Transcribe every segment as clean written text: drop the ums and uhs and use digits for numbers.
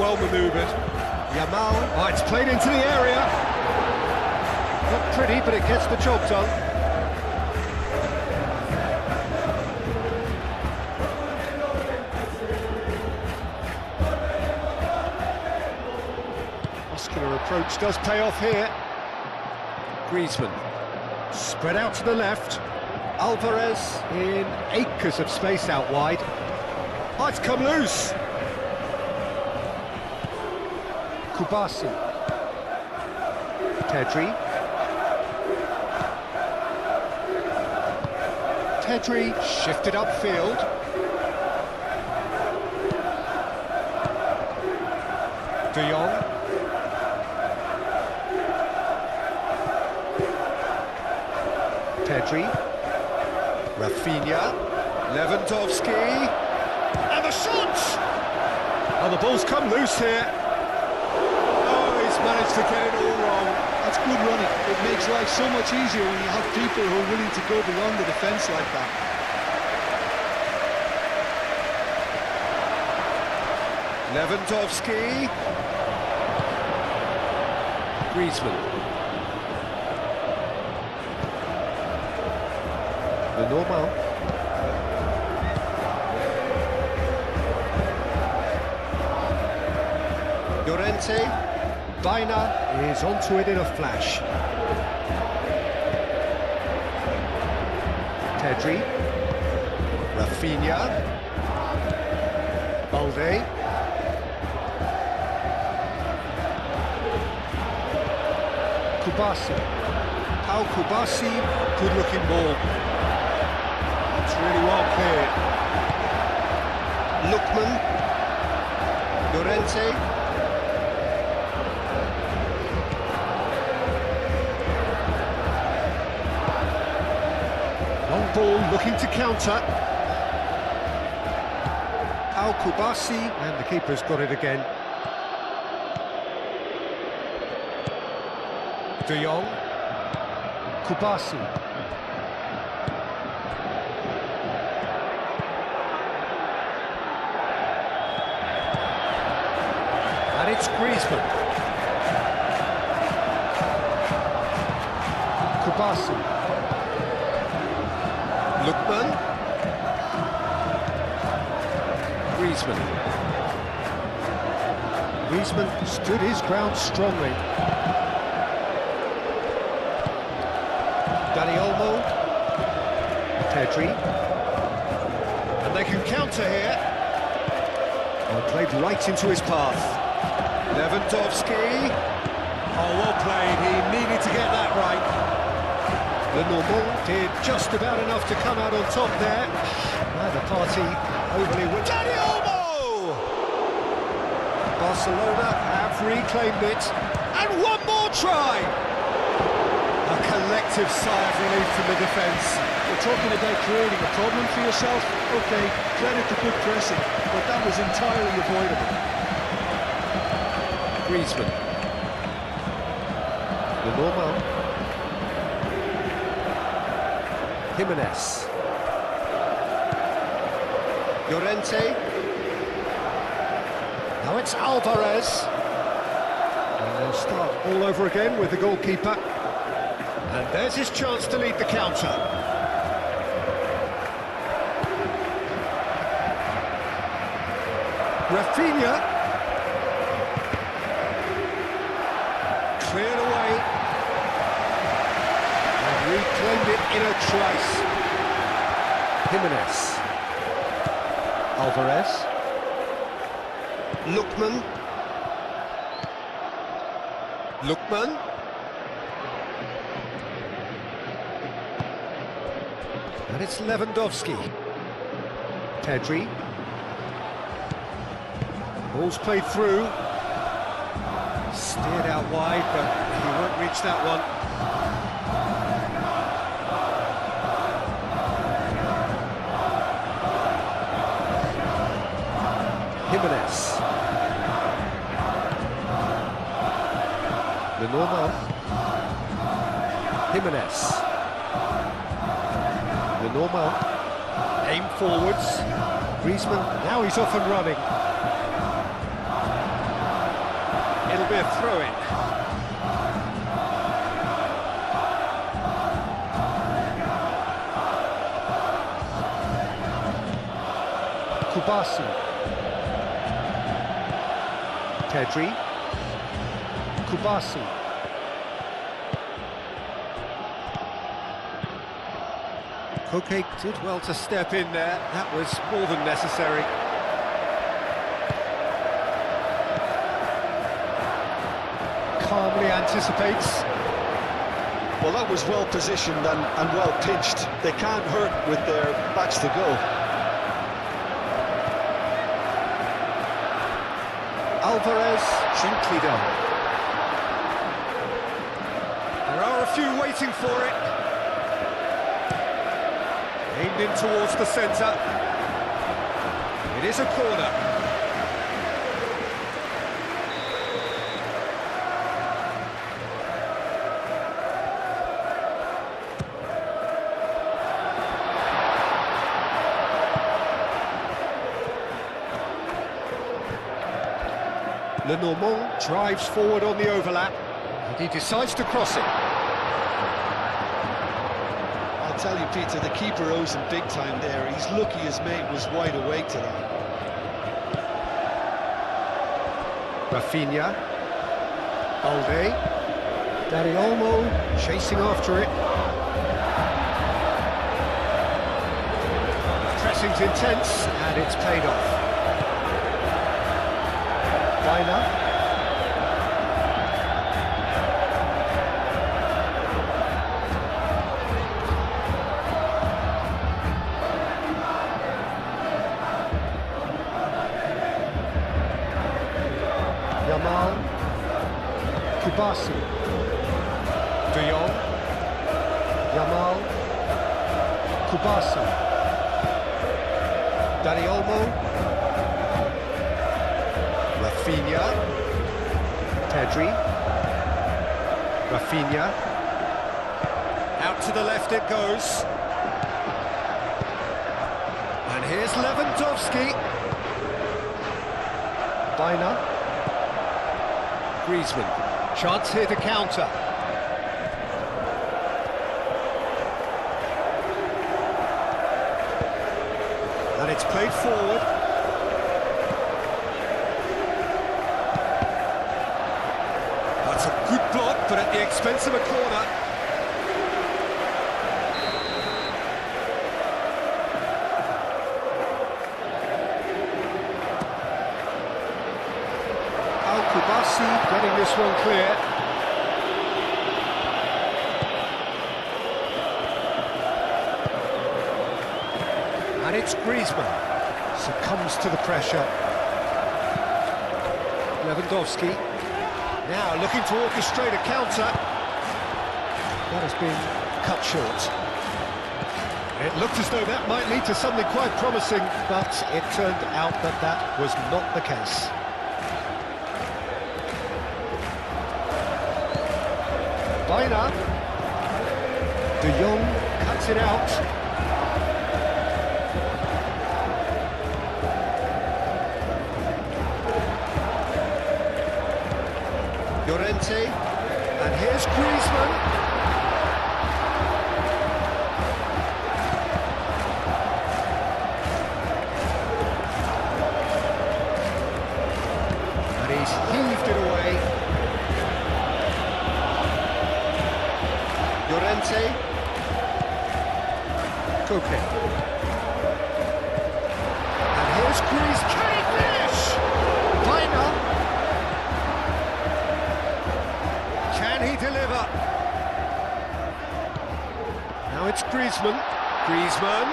well manoeuvred. Yamal, oh, it's played into the area. Not pretty, but it gets the job done. Muscular approach does pay off here. Griezmann, spread out to the left. Alvarez in acres of space out wide. Oh, it's come loose. Kubasi. Pedri. Pedri shifted upfield. De Jong. Pedri. Rafinha. Lewandowski. And the shot! Oh, the ball's come loose here. Oh, he's managed to get it all wrong. That's good running. It makes life so much easier when you have people who are willing to go beyond the defence like that. Lewandowski. Griezmann. The normal. Llorente. Baina is onto it in a flash. Pedri. Rafinha. Balde. Kubasi. Pau Kubasi. Good looking ball. It's really well cleared. Lookman. Llorente. Long ball looking to counter. Pau Kubasi, and the keeper's got it again. De Jong. Kubasi. And it's Griezmann. Kubasi. Lookman. Griezmann. Griezmann stood his ground strongly. Dani Olmo. Pedri. And they can counter here. Well, played right into his path. Lewandowski. Oh, well played. He needed to get that right. The normal did just about enough to come out on top there. Neither party overly... Dani Olmo! Barcelona have reclaimed it. And one more try! A collective sigh of relief from the defence. We're talking about creating a problem for yourself. OK, credit to good pressing, but that was entirely avoidable. Griezmann. The normal. Jimenez. Llorente. Now it's Alvarez. And they'll start all over again with the goalkeeper. And there's his chance to lead the counter. Rafinha. Cleared away. Reclaimed it in a trice. Jimenez. Alvarez. Lookman. Lookman. And it's Lewandowski. Pedri. Ball's played through. Steered out wide, but he won't reach that one. Jimenez. The normal. Jimenez. The normal. Aim forwards. Griezmann, now he's off and running. it'll be a throw-in. Kubasi. Pedri. Kubasi. Koke did well to step in there. That was more than necessary. Calmly anticipates. Well, that was well positioned and well pitched. They can't hurt with their backs to go. Alvarez, gently done. There are a few waiting for it. Aimed in towards the centre. It is a corner. Lenormand drives forward on the overlap, and he decides to cross it. I'll tell you, Peter, the keeper owes him big time there. He's lucky his mate was wide awake to that. Rafinha. Balde. Dani Olmo chasing after it. Pressing's intense, and it's paid off. Baina. Yamal. Kubasi. De Jong. Yamal. Kubasi. Dani Olmo. Rafinha. Pedri. Rafinha. Out to the left it goes. And here's Lewandowski. Baina. Griezmann. Chance here to counter. And it's played forward. That's a good block, but at the expense of a corner. Kubasi getting this one clear. And it's Griezmann. Succumbs to the pressure. Lewandowski. Now looking to orchestrate a counter. That has been cut short. It looked as though that might lead to something quite promising, but it turned out that that was not the case. Baina. De Jong cuts it out. Llorente. And here's Griezmann. And he's heaved it away. Llorente. Koke. And here's Griezmann. Can he finish? Baina. Can he deliver? Now it's Griezmann. Griezmann.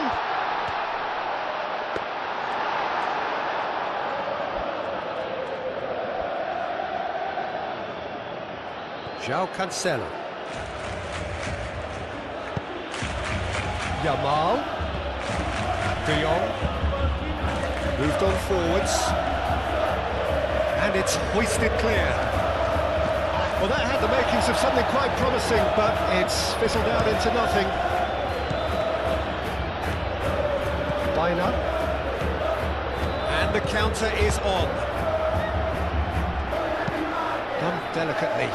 João Cancelo. Yamal. De Jong. Moved on forwards. And it's hoisted clear. Well, that had the makings of something quite promising, but it's fizzled out into nothing. Baina. And the counter is on. delicately.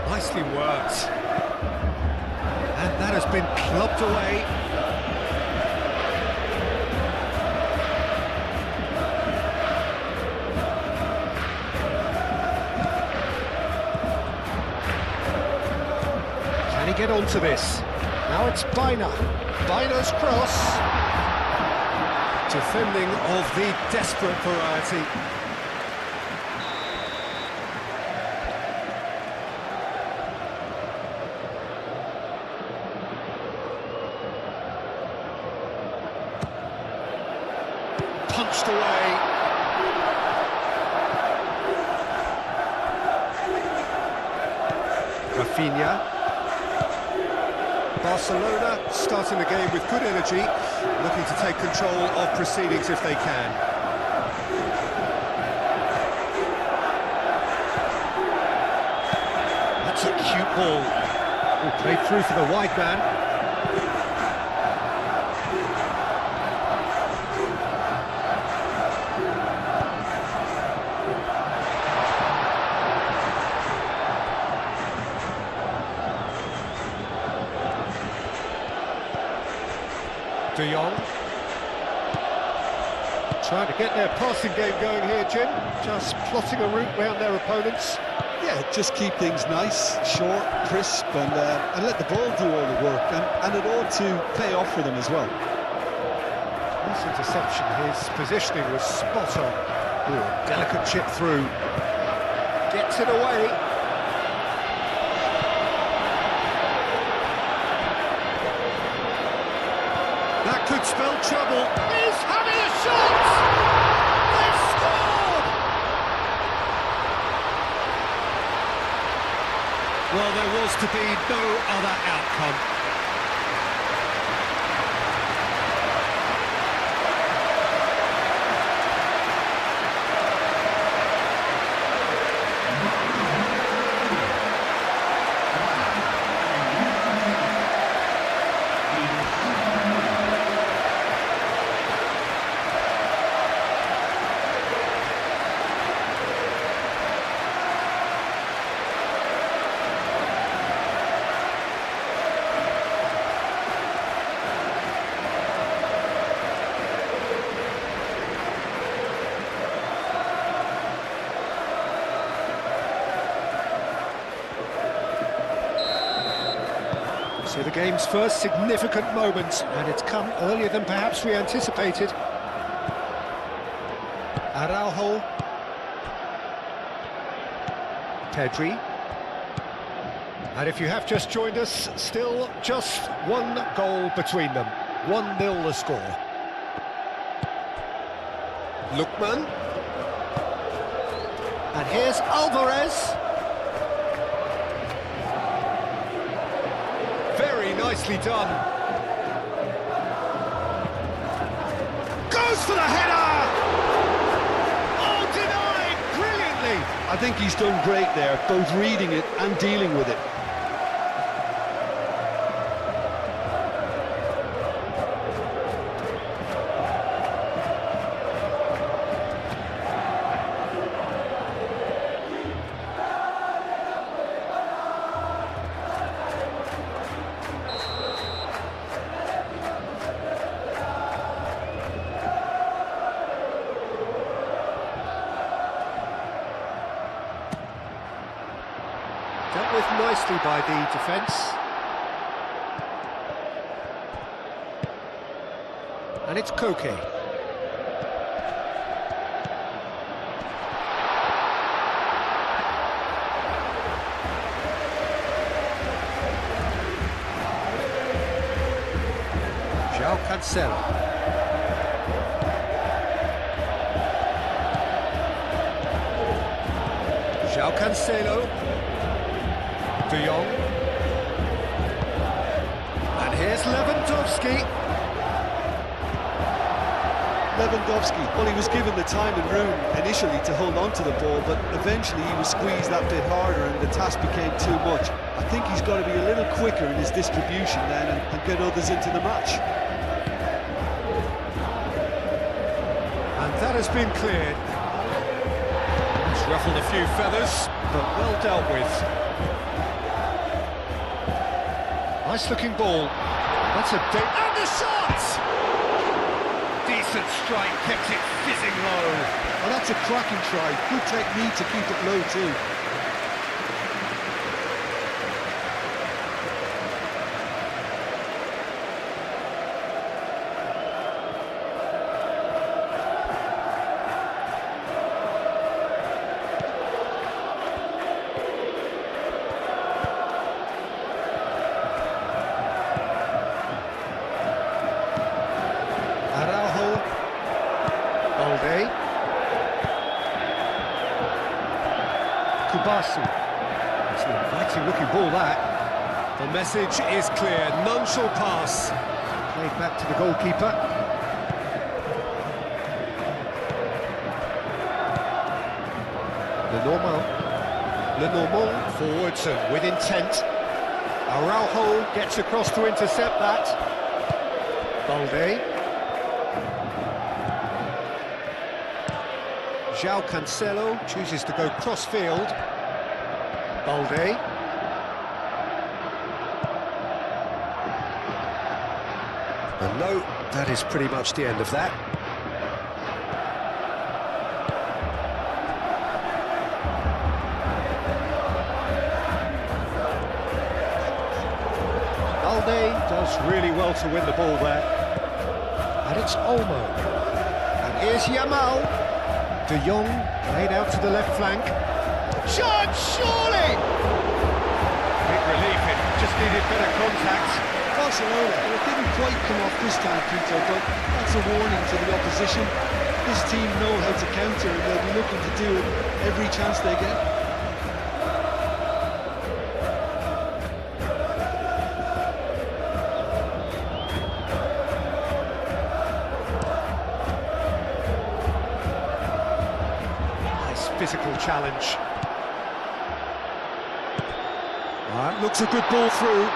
Nicely worked. And that has been clubbed away. Can he get onto this? Now it's Bina. Bina's cross. Defending of the desperate variety. Punched away. Rafinha. Barcelona starting the game with good energy, looking to take control of proceedings if they can. That's a cute ball. Oh, played through for the wide man. De Jong. Trying to get their passing game going here, Jim. Just plotting a route round their opponents. Yeah, just keep things nice, short, crisp, and let the ball do all the work, and it ought to pay off for them as well. This interception, his positioning was spot on. Ooh, delicate chip through. Gets it away. That could spell trouble. He's having a shot! They've scored! Well, there was to be no other outcome. So the game's first significant moment, and it's come earlier than perhaps we anticipated. Araujo. Pedri. And if you have just joined us, still just one goal between them. 1-0 the score. Lookman. And here's Alvarez. Very nicely done. Goes for the header! Oh, denied brilliantly! I think he's done great there, both reading it and dealing with it. Dealt with nicely by the defence. And it's Koke. João Cancelo. João Cancelo. De Jong. And here's Lewandowski. Lewandowski, well, he was given the time and room initially to hold on to the ball, but eventually he was squeezed that bit harder and the task became too much. I think he's got to be a little quicker in his distribution then and get others into the match. And that has been cleared. He's ruffled a few feathers. but well dealt with. Nice looking ball. That's a and the shot! Decent strike, kept it fizzing low. Well, that's a cracking try. Good technique to keep it low too. It's an inviting looking ball, that. The message is clear, none shall pass. Played back to the goalkeeper. Lenormand forwards and with intent. Araujo gets across to intercept that. Balde. João Cancelo chooses to go cross-field. Balde. And no, that is pretty much the end of that. Balde does really well to win the ball there. And it's Olmo. And here's Yamal. De Jong played out to the left flank. Shot, surely! Big relief, it just needed better contact. Barcelona, it didn't quite come off this time, Peter, but that's a warning to the opposition. This team know how to counter and they'll be looking to do it every chance they get. Physical challenge. Looks a good ball through.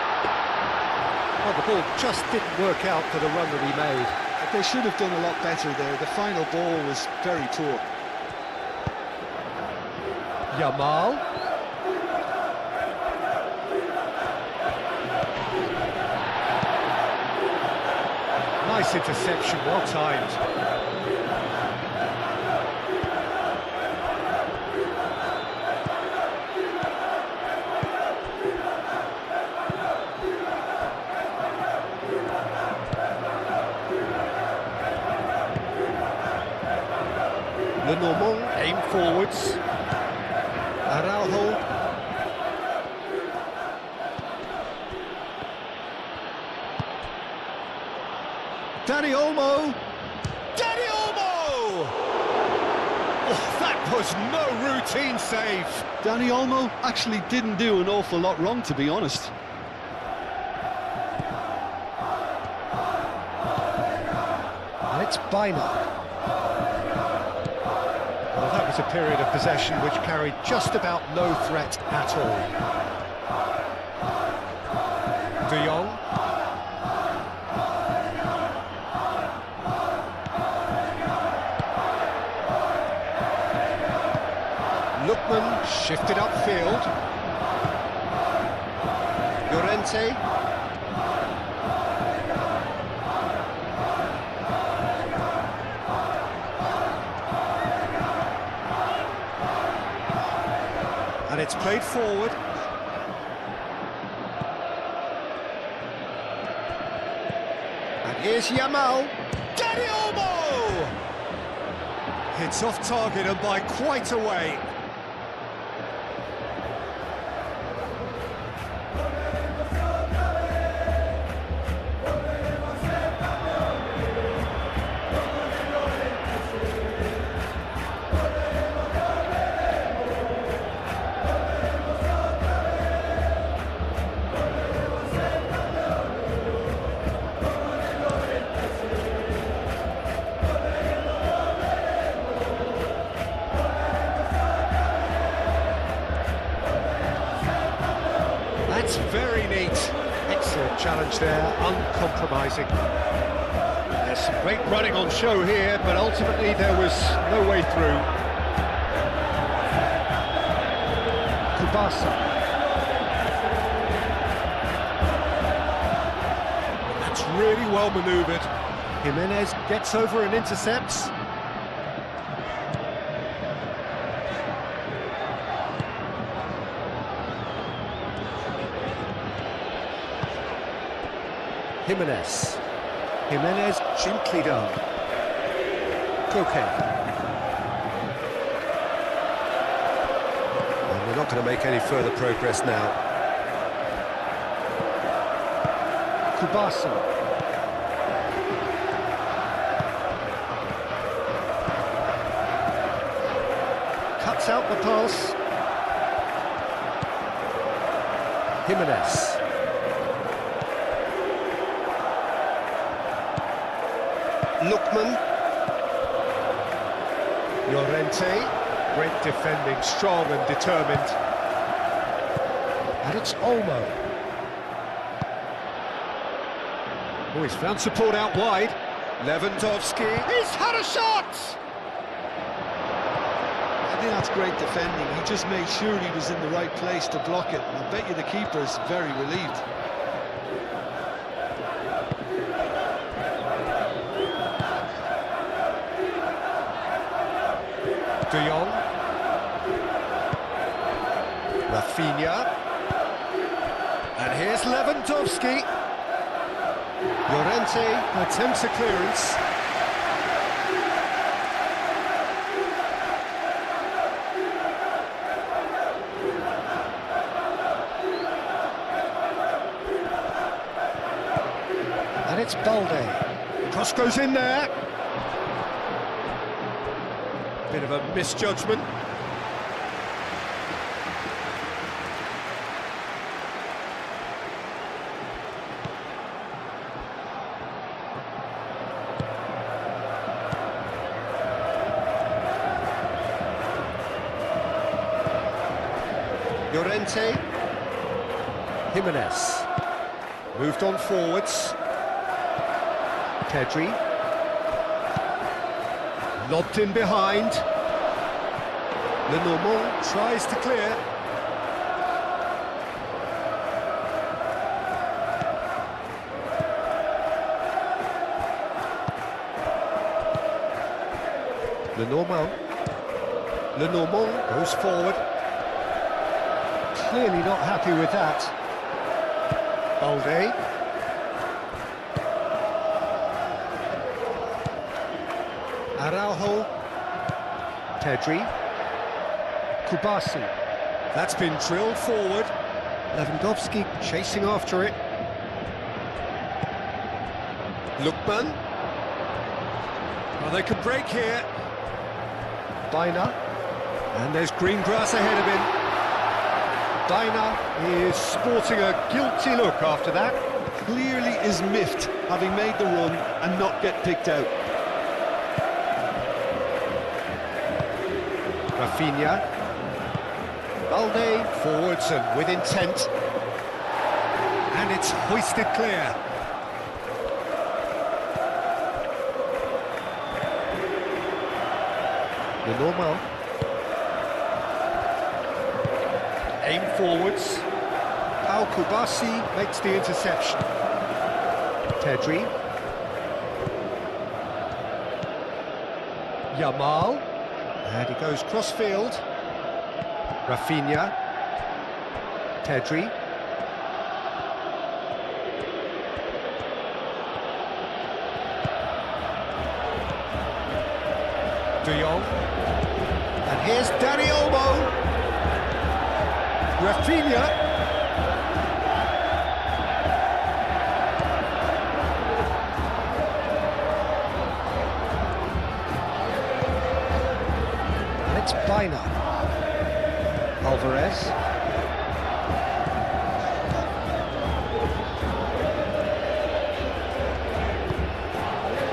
Well, the ball just didn't work out for the run that he made. They should have done a lot better there. The final ball was very poor. Yamal. Nice interception, well timed. Lenormand aim forwards. Araujo. Dani Olmo. Dani Olmo! Oh, that was no routine save. Dani Olmo actually didn't do an awful lot wrong, to be honest. And it's Baina. Well, that was a period of possession which carried just about no threat at all. De Jong. Lookman shifted upfield. Llorente. And it's played forward. And here's Yamal. Dani Olmo! It's off target and by quite a way. That's very neat. Excellent challenge there, uncompromising. There's some great running on show here, but ultimately there was no way through. Kubasa. That's really well manoeuvred. Jimenez gets over and intercepts. Jimenez gently done. Koke. And we're not going to make any further progress now. Kubasa. Cuts out the pass. Jimenez. Lookman. Llorente. Great defending, strong and determined. And it's Olmo. Oh, he's found support out wide. Lewandowski. He's had a shot! I think that's great defending. He just made sure he was in the right place to block it. I bet you the keeper's very relieved. De Jong. Rafinha. And here's Lewandowski. Llorente attempts a clearance. And it's Balde. Cross goes in there. Bit of a misjudgment. Llorente. Jimenez. Moved on forwards. Pedri. Lobbed in behind. Lenormand tries to clear. Lenormand goes forward. Clearly not happy with that. Balde. Araujo. Pedri. Kubasi. That's been drilled forward. Lewandowski chasing after it. Lookman. Oh, they could break here. Baina. And there's green grass ahead of him. Baina is sporting a guilty look after that. Clearly is miffed, having made the run and not get picked out. Rafinha. Balde forwards and with intent. And it's hoisted clear. Lenormand. Aim forwards. Pau Kubasi makes the interception. Pedri. Yamal. And he goes cross-field. Rafinha. Pedri. De Jong. And here's Dani Olmo. Rafinha. And it's Baina. Alvarez.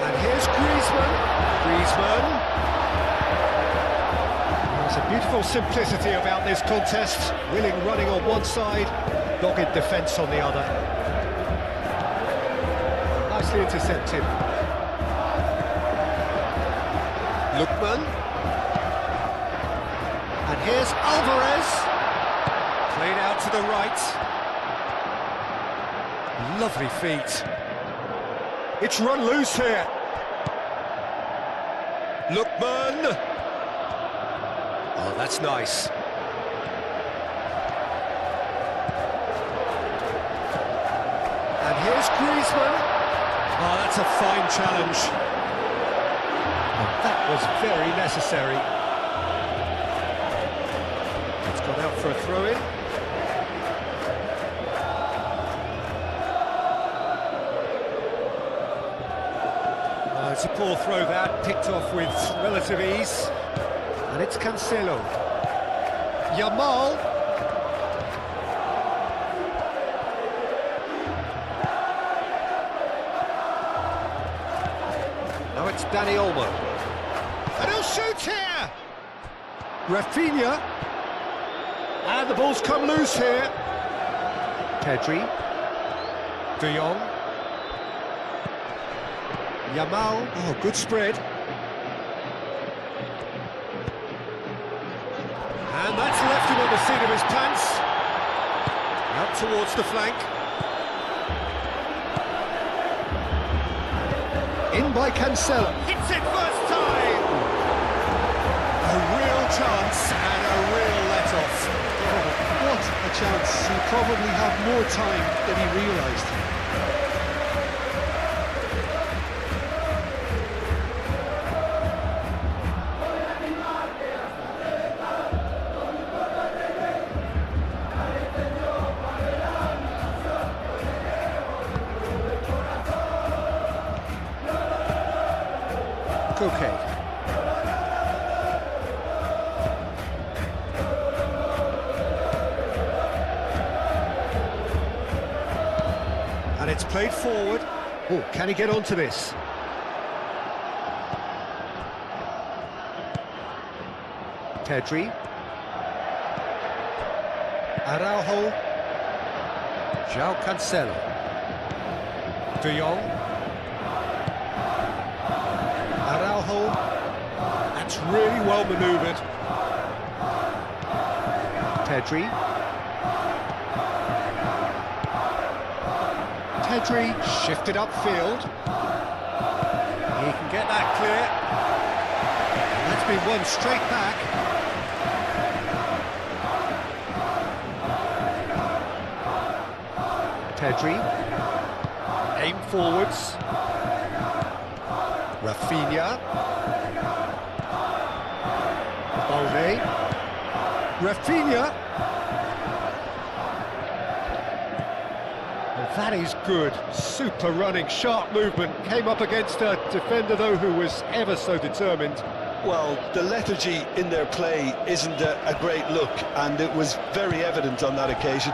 And here's Griezmann. There's a beautiful simplicity about this contest. Willing running on one side, dogged defence on the other. Nicely intercepted. Lookman. And here's Alvarez. Played out to the right. Lovely feet. It's run loose here. Lookman. Oh, that's nice. And here's Griezmann. Oh, that's a fine challenge. And that was very necessary. It's gone out for a throw-in. Oh, it's a poor throw that, picked off with relative ease. And it's Cancelo. Yamal. Now it's Dani Olmo. And he'll shoot here! Rafinha. And the ball's come loose here. Pedri. De Jong. Yamal. Oh, good spread. And that's left him on the seat of his pants. Out towards the flank. In by Cancelo. Hits it first time! A real chance and a real let-off. Oh, what a chance. He probably had more time than he realised. Okay. And it's played forward. Oh, can he get onto this? Pedri. Araujo. João Cancelo. De Jong. Araujo. That's really well manoeuvred. Pedri. Pedri shifted upfield. He can get that clear. That's been won straight back. Pedri. Aim forwards. Rafinha. Balde. Rafinha. And that is good. Super running, sharp movement. Came up against a defender, though, who was ever so determined. Well, the lethargy in their play isn't a great look, and it was very evident on that occasion.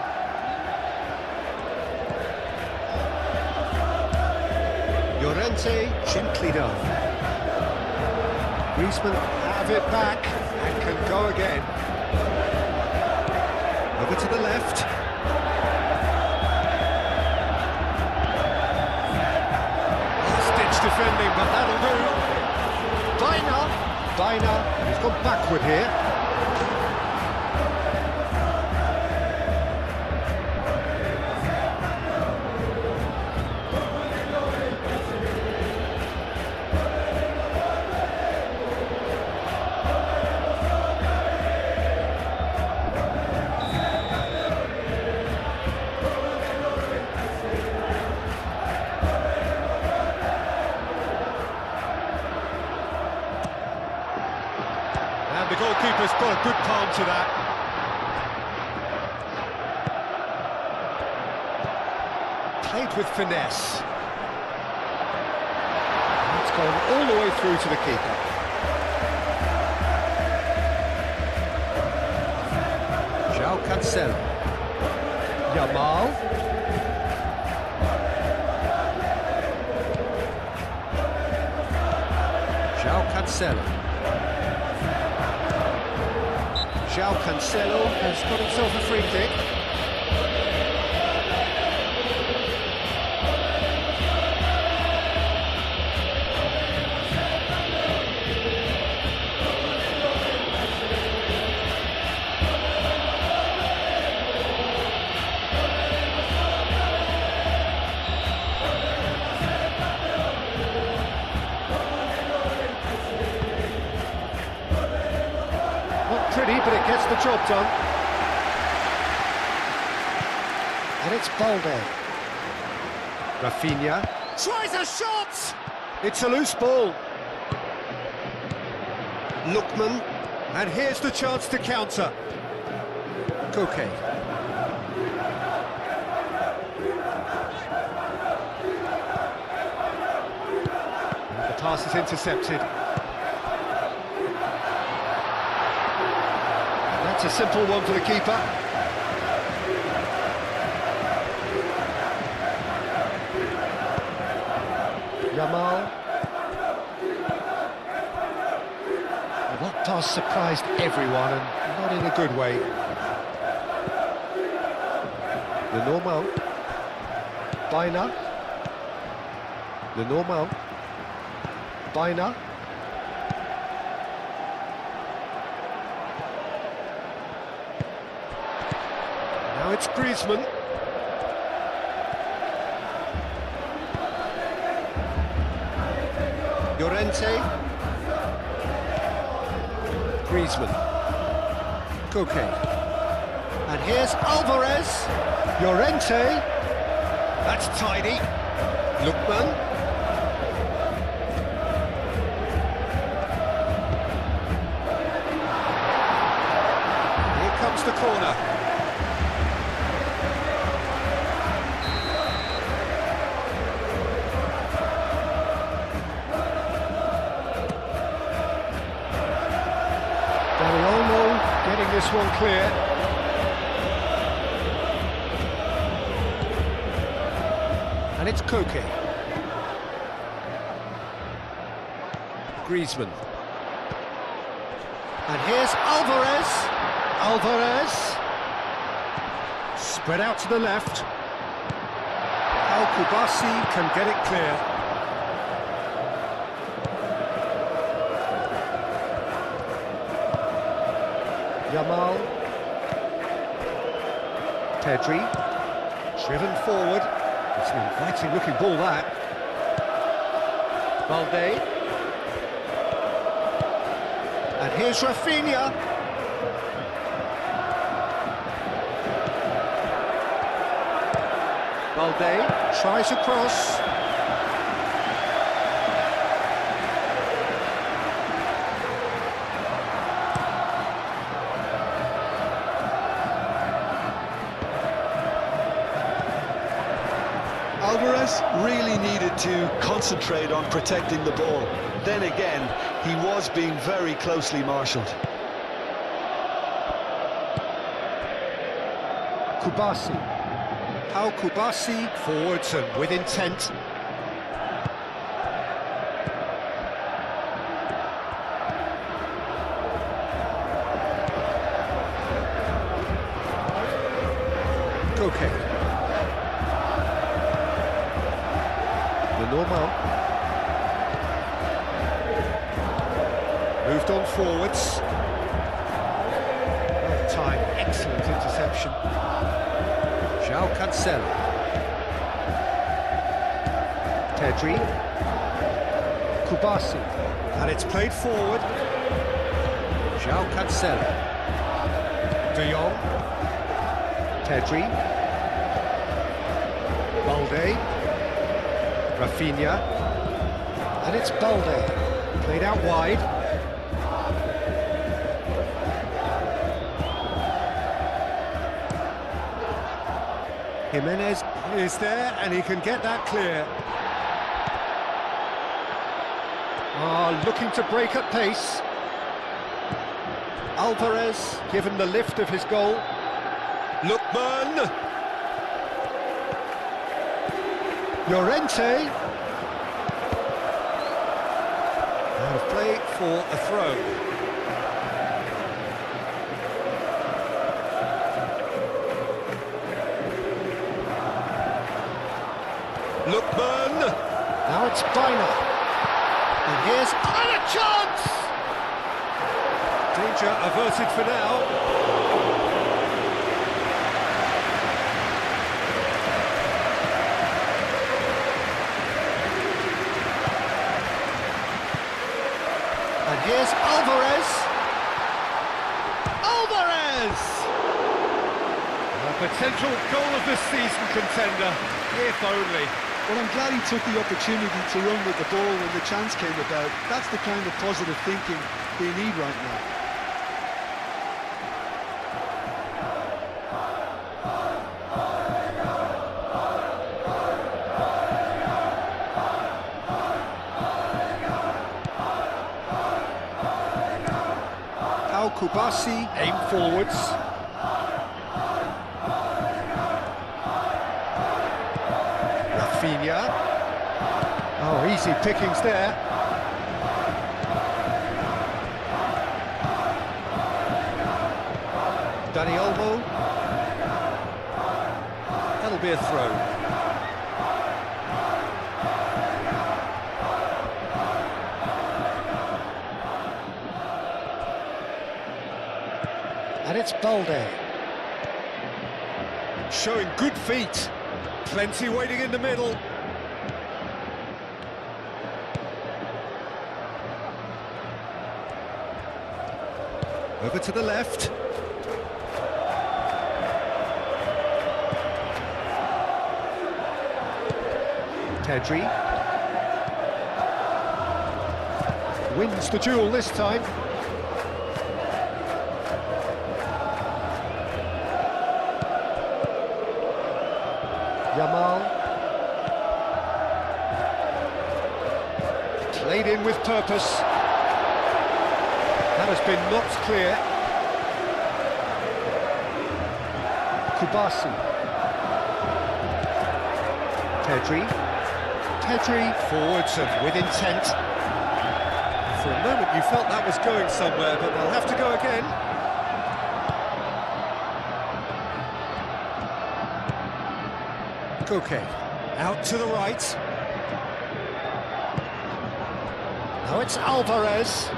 Llorente, gently done. Griezmann have it back and can go again. Over to the left. Last-ditch defending, but that'll do. Baina, he's gone backward here. The goalkeeper's got a good palm to that. Played with finesse. It's gone all the way through to the keeper. João Cancelo. Yamal. João Cancelo. João Cancelo has got himself a free kick. gets the job done. And it's Balde. Rafinha tries a shot! It's a loose ball. Lookman, and here's the chance to counter. Koke. The pass is intercepted. And that's a simple one for the keeper. Yamal. That pass surprised everyone, and not in a good way. The normal. Baina. The normal. Baina. Now it's Griezmann. Llorente. Griezmann. Koke. And here's Alvarez. Llorente. That's tidy. Lookman. Here comes the corner. Getting this one clear. And it's Koke. Griezmann. And here's Alvarez. Alvarez. Spread out to the left. Al-Kubasi can get it clear. Yamal. Pedri. Driven forward. It's an inviting looking ball, that. Balde. And here's Rafinha. Balde tries a cross. Alvarez really needed to concentrate on protecting the ball. Then again, he was being very closely marshalled. Kubasi. Pau Kubasi forwards and with intent. Koke. Normal. Moved on forwards. Well timed, excellent interception. João Cancelo. Pedri. Kubasi. And it's played forward. João Cancelo. De Jong. Pedri. Balde. Rafinha, and it's Balde, played out wide. Jimenez is there, and he can get that clear. Looking to break at pace. Alvarez given the lift of his goal. Lookman. Llorente. Out of play for a throw. Lookman. Now it's Baina. And here's a chance! Danger averted for now. And here's Alvarez. Alvarez! Potential goal of the season contender, if only. Well, I'm glad he took the opportunity to run with the ball when the chance came about. That's the kind of positive thinking they need right now. Kubasi, aim forwards. Rafinha. Oh, easy pickings there. Dani Olmo. That'll be a throw. And it's Balde. Showing good feet. Plenty waiting in the middle. Over to the left. Pedri. Wins the duel this time. Yamal. Played in with purpose. That has been knocked clear. Kubasi. Pedri forwards and with intent. For a moment you felt that was going somewhere, but they'll have to go again. Okay, out to the right. Now it's Alvarez.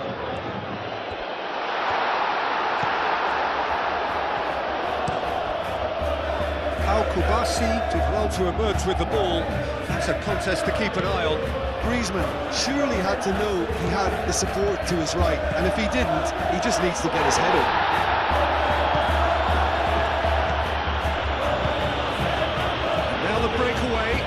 Kubasi did well to emerge with the ball. That's a contest to keep an eye on. Griezmann surely had to know he had the support to his right, and if he didn't, he just needs to get his head up. Now the breakaway.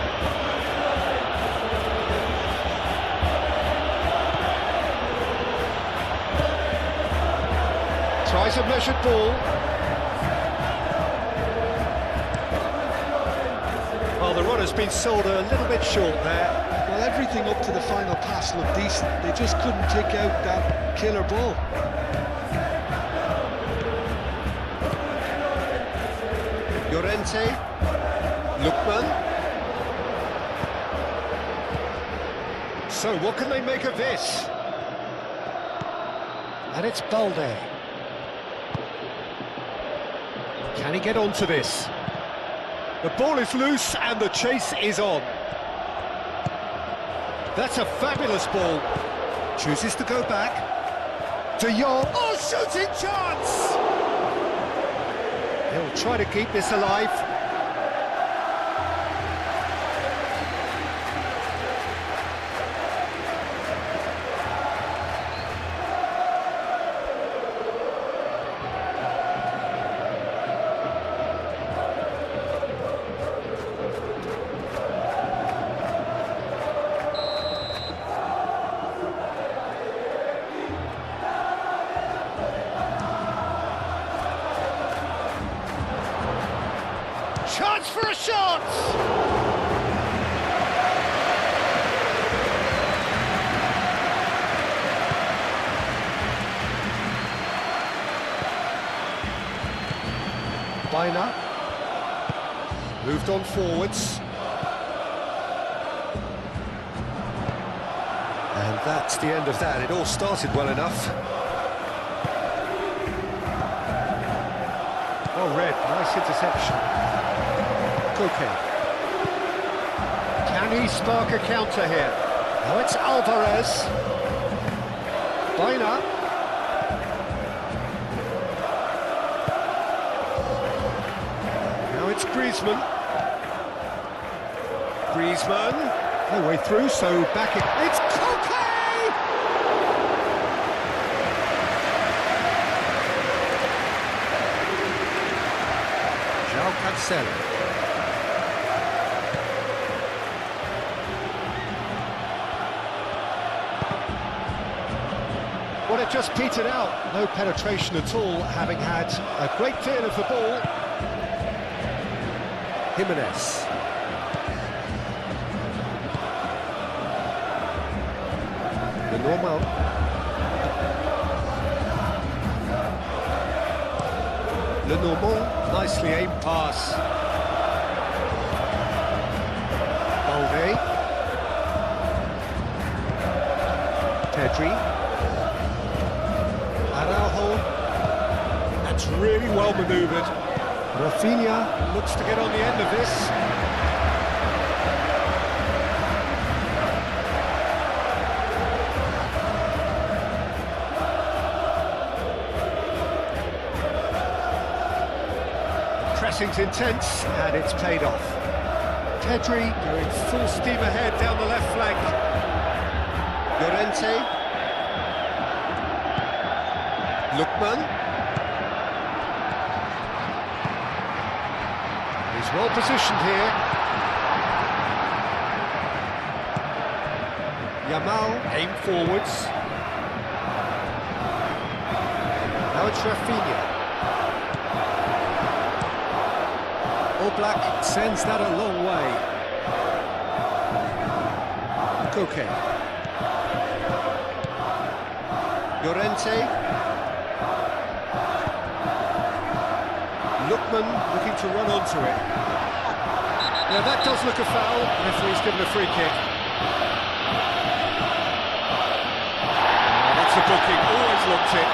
Tries a measured ball. Well, the run has been sold a little bit short there. Well, everything up to the final pass looked decent. They just couldn't kick out that killer ball. Llorente. Lookman. So, what can they make of this? And it's Balde. Can he get onto this? The ball is loose and the chase is on. That's a fabulous ball. Chooses to go back. De Jong. Oh, shooting chance! He'll try to keep this alive. Chance for a shot! Baina. Moved on forwards. And that's the end of that. It all started well enough. Oh, Red, nice interception. Okay. Can he spark a counter here? Now it's Alvarez. Baina. Now it's Griezmann. No way through, so back it. It's Koke! Cancelo. Well, it just petered out. No penetration at all, having had a great deal of the ball. Jimenez. The normal. Le Normand, nicely aimed pass. Balde. Pedri. Araujo. That's really well manoeuvred. Rafinha looks to get on the end of this. Pressing's intense, and it's paid off. Pedri going full steam ahead down the left flank. Llorente. Lookman. He's well positioned here. Yamal aim forwards. Now it's Rafinha. Black sends that a long way. Koke. Llorente. Lookman looking to run onto it. Now that does look a foul. Referee's given a free kick. That's a booking, always looked it.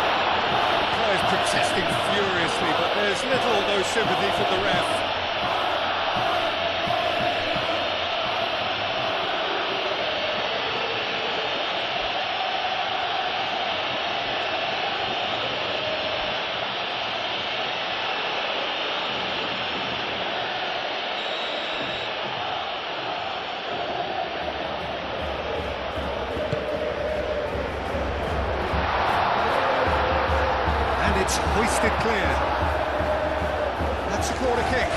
Players protesting furiously, but there's little or no sympathy from the ref. It's hoisted clear. That's a corner kick.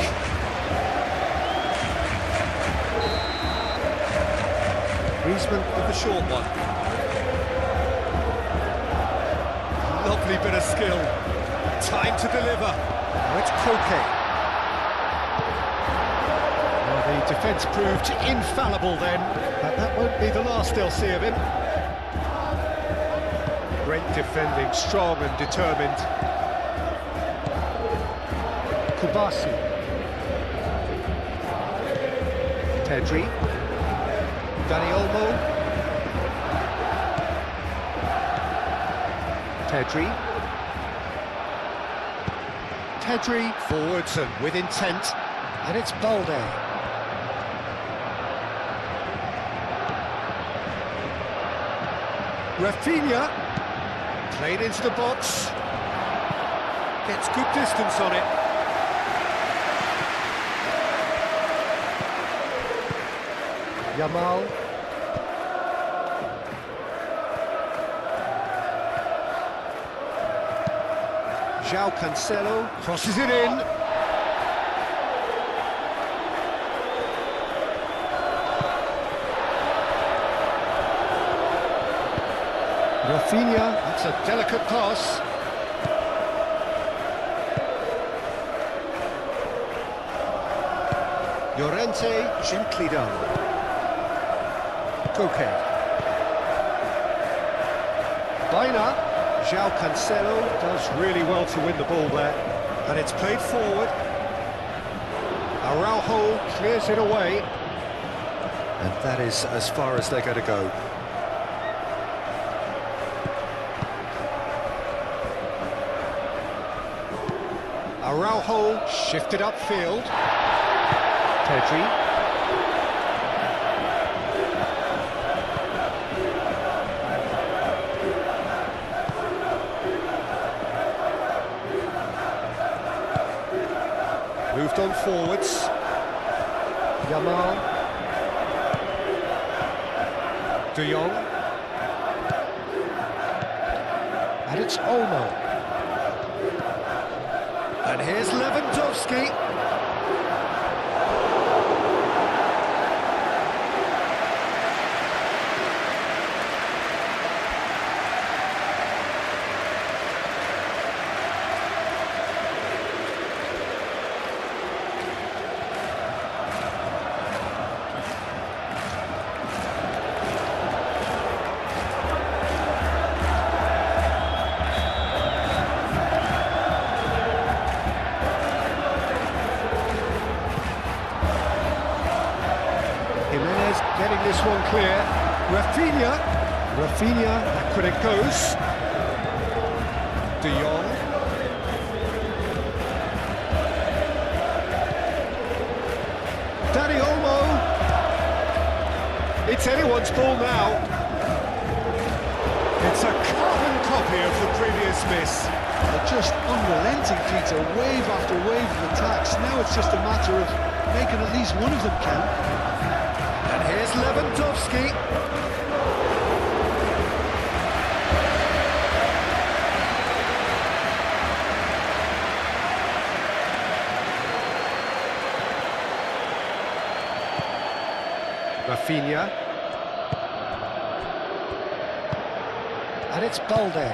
Griezmann with the short one. Lovely bit of skill. Time to deliver. Now it's Koke. Well, the defence proved infallible then, but that won't be the last they'll see of him. Great defending, strong and determined. Kubasi. Pedri. Dani Olmo. Pedri. Pedri forwards and with intent. And it's Balde. Rafinha. Played into the box. Gets good distance on it. Yamal. João Cancelo crosses it in. Rafinha, that's a delicate pass. Llorente, gently done. Koke. Baina, João Cancelo does really well to win the ball there. And it's played forward. Araujo clears it away. And that is as far as they're going to go. Araujo shifted upfield. Pedri. Moved on forwards. Yamal. De Jong. And it's Olmo. And here's Lewandowski. getting this one clear. Rafinha, back when it goes. De Jong. Dani Olmo. It's anyone's ball now. It's a carbon copy of the previous miss. They're just unrelenting, Peter, wave after wave of attacks. Now it's just a matter of making at least one of them count. And here's Lewandowski. Rafinha. And it's Balde.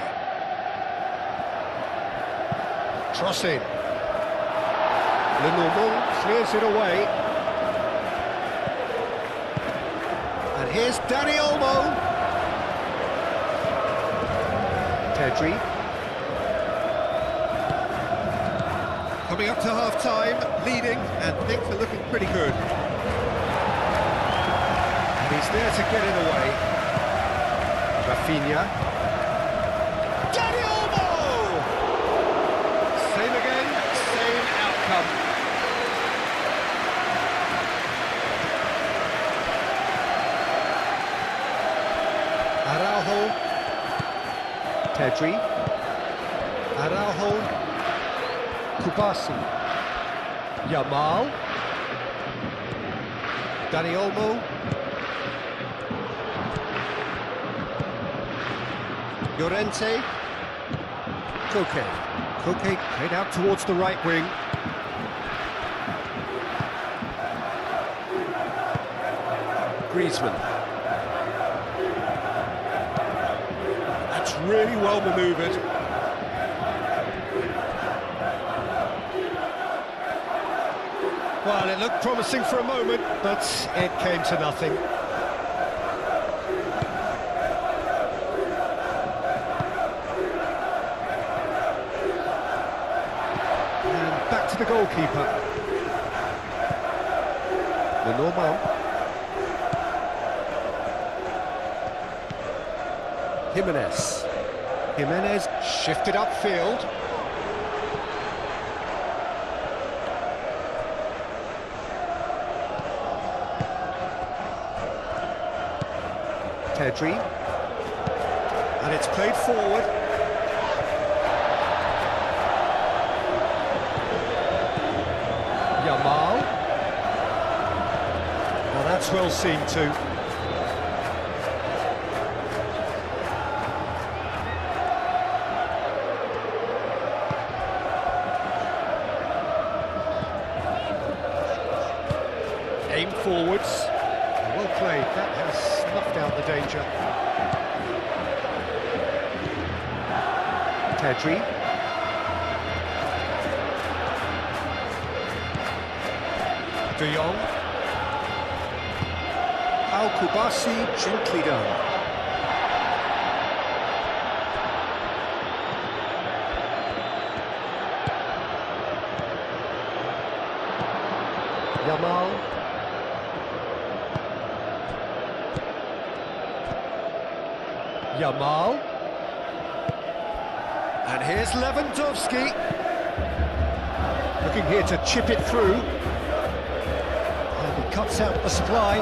Crossing. Lenormand clears it away. And here's Dani Olmo. Pedri. Coming up to half-time, leading, and things are looking pretty good. And he's there to get it away. Rafinha. Dani Olmo! Same again, same outcome. Araujo. Pedri. Araujo. Kubasi. Yamal. Dani Olmo. Llorente. Koke played out towards the right wing. Griezmann. That's really well manoeuvred. Well, it looked promising for a moment, but it came to nothing. Back to the goalkeeper. Lenormand. Jimenez shifted upfield. Pedri. And it's played forward. Yamal. Well, that's well seen too. Aim forwards. Well played. That has snuffed out the danger. Pedri. De Jong. Kubasi, gently done. Yamal. And here's Lewandowski. Looking here to chip it through. And he cuts out the supply.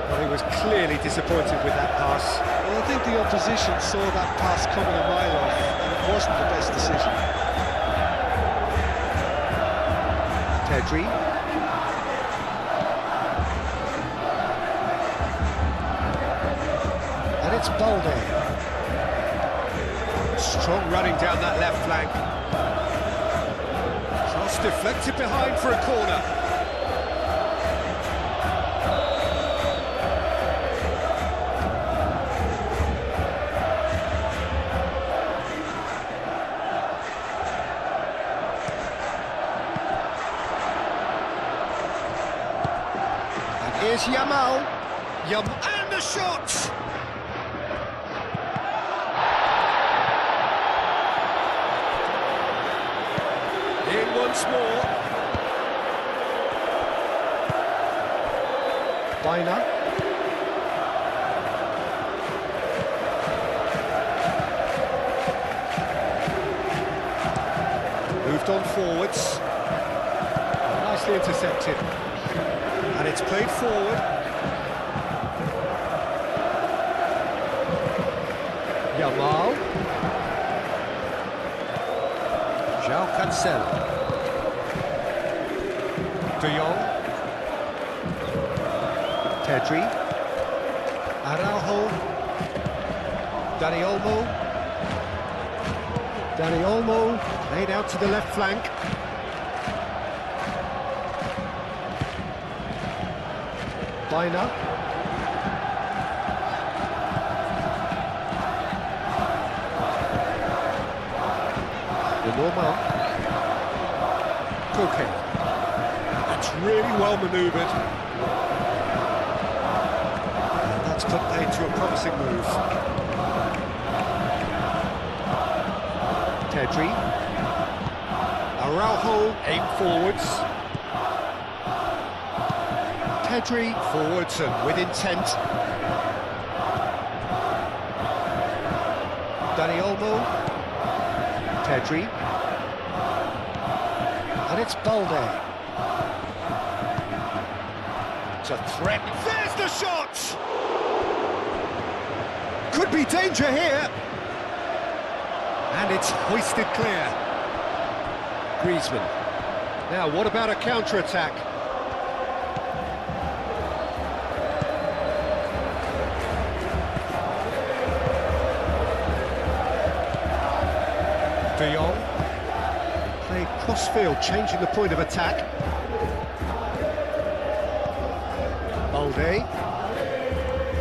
Well, he was clearly disappointed with that pass. Well, I think the opposition saw that pass coming a mile off, and it wasn't the best decision. Pedri. And it's Balde. Strong running down that left flank. Cross deflected behind for a corner. And here's Yamal. And the shot! In once more. Biner. Moved on forwards. Nicely intercepted. And it's played forward. Yamal. João Cancelo. De Jong. Pedri. Araujo. Dani Olmo. Dani Olmo laid out to the left flank. Biner. Normal. Koke. That's really well manoeuvred. And that's put paid to a promising move. Pedri. Araujo, aim forwards. Pedri, forwards and with intent. Dani Olmo. Pedri. And it's Balde. It's a threat. There's the shot! Could be danger here. And it's hoisted clear. Griezmann. Now, what about a counter-attack? De Jong. Played cross-field, changing the point of attack. Balde.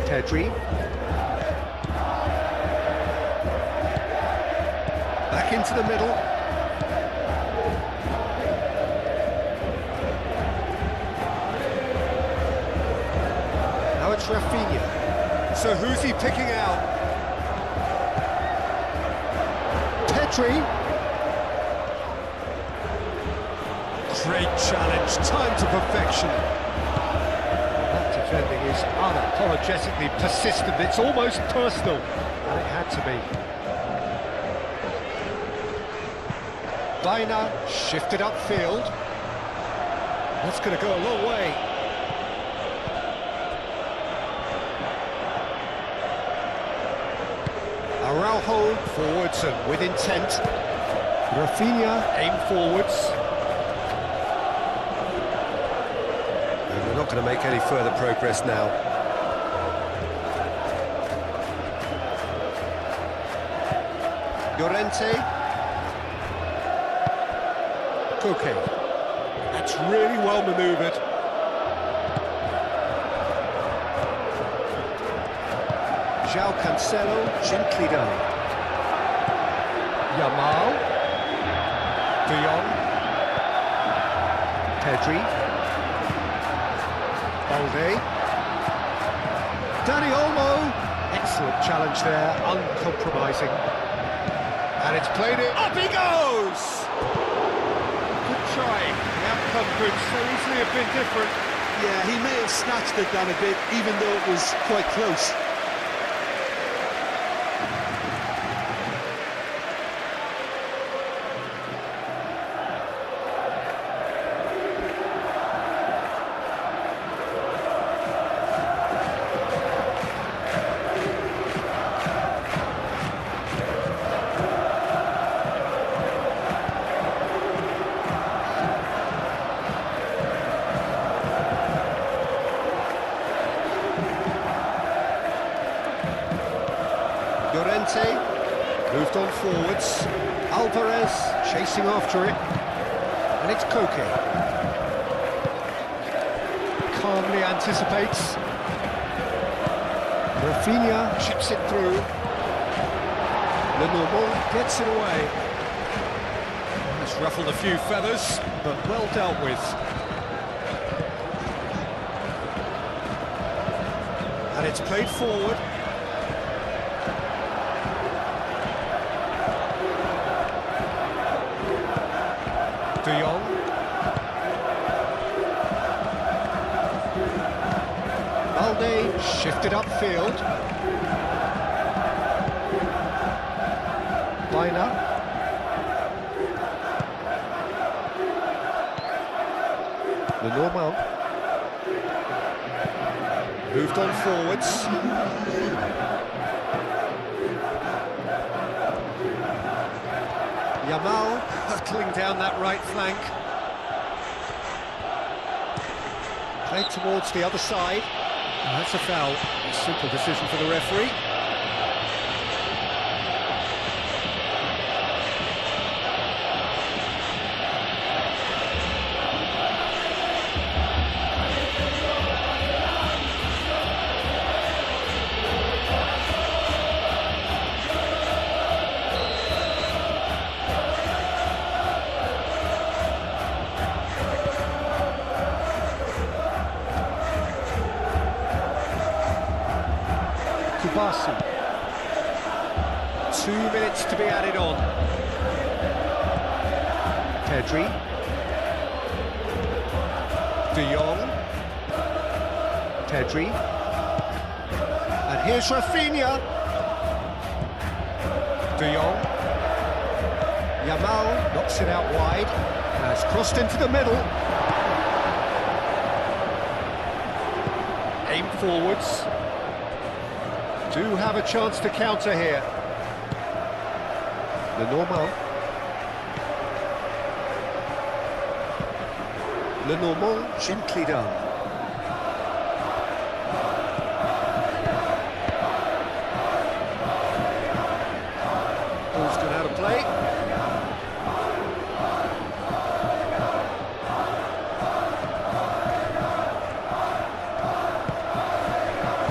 Pedri. Back into the middle. Now it's Rafinha. So who's he picking out? Pedri. Great challenge, time to perfection. That defending is unapologetically persistent, it's almost personal, and it had to be. Biner shifted upfield. That's going to go a long way. Araujo, forwards and with intent. Rafinha, aim forwards. And they're not going to make any further progress now. Llorente. Koke. That's really well manoeuvred. João Cancelo, gently done. Yamal. De Jong. Pedri. Balde. Dani Olmo. Excellent challenge there, uncompromising. And it's played it. Up he goes! Good try. The outcome could so easily have been different. Yeah, he may have snatched it down a bit, even though it was quite close. Llorente moved on forwards. Alvarez chasing after it. And it's Koke. Calmly anticipates. Rafinha chips it through. Lenormand gets it away. It's ruffled a few feathers, but well dealt with. And it's played forward. De Jong. Shifted upfield. Liner. Lenormand. Moved on forwards. Yamal hurtling down that right flank. Played towards the other side. And that's a foul. A simple decision for the referee. Kubasi. 2 minutes to be added on. Pedri. De Jong. Pedri. And here's Rafinha. De Jong. Yamal knocks it out wide. Has crossed into the middle. Aim forwards. Do have a chance to counter here. Lenormand. Lenormand, gently done. Ball's gone out of play.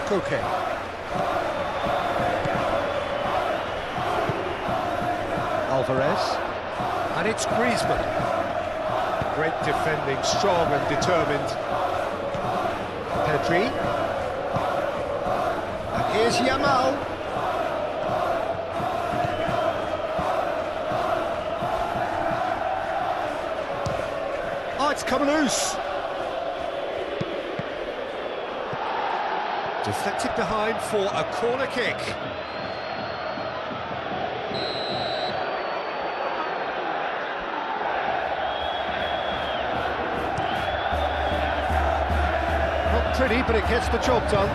Koke. Alvarez, and it's Griezmann. Great defending, strong and determined. Pedri, and here's Yamal. Oh, it's come loose. Deflected behind for a corner kick. Pretty, but it gets the job done.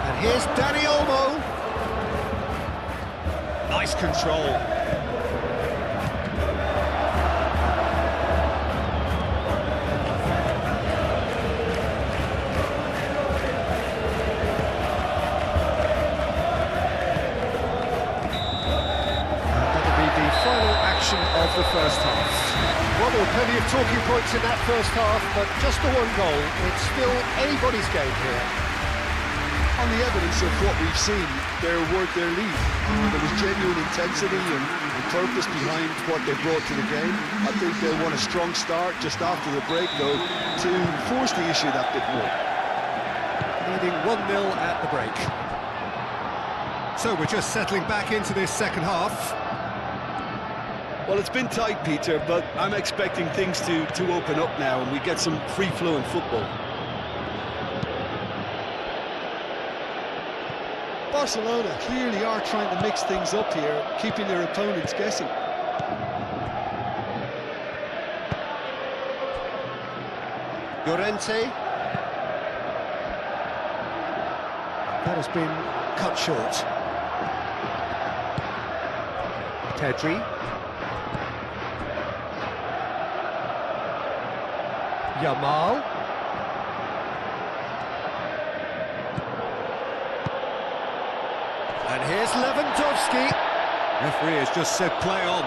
And here's Dani Olmo. Nice control. That'll be the final action of the first half. Well, there were plenty of talking points in that first half, but just the one goal. It's still anybody's game here. On the evidence of what we've seen, they're worth their lead. There was genuine intensity and purpose behind what they brought to the game. I think they won a strong start just after the break, though, to force the issue that bit more. Leading 1-0 at the break. So we're just settling back into this second half. Well, it's been tight, Peter, but I'm expecting things to open up now and we get some free-flowing football. Barcelona clearly are trying to mix things up here, keeping their opponents guessing. Llorente. That has been cut short. Pedri. Yamal. And here's Lewandowski. Referee has just said play on.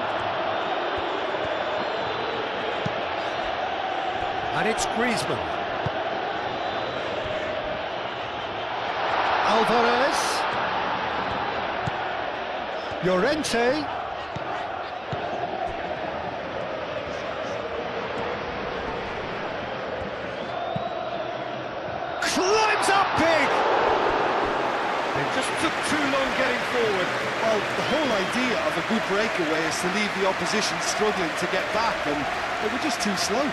And it's Griezmann. Alvarez. Llorente. Climbs up big! It just took too long getting forward. Well, the whole idea of a good breakaway is to leave the opposition struggling to get back, and they were just too slow.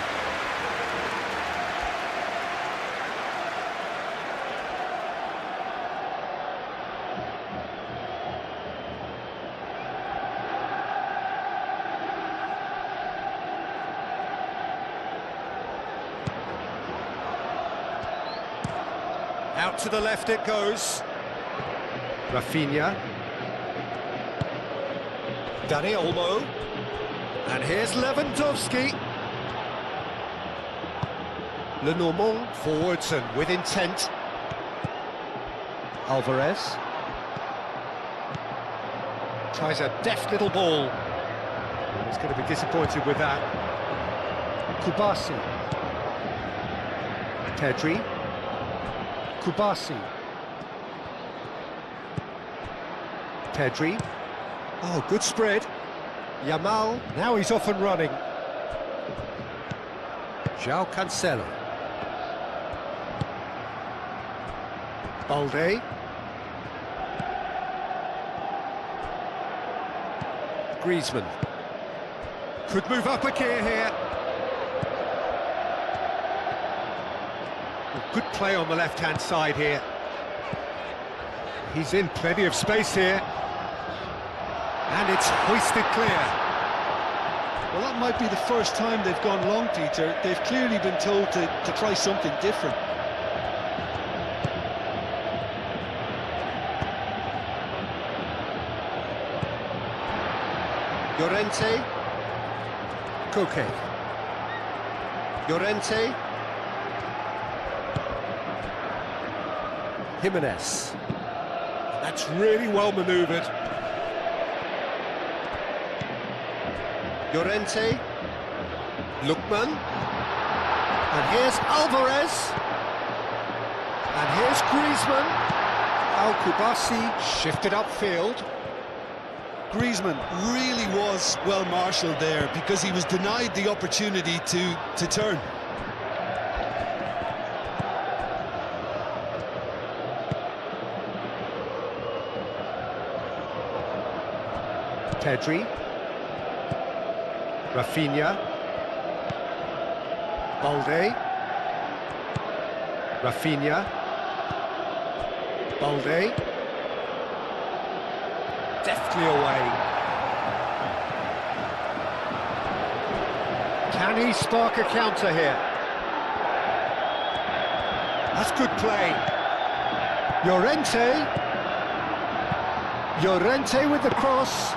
Out to the left it goes. Rafinha. Dani Olmo. And here's Lewandowski. Lenormand forwards and with intent. Alvarez. Tries a deft little ball. He's going to be disappointed with that. Kubasi. Pedri. Kubasi. Pedri. Oh, good spread. Yamal, now he's off and running. João Cancelo. Balde. Griezmann. Could move up a gear here. Good play on the left-hand side here. He's in plenty of space here. And it's hoisted clear. Well, that might be the first time they've gone long, Peter. They've clearly been told to try something different. Llorente. Koke. Llorente. Jimenez. That's really well manoeuvred. Llorente. Lookman. And here's Alvarez. And here's Griezmann. Al-Kubasi shifted upfield. Griezmann really was well marshalled there because he was denied the opportunity to turn. Pedri. Rafinha. Balde. Rafinha. Balde. Deftly away. Can he spark a counter here? That's good play. Llorente. Llorente with the cross.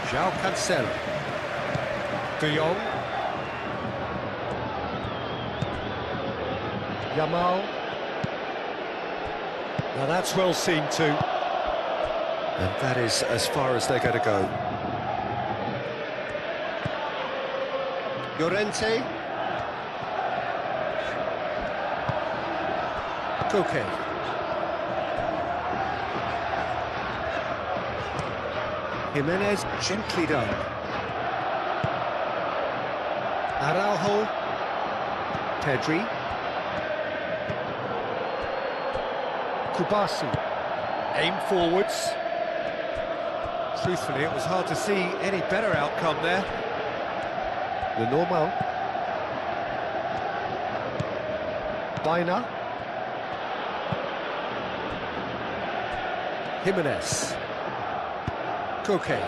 João Cancelo. De Jong. Yamal. Now that's well seen too. And that is as far as they're going to go. Llorente. Koke. Jimenez gently done. Araujo. Pedri. Kubasi. Aim forwards. Truthfully, it was hard to see any better outcome there. Lenormand. Baina. Jimenez. Koke.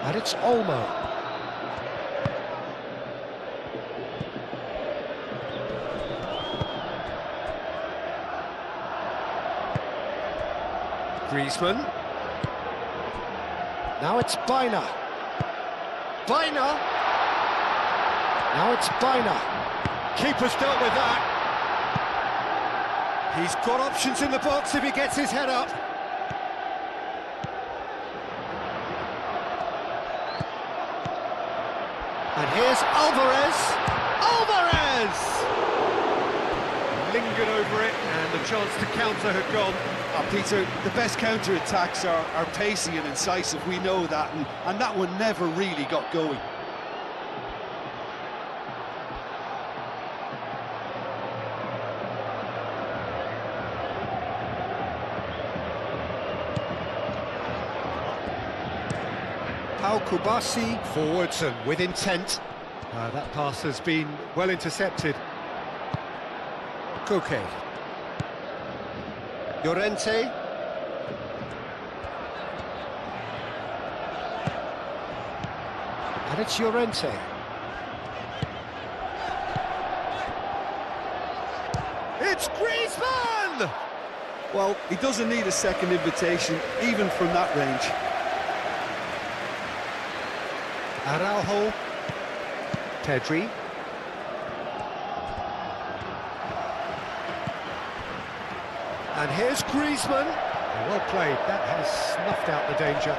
And it's Olmo. Griezmann. Now it's Baina. Baina. Now it's Baina. Keeper's dealt with that. He's got options in the box if he gets his head up. And here's Alvarez. Alvarez! Lingered over it, and the chance to counter had gone. Peter, the best counter-attacks are pacey and incisive, we know that, and that one never really got going. Al-Kubasi forwards and with intent. That pass has been well intercepted. Koke. Llorente. And it's Llorente. It's Griezmann! Well, he doesn't need a second invitation, even from that range. Araujo. Pedri. And here's Griezmann. Well played, that has snuffed out the danger.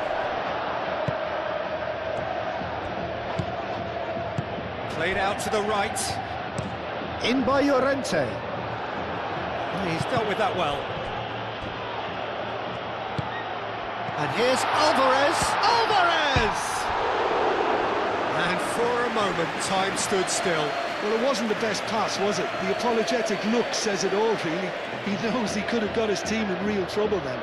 Played out to the right. In by Llorente. He's dealt with that well. And here's Alvarez. Alvarez! And for a moment, time stood still. Well, it wasn't the best pass, was it? The apologetic look says it all, really. He knows he could have got his team in real trouble then.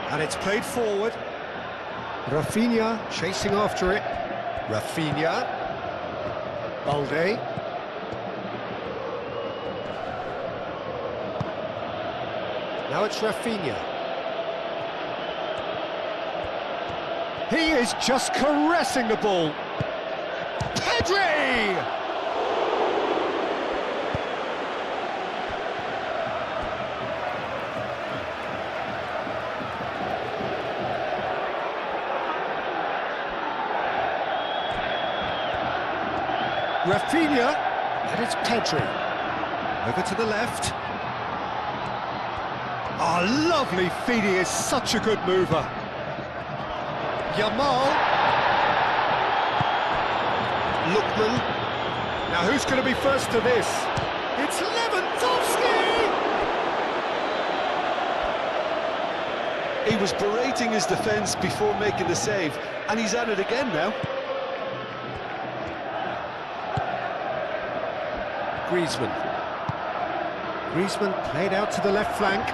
And it's played forward. Rafinha chasing after it. Rafinha. Balde. Now it's Rafinha. He is just caressing the ball. Pedri! Rafinha, and it's Pedri. Over to the left. Oh, lovely feed, he is such a good mover. Yamal. Lookman. Now who's going to be first to this? It's Lewandowski! He was berating his defence before making the save, and he's at it again now. Griezmann. Griezmann played out to the left flank.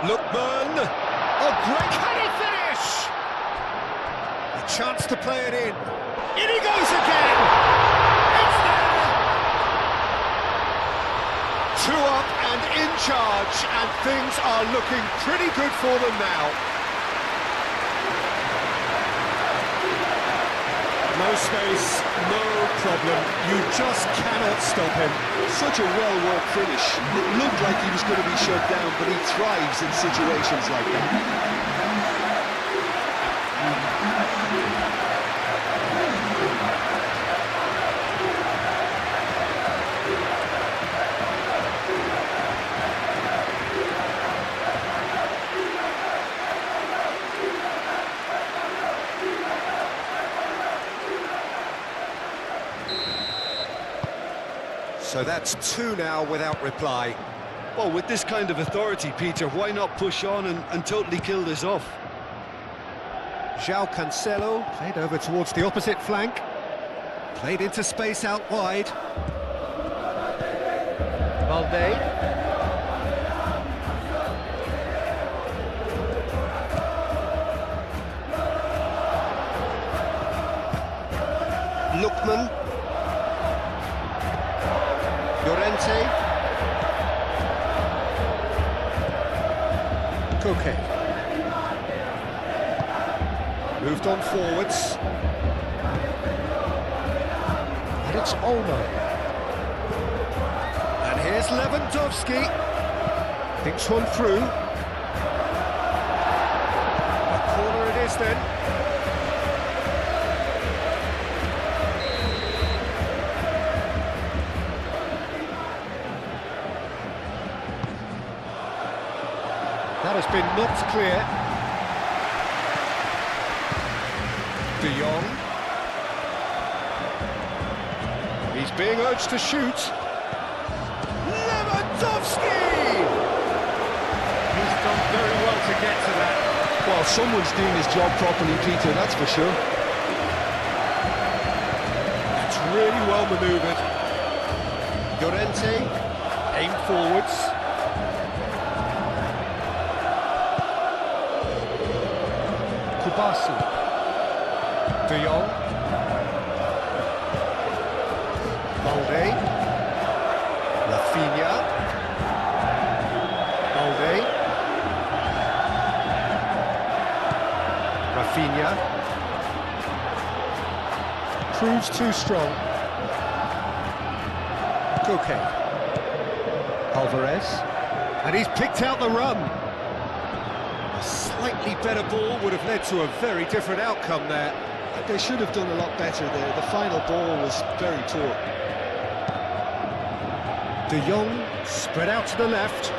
Lookman! Oh, great! Can he finish? A chance to play it in. In he goes again! It's there! 2 up and in charge, and things are looking pretty good for them now. No space, no problem. You just cannot stop him. Such a well-worked finish. It looked like he was going to be shut down, but he thrives in situations like that. So that's 2 now without reply. Well, with this kind of authority, Peter, why not push on and totally kill this off? João Cancelo played over towards the opposite flank. Played into space out wide. Balde. Lookman. Llorente. Koke. Moved on forwards. And it's Olmo. And here's Lewandowski. Thinks one through. A corner it is then. That has been knocked clear. De Jong. He's being urged to shoot. Lewandowski! He's done very well to get to that. Well, someone's doing his job properly, Peter, that's for sure. That's really well manoeuvred. Llorente, aim forwards. Barcelona. De Jong. Balde. Rafinha. Balde. Rafinha. Proves too strong. Koke. Alvarez. And he's picked out the run. A slightly better ball would have led to a very different outcome there. They should have done a lot better there. The final ball was very poor. De Jong spread out to the left.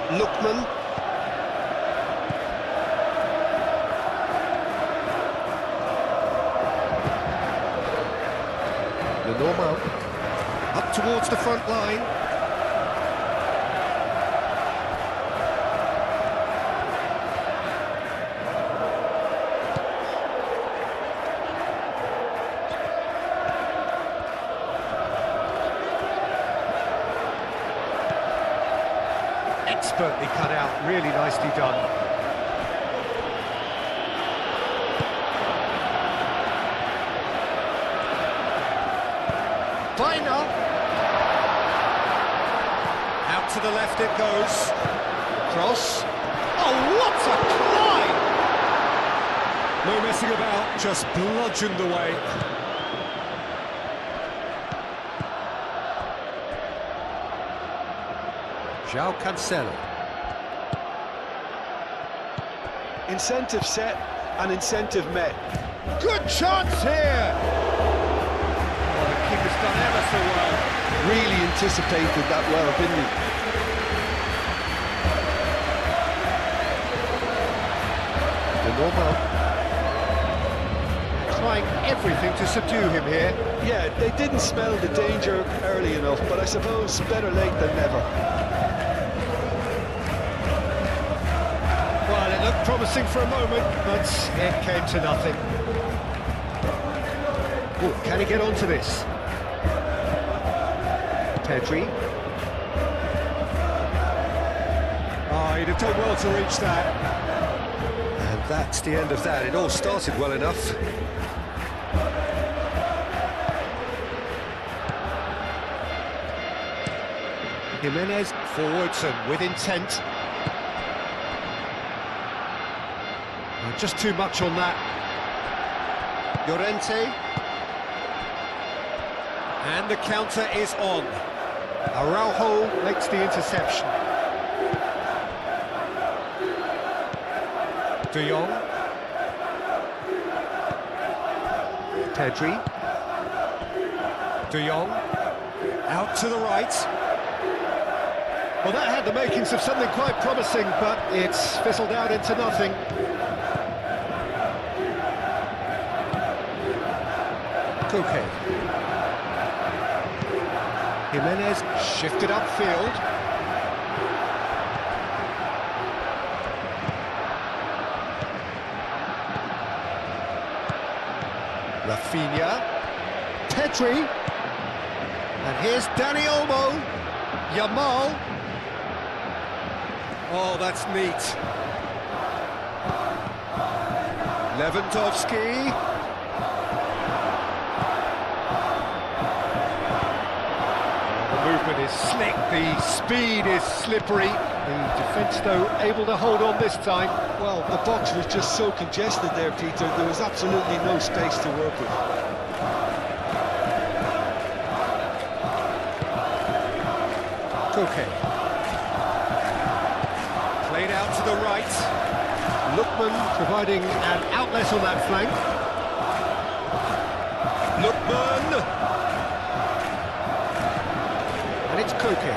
Lookman. Lenormand. Up towards the front line. Expertly cut out, really nicely done. Final. Out to the left it goes. Cross. Oh, what a climb! No messing about, just bludgeoned away. João Cancelo. Incentive set and incentive met. Good chance here! Oh, the keeper's done ever so well. Really anticipated that well, didn't he? Lenormand. Trying everything to subdue him here. Yeah, they didn't smell the danger early enough, but I suppose better late than never. Well, it looked promising for a moment, but it came to nothing. Oh, can he get onto this? Pedri. Oh, he'd have done well to reach that. And that's the end of that. It all started well enough. Jimenez forwards and with intent. Just too much on that. Llorente. And the counter is on. Araujo makes the interception. De Jong. Pedri. De Jong. Out to the right. Well, that had the makings of something quite promising, but it's fizzled out into nothing. Koke. Jimenez shifted upfield. Rafinha. Pedri. And here's Dani Olmo. Yamal. Oh, that's neat. Lewandowski. Movement is slick, the speed is slippery. The defence, though, able to hold on this time. Well, the box was just so congested there, Peter. There was absolutely no space to work with. Koke. Played out to the right. Lookman providing an outlet on that flank. Lookman! And it's Koke.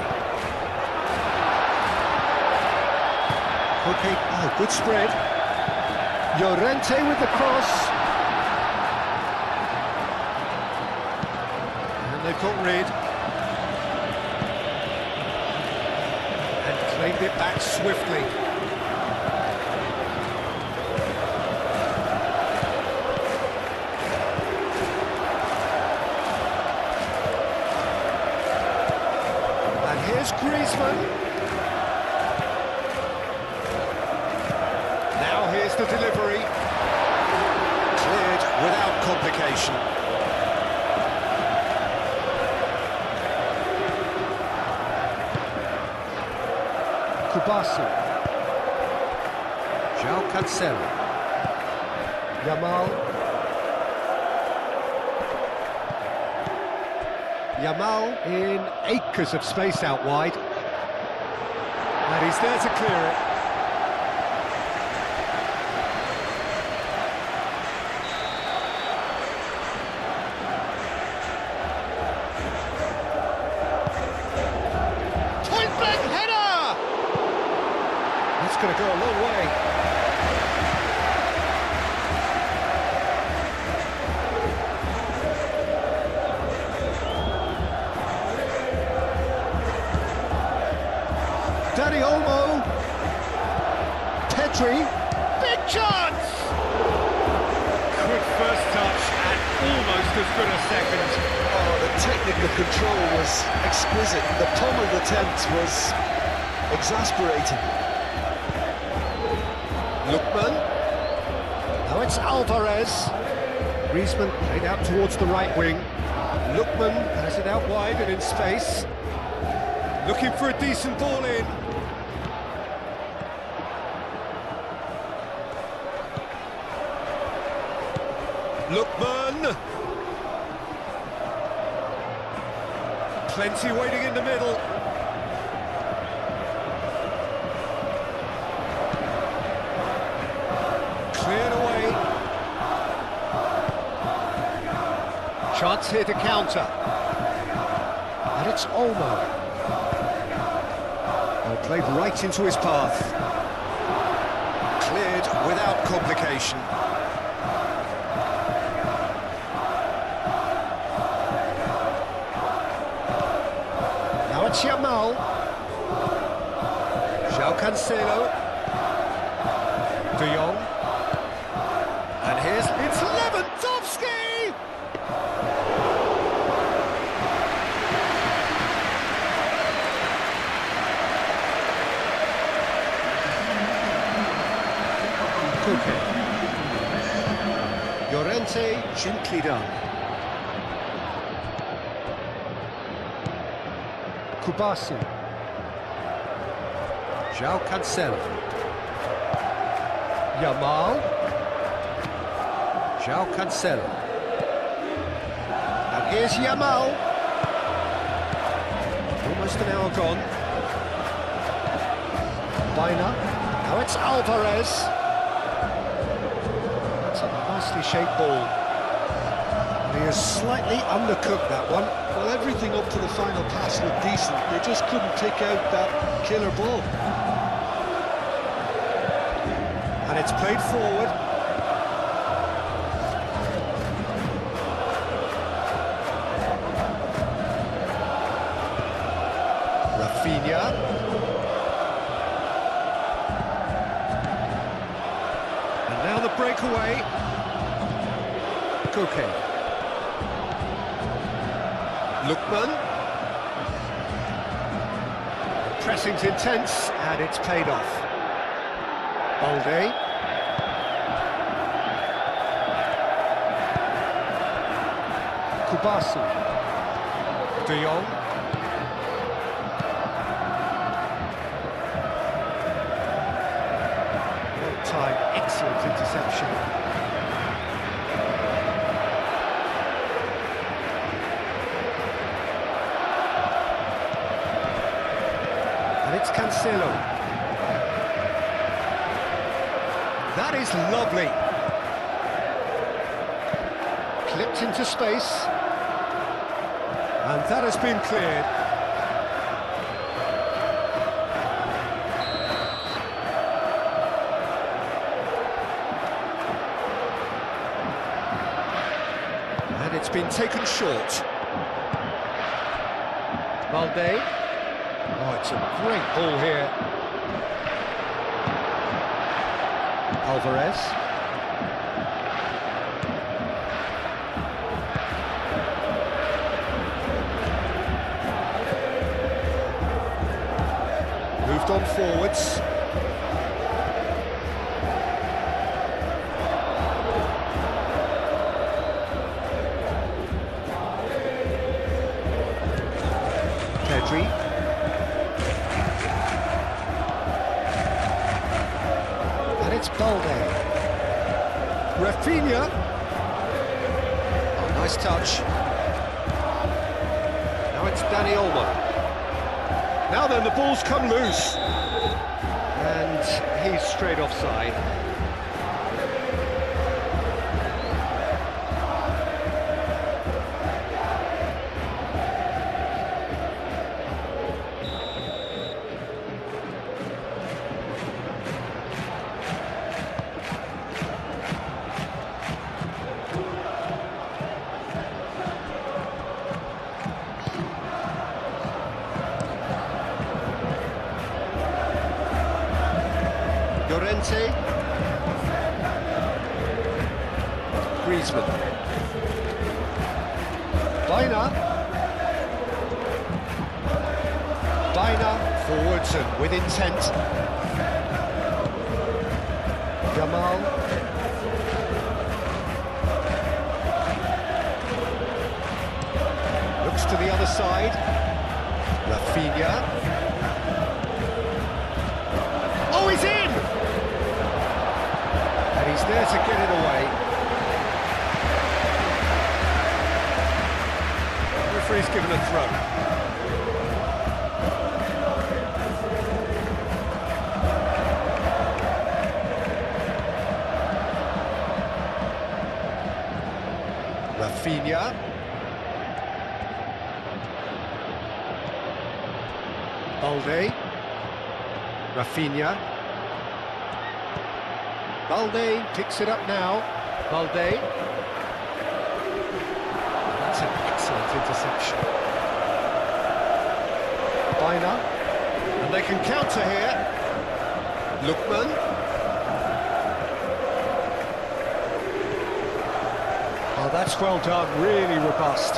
Koke, oh, good spread. Llorente with the cross. And they've got rid. And claimed it back swiftly. Here's Griezmann. Now here's the delivery. Cleared without complication. Kubasi. João Cancelo. Yamal. Yamal in acres of space out wide. And he's there to clear it. Point blank header! That's going to go a long way. Danny Olmo, Pedri, big chance! Good first touch and almost as good a second. Oh, the technical control was exquisite. The pummeled attempt was exasperating. Lookman, now it's Alvarez. Griezmann played out towards the right wing. Lookman has it out wide and in space. Looking for a decent ball in. Lookman. Plenty waiting in the middle. Cleared away. Chance here to counter. And it's Olmo. Played right into his path. Cleared without complication. Now it's Yamal. João Cancelo. De Jong. And here's it's Lewandowski! Llorente, gently done. Kubasi. João Cancelo. Yamal. João Cancelo. And here's Yamal. Almost an hour gone. Baina. Now it's Alvarez. Nicely shaped ball. And he has slightly undercooked that one. Well, everything up to the final pass looked decent. They just couldn't pick out that killer ball. And it's played forward. Rafinha. And now the breakaway. Koke. Lookman. Pressing's intense and it's paid off. Balde. Kubasi. De Jong. Well timed, excellent interception. And it's Cancelo. That is lovely. Clipped into space. And that has been cleared. And it's been taken short. Balde. Oh, it's a great ball here. Alvarez. Moved on forwards. it's Balde. Rafinha. Oh, nice touch. Now it's Dani Olmo. Now then, the ball's come loose. And he's straight offside. Llorente. Griezmann. Baina forwards and with intent. Yamal. Looks to the other side. Rafinha. Oh, he's in! And he's there to get it away. The referee's given a throw. Rafinha. Balde. Rafinha. Balde picks it up now. Balde. That's an excellent interception. Baina. And they can counter here. Lookman. Oh, that's well done, really robust.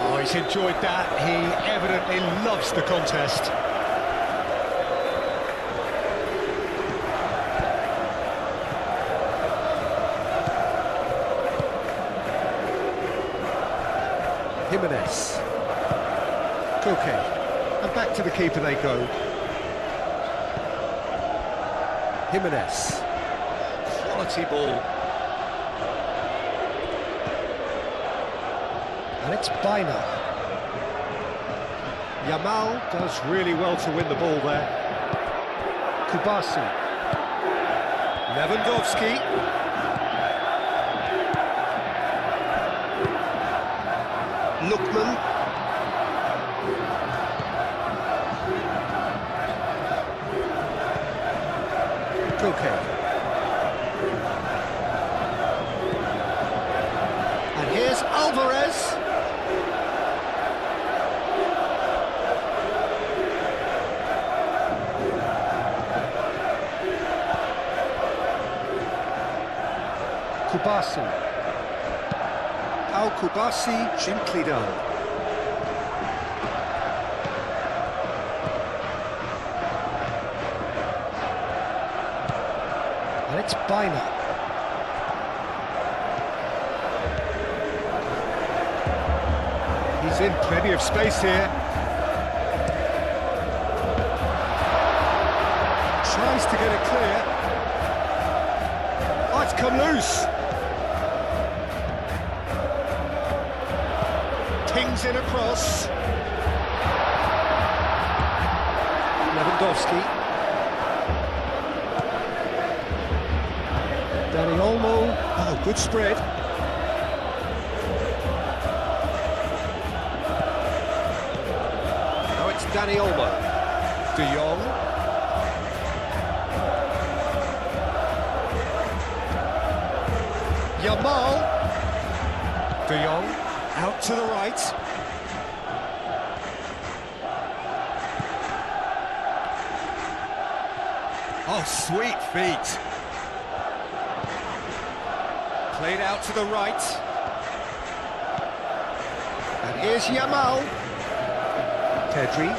Oh, he's enjoyed that. He evidently loves the contest. Jimenez. Koke. And back to the keeper they go. Jimenez. Quality ball. And it's Baina. Yamal does really well to win the ball there. Kubasi. Lewandowski. Lookman. Koke. And here's Alvarez. Kubasi. Al Kubasi, gently done. And it's Baina. He's in plenty of space here. Tries to get it clear. Oh, it's come loose. Pings it across. Lewandowski. Dani Olmo. Oh, good spread. Now it's Dani Olmo. De Jong. Yamal. De Jong. Out to the right. Oh, sweet feet. Played out to the right. And here's Yamal. Pedri.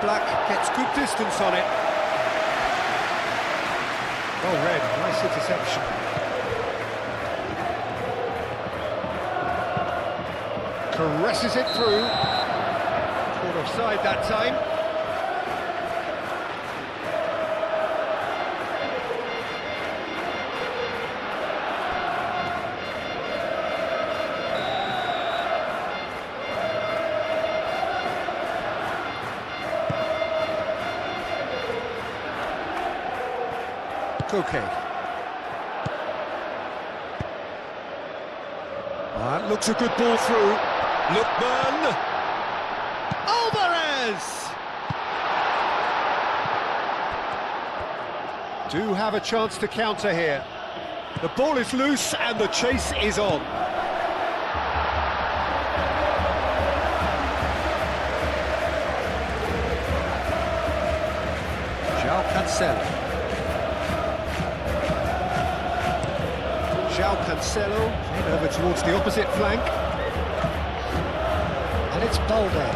Black gets good distance on it. Well read, nice interception. caresses it through. Caught offside that time. Okay. That looks a good ball through. Lookman. Alvarez! Do have a chance to counter here. The ball is loose and the chase is on. Cancelo. Cancelo, over towards the opposite flank. And it's Balde.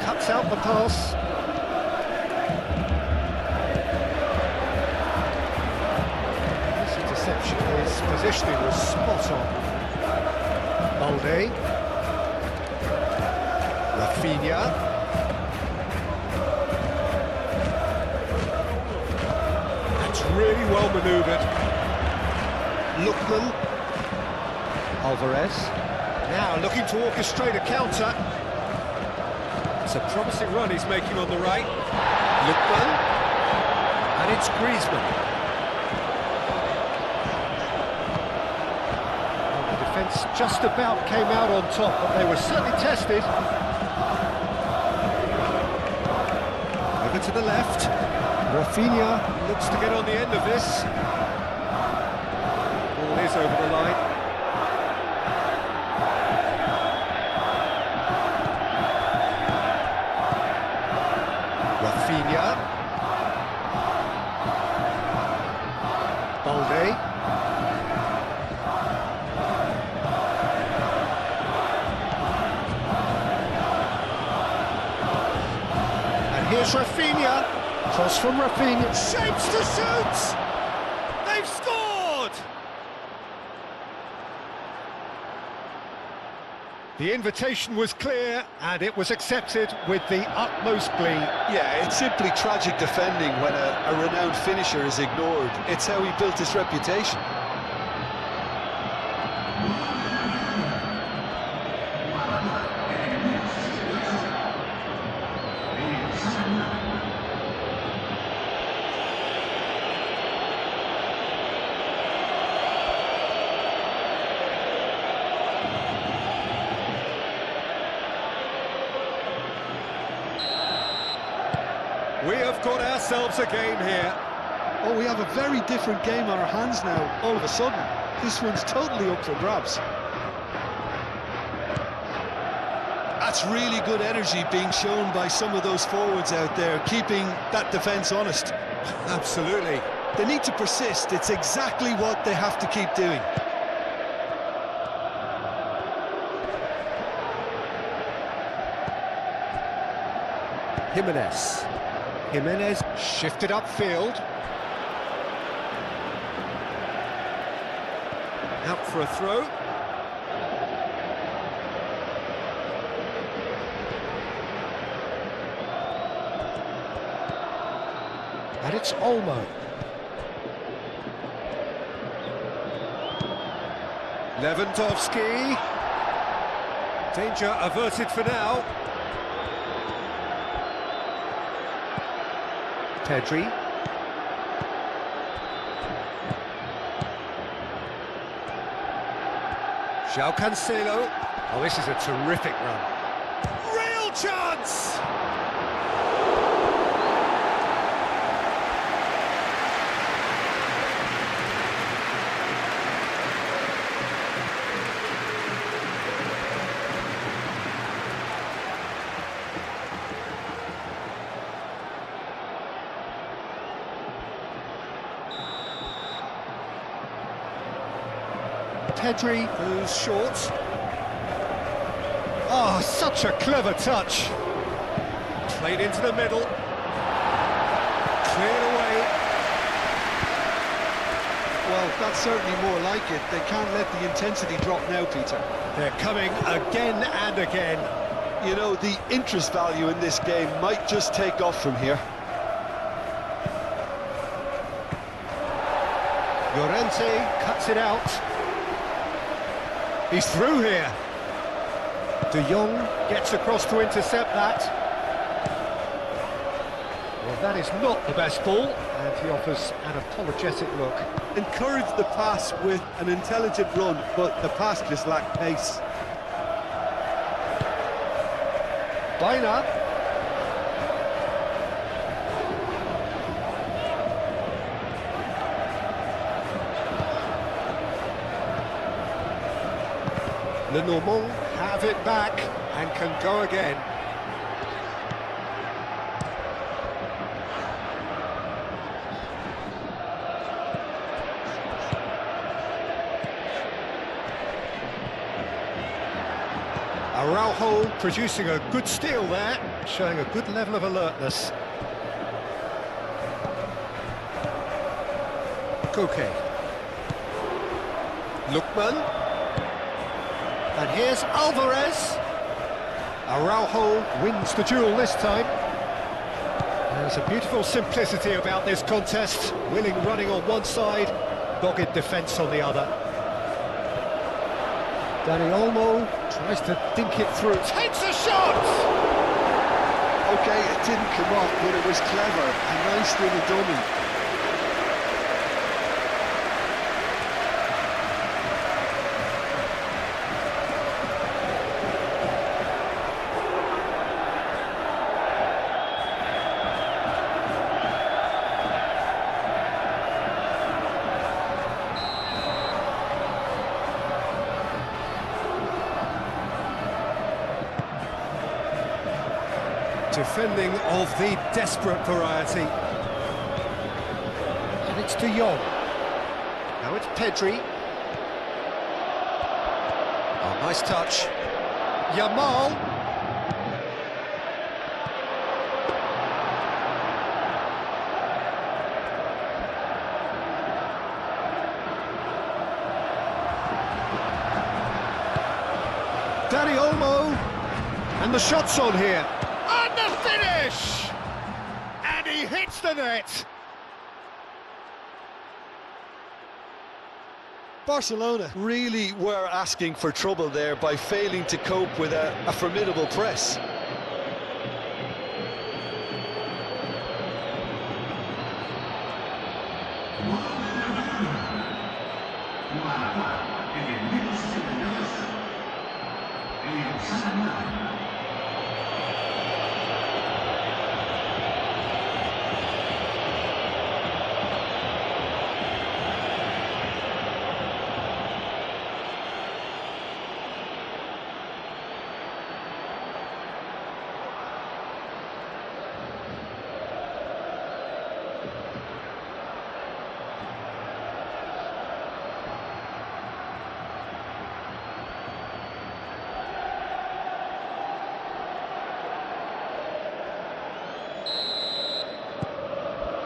Cuts out the pass. This interception, his positioning was spot on. Balde. Rafinha. Really well manoeuvred. Lookman. Alvarez. Now looking to orchestrate a counter. It's a promising run he's making on the right. Lookman. And it's Griezmann. Well, the defence just about came out on top, but they were certainly tested. Over to the left. Rafinha looks to get on the end of this. Ball is over the line. Rafinha. Balde. And here's Rafinha. Cross from Rafinha, shapes to shoot! They've scored! The invitation was clear, and it was accepted with the utmost glee. Yeah, it's simply tragic defending when a renowned finisher is ignored. It's how he built his reputation. We have got ourselves a game here. Oh, we have a very different game on our hands now, all of a sudden. This one's totally up for grabs. That's really good energy being shown by some of those forwards out there, keeping that defence honest. Absolutely. They need to persist. It's exactly what they have to keep doing. Jimenez shifted upfield. Out for a throw. And it's Olmo. Lewandowski. Danger averted for now. Pedri. Cancelo. Oh, this is a terrific run. Real chance! Pedri, who's short. Oh, such a clever touch. Played into the middle. Cleared away. Well, that's certainly more like it. They can't let the intensity drop now, Peter. They're coming again and again. You know, the interest value in this game might just take off from here. Llorente cuts it out. He's through here. De Jong gets across to intercept that. Well, that is not the best ball, and he offers an apologetic look. Encourage the pass with an intelligent run, but the pass just lacked pace. Baina. Lenormand have it back and can go again. Araujo producing a good steal there, showing a good level of alertness. Koke. Lookman. And here's Alvarez. Araujo wins the duel this time. There's a beautiful simplicity about this contest. Willing running on one side, dogged defence on the other. Dani Olmo tries to dink it through. Takes a shot! Okay, it didn't come off, but it was clever. A nice little dummy. Defending of the desperate variety. And it's De Jong. Now it's Pedri. Oh, nice touch. Yamal. Dani Olmo. And the shot's on here. And the finish! And he hits the net! Barcelona really were asking for trouble there by failing to cope with a formidable press.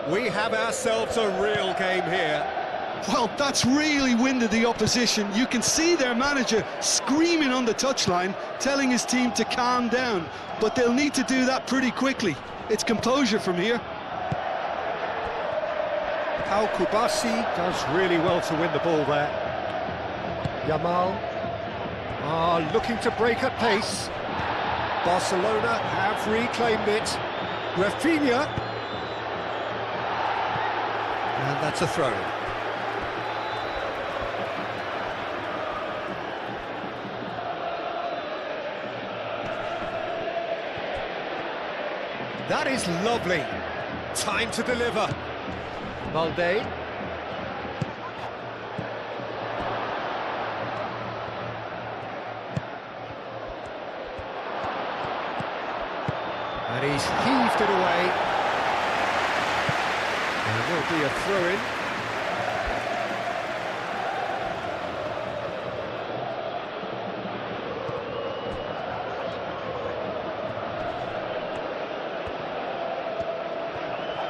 We have ourselves a real game here. Well, that's really winded the opposition. You can see their manager screaming on the touchline, telling his team to calm down. But they'll need to do that pretty quickly. It's composure from here. Pau Kubasi does really well to win the ball there. Yamal looking to break at pace. Barcelona have reclaimed it. Rafinha. And that's a throw. That is lovely. Time to deliver. Balde. And he's heaved it away. There will be a throw-in.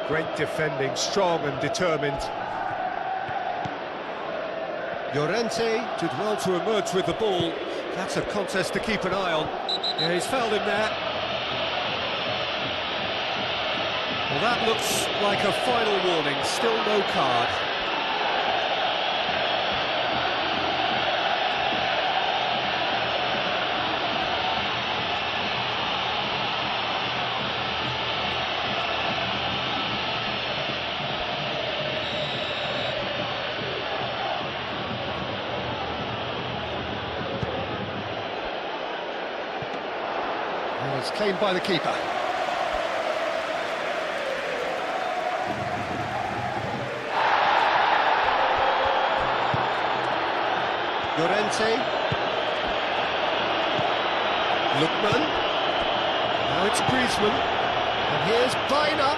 Great defending, strong and determined. Llorente did well to emerge with the ball. That's a contest to keep an eye on. Yeah, he's fouled him there. Well, that looks like a final warning, still no card. Well, it's claimed by the keeper. Llorente. Lookman. Now it's Griezmann. And here's Baina.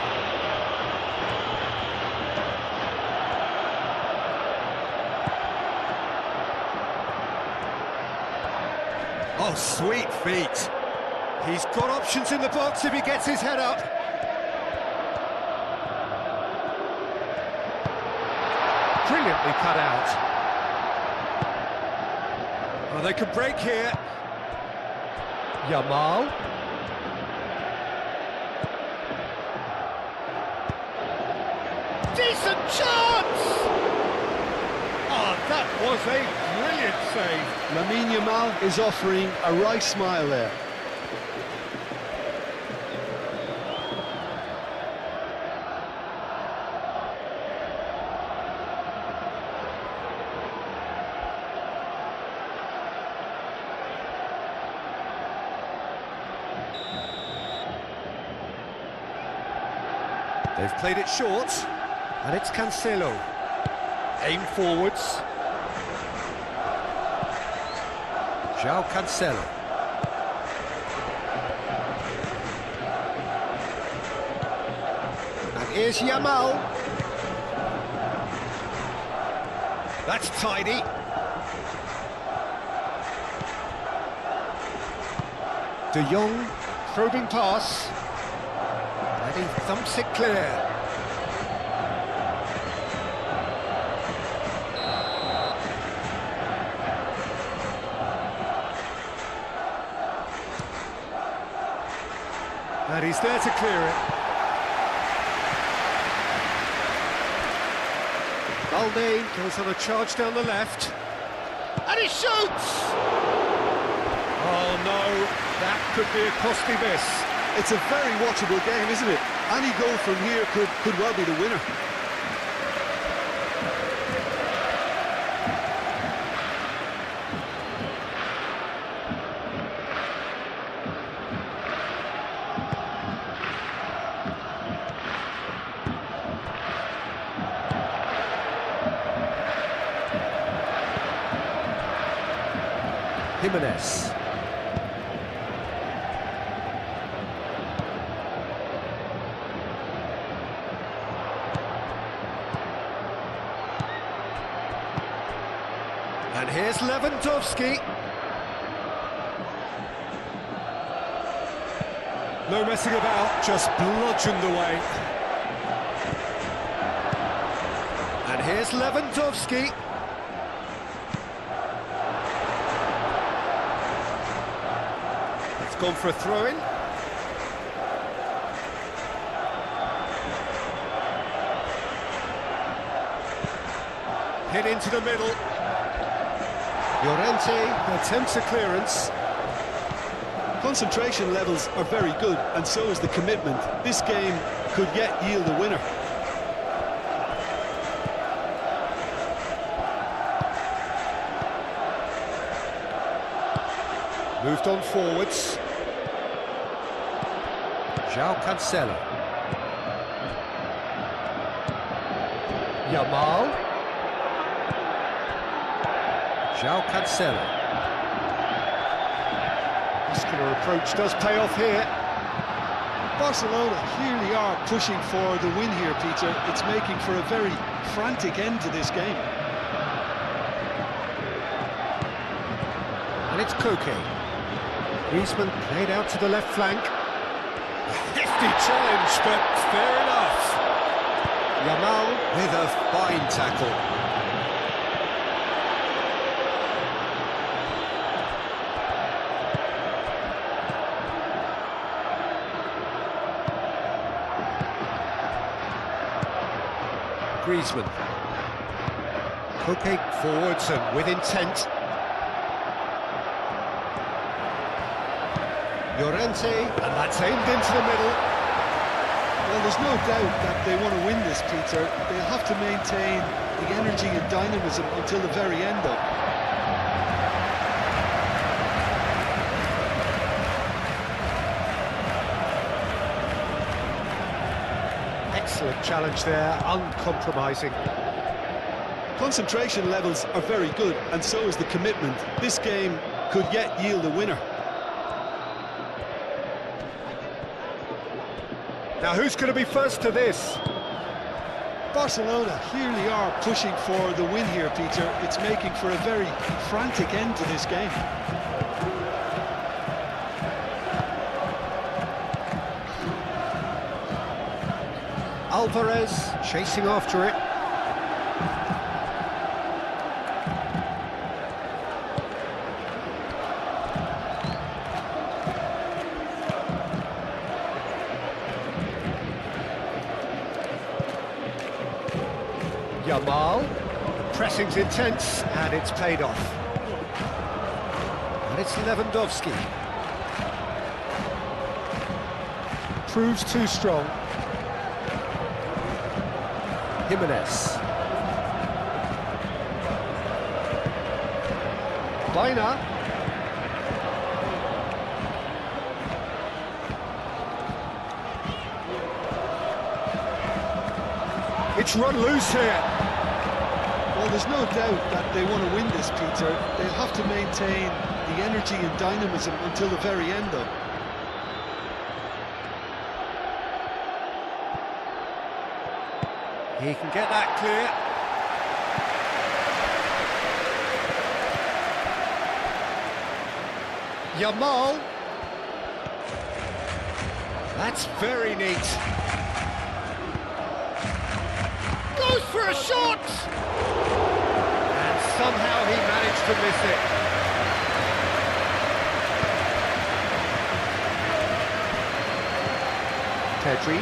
Oh, sweet feet. He's got options in the box if he gets his head up. Brilliantly cut out. Oh, they can break here. Yamal. Decent chance! Oh, that was a brilliant save. Lamine Yamal is offering a right smile there. They've played it short, and it's Cancelo. Aim forwards. João Cancelo. And here's Yamal. That's tidy. De Jong, probing pass. And he thumps it clear. And he's there to clear it. Balde goes on a charge down the left. And he shoots! Oh no, that could be a costly miss. It's a very watchable game, isn't it? Any goal from here could well be the winner. Jimenez. And here's Lewandowski. No messing about, just bludgeoned away. And here's Lewandowski. It's gone for a throw-in. Hit into the middle. Llorente attempts a clearance. Concentration levels are very good, and so is the commitment. This game could yet yield a winner. Moved on forwards. João Cancelo. Yamal. João Cancelo. Muscular approach does pay off here. Barcelona clearly are pushing for the win here, Peter. It's making for a very frantic end to this game. And it's Koke. Griezmann played out to the left flank. Hefty challenge, but fair enough. Yamal with a fine tackle. Griezmann. Koke forwards and with intent. Llorente, and that's aimed into the middle. Well, there's no doubt that they want to win this, Peter. They'll have to maintain the energy and dynamism until the very end, though. Excellent challenge there, uncompromising. Concentration levels are very good, and so is the commitment. This game could yet yield a winner. Now who's going to be first to this? Barcelona clearly are pushing for the win here, Peter. It's making for a very frantic end to this game. Alvarez chasing after it. Yamal, the pressing's intense, and it's paid off. And it's Lewandowski. Proves too strong. Jimenez. Baina. It's run loose here. Well, there's no doubt that they want to win this, Peter. They'll have to maintain the energy and dynamism until the very end, though. He can get that clear. Yamal. That's very neat. Goes for a shot! And somehow he managed to miss it. Pedri.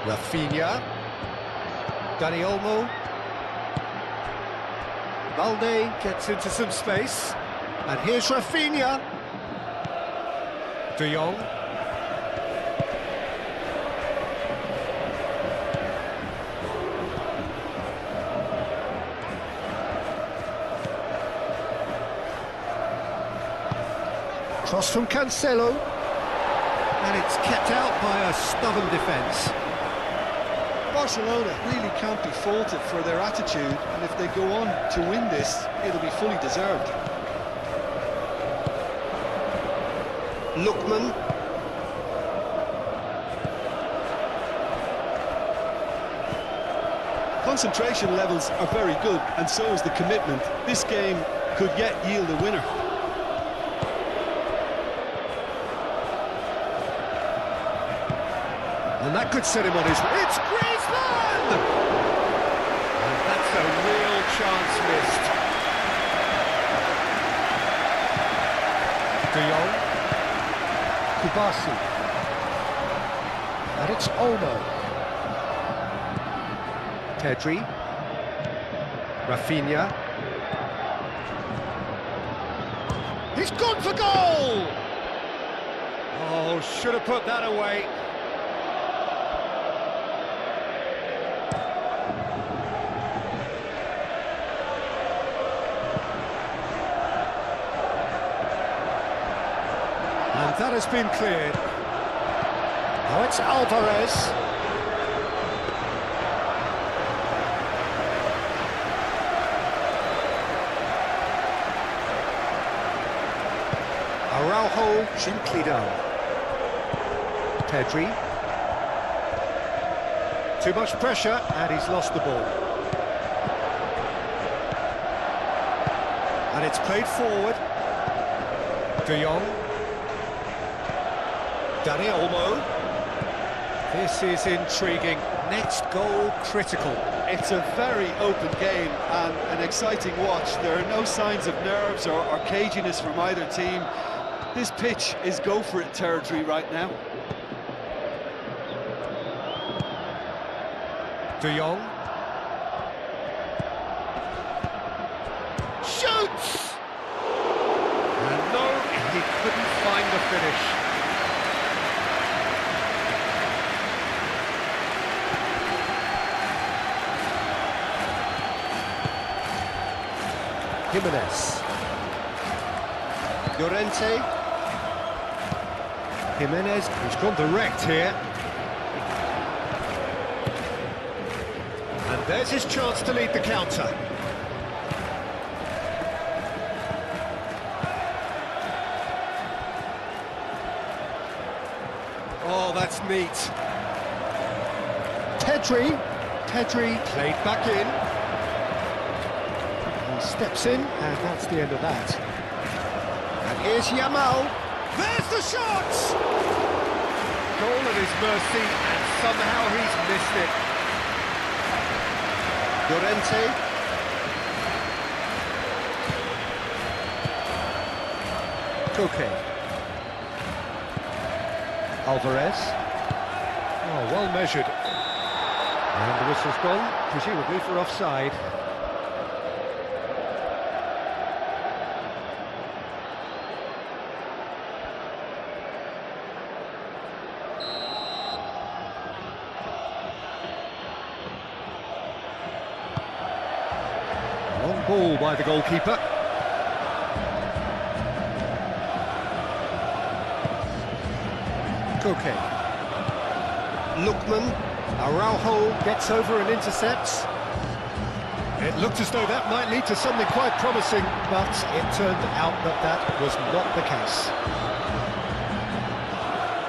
Rafinha. Dani Olmo. Balde gets into some space. And here's Rafinha. De Jong. Cross from Cancelo. And it's kept out by a stubborn defence. Barcelona really can't be faulted for their attitude, and if they go on to win this, it'll be fully deserved. Lookman. Concentration levels are very good, and so is the commitment. This game could yet yield a winner. And that could set him on his... It's Griezmann! And that's a real chance missed. De Jong. Kubasi. And it's Olmo. Pedri. Rafinha. He's gone for goal! Oh, should have put that away. And that has been cleared. Now it's Alvarez. Araujo gently down. Pedri. Too much pressure, and he's lost the ball. And it's played forward. De Jong. Dani Olmo. This is intriguing. Next goal critical. It's a very open game and an exciting watch. There are no signs of nerves or caginess from either team. This pitch is go-for-it territory right now. De Jong. Shoots! And no, he couldn't find the finish. Jimenez. Llorente. Jimenez, he's gone direct here. And there's his chance to lead the counter. Oh, that's neat. Pedri played back in. He steps in, and that's the end of that. And here's Yamal. There's the shot! Goal at his mercy, and somehow he's missed it. Llorente. Koke. Alvarez. Oh, well measured. And the whistle's gone, presumably for offside. Long ball by the goalkeeper. Koke. Lookman. Araujo gets over and intercepts. It looked as though that might lead to something quite promising, but it turned out that that was not the case.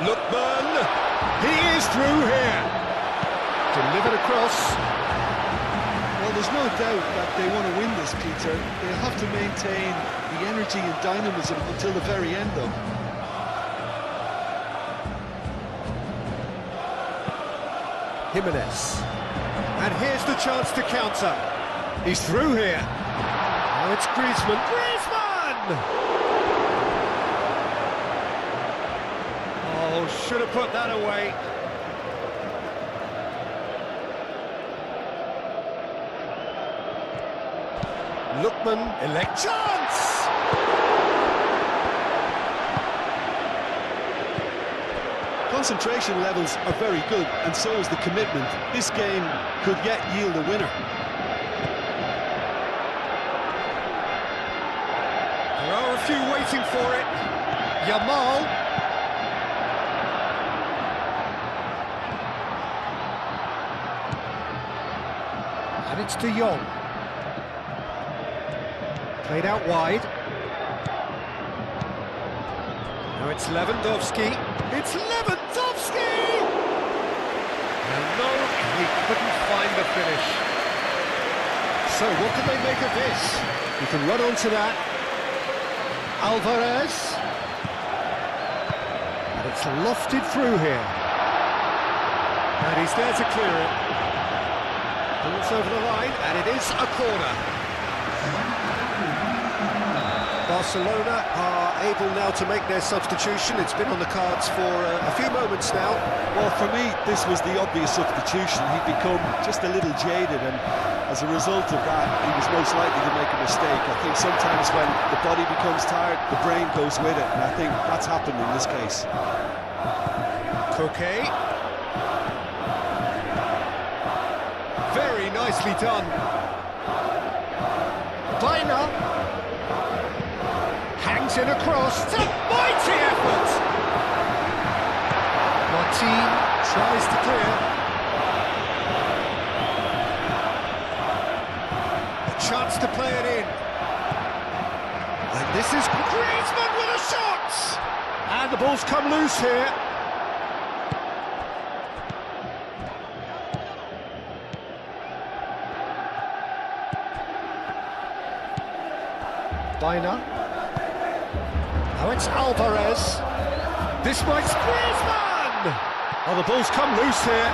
Lookman! He is through here! Delivered across. Well, there's no doubt that they want to win this, Peter. They'll have to maintain the energy and dynamism until the very end, though. Jimenez. And here's the chance to counter. He's through here. Now it's Griezmann. Griezmann! Oh, should have put that away. Lookman, elect chance! Concentration levels are very good, and so is the commitment. This game could yet yield a winner. There are a few waiting for it. Yamal. And it's De Jong. Played out wide. Now it's Lewandowski. It's Lewandowski! And no, he couldn't find the finish. So what can they make of this? You can run onto that. Alvarez. And it's lofted through here. And he's there to clear it. Ball's over the line, and it is a corner. Barcelona are able now to make their substitution. It's been on the cards for a few moments now. Well, for me, this was the obvious substitution. He'd become just a little jaded, and as a result of that, he was most likely to make a mistake. I think sometimes when the body becomes tired, the brain goes with it, and I think that's happened in this case. Koke. Very nicely done. Baina. Hangs in across. It's a mighty effort! Martin tries to clear. A chance to play it in. And this is Griezmann with a shot! And the ball's come loose here. Baina. Now it's Alvarez. This might Griezmann! Oh, the ball's come loose here.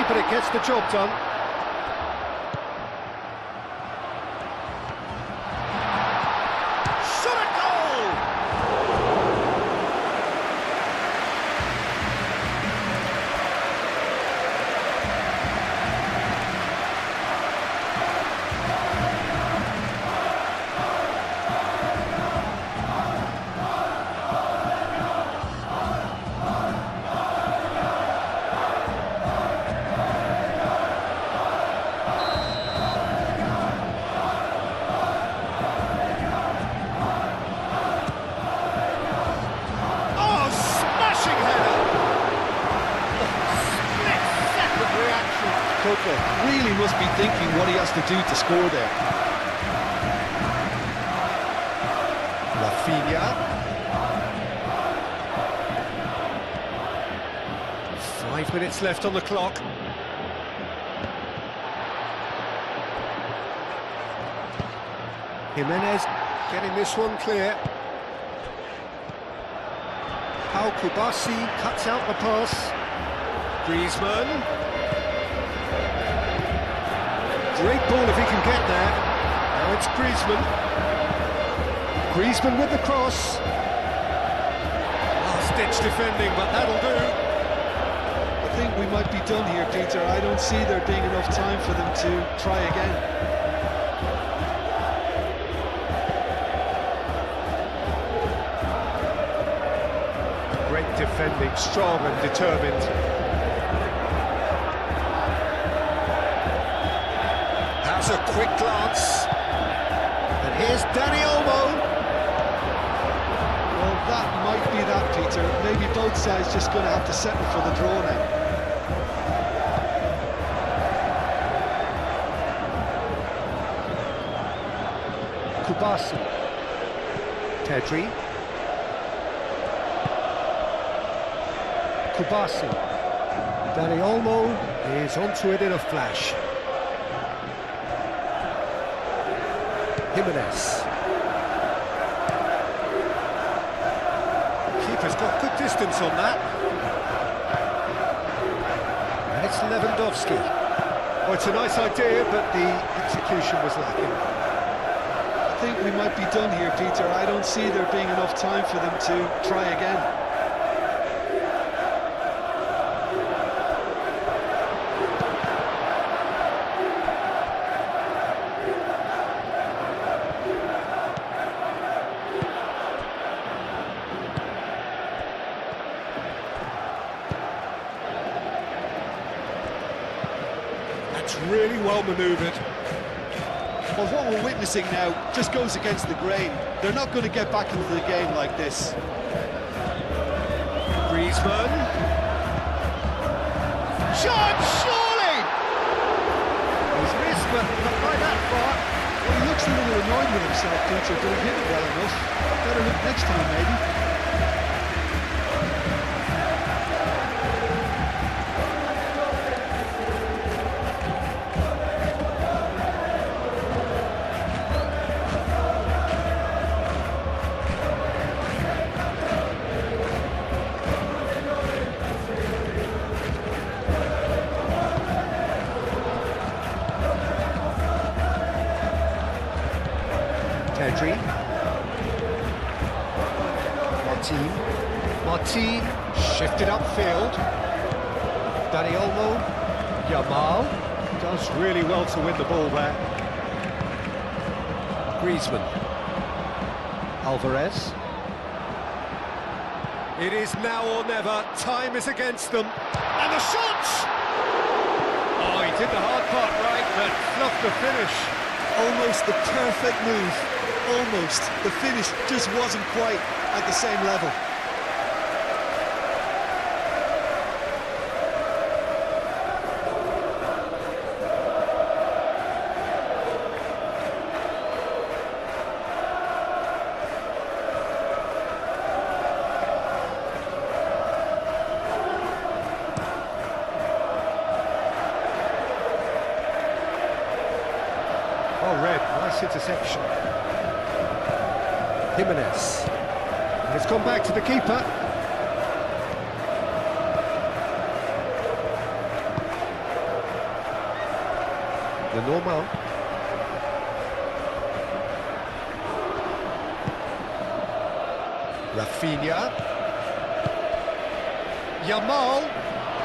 but it gets the job done. Shot a goal! Oh, smashing header! Split-second reaction. Coca really must be thinking what he has to do to score there. Rafinha. 5 minutes left on the clock. Jimenez getting this one clear. Pau Kubasi cuts out the pass. Griezmann. Great ball if he can get there. Now it's Griezmann. Griezmann with the cross. Last-ditch defending, but that'll do. I think we might be done here, Peter. I don't see there being enough time for them to try again. Great defending, strong and determined. Has a quick glance. And here's Dani Olmo. Well, that might be that, Peter. Maybe both sides just going to have to settle for the draw now. Kubasi. Pedri. Kubasi. Dani Olmo is onto it in a flash. Jimenez. Keeper's got good distance on that. And it's Lewandowski. Oh, it's a nice idea, but the execution was lacking. I think we might be done here, Peter. I don't see there being enough time for them to try again. That's really well manoeuvred. Well, what we're witnessing now just goes against the grain. They're not going to get back into the game like this. Griezmann. Shot, surely! He's missed, but not by that far. Well, he looks a little annoyed with himself, Peter. Did he hit it well enough? Better look next time, maybe. Pedri. Martin shifted upfield. Dani Olmo. Yamal does really well to win the ball there. Griezmann. Alvarez. It is now or never. Time is against them. And the shot! Oh, he did the hard part right, but fluffed the finish. Almost the perfect move. Almost. The finish just wasn't quite at the same level. Oh, Red, nice interception. Jimenez. It's gone back to the keeper. The normal. Rafinha. Yamal.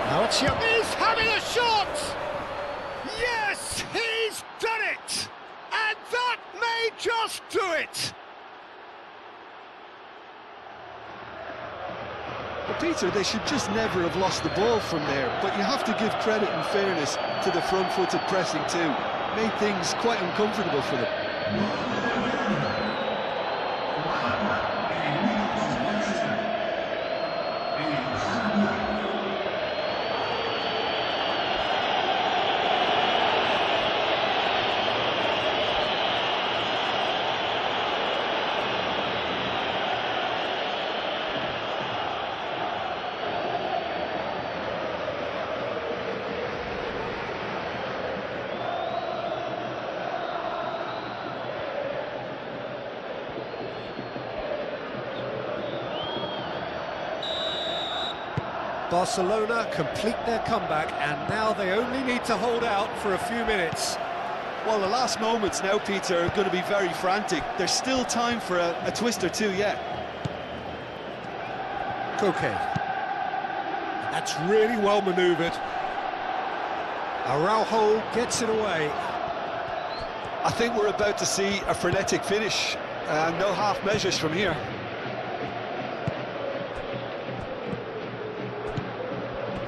Now it's Yamal. He's having a shot! Yes, he's done it! And that may just do it! But Peter, they should just never have lost the ball from there, but you have to give credit and fairness to the front-footed pressing too. Made things quite uncomfortable for them. Barcelona complete their comeback, and now they only need to hold out for a few minutes. Well, the last moments now, Peter, are going to be very frantic. There's still time for a twist or two yet. Koke. That's really well manoeuvred. Araujo gets it away. I think we're about to see a frenetic finish. No half measures from here.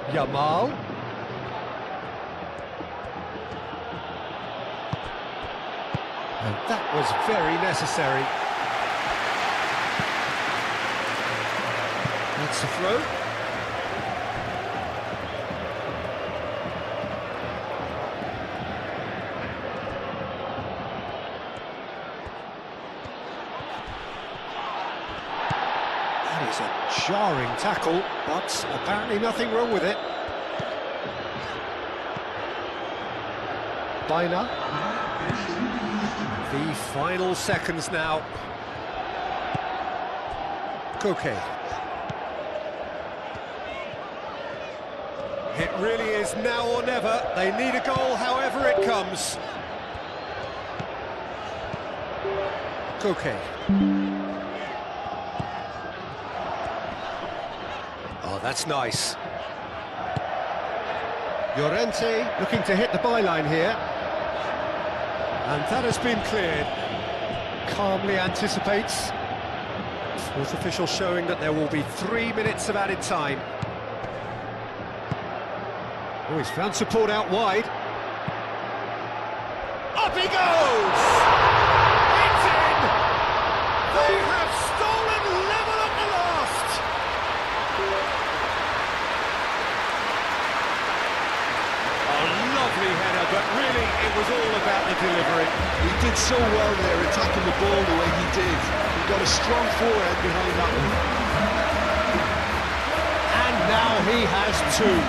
Yamal. And that was very necessary. That's the throw. That is a jarring tackle, but apparently nothing wrong with it. Baina. The final seconds now. Koke. It really is now or never. They need a goal however it comes. Koke. Oh, that's nice. Llorente looking to hit the byline here. And that has been cleared. Calmly anticipates. Fourth official showing that there will be 3 minutes of added time. Oh, he's found support out wide. Up he goes! It's in! They have stolen level at the last! A lovely header, but really it was all about the delivery. He did so well there, attacking the ball the way he did. He got a strong forehand behind that one. And now he has two.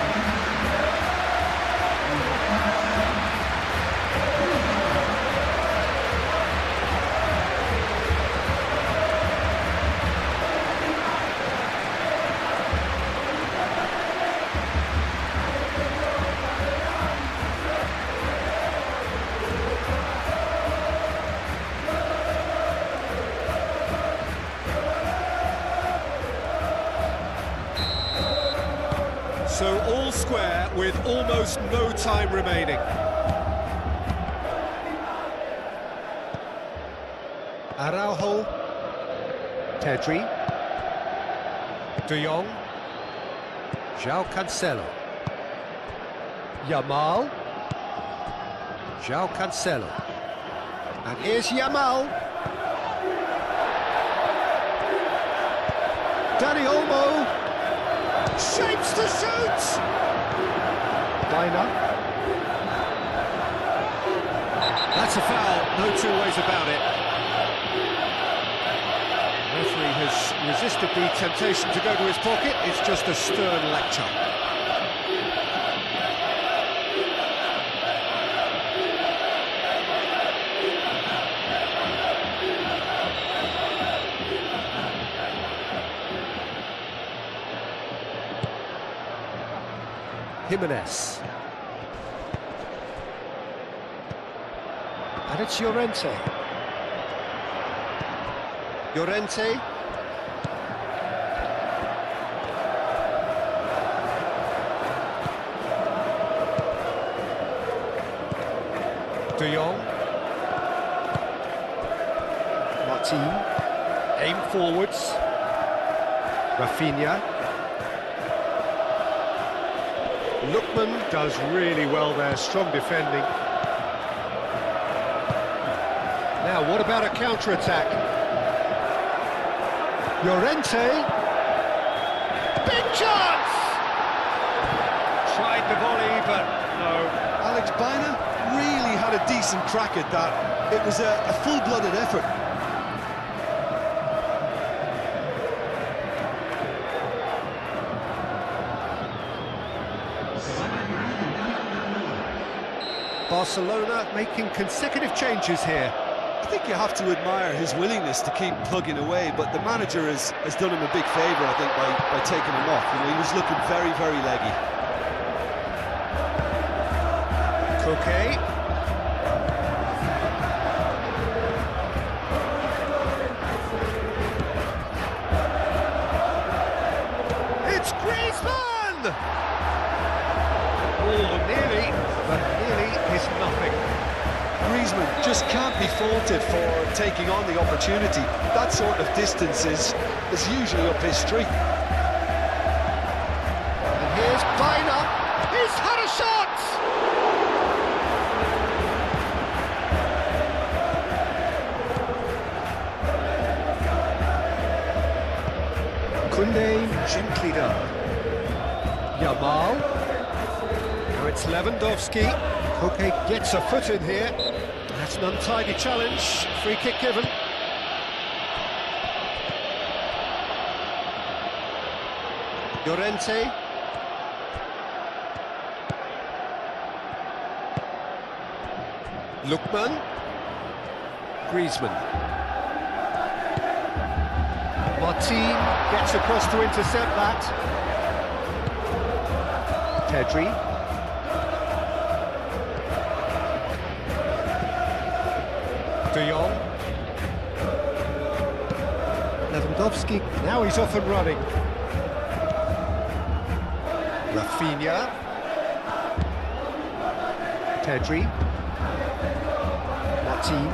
So all square with almost no time remaining. Araujo, Pedri, De Jong, João Cancelo, Yamal, João Cancelo, and here's Yamal. Dani Olmo. Shapes to shoot! Baina. That's a foul, no two ways about it. The referee has resisted the temptation to go to his pocket. It's just a stern lecture. Jimenez. And it's Llorente. Llorente. De Jong. Martin. Aim forwards. Rafinha. Lookman does really well there, strong defending. Now, what about a counter-attack? Llorente. Big chance! Tried the volley, but no. Alex Baina really had a decent crack at that. It was a full-blooded effort. Barcelona making consecutive changes here. I think you have to admire his willingness to keep plugging away, but the manager has done him a big favour, I think, by taking him off. You know, he was looking very, very leggy. Koke. It's Griezmann! Oh, nearly, but nearly is nothing. Griezmann just can't be faulted for taking on the opportunity. That sort of distance is usually up his street. And here's Baina. He's had a shot! Koundé gently done. Yamal. Now it's Lewandowski. Koke gets a foot in here. That's an untidy challenge. Free kick given. Llorente. Lookman. Griezmann. Martin gets across to intercept that. Pedri. De Jong. Lewandowski, now he's off and running. Rafinha. Pedri. Martin.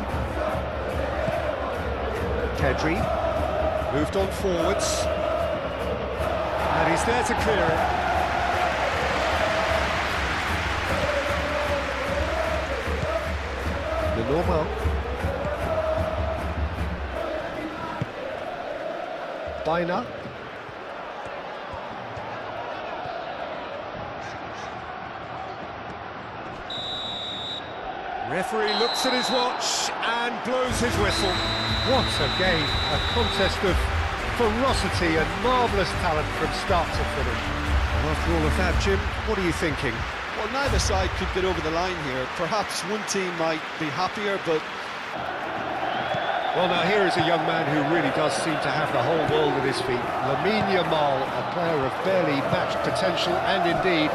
Pedri. Moved on forwards. And he's there to clear it. The normal. Baina. Referee looks at his watch and blows his whistle. What a game, a contest of ferocity and marvellous talent from start to finish. And after all of that, Jim, what are you thinking? Well, neither side could get over the line here. Perhaps one team might be happier, but... Well, now here is a young man who really does seem to have the whole world at his feet. Lamine Yamal, a player of barely matched potential and indeed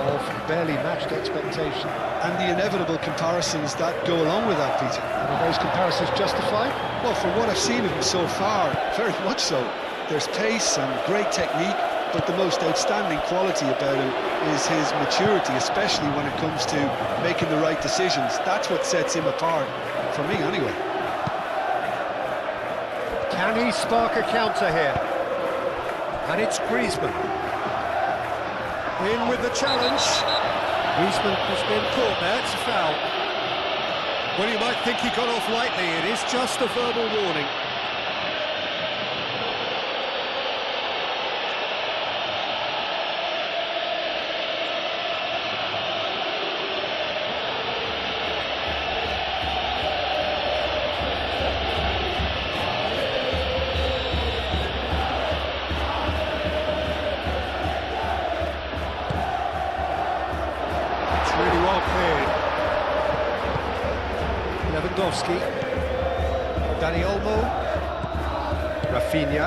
of barely matched expectation. And the inevitable comparisons that go along with that, Peter. And are those comparisons justified? Well, from what I've seen of him so far, very much so. There's pace and great technique, but the most outstanding quality about him is his maturity, especially when it comes to making the right decisions. That's what sets him apart, for me anyway. Can he spark a counter here? And it's Griezmann. In with the challenge. Griezmann has been caught there, it's a foul. Well, you might think he got off lightly, it is just a verbal warning. Really well cleared. Lewandowski. Dani Olmo. Rafinha.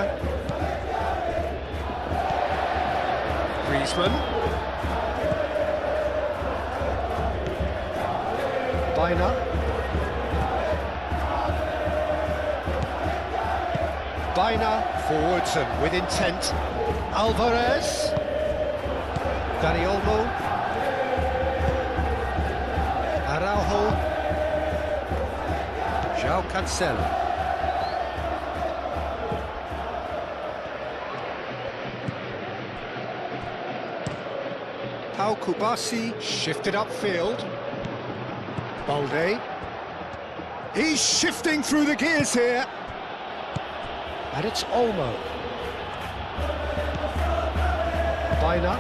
Griezmann. Baina. Baina forwards and with intent. Alvarez. Dani Olmo. Araujo. João Cancelo. Pau Kubasi shifted upfield. Balde. He's shifting through the gears here. And it's Olmo. Baina.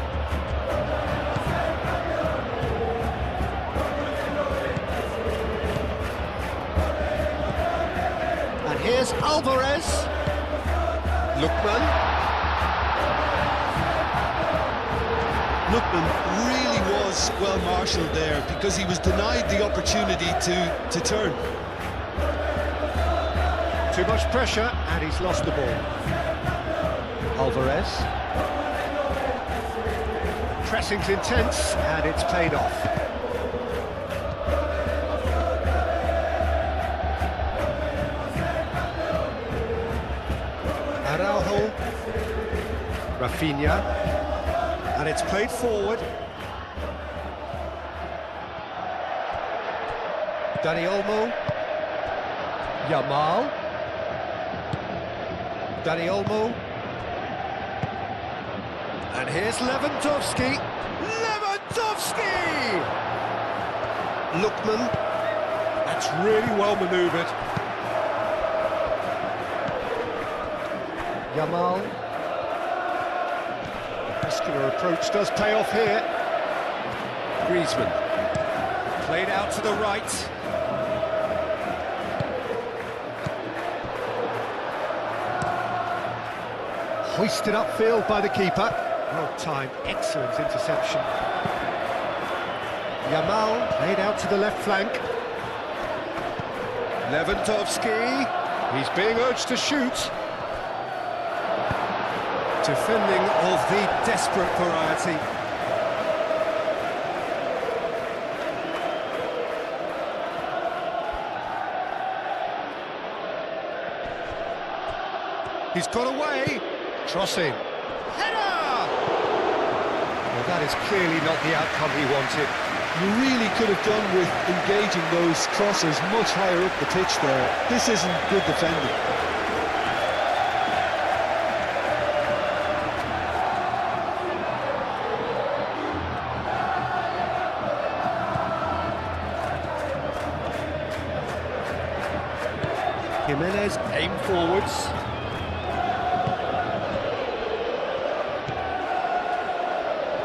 And here's Alvarez. Lookman. Lookman really was well marshalled there because he was denied the opportunity to turn. Too much pressure, and he's lost the ball. Alvarez. Pressing's intense, and it's paid off. Araujo. Rafinha. And it's played forward. Dani Olmo. Yamal. Dani Olmo. And here's Lewandowski. Lewandowski! Lookman. That's really well manoeuvred. Yamal. Muscular approach does pay off here. Griezmann. Played out to the right. Hoisted upfield by the keeper. Well timed, excellent interception. Yamal played out to the left flank. Lewandowski. He's being urged to shoot. Defending of the desperate variety. He's got away. Crossing. Header! Well, that is clearly not the outcome he wanted. You really could have done with engaging those crossers much higher up the pitch there. This isn't good defending. Jimenez aim forwards.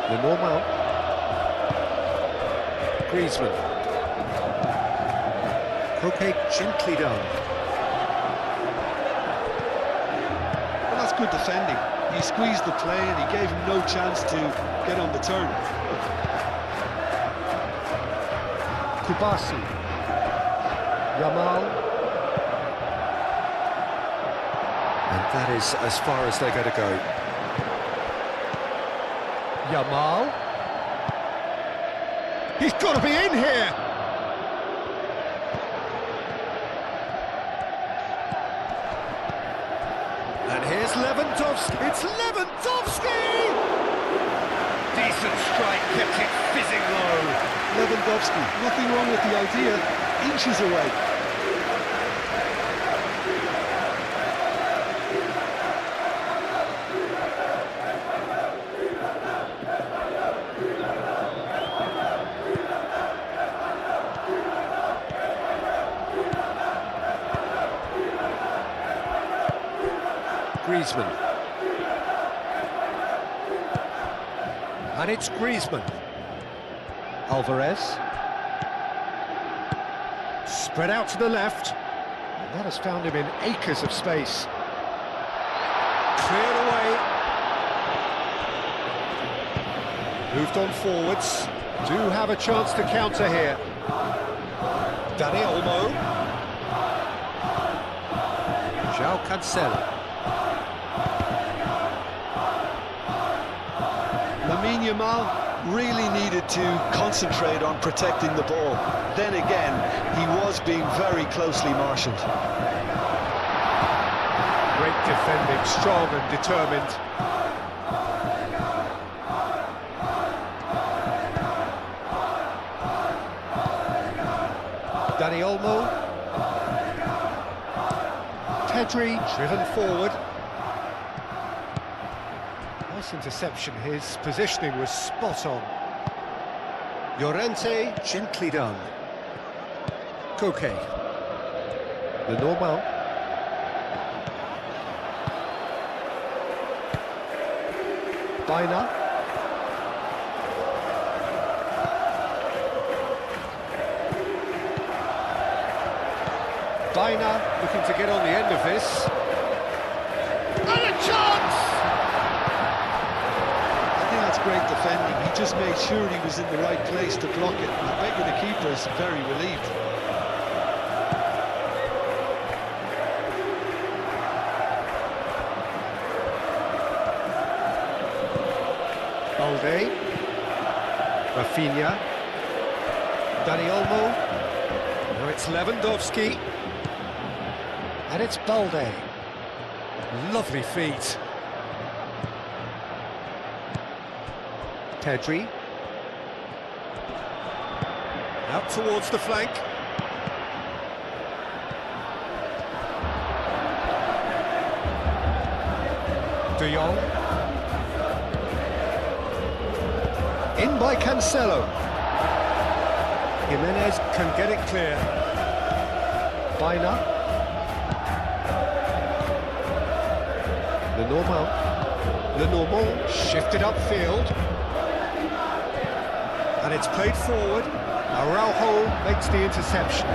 The normal. Griezmann. Koke gently done. Well, that's good defending. He squeezed the play and he gave him no chance to get on the turn. Kubasi. Yamal. And that is as far as they're going to go. Yamal. He's got to be in here! And here's Lewandowski. It's Lewandowski! Decent strike, kept it fizzing low. Lewandowski, nothing wrong with the idea, inches away. Griezmann. And it's Griezmann. Alvarez. Spread out to the left. And that has found him in acres of space. Cleared away. Moved on forwards. Do have a chance to counter here. Dani Olmo. João Cancelo. Yamal really needed to concentrate on protecting the ball. Then again, he was being very closely marshalled. Great defense. defending, strong and determined. Dani Olmo. Pedri driven forward. Nice interception, his positioning was spot on. Llorente, gently done. Koke. Lenormand. Baina. Baina looking to get on the end of this. And a chance! I think that's great defending. He just made sure he was in the right place to block it. I bet you the keeper is very relieved. Balde. Rafinha. Dani Olmo. Now it's Lewandowski. And it's Balde. Lovely feet. Pedri. Out towards the flank. De Jong. In by Cancelo. Jimenez can get it clear. Baina. Lenormand shifted upfield. And it's played forward. Araujo makes the interception.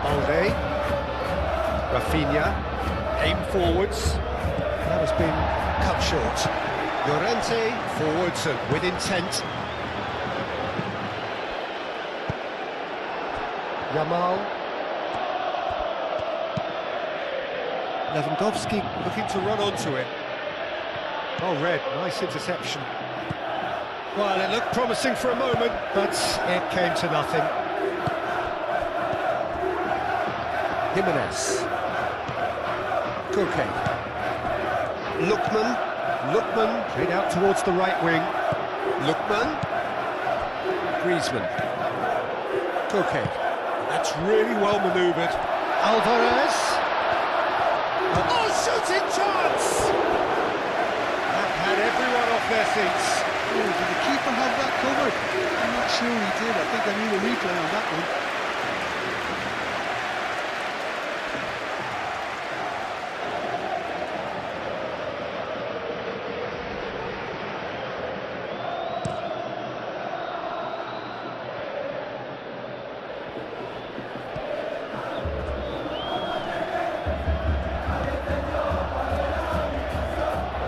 Balde. Rafinha. Aim forwards. That has been cut short. Llorente forwards and with intent. Yamal. Lewandowski looking to run onto it. Oh, Red, nice interception. Well, it looked promising for a moment, but it came to nothing. Jimenez. Koke. Lookman played out towards the right wing. Lookman. Griezmann. Koke. That's really well manoeuvred. Alvarez. Oh, shooting chance! That had everyone off their seats. Oh, did the keeper have that covered? I'm not sure he did. I think I need a replay on that one.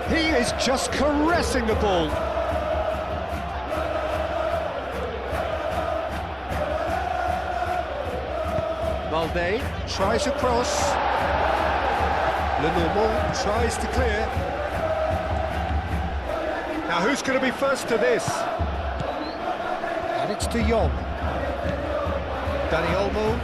He is just caressing the ball. Balde tries a cross. Lenormand tries to clear. Now who's going to be first to this? And it's De Jong. Dani Olmo.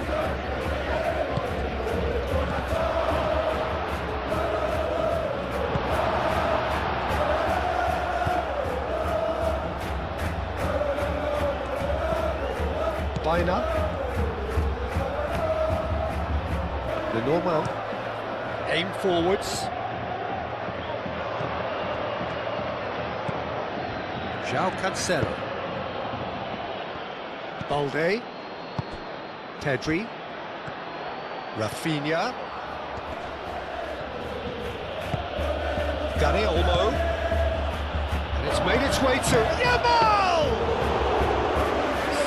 Baina. Lenormand. Aim forwards. João Cancelo. Balde. Pedri. Rafinha. Dani Olmo. And it's made its way to Yamal!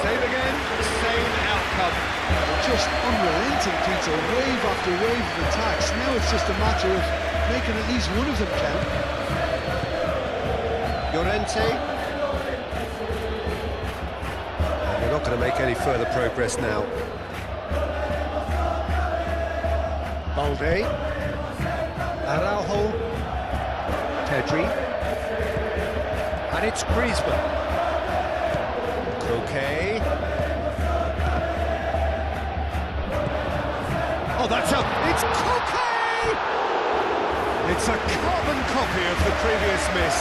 Save again, same outcome. Just unrelenting, Peter. Wave after wave of attacks. Now it's just a matter of making at least one of them count. Llorente. And they're not going to make any further progress now. Balde. Araujo. Pedri. And it's Griezmann. Okay. Oh, it's Koke! It's a carbon copy of the previous miss.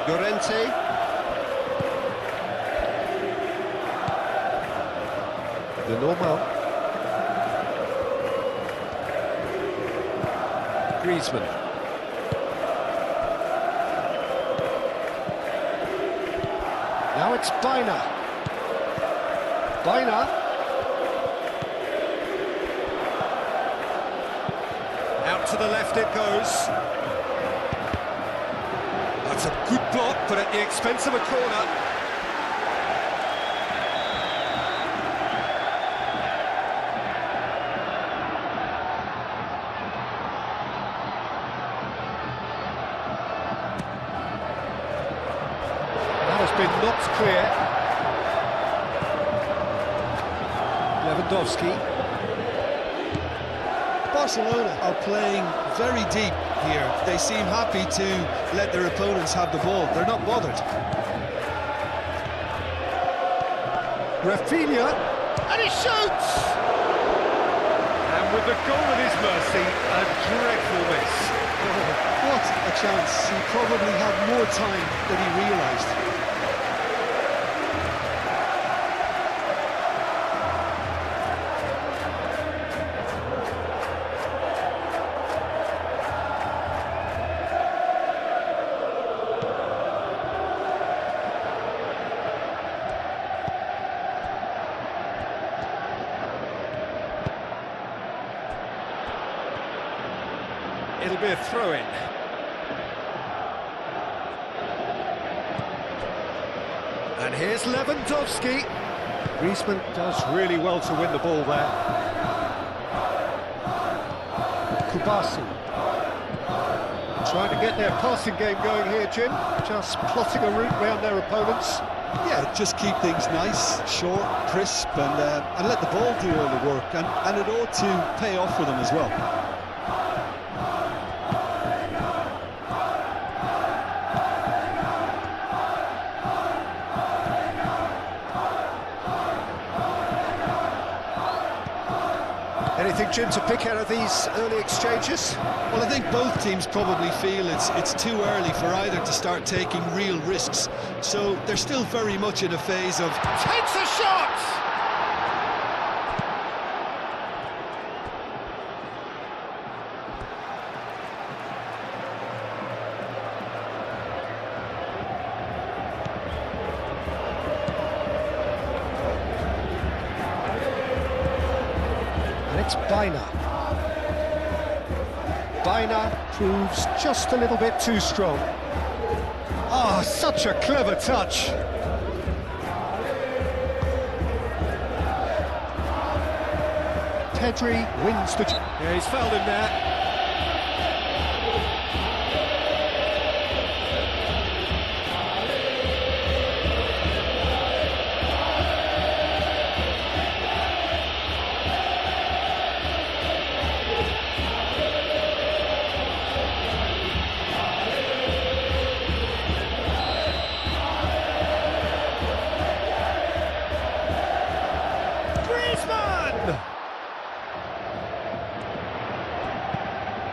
Llorente. The normal. Griezmann. Now it's Baina. Out to the left it goes. That's a good block, but at the expense of a corner. That has been knocked clear. Lewandowski. Barcelona are playing very deep here. They seem happy to let their opponents have the ball. They're not bothered. Rafinha, and he shoots! And with the goal at his mercy, a dreadful miss. Oh, what a chance. He probably had more time than he realised. It'll be a throw-in. And here's Lewandowski. Griezmann does really well to win the ball there. Kubasi. Trying to get their passing game going here, Jim. Just plotting a route round their opponents. Yeah, just keep things nice, short, crisp, and let the ball do all the work. And it ought to pay off for them as well. Anything, Jim, to pick out of these early exchanges? Well, I think both teams probably feel it's too early for either to start taking real risks. So they're still very much in a phase of... Takes a shot! It's Baina. Baina proves just a little bit too strong. Ah, oh, such a clever touch. Pedri wins the... Yeah, he's fouled him there.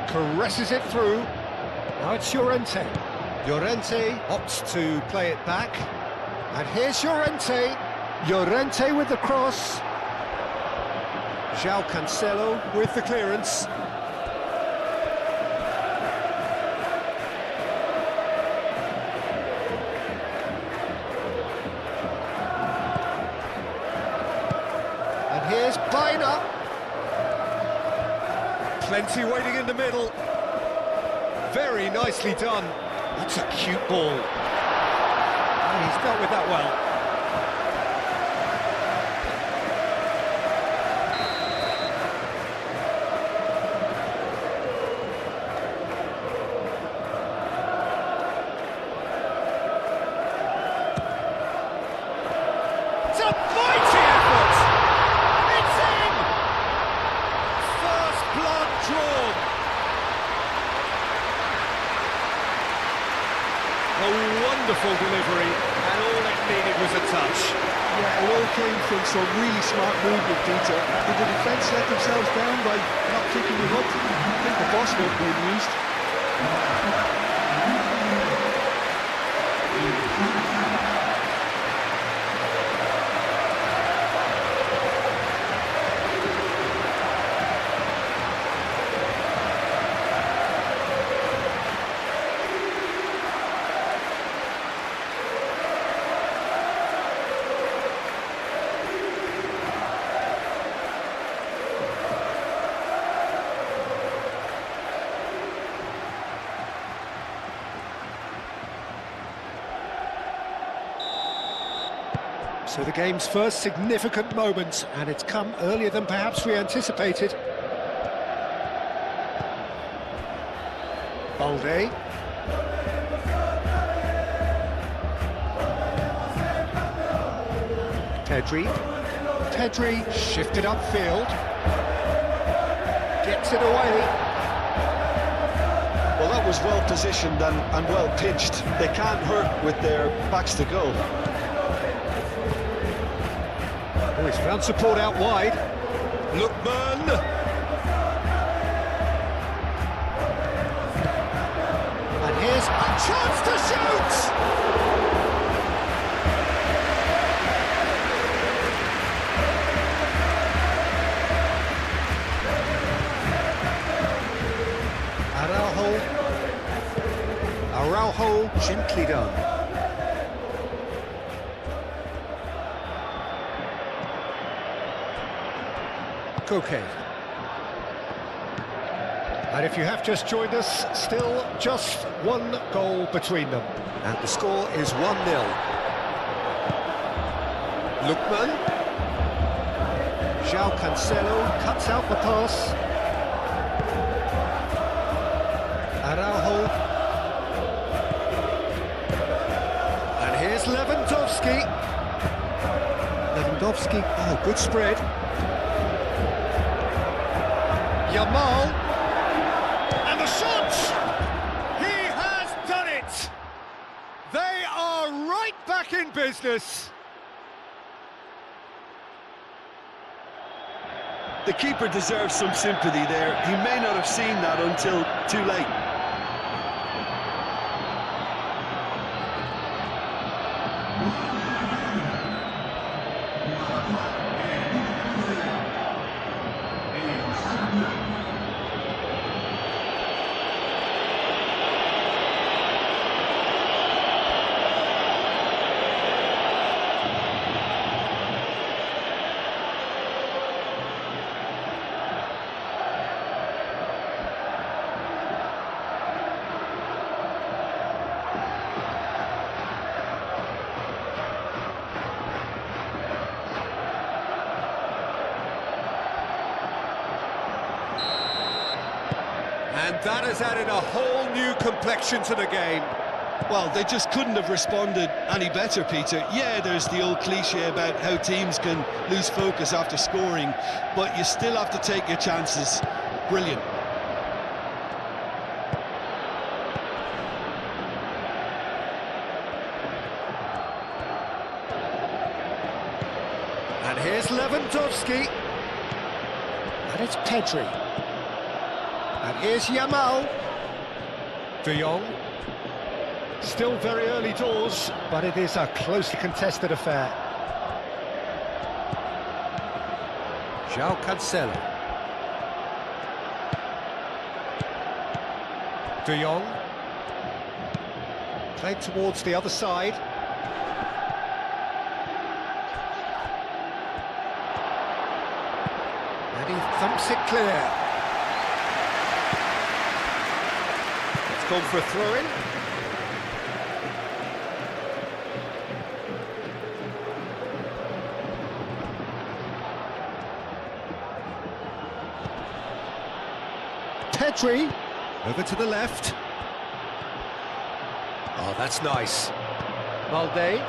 Caresses it through. Now it's Llorente. Llorente opts to play it back. And here's Llorente. Llorente with the cross. João Cancelo with the clearance. And here's Baina. Plenty waiting in the middle. Very nicely done. That's a cute ball. Oh, he's dealt with that well. touch. Yeah, it all came from some really smart movement, Peter. Did the defence let themselves down by not picking him up? I think the boss won't be amused. So the game's first significant moment, and it's come earlier than perhaps we anticipated. Balde. Pedri shifted upfield. Gets it away. Well, that was well positioned and well pitched. They can't hurt with their backs to goal. Oh, he's found support out wide. Lookman. And here's a chance to shoot! Araujo, gently done. Koke. And if you have just joined us, still just one goal between them. And the score is 1-0. Lookman. João Cancelo cuts out the pass. Araujo. And here's Lewandowski. Oh, good spread. Yamal, and the shot! He has done it! They are right back in business. The keeper deserves some sympathy there. He may not have seen that until too late. And that has added a whole new complexion to the game. Well, they just couldn't have responded any better, Peter. Yeah, there's the old cliche about how teams can lose focus after scoring, but you still have to take your chances. Brilliant. And here's Lewandowski. And it's Pedri. And here's Yamal. De Jong. Still very early doors, but it is a closely contested affair. João Cancelo. De Jong. Played towards the other side. And he thumps it clear. It's gone for a throw-in. Pedri, over to the left. Oh, that's nice. Balde.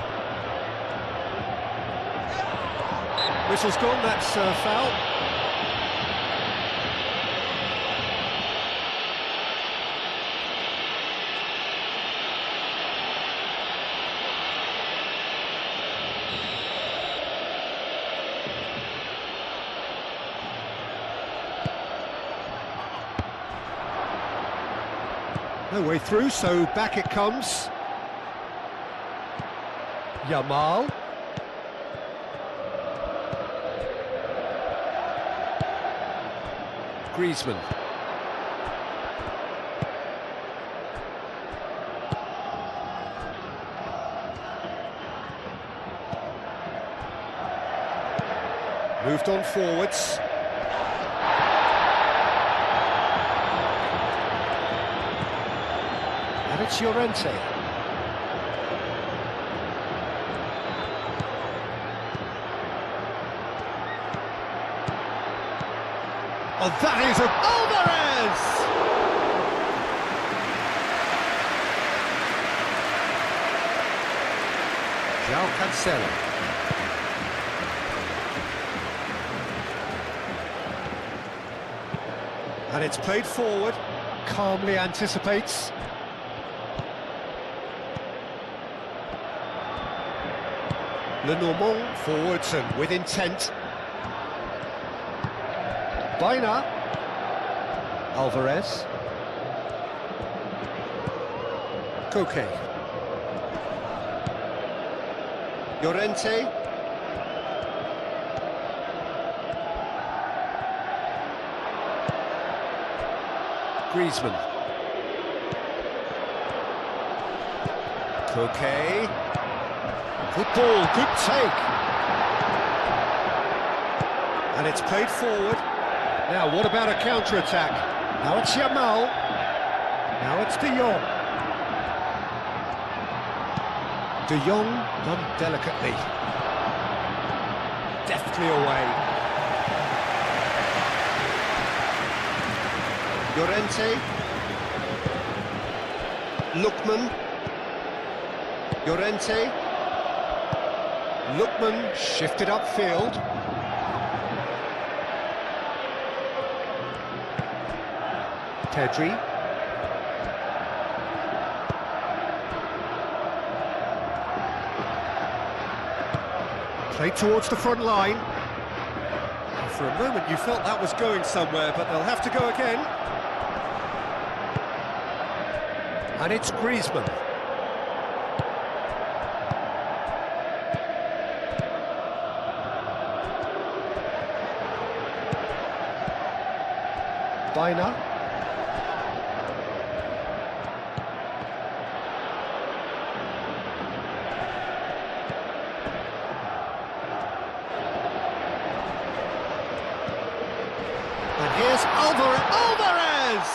Whistle's gone, that's foul. No way through, so back it comes. Yamal. Griezmann. Moved on forwards. And it's Llorente. Oh, that is a... Alvarez! João Cancelo. And it's played forward, calmly anticipates. Lenormand forwards and with intent. Baina. Alvarez. Koke. Llorente. Griezmann. Koke. Good ball, good take. And it's played forward. Now, what about a counter-attack? Now it's Yamal. Now it's De Jong. De Jong done delicately. Deftly away. Llorente. Lookman. Llorente. Lookman shifted upfield. Pedri. Played towards the front line. For a moment you felt that was going somewhere, but they'll have to go again. And it's Griezmann. Baina. And here's Alvarez!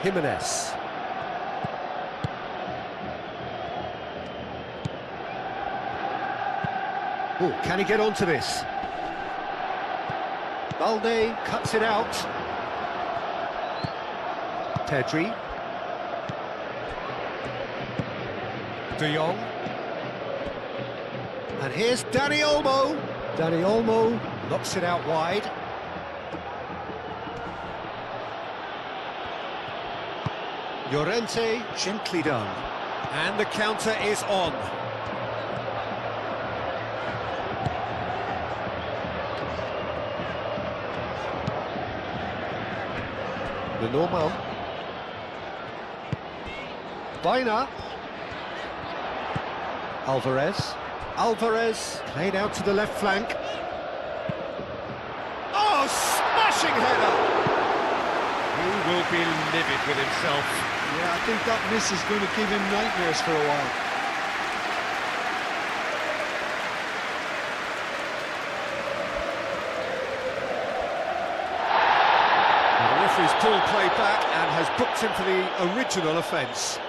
Jimenez. Oh, can he get onto this? Balde cuts it out. Pedri. De Jong. And here's Dani Olmo. Dani Olmo knocks it out wide. Llorente, gently done. And the counter is on. Lenormand. Baina. Alvarez. Alvarez played out to the left flank. Oh, smashing header! He will be livid with himself. Yeah, I think that miss is going to give him nightmares for a while. The referee's pulled play back and has booked him for the original offence.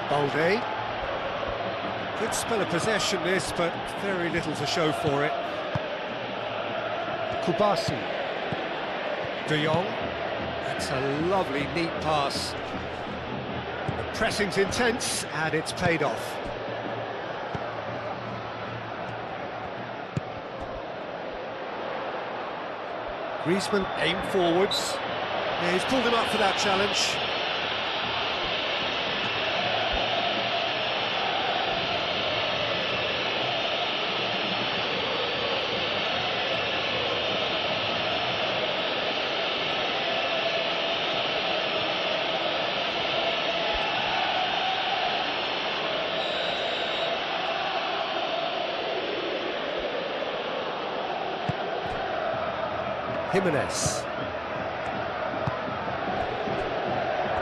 Balde. Good spell of possession this, but very little to show for it. Kubasi. De Jong. That's a lovely, neat pass. The pressing's intense, and it's paid off. Griezmann aimed forwards. Yeah, he's pulled him up for that challenge. Jimenez.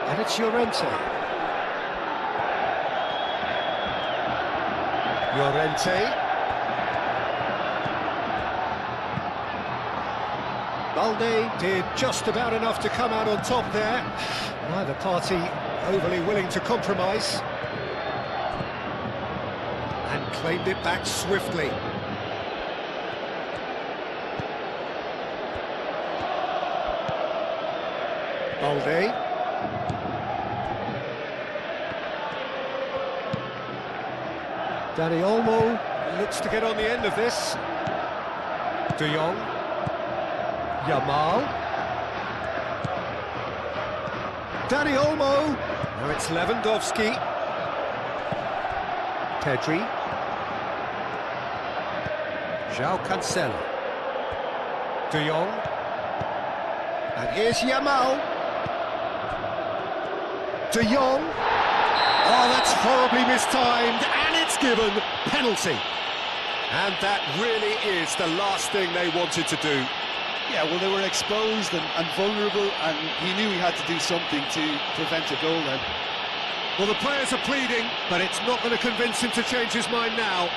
And it's Llorente. Llorente. Balde did just about enough to come out on top there. Neither party overly willing to compromise. And claimed it back swiftly. Balde. Dani Olmo looks to get on the end of this. De Jong. Yamal. Dani Olmo. Now it's Lewandowski. Pedri. João Cancelo. De Jong. And here's Yamal. De Jong. Oh, that's horribly mistimed, and it's given penalty. And that really is the last thing they wanted to do. Yeah, well, they were exposed and vulnerable, and he knew he had to do something to prevent a goal then. Well, the players are pleading, but it's not going to convince him to change his mind now.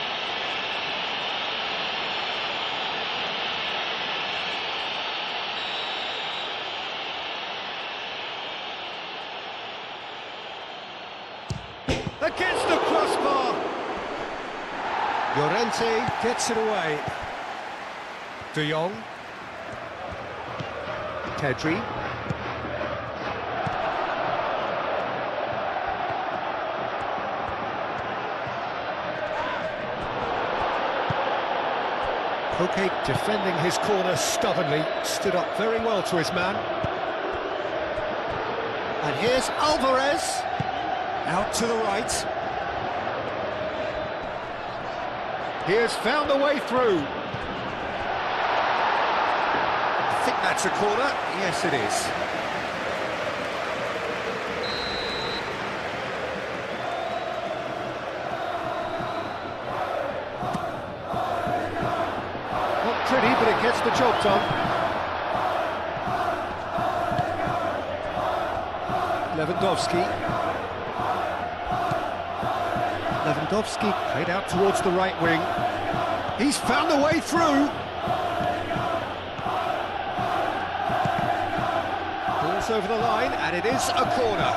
Against the crossbar. Llorente gets it away. De Jong. Pedri. Koke defending his corner stubbornly, stood up very well to his man. And here's Alvarez. Out to the right. He has found a way through. I think that's a corner. Yes, it is. Not pretty, but it gets the job done. Lewandowski. Lewandowski played out towards the right wing. He's found a way through. Ball's over the line, and it is a corner.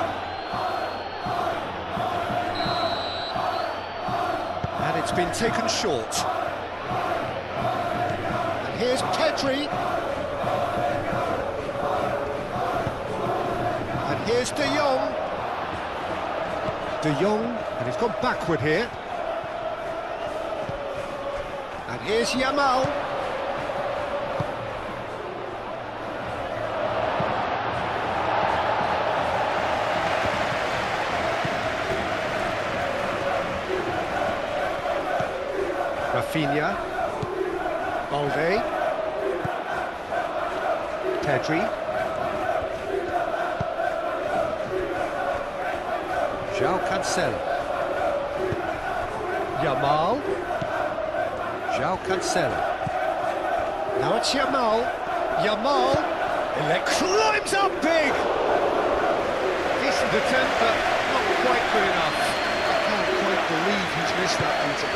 And it's been taken short. And here's Pedri. And here's De Jong. De Jong, and he's gone backward here. And here's Yamal. Rafinha. Balde. Pedri. João Cancelo. Yamal. João Cancelo. Now it's Yamal. Yamal. And it climbs up big. Decent attempt, but not quite good enough. I can't quite believe he's missed that penalty.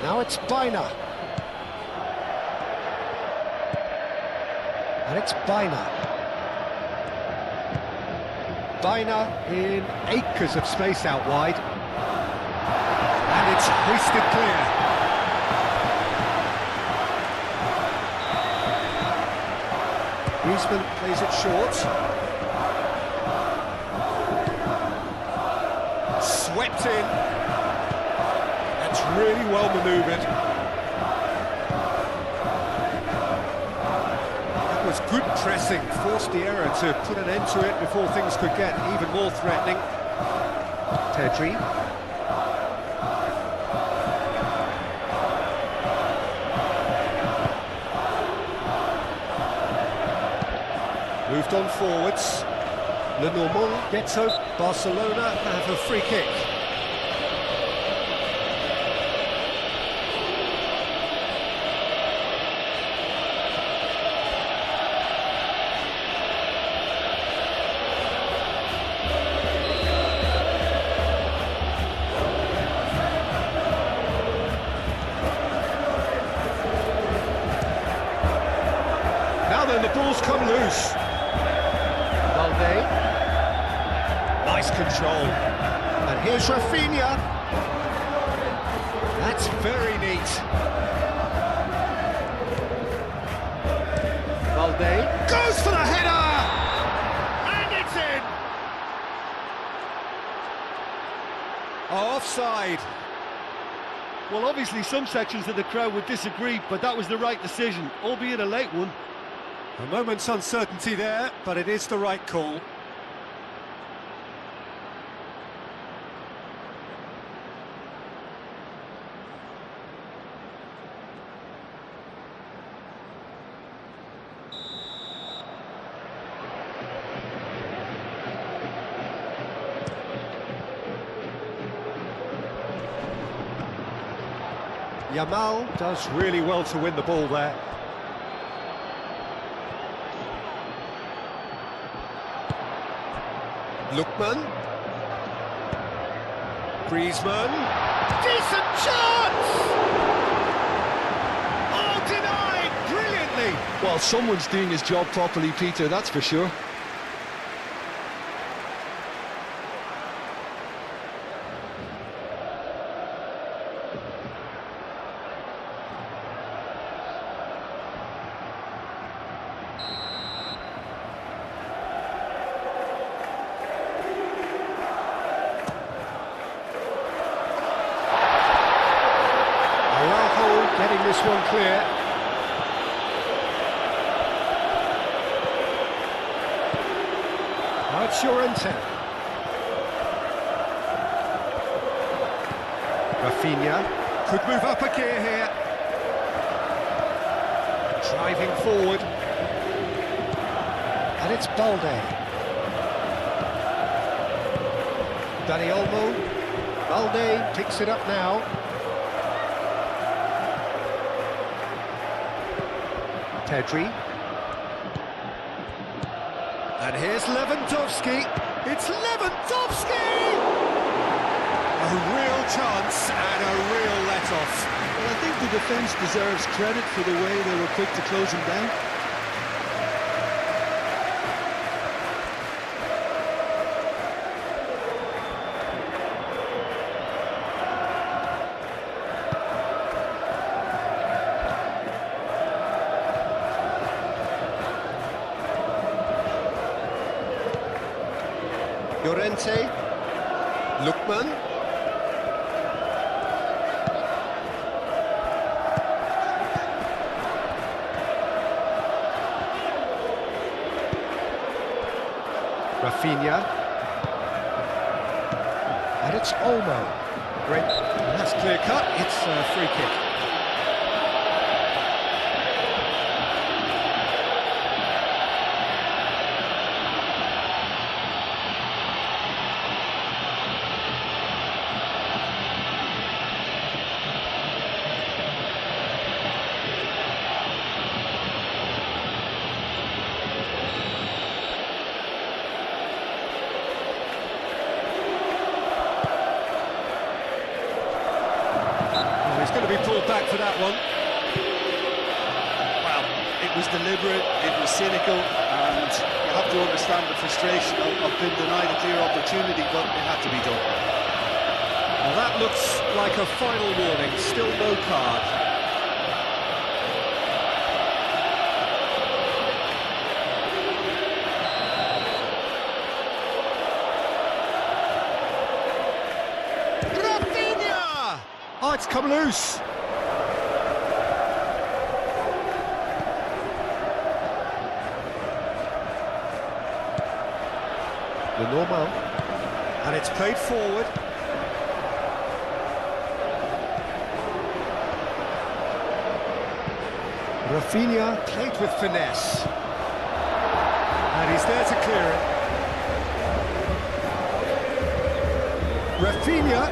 Now it's Baina. And it's Baina. Baina in acres of space out wide. And it's hoisted clear. Griezmann plays it short. Swept in. That's really well manoeuvred. That was good pressing, forced the error to put an end to it before things could get even more threatening. Pedri. Moved on forwards. Lenormand gets out. Barcelona have a free kick. Now then, the ball's come loose. Nice control. And here's Rafinha. That's very neat. Valde goes for the header! And it's in! Oh, offside. Well, obviously some sections of the crowd would disagree, but that was the right decision, albeit a late one. A moment's uncertainty there, but it is the right call. Yamal does really well to win the ball there. Lookman. Griezmann. Decent chance! Oh, denied brilliantly! Well, someone's doing his job properly, Peter, that's for sure. Getting this one clear. Now it's Llorente. Rafinha could move up a gear here. Driving forward. And it's Balde. Dani Olmo. Balde picks it up now. Pedri. And here's Lewandowski. It's Lewandowski! A real chance and a real let-off. Well, I think the defence deserves credit for the way they were quick to close him down. Llorente, Lookman, Rafinha, and it's Olmo. Great, that's clear cut, it's a free kick. He's going to be pulled back for that one. Well, it It was deliberate, it was cynical, and you have to understand the frustration of being denied a clear opportunity, but it had to be done. Well, that looks like a final warning, still no card. Rafinha! Oh, it's come loose. The normal, and it's played forward. Rafinha played with finesse, and he's there to clear it. Rafinha,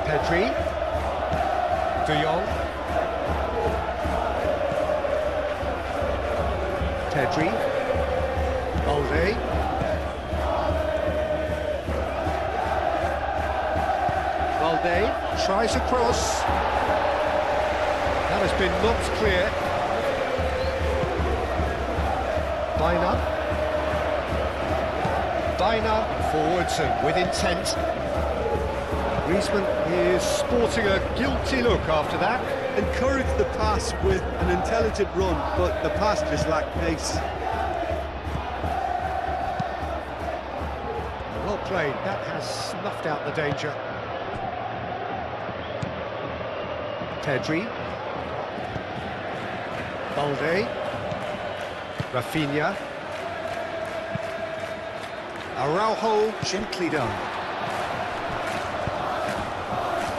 Pedri, De Jong, Pedri. Balde. Balde tries a cross. That has been knocked clear. Baina forwards and with intent. Griezmann is sporting a guilty look after that. Encouraged the pass with an intelligent run, but the pass just lacked pace. Well played, that has snuffed out the danger. Pedri. Balde. Rafinha. Araujo, gently done.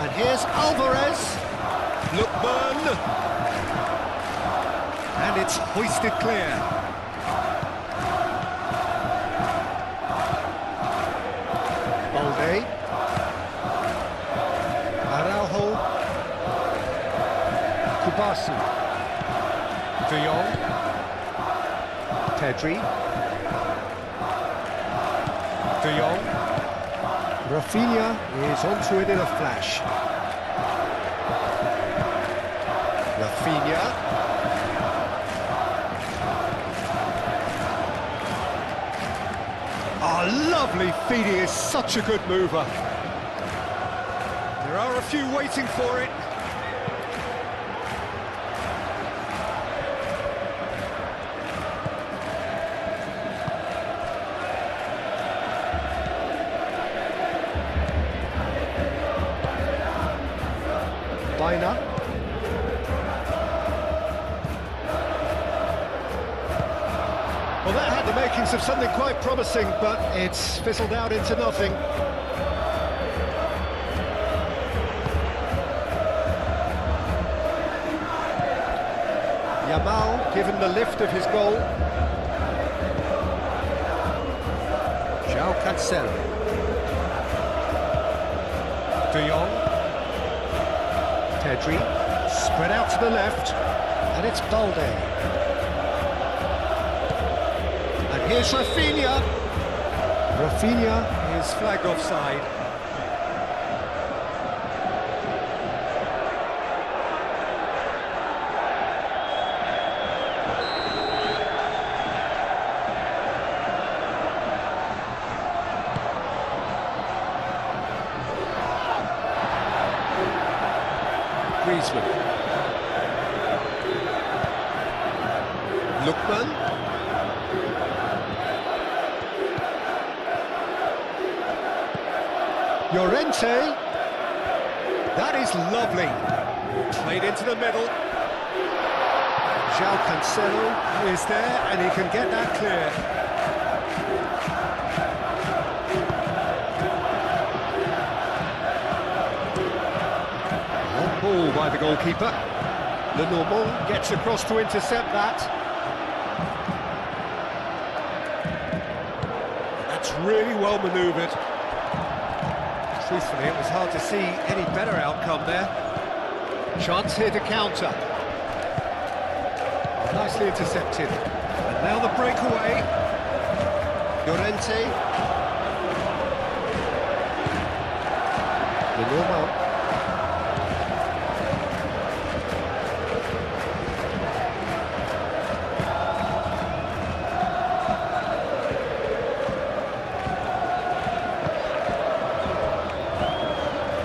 And here's Alvarez. Lookman. And it's hoisted clear. Balde. Araujo. Kubasi. De Jong. Pedri. De Jong. Rafinha is onto it in a flash. Rafinha. Oh, lovely feed, he is such a good mover. There are a few waiting for it. Baina. Well, that had the makings of something quite promising, but it's fizzled out into nothing. Yamal given the lift of his goal. João Cancelo. De Jong. Pedri, spread out to the left, and it's Balde. And here's Rafinha. Rafinha is flagged offside. Griezmann. Lookman. Llorente. That is lovely. Played into the middle. João Cancelo is there and he can get that clear. Ball by the goalkeeper. Lenormand gets across to intercept that. That's really well manoeuvred. Truthfully, it was hard to see any better outcome there. Chance here to counter. Nicely intercepted. And now the breakaway. Llorente. Lenormand.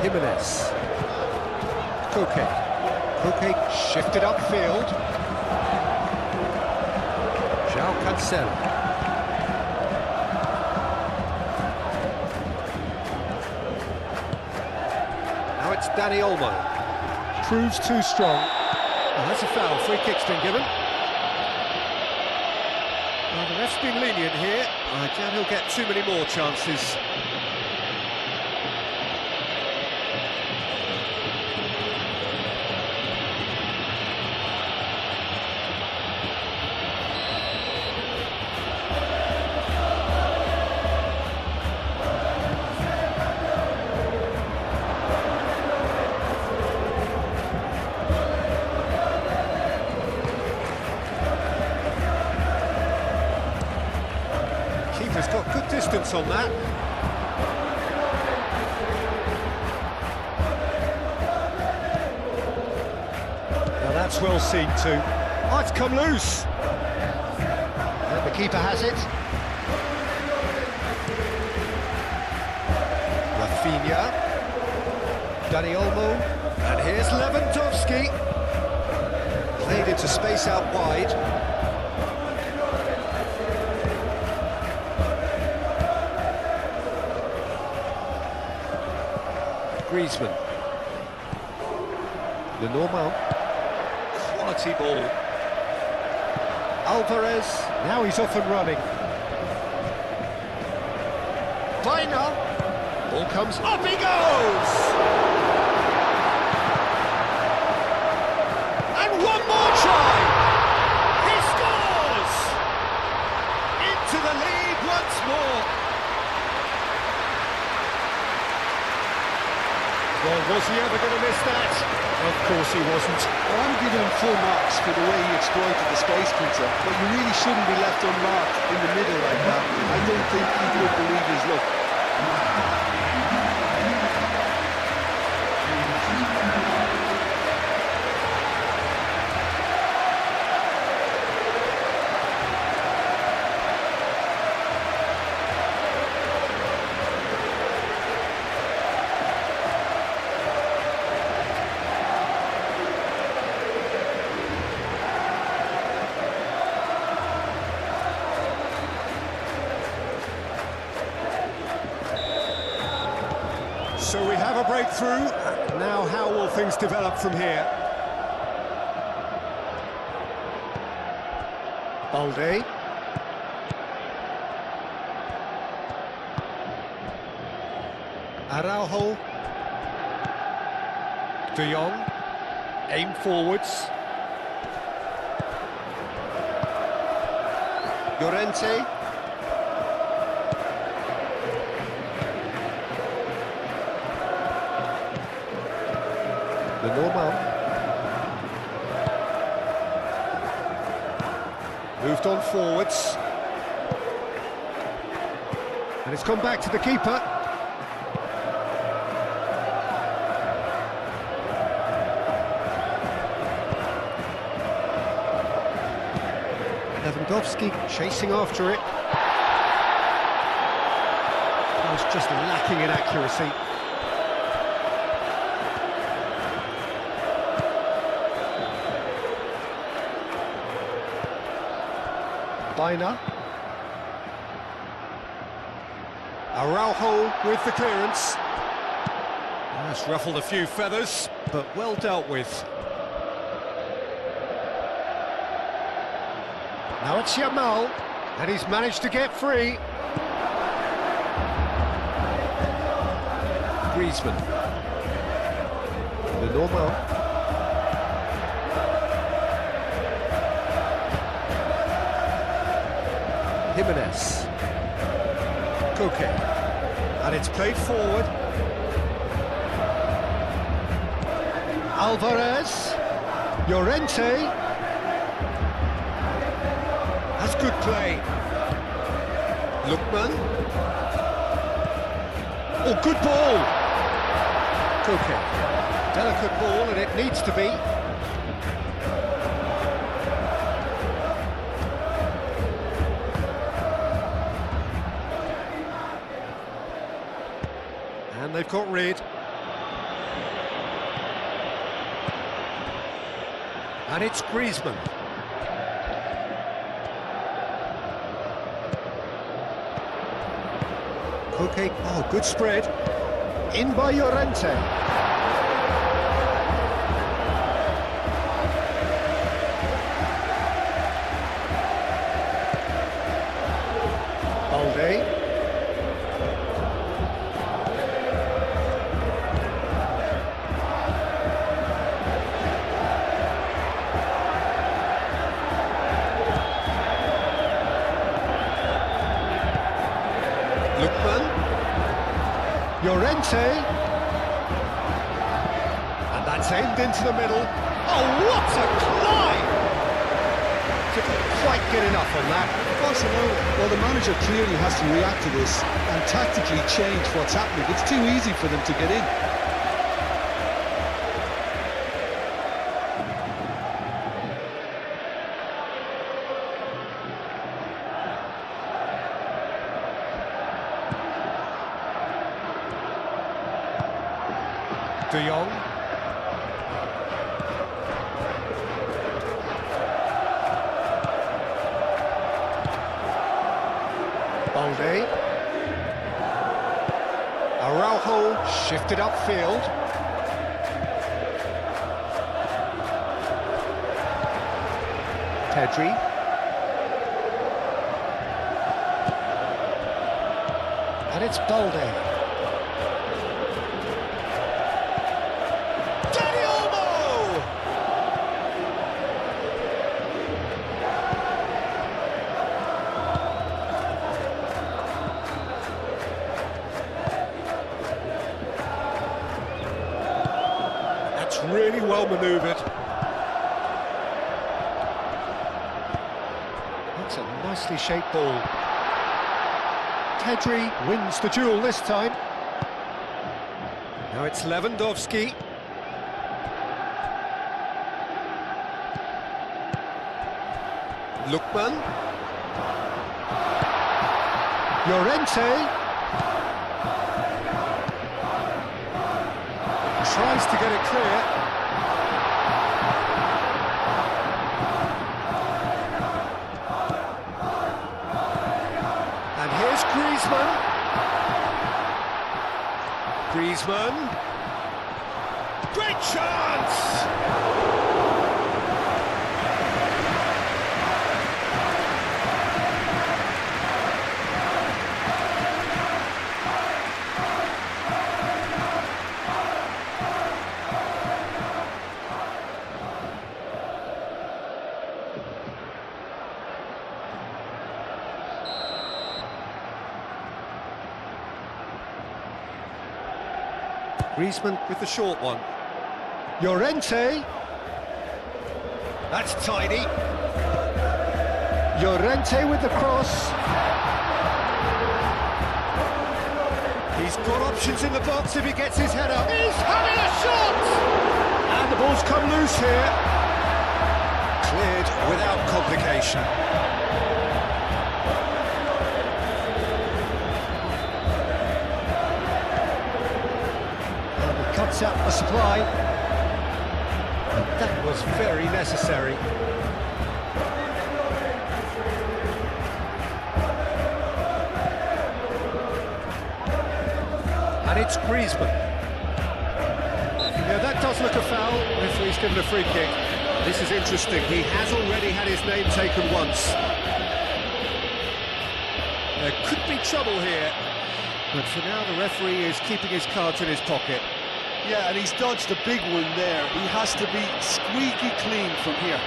Jimenez. Koke shifted upfield. João Cancelo. Now it's Dani Olmo. Proves too strong. Oh, that's a foul. Free kick's been given. Well, the ref's been lenient here. I doubt he'll get too many more chances. Keeper's got good distance on that. Now that's well seen too. Oh, it's come loose. And the keeper has it. Rafinha. Dani Olmo. And here's Lewandowski. Played into space out wide. Griezmann. Lenormand. Quality ball. Alvarez. Now he's off and running. Bina. Ball comes up, he goes! And one more try! He scores! Into the lead once more. Well, was he ever going to miss that? Of course he wasn't. Well, I'm giving him full marks for the way he exploited the space, Peter, but you really shouldn't be left unmarked in the middle like that. I don't think he would believe his luck. So we have a breakthrough. Now how will things develop from here? Balde. Araujo. De Jong. Aim forwards. Llorente. Lenormand. Moved on forwards. And it's gone back to the keeper. Lewandowski chasing after it. It was just lacking in accuracy. Bina. Araujo with the clearance. That's ruffled a few feathers, but well dealt with. Now it's Yamal, and he's managed to get free. Griezmann. Lenormand. Jimenez. Koke. And it's played forward. Alvarez. Llorente. That's good play. Lookman. Oh, good ball. Koke. Delicate ball, and it needs to be. And they've got rid. And it's Griezmann. Okay, oh, good spread. In by Llorente. Balde. Llorente, and that's aimed into the middle. Oh, what a climb! Didn't quite get enough on that. Barcelona, well, the manager clearly has to react to this and tactically change what's happening. It's too easy for them to get in. De Jong. Balde. Araujo shifted upfield. Pedri. And it's Balde. Really well manoeuvred. That's a nicely shaped ball. Pedri wins the duel this time. Now it's Lewandowski. Lookman. Llorente. Tries to get it clear. And here's Griezmann. Griezmann. Great chance! Griezmann with the short one. Llorente. That's tidy. Llorente with the cross. He's got options in the box if he gets his head up. He's having a shot! And the ball's come loose here. Cleared without complication. Cuts out the supply. That was very necessary. And it's Griezmann. Yeah, that does look a foul. Referee's given a free kick. This is interesting. He has already had his name taken once. There could be trouble here. But for now, the referee is keeping his cards in his pocket. Yeah, and he's dodged a big one there. He has to be squeaky clean from here.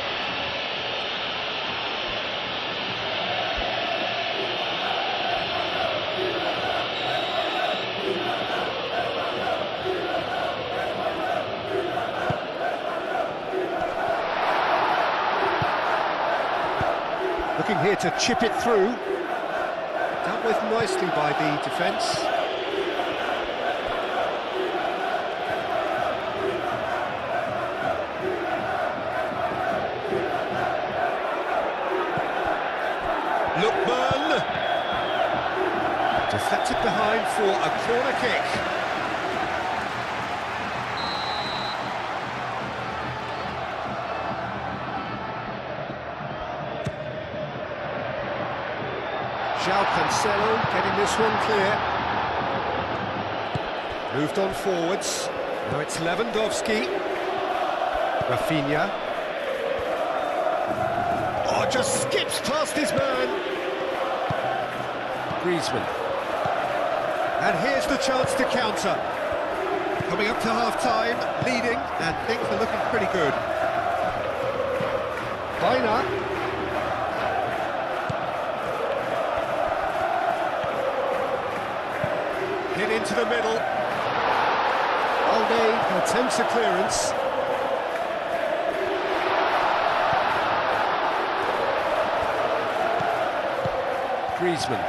Looking here to chip it through. Dealt with nicely by the defence. Lookman! Deflected behind for a corner kick. João Cancelo getting this one clear. Moved on forwards. Now it's Lewandowski. Rafinha. Oh, just skips past his man. Griezmann. And here's the chance to counter. Coming up to half-time, leading, and things are looking pretty good. Baina. Hit into the middle. Alde attempts a clearance. Griezmann.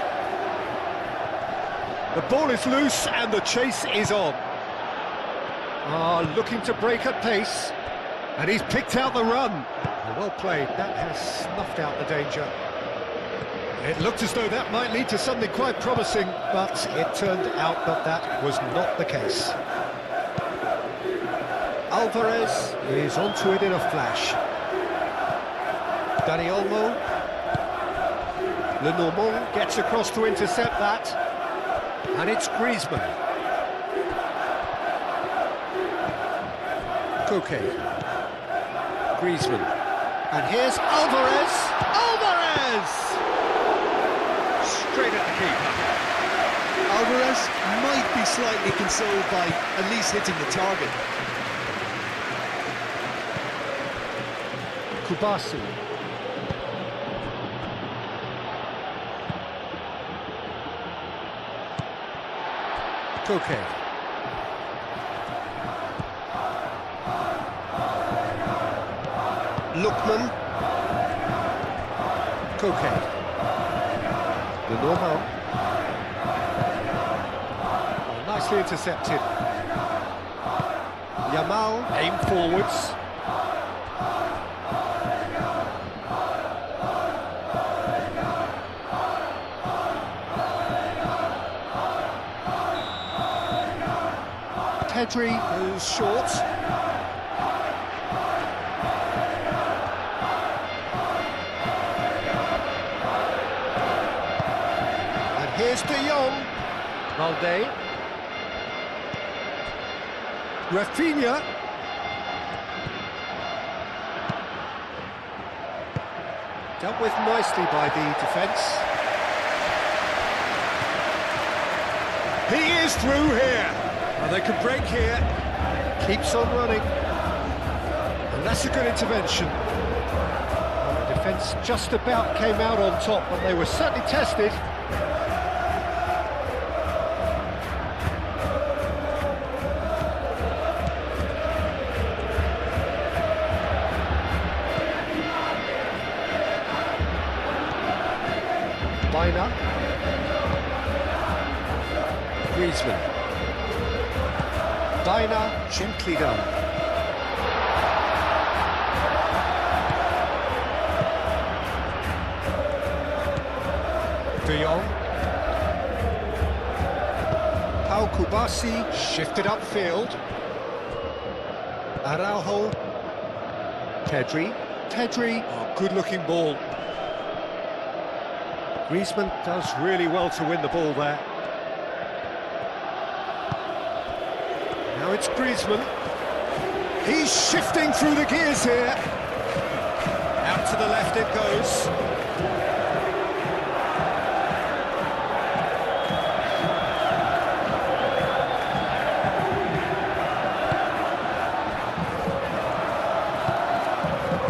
The ball is loose and the chase is on. Looking to break at pace. And he's picked out the run. Well played, that has snuffed out the danger. It looked as though that might lead to something quite promising, but it turned out that that was not the case. Alvarez is onto it in a flash. Dani Olmo. Lenormand gets across to intercept that. And it's Griezmann. Koke. Griezmann. And here's Alvarez. Alvarez! Straight at the keeper. Alvarez might be slightly consoled by at least hitting the target. Kubasi. Koke. Lookman. Koke. Lenormand. Oh, nicely intercepted. Yamal, aim forwards. Pedri goes short. And here's De Jong. Valde. Rafinha. Dealt with nicely by the defence. He is through here. Well, they could break here. Keeps on running. And that's a good intervention. Well, the defence just about came out on top, but they were certainly tested. Baina. Griezmann. Baina, gently done. De Jong. Pau Kubasi shifted upfield. Araujo. Pedri. Pedri, oh, good-looking ball. Griezmann does really well to win the ball there. Now it's Griezmann. He's shifting through the gears here. Out to the left it goes.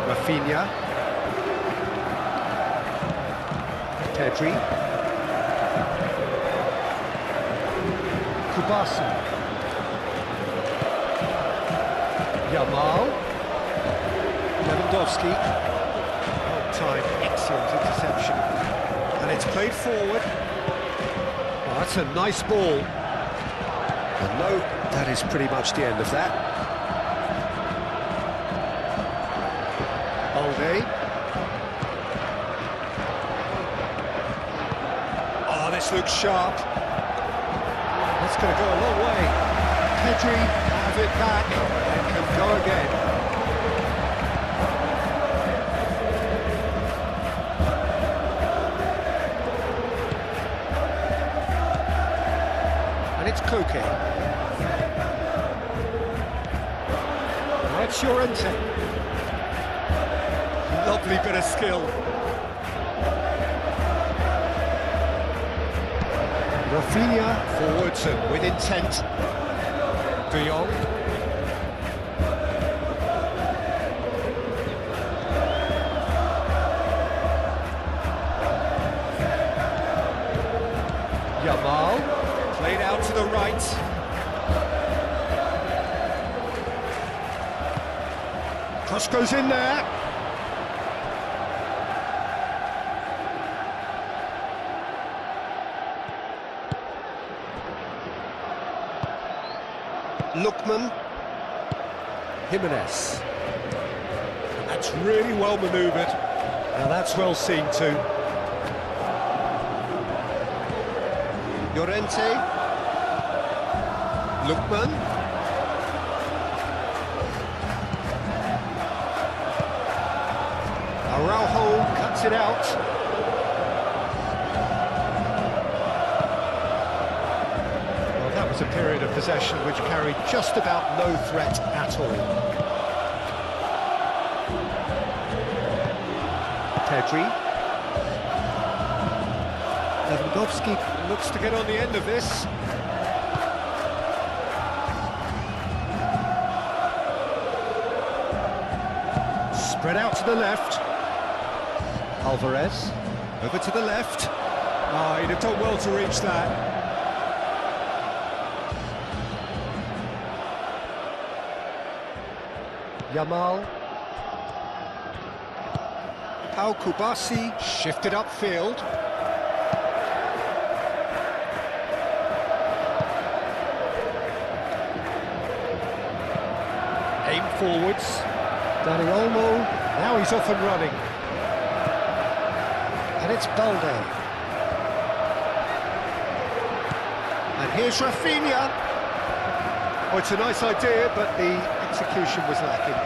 Rafinha. Pedri. Kubasi. Yamal. Lewandowski. Well-timed, excellent interception. And it's played forward. Oh, that's a nice ball. And no, that is pretty much the end of that. Alde. Oh, this looks sharp. That's going to go a long way. Pedri have it back and can go again. Koke. That's Llorente. Lovely bit of skill. Rafinha forwards and with intent. De Jong. Yamal, played out to the right. Cross goes in there. Lookman. Jimenez. That's really well manoeuvred. Now that's well seen too. Llorente. Lookman. Araujo cuts it out. Well, that was a period of possession which carried just about no threat at all. Pedri. Lewandowski looks to get on the end of this. Spread out to the left. Alvarez, over to the left. Oh, he'd have done well to reach that. Yamal. Pau Kubasi shifted upfield. Aim forwards. Dani Olmo, now he's off and running. And it's Balde. And here's Rafinha. Oh, it's a nice idea, but the execution was lacking.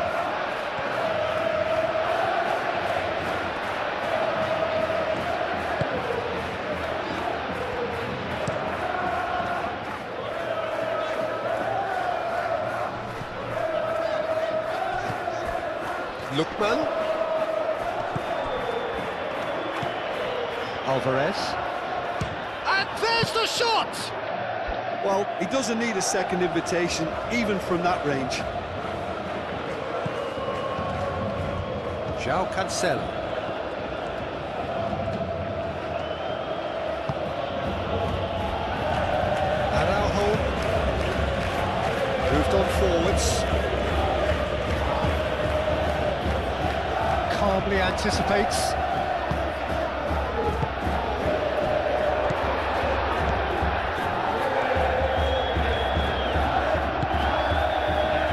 Lookman. Alvarez. And there's the shot! Well, he doesn't need a second invitation, even from that range. João Cancelo. Araujo. Moved on forwards. Calmly anticipates.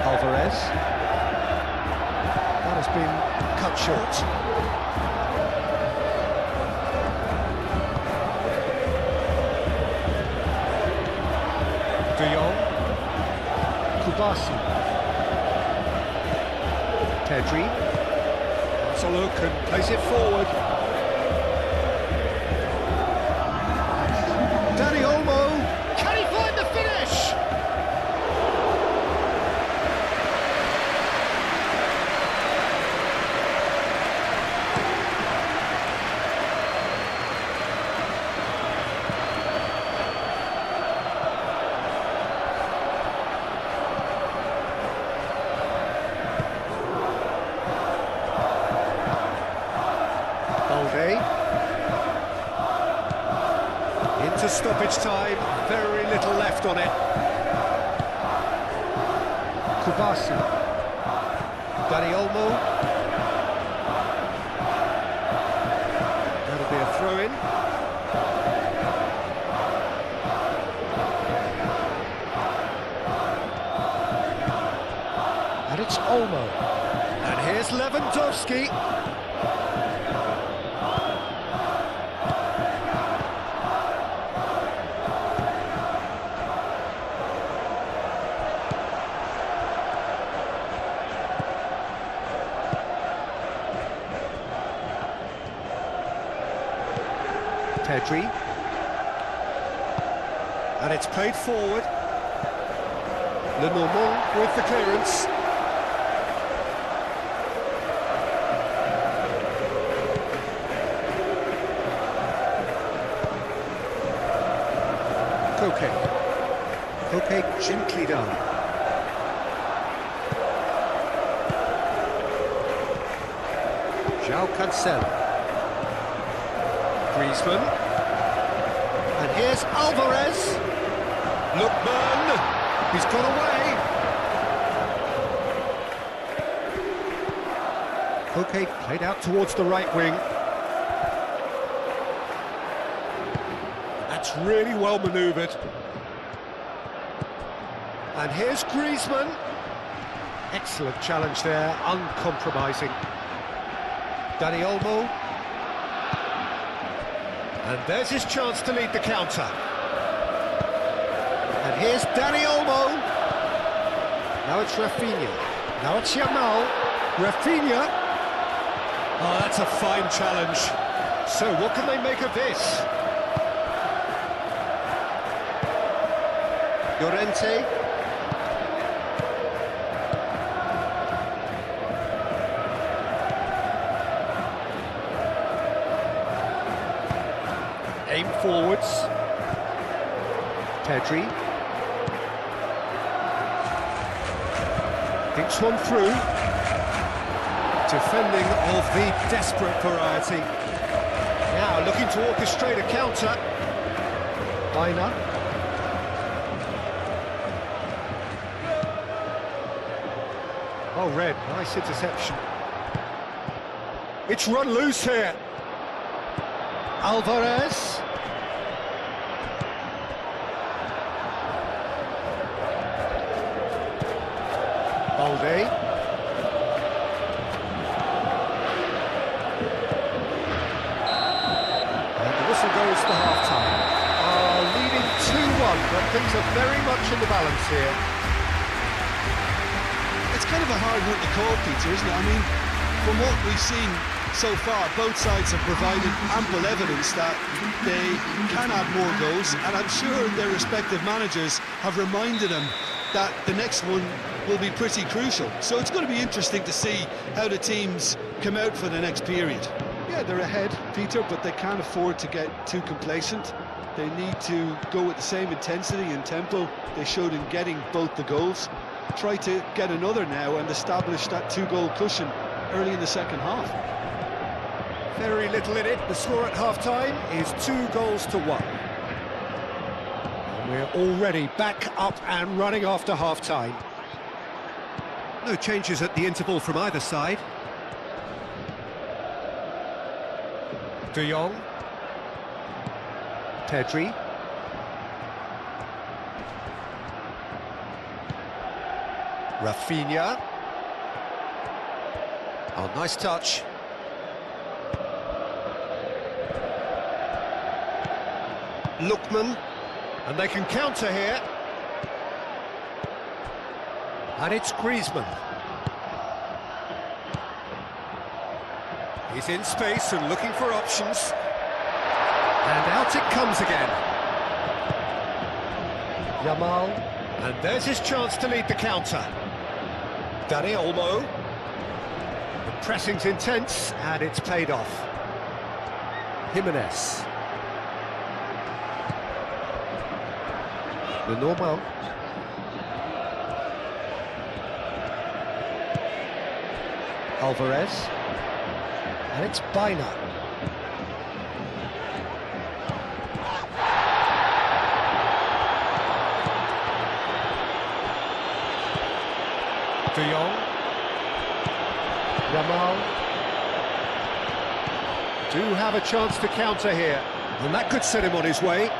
Alvarez. That has been cut short. De Jong. Kubasi. Pedri. A look and plays it forward. Dani Olmo. Can he find the finish? Into stoppage time, very little left on it. Kubasi. Dani Olmo. That'll be a throw-in. And it's Olmo. And here's Lewandowski. Pedri. And it's played forward. Lenormand with the clearance. Koke gently done. João Cancelo. Griezmann. And here's Alvarez. Lookman. He's got away. Koke played out towards the right wing. That's really well manoeuvred. And here's Griezmann. Excellent challenge there, uncompromising. Dani Olmo. And there's his chance to lead the counter. And here's Dani Olmo. Now it's Rafinha. Now it's Yamal. Rafinha. Oh, that's a fine challenge. So what can they make of this? Llorente. Aim forwards. Pedri. Thinks one through. Defending of the desperate variety. Now looking to orchestrate a counter. Baina. Oh, red. Nice interception. It's run loose here. Alvarez. Balde. And the whistle goes to half-time. Leading 2-1, but things are very much in the balance here. It's kind of a hard one to call, Peter, isn't it? I mean, from what we've seen so far, both sides have provided ample evidence that they can add more goals, and I'm sure their respective managers have reminded them that the next one will be pretty crucial. So it's going to be interesting to see how the teams come out for the next period. Yeah, they're ahead, Peter, but they can't afford to get too complacent. They need to go with the same intensity and tempo they showed in getting both the goals. Try to get another now and establish that two-goal cushion early in the second half. Very little in it. The score at half-time is 2-1. We're already back up and running after half-time. No changes at the interval from either side. De Jong. Pedri. Rafinha. Oh, nice touch. Lookman. And they can counter here. And it's Griezmann. He's in space and looking for options. And out it comes again. Yamal. And there's his chance to lead the counter. Dani Olmo. The pressing's intense and it's paid off. Jimenez. Lenormand. Alvarez. And it's Baina. De Jong. Yamal. Do have a chance to counter here. And that could set him on his way.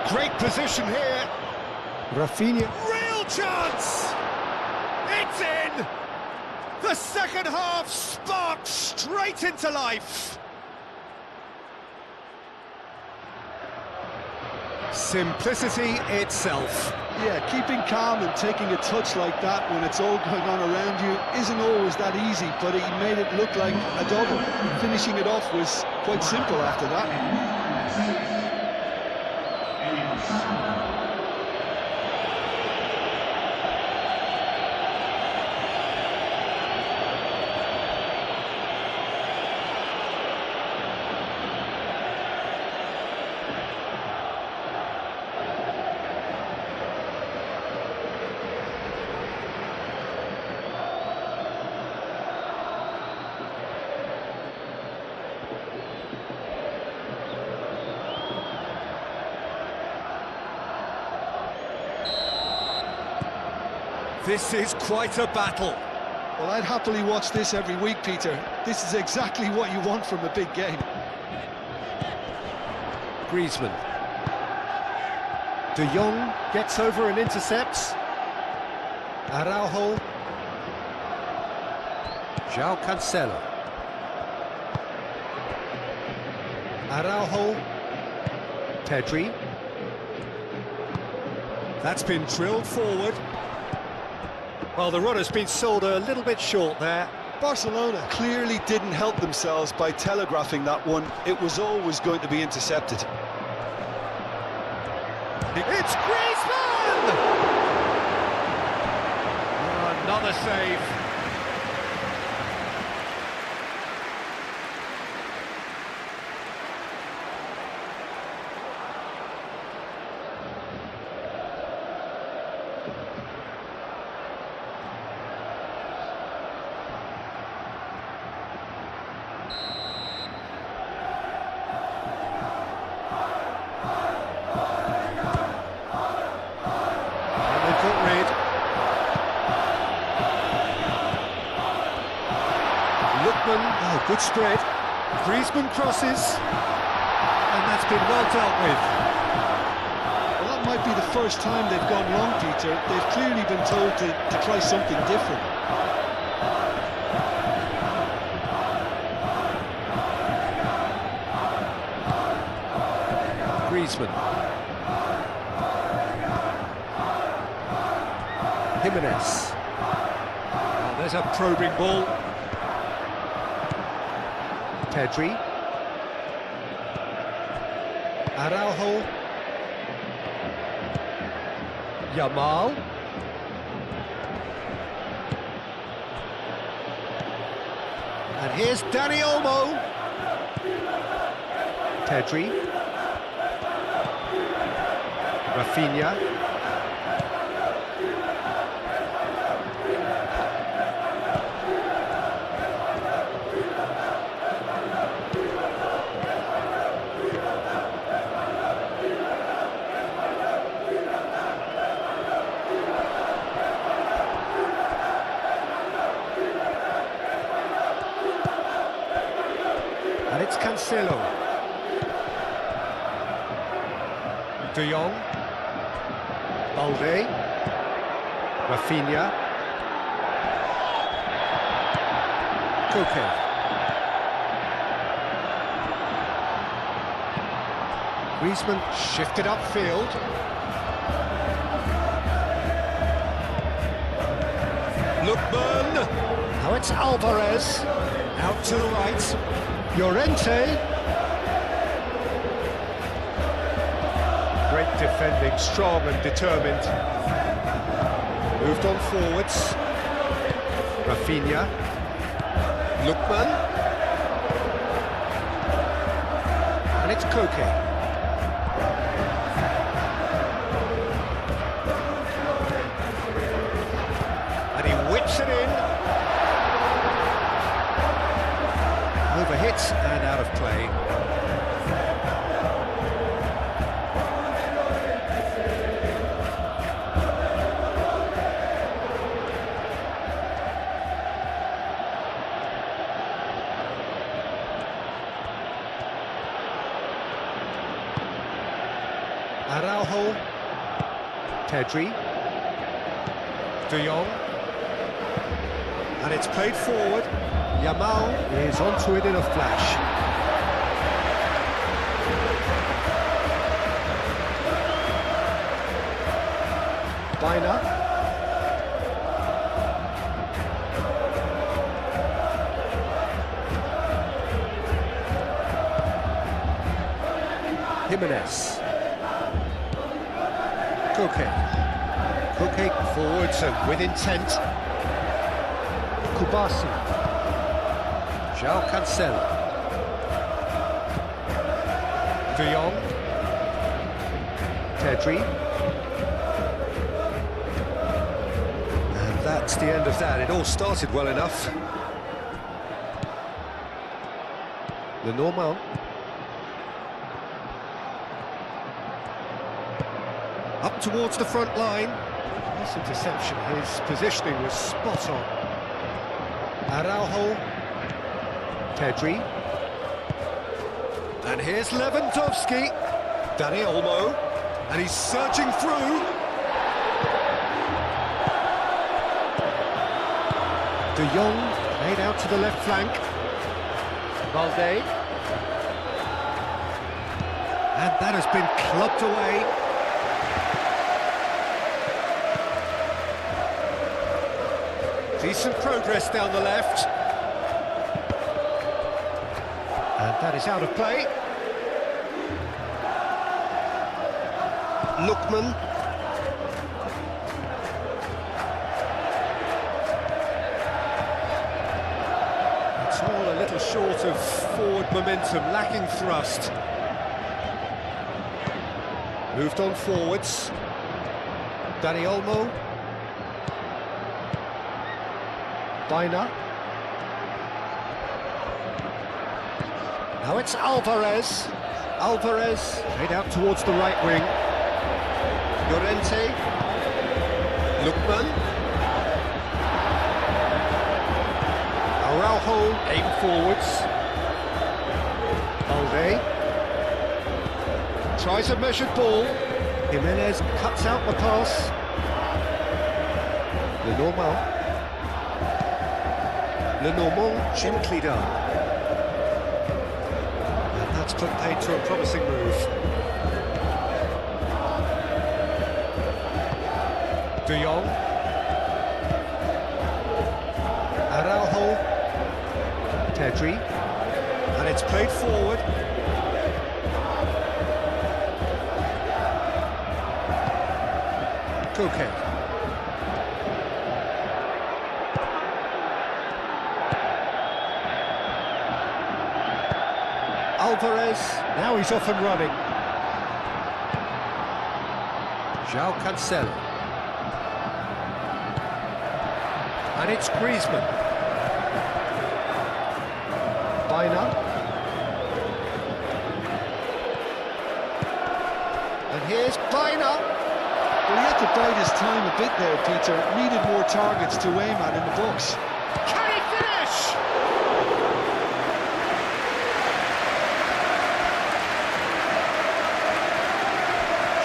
Great position here. Rafinha. Real chance! It's in! The second half sparks straight into life. Simplicity itself. Yeah, keeping calm and taking a touch like that when it's all going on around you isn't always that easy, but he made it look like a double. Finishing it off was quite simple after that. This is quite a battle. Well, I'd happily watch this every week, Peter. This is exactly what you want from a big game. Griezmann. De Jong gets over and intercepts. Araujo. João Cancelo. Araujo. Pedri. That's been drilled forward. Well, the runner's been sold a little bit short there. Barcelona clearly didn't help themselves by telegraphing that one. It was always going to be intercepted. It's Griezmann! Oh, another save. Oh, good spread. Griezmann crosses. And that's been well dealt with. Well, that might be the first time they've gone wrong, Peter. They've clearly been told to try something different. Griezmann. Jimenez. Oh, there's a probing ball. Pedri. Araujo. Yamal. And here's Dani Olmo. Pedri. Rafinha. And it's Cancelo. De Jong. Balde. Rafinha. Koke. Griezmann shifted upfield. Lookman. Now it's Alvarez. Out to the right. Llorente. Great defending, strong and determined. Moved on forwards. Rafinha. Lookman. And it's Koke. And he whips it in. Overhit and out of play. Araujo. Pedri. De Jong. And it's played forward. Yamal is onto it in a flash. Bina. Jimenez. Koke. Koke forwards and with intent. Kubasi. João Cancelo. De Jong. Pedri. And that's the end of that. It all started well enough. Lenormand. Up towards the front line. Nice interception, his positioning was spot on. Araujo. Pedri. And here's Lewandowski. Dani Olmo. And he's surging through. De Jong played out to the left flank. Valde. And that has been clubbed away. Decent progress down the left. And that is out of play. Lookman. It's all a little short of forward momentum, lacking thrust. Moved on forwards. Dani Olmo. Baina. Now it's Alvarez. Alvarez played out towards the right wing. Llorente. Lookman. Araujo aim forwards. Valde. Tries a measured ball. Jimenez cuts out the pass. Lenormand gently done. And that's put paid to a promising move. De Jong. Araujo. Pedri. And it's played forward. Koke. Alvarez, now he's off and running. João Cancelo. And it's Griezmann. Baina. And here's Baina. Well, he had to bide his time a bit there, Peter. Needed more targets to aim at in the box. Can he finish?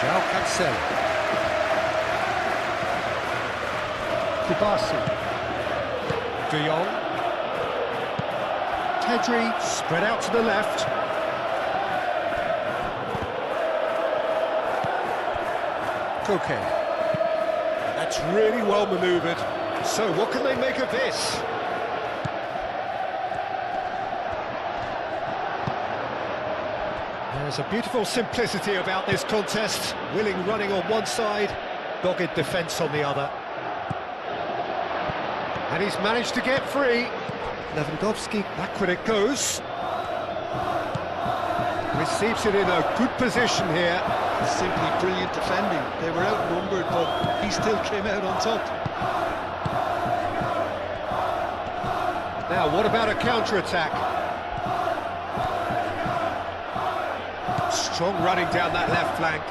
João Cancelo. Kubasi. De Jong. Pedri spread out to the left. Koke. That's really well manoeuvred. So what can they make of this? There's a beautiful simplicity about this contest. Willing running on one side, dogged defence on the other. And he's managed to get free. Lewandowski, back when it goes. Receives it in a good position here. Simply brilliant defending. They were outnumbered, but he still came out on top. Now, what about a counter-attack? Strong running down that left flank.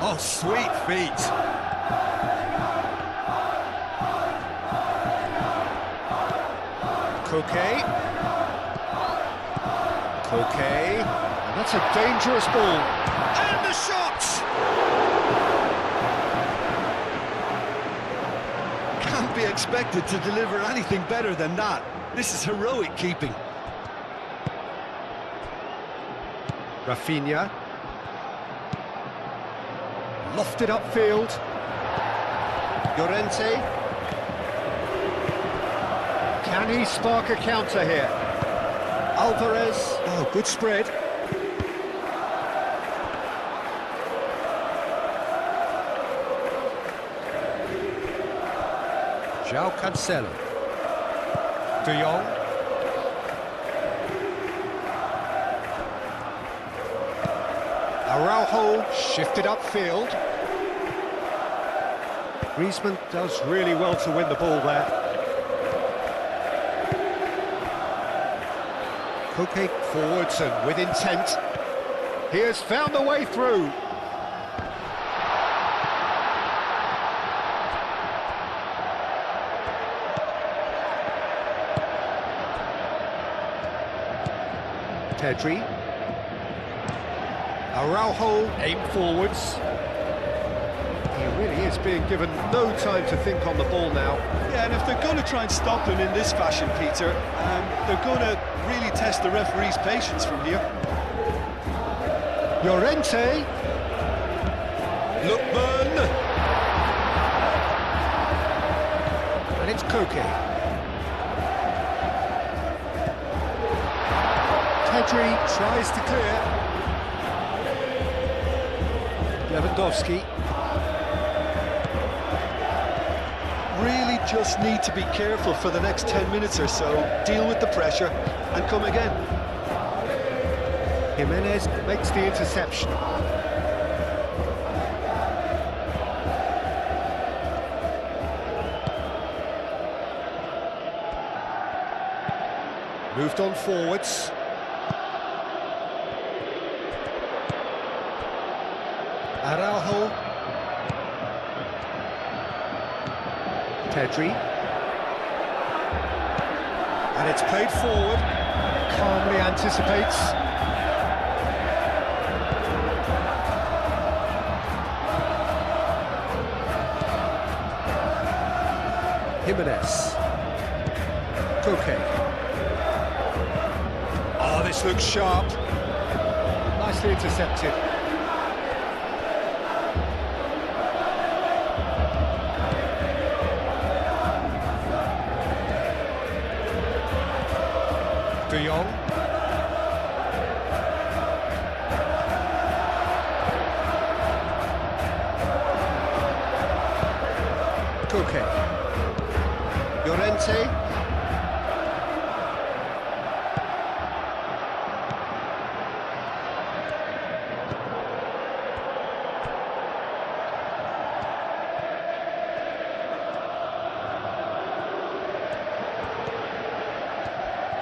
Oh, sweet feet. Koke. And that's a dangerous ball. And the shot! Can't be expected to deliver anything better than that. This is heroic keeping. Rafinha. Lofted upfield. Llorente. Can he spark a counter here? Alvarez. Oh, good spread. João Cancelo. De Jong. Araujo shifted upfield. Griezmann does really well to win the ball there. Koke forwards and with intent. He has found the way through. Pedri. Araujo. Aim forwards. He really is being given no time to think on the ball now. Yeah, and if they're going to try and stop him in this fashion, Peter, they're going to really test the referee's patience from here. Llorente. Lookman. And it's Koke. Pedri tries to clear. Lewandowski. Really just need to be careful for the next 10 minutes or so, deal with the pressure and come again. Jimenez makes the interception. Moved on forwards. Araujo. Pedri. And it's played forward. Calmly anticipates. Jimenez. Koke. Oh, this looks sharp. Nicely intercepted. De Jong. Koke. Llorente.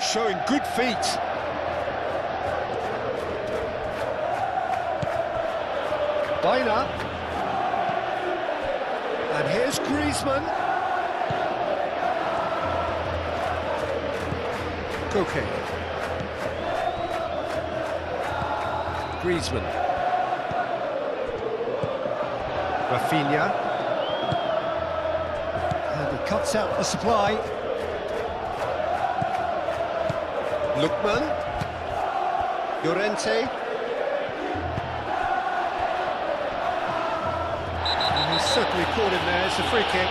Showing good feet. Baina. And here's Griezmann. Koke. Griezmann. Rafinha. And he cuts out the supply. Lookman. Llorente. And he's certainly caught him there. It's a free kick.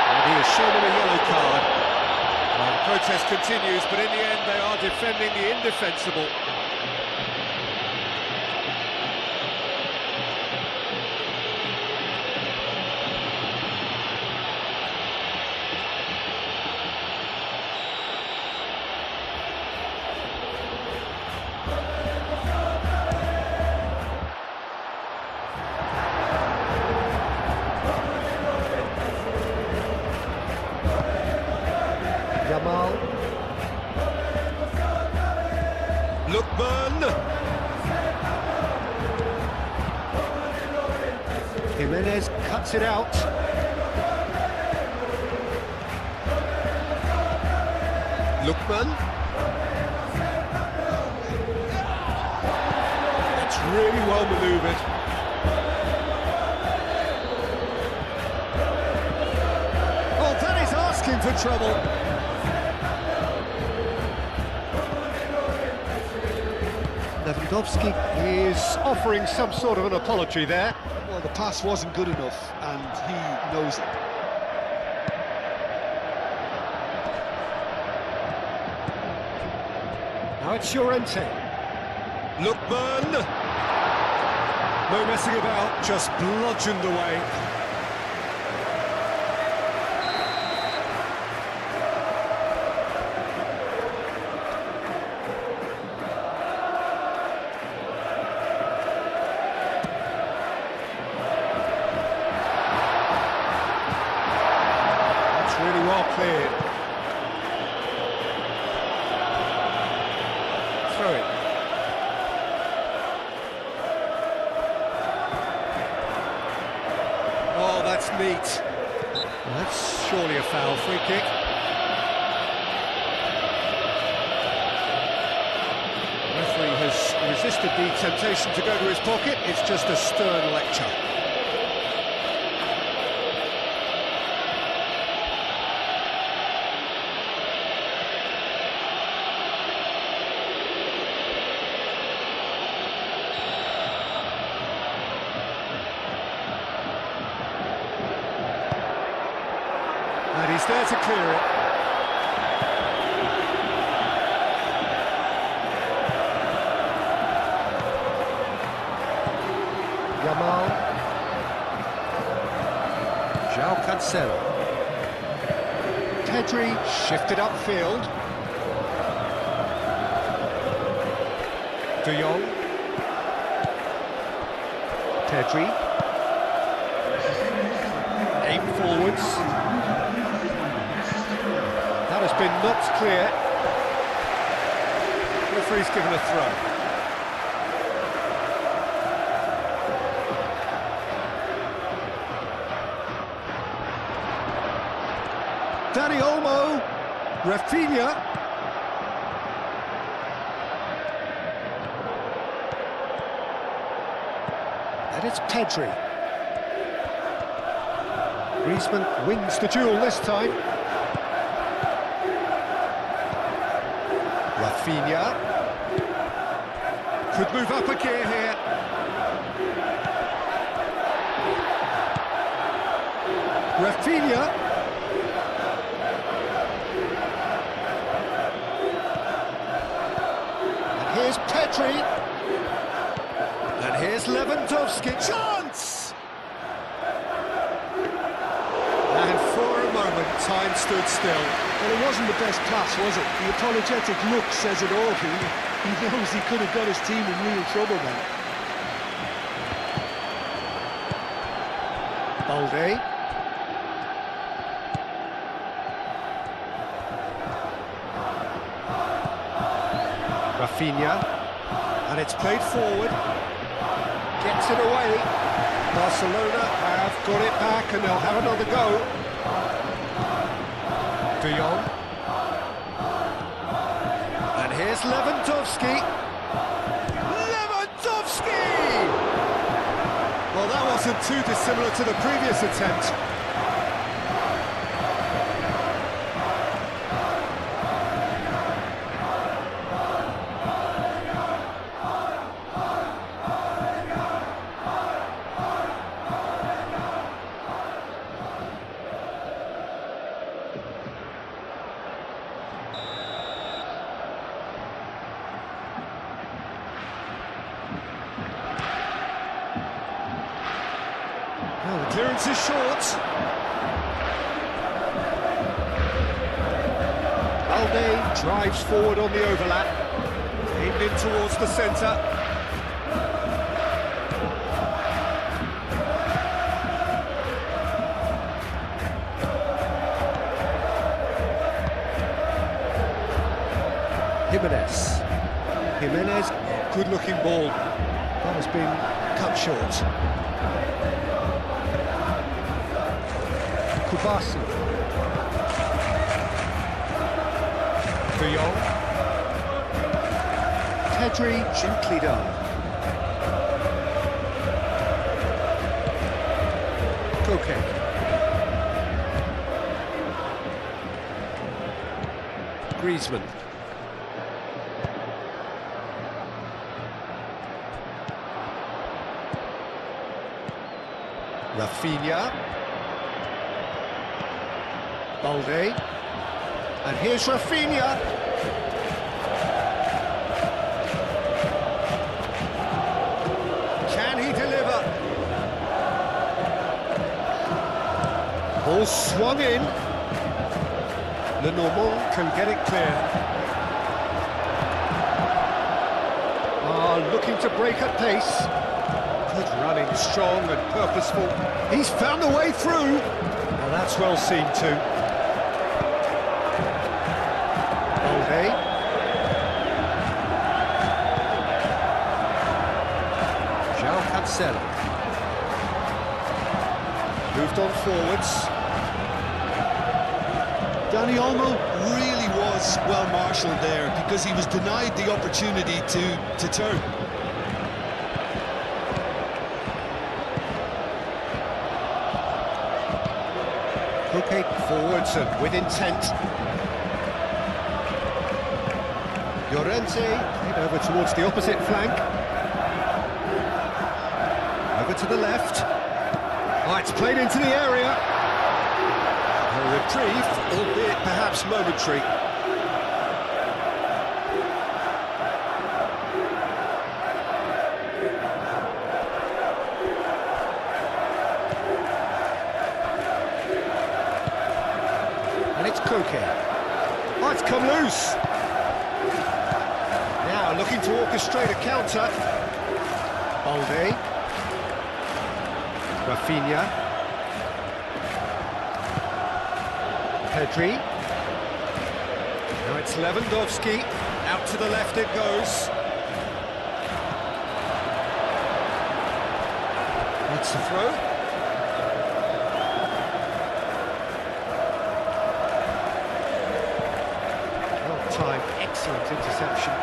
And he has shown him a yellow card. Well, the protest continues, but in the end they are defending the indefensible. Yamal. Lookman. Jimenez cuts it out. Lookman. That's really well manoeuvred. Oh, that is asking for trouble. Lewandowski is offering some sort of an apology there. Well, the pass wasn't good enough, and he knows it. Now it's Llorente. Lookman. No messing about, just bludgeoned away. Really well cleared. Throw it. Oh, that's neat. Well, that's surely a foul. Free kick. resisted the temptation to go to his pocket. It's just a stern lecture. And he's there to clear it. Yamal. João Cancelo. Pedri shifted upfield. De Jong. Pedri. Aim forwards. That has been knocked clear. Referee's given a throw. Dani Olmo, Rafinha. And it's Pedri. Griezmann wins the duel this time. Rafinha. Could move up a gear here. Rafinha. Here's Pedri, and here's Lewandowski, chance! And for a moment, time stood still. Well, it wasn't the best pass, was it? The apologetic look says it all. He knows he could have got his team in real trouble then. Balde. Rafinha, and it's played forward, gets it away. Barcelona have got it back and they'll have another go. De Jong, and here's Lewandowski. Lewandowski! Well, that wasn't too dissimilar to the previous attempt. Well, the clearance is short. Balde drives forward on the overlap. Aimed in towards the centre. Jimenez, good-looking ball. That has been cut short. Kubasi. De Jong. Pedri, gently done. Koke. Griezmann. Rafinha. Balde. And here's Rafinha. Can he deliver? Ball swung in. Lenormand can get it clear. Looking to break at pace. Good running, strong and purposeful. He's found a way through. Now that's well seen too. Balde. João Cancelo. Moved on forwards. Dani Olmo really was well marshalled there because he was denied the opportunity to turn. Koke forwards and with intent. Llorente played over towards the opposite flank. Over to the left. Oh, it's played into the area. A reprieve, albeit perhaps momentary. And it's Koke. Oh, it's come loose. Now looking to orchestrate a counter. Balde. Rafinha. Pedri. Now it's Lewandowski. Out to the left it goes. That's the throw. Well timed, excellent interception.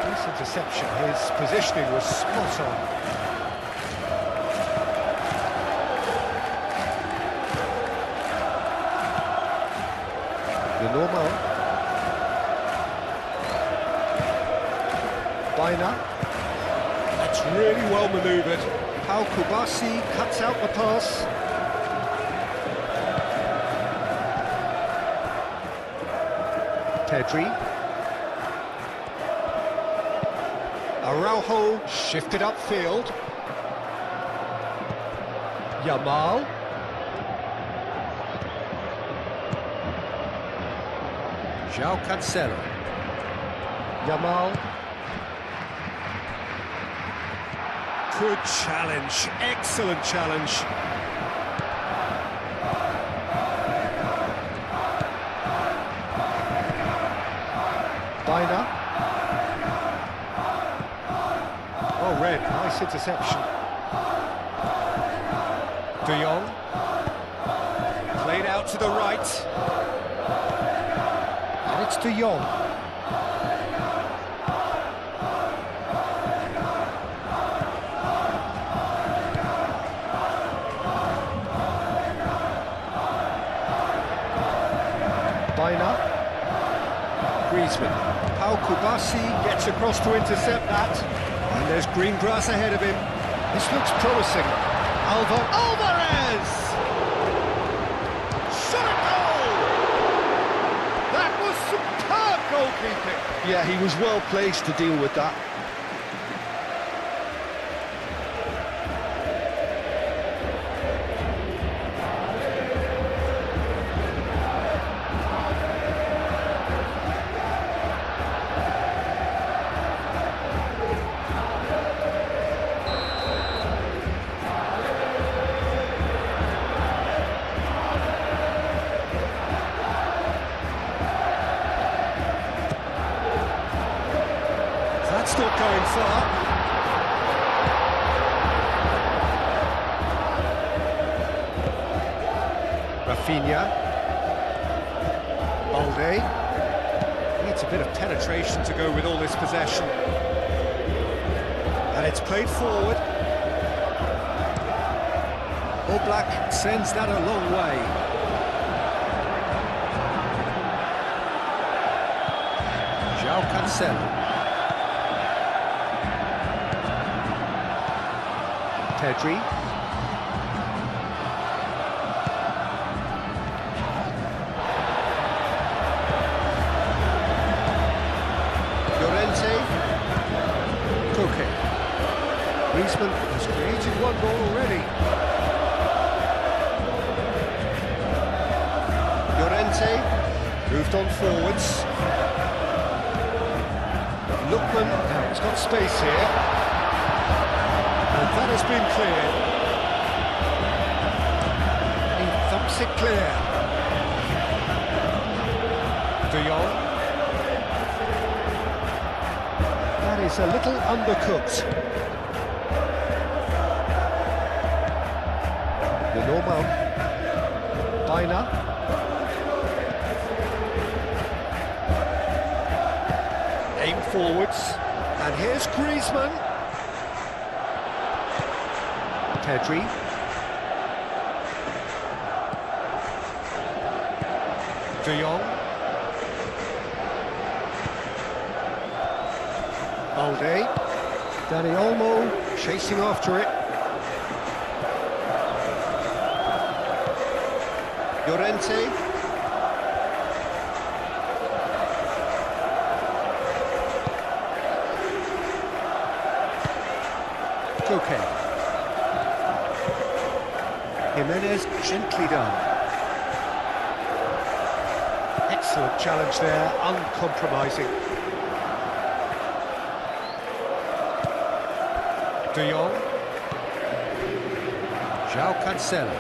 This interception, his positioning was spot on. The normal. Baina. That's really well manoeuvred. Pau Kubasi cuts out the pass. Pedri. Araujo shifted upfield. Yamal. João Cancelo. Yamal. Good challenge, excellent challenge. Baina. Oh, red, nice interception. De Jong. Played out to the right. And it's De Jong. Baina. Griezmann. Pau Kubasi gets across to intercept that. And there's green grass ahead of him. This looks promising. Alvarez! Shot a goal! That was superb goalkeeping. Yeah, he was well placed to deal with that. That's not going far. Rafinha. Balde. Needs a bit of penetration to go with all this possession. And it's played forward. Oblak sends that a long way. João Cancelo. Pedri. Llorente. Koke. Griezmann has created one goal already. Llorente moved on forwards. Lookman, now he's got space here. And that has been cleared. He thumps it clear. De Jong. That is a little undercooked. The normal. Baina. Aim forwards. And here's Griezmann. Pedri. De Jong. Balde. Dani Olmo chasing after it. Llorente. Koke. Jimenez gently done. Excellent challenge there, uncompromising. De Jong. João Cancelo.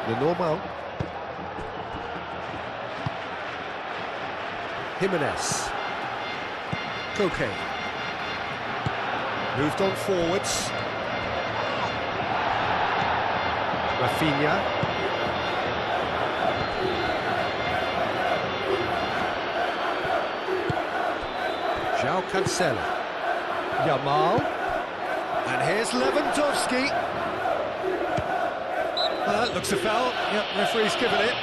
The normal. Jimenez. Koke. Moved on forwards. Rafinha. João Cancelo. Yamal. And here's Lewandowski. Well, that looks a foul. Yep, referee's given it.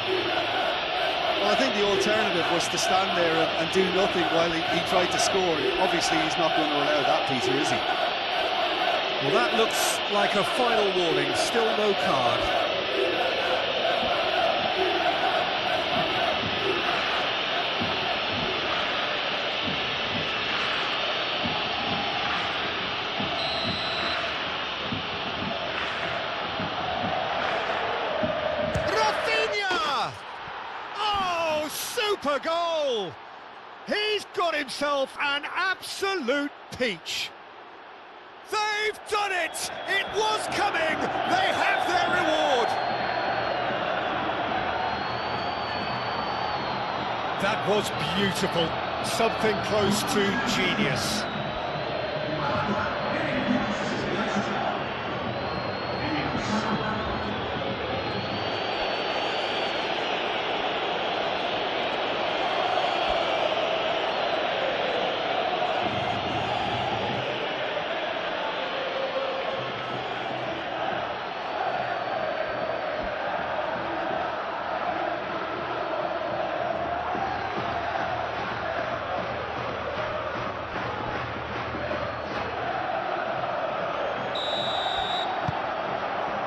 Well, I think the alternative was to stand there and do nothing while he tried to score. Obviously, he's not going to allow that, Peter, is he? Well, that looks like a final warning. Still no card. Super goal! He's got himself an absolute peach. They've done it! It was coming! They have their reward! That was beautiful. Something close to genius.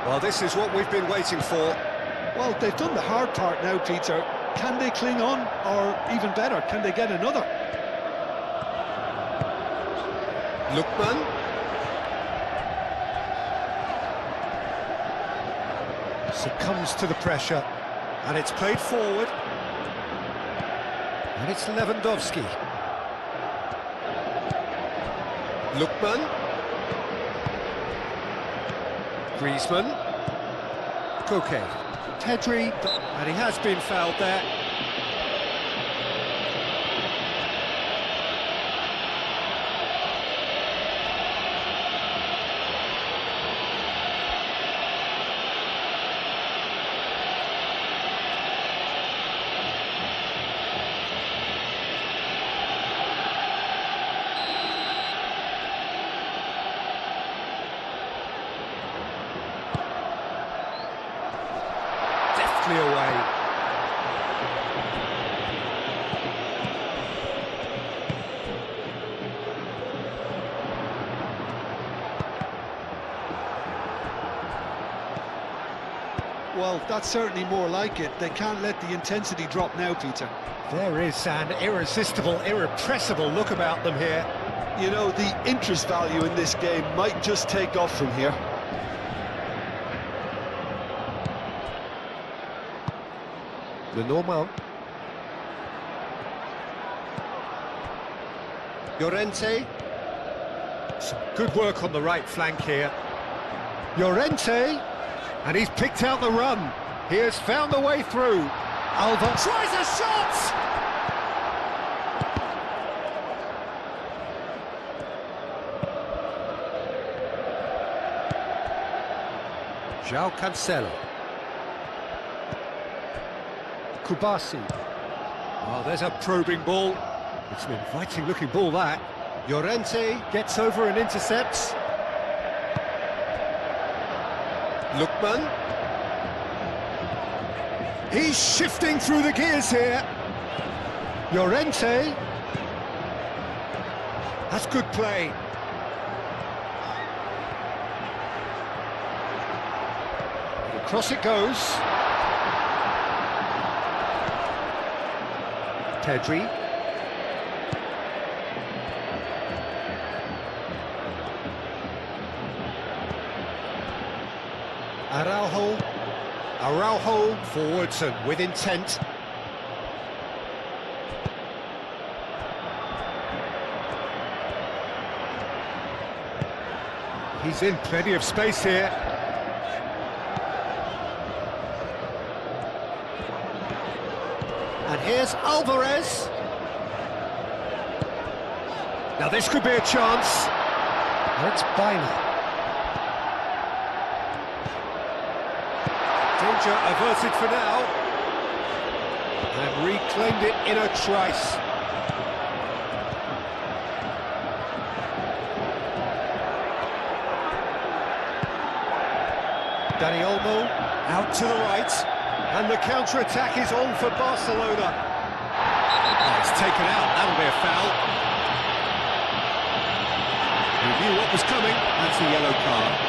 Well, this is what we've been waiting for. Well, they've done the hard part now, Peter. Can they cling on, or even better, can they get another? Lookman. Succumbs to the pressure, and it's played forward. And it's Lewandowski. Lookman. Griezmann. Koke. Pedri, and he has been fouled there. Away. Well, that's certainly more like it. They can't let the intensity drop now, Peter. There is an irresistible, irrepressible look about them here. You know, the interest value in this game might just take off from here. The normal. Llorente. Some good work on the right flank here. Llorente. And he's picked out the run. He has found the way through. Alva tries a shot! João Cancelo. Kubasi. Oh, there's a probing ball. It's an inviting looking ball, that. Llorente gets over and intercepts. Lookman. He's shifting through the gears here. Llorente. That's good play. Across it goes. Pedri. Araujo forwards and with intent. He's in plenty of space here. And here's Alvarez. Now this could be a chance. It's Baina. Danger averted for now. And reclaimed it in a trice. Dani Olmo out to the right. And the counter-attack is on for Barcelona. Oh, it's taken out, that'll be a foul. He knew what was coming, that's a yellow card.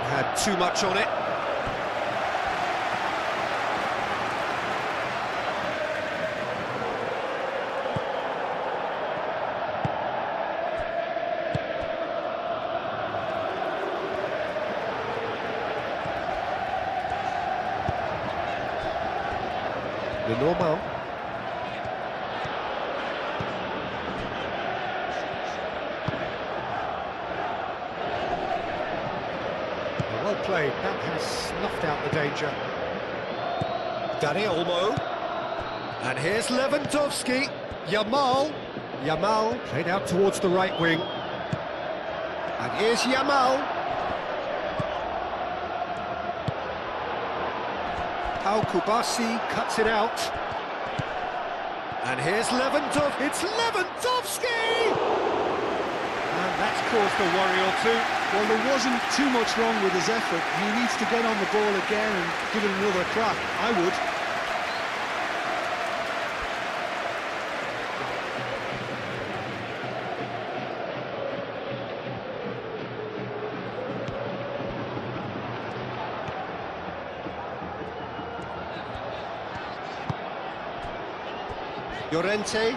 Had too much on it. Lenormand. Well played, that has snuffed out the danger. Dani Olmo. And here's Lewandowski. Yamal played out towards the right wing. And here's Yamal. Al Kubasi cuts it out. And here's Lewandowski. It's Lewandowski! And that's caused a worry or two. Well, there wasn't too much wrong with his effort. He needs to get on the ball again and give it another crack. I would. Llorente.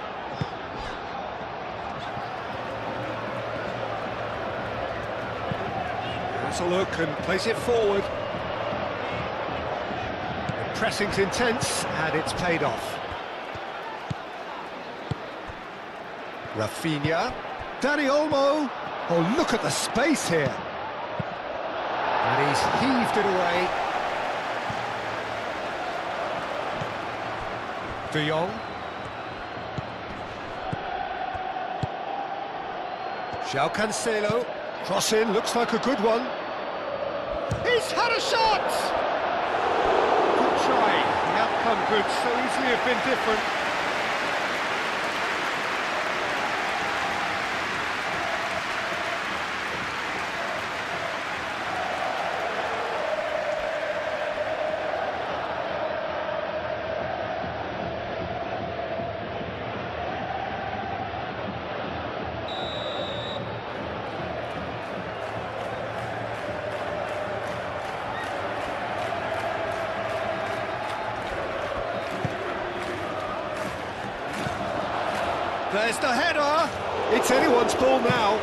Has a look and plays it forward. The pressing's intense and it's paid off. Rafinha. Dani Olmo. Oh, look at the space here. And he's heaved it away. De Jong. João Cancelo, cross in, looks like a good one. He's had a shot! Good try, the outcome could so easily have been different. There's the header! It's anyone's ball now.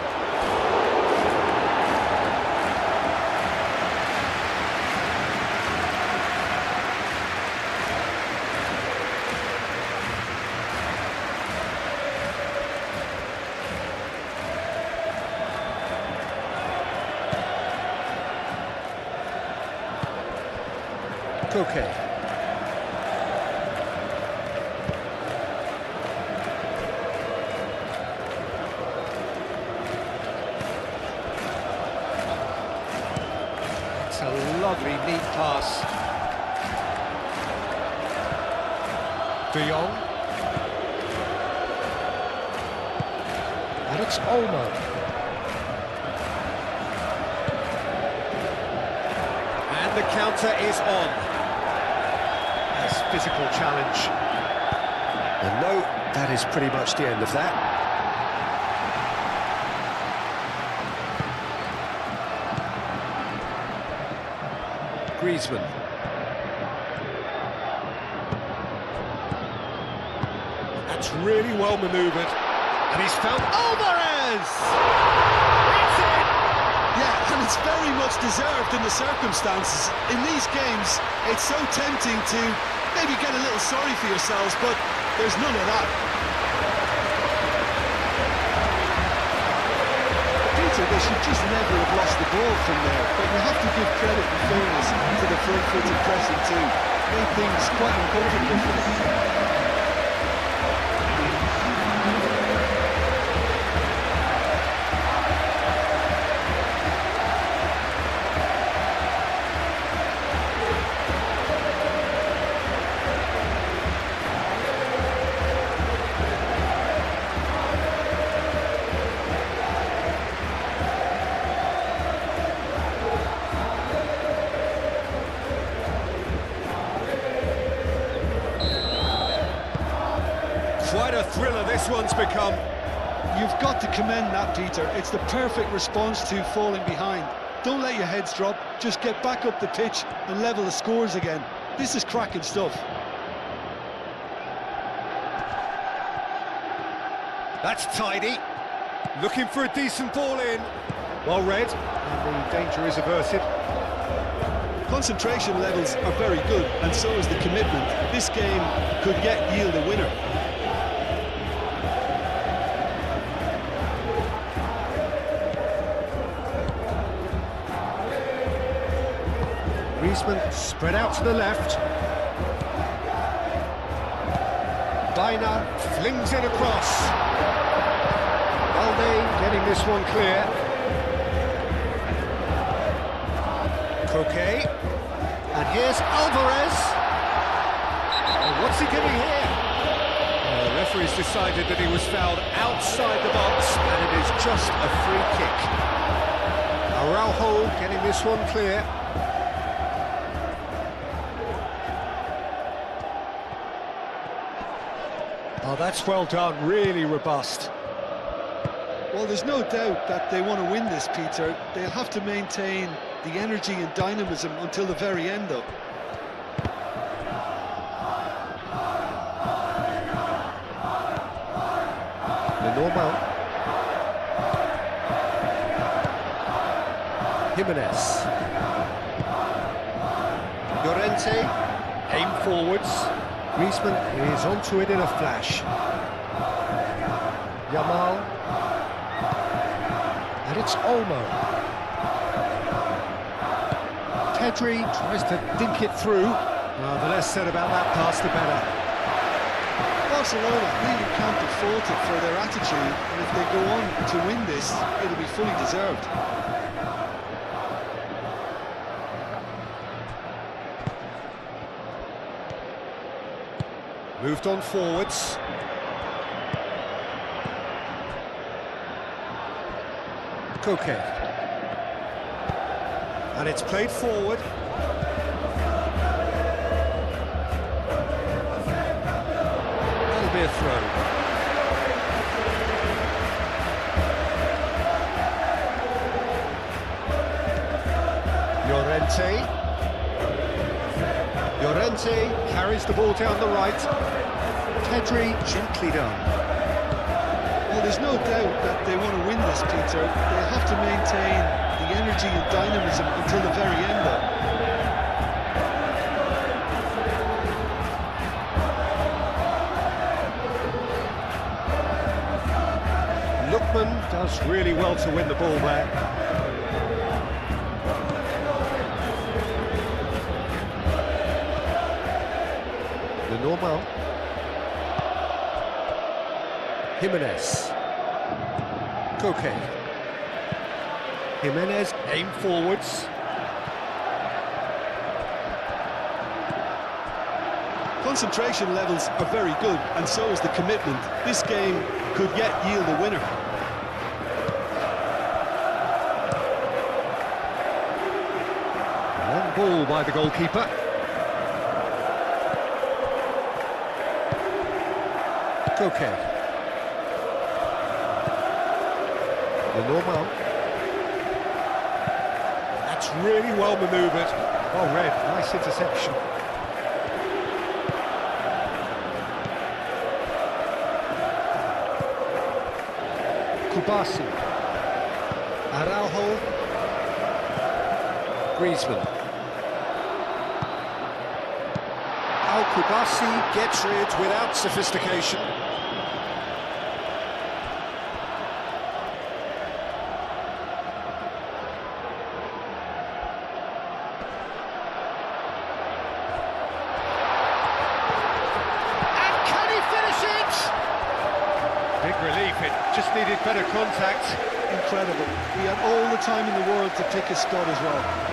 Koke. It's a lovely, neat pass. De Jong. And it's Olmo. And the counter is on. Nice physical challenge. And no, that is pretty much the end of that. Griezmann. That's really well manoeuvred. And he's found Alvarez! It's in! Yeah, and it's very much deserved in the circumstances. In these games, it's so tempting to maybe get a little sorry for yourselves, but there's none of that. Peter, they should just never have lost the ball from there, but you have to give credit and fairness to the front-footed pressing too. Made things quite uncomfortable for them. Quite a thriller this one's become. You've got to commend that, Peter. It's the perfect response to falling behind. Don't let your heads drop, just get back up the pitch and level the scores again. This is cracking stuff. That's tidy. Looking for a decent ball in. Well read, and the danger is averted. Concentration levels are very good, and so is the commitment. This game could yet yield a winner. Griezmann spread out to the left. Baina flings it across. Balde getting this one clear. Koke. And here's Alvarez. Oh, what's he giving here? The referee's decided that he was fouled outside the box, and it is just a free kick. Araujo getting this one clear. Oh, that's well done, really robust. Well, there's no doubt that they want to win this, Peter. They'll have to maintain the energy and dynamism until the very end, though. Normal. Jimenez. Llorente. Aim forwards. Griezmann is onto it in a flash. Yamal. And it's Olmo. Pedri tries to dink it through. The less said about that pass, the better. Barcelona really can't be faulted for their attitude, and if they go on to win this, it'll be fully deserved. Moved on forwards. Koke. And it's played forward. That'll be a throw. Llorente carries the ball down the right. Pedri gently done. Well, there's no doubt that they want to win this, Peter. They'll have to maintain the energy and dynamism until the very end, though. Lookman does really well to win the ball there. The normal. Jimenez. Koke. Jimenez aim forwards. Concentration levels are very good, and so is the commitment. This game could yet yield a winner. Long ball by the goalkeeper. Koke. The normal. That's really well manoeuvred. Well read, nice interception. Kubasi. Araujo. Griezmann. Kubasi gets rid without sophistication. Big relief, it just needed better contact. Incredible. He had all the time in the world to pick his spot as well.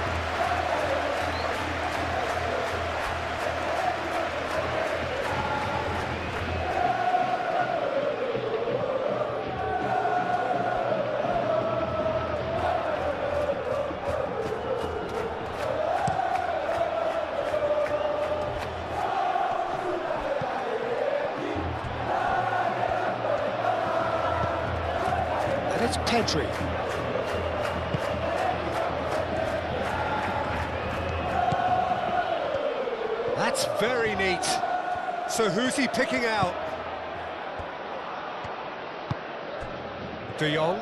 It's Pedri. That's very neat. So who's he picking out? De Jong.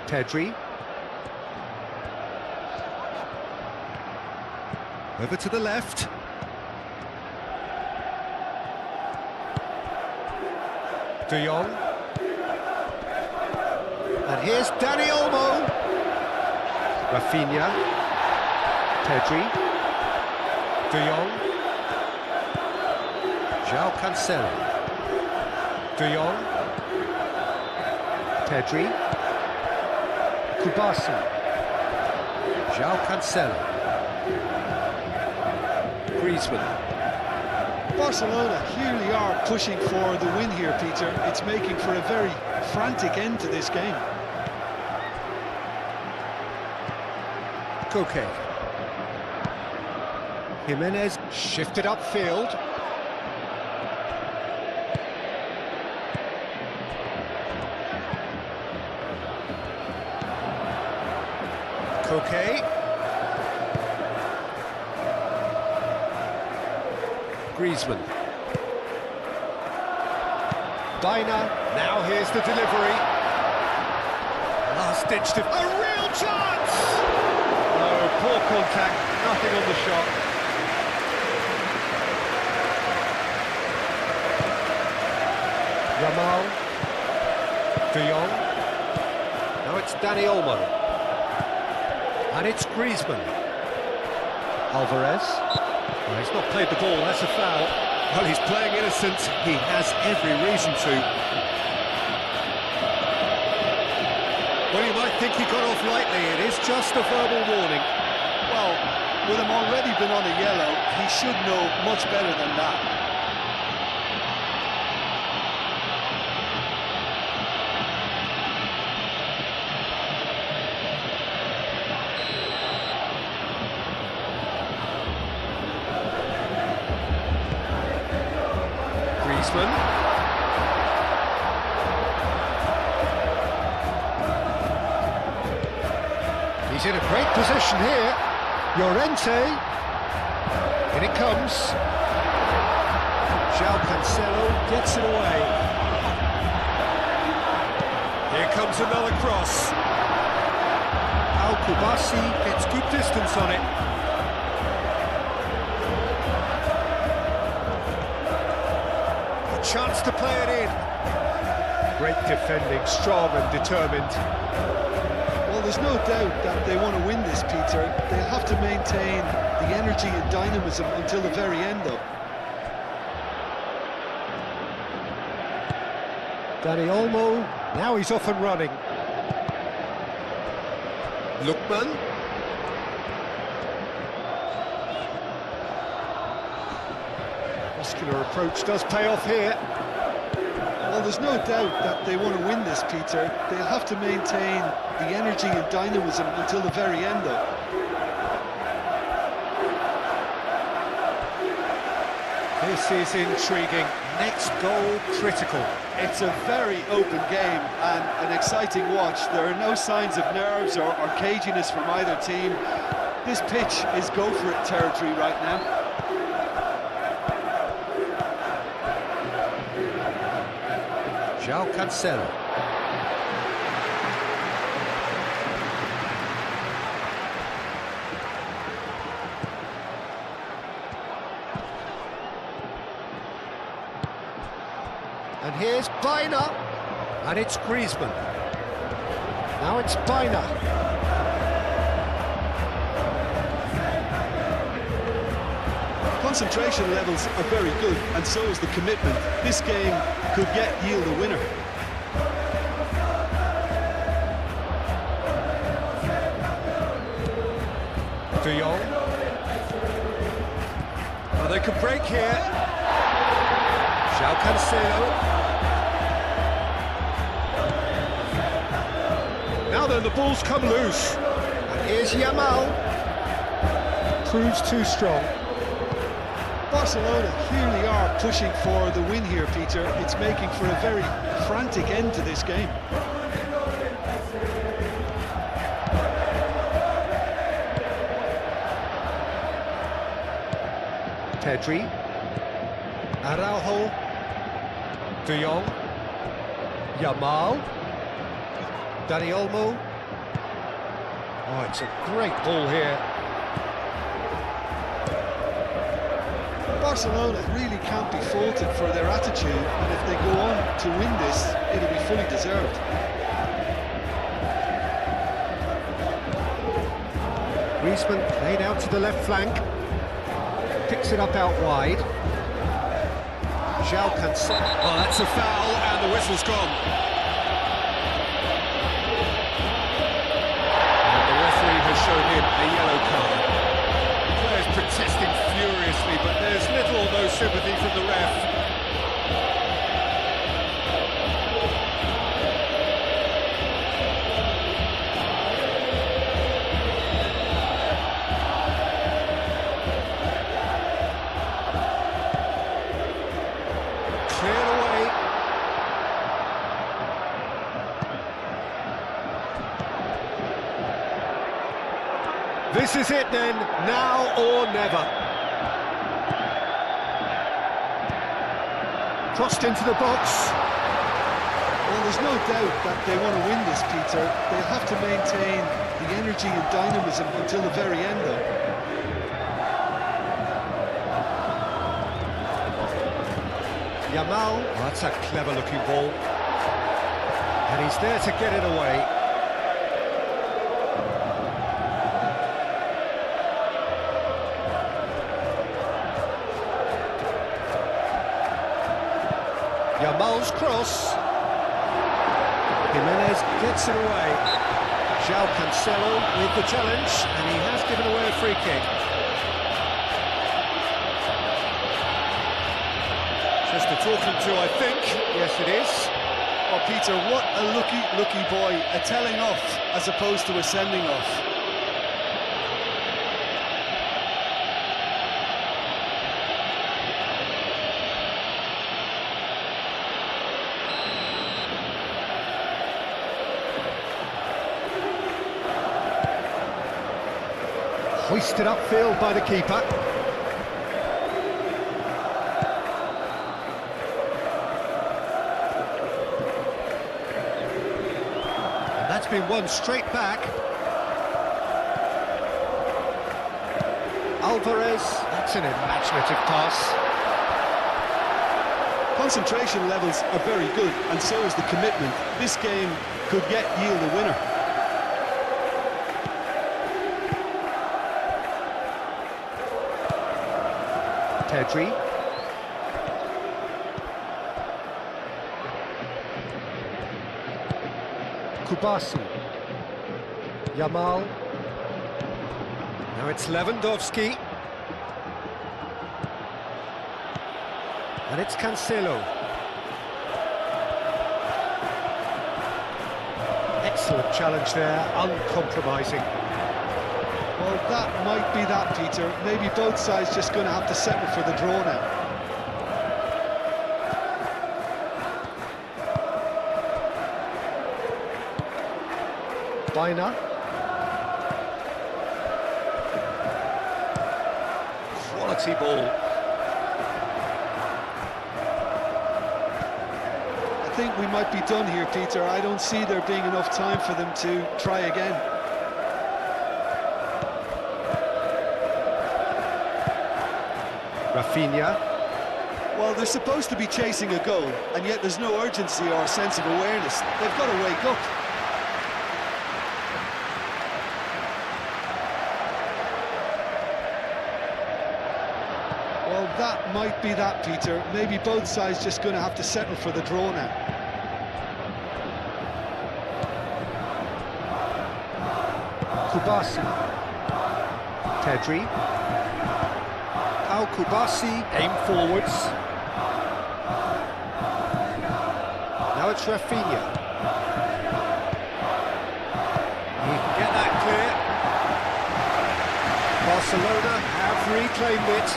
Pedri. Over to the left. De Jong. And here's Dani Olmo. Rafinha. Pedri. De Jong. João Cancelo. De Jong. Pedri. Kubasi. João Cancelo. Griezmann. Barcelona clearly are pushing for the win here, Peter. It's making for a very frantic end to this game. Koke. Jimenez shifted upfield. Koke. Griezmann. Dina, now here's the delivery. Last-ditch a real chance! Oh, poor contact, nothing on the shot. Yamal. De Jong. Now it's Dani Olmo. And it's Griezmann. Alvarez. Well, he's not played the ball, that's a foul. Well, he's playing innocent, he has every reason to. Well, you might think he got off lightly, it is just a verbal warning. Well, with him already been on a yellow, he should know much better than that. Griezmann. He's in a great position here. Llorente. In it comes. João Cancelo gets it away. Here comes another cross. Kubasi gets good distance on it. Chance to play it in. Great defending, strong and determined. Well, there's no doubt that they want to win this, Peter. They'll have to maintain the energy and dynamism until the very end, though. Dani Olmo, now he's off and running. Lookman. Muscular approach does pay off here. Well, there's no doubt that they want to win this, Peter. They'll have to maintain the energy and dynamism until the very end, though. This is intriguing. Next goal critical. It's a very open game and an exciting watch. There are no signs of nerves or caginess from either team. This pitch is go-for-it territory right now. João Cancelo. And here's Baina. And it's Griezmann. Now it's Baina. Concentration levels are very good, and so is the commitment. This game could yet yield a winner. De Jong. Well, they could break here. João Cancelo. Now then, the ball's come loose. And here's Yamal. Proves too strong. Barcelona clearly are pushing for the win here, Peter. It's making for a very frantic end to this game. Pedri. Araujo. De Jong. Yamal. Dani Olmo. Oh, it's a great ball here. Barcelona really can't be faulted for their attitude, and if they go on to win this, it'll be fully deserved. Griezmann played out to the left flank. Picks it up out wide. João Cancelo. Oh, that's a foul, and the whistle's gone. And the referee has shown him a yellow card. The player's protesting furiously, but there's little or no sympathy from the ref. Cleared away. This is it then, now or never. Crossed into the box. Well, there's no doubt that they want to win this, Peter. They'll have to maintain the energy and dynamism until the very end, though. Yamal, oh, that's a clever looking ball. And he's there to get it away. Yamal's cross. Jimenez gets it away. João Cancelo with the challenge, and he has given away a free kick. Just a talking to, I think. Yes, it is. Oh, Peter, what a lucky boy. A telling off as opposed to a sending off. Hoisted upfield by the keeper. And that's been won straight back. Alvarez, that's an imaginative pass. Concentration levels are very good, and so is the commitment. This game could yet yield a winner. Pedri. Kubasi. Yamal. Now it's Lewandowski. And it's Cancelo. Excellent challenge there, uncompromising. Well, that might be that, Peter. Maybe both sides just going to have to settle for the draw now. Baina. Quality ball. I think we might be done here, Peter. I don't see there being enough time for them to try again. Rafinha. Well, they're supposed to be chasing a goal, and yet there's no urgency or sense of awareness. They've got to wake up. Well, that might be that, Peter. Maybe both sides just going to have to settle for the draw now. Kubasi. Pedri. Al Kubasi, aim forwards. Now it's Rafinha. He can get that clear. Barcelona have reclaimed it.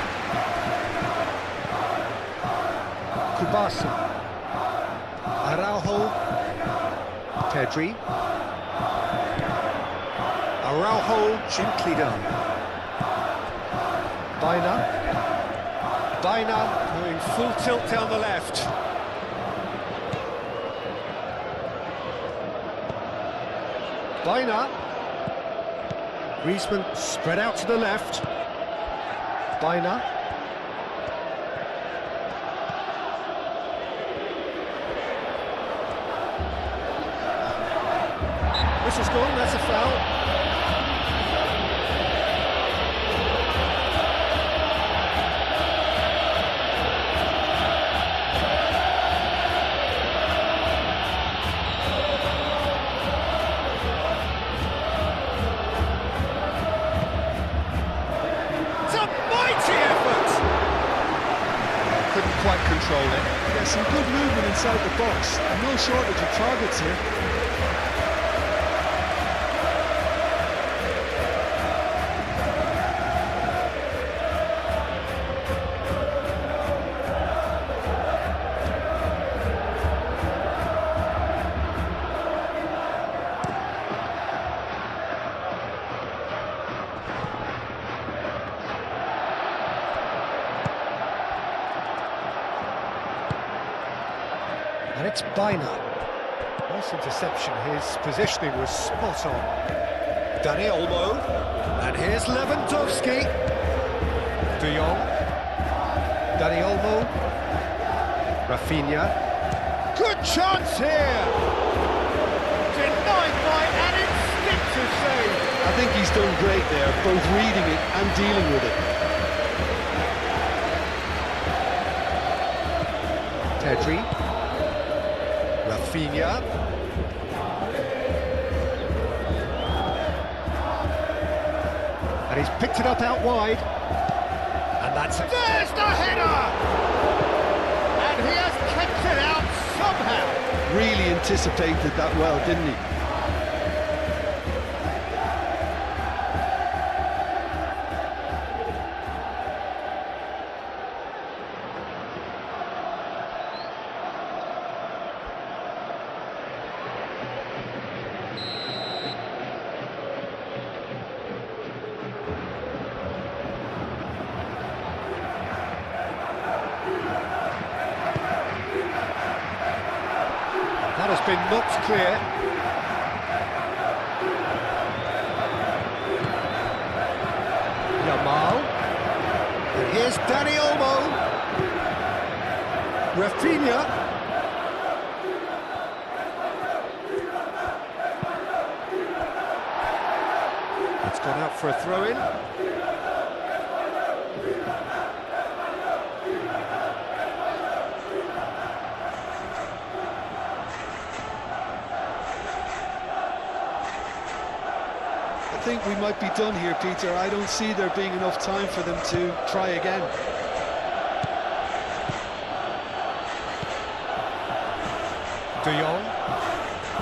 Kubasi. Araujo. Pedri. Araujo, gently done. Baina. Baina going full tilt down the left. Baina. Griezmann spread out to the left. Baina. Whistle's gone, that's a foul. Couldn't quite control it. Yeah, some good movement inside the box, and no shortage of targets here. And it's Baina. Nice interception, his positioning was spot on. Dani Olmo, and here's Lewandowski. De Jong. Dani Olmo. Rafinha. Good chance here! Denied by an instinctive save. I think he's done great there, both reading it and dealing with it. Pedri. Rafinha. And he's picked it up out wide. And that's it. There's the header! And he has kept it out somehow. Really anticipated that well, didn't he? That has been knocked clear. Yamal. And here's Dani Olmo. Rafinha. It's gone out for a throw-in. think we might be done here, Peter. I don't see there being enough time for them to try again. De Jong.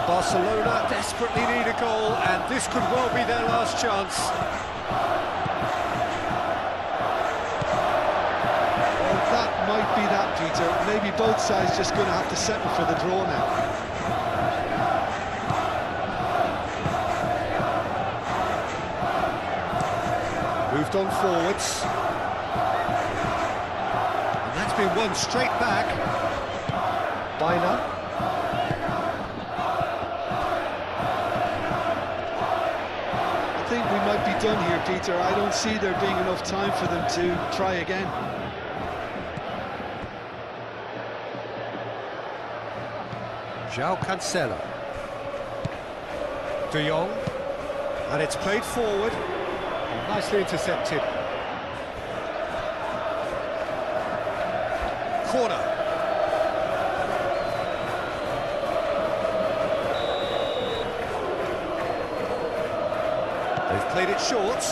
Barcelona desperately need a goal, and this could well be their last chance. Well, that might be that, Peter. Maybe both sides just going to have to settle for the draw now. Moved on forwards. And that's been won straight back. Biner. I think we might be done here, Peter. I don't see there being enough time for them to try again. João Cancelo. De Jong. And it's played forward. Nicely intercepted. Corner. They've played it short.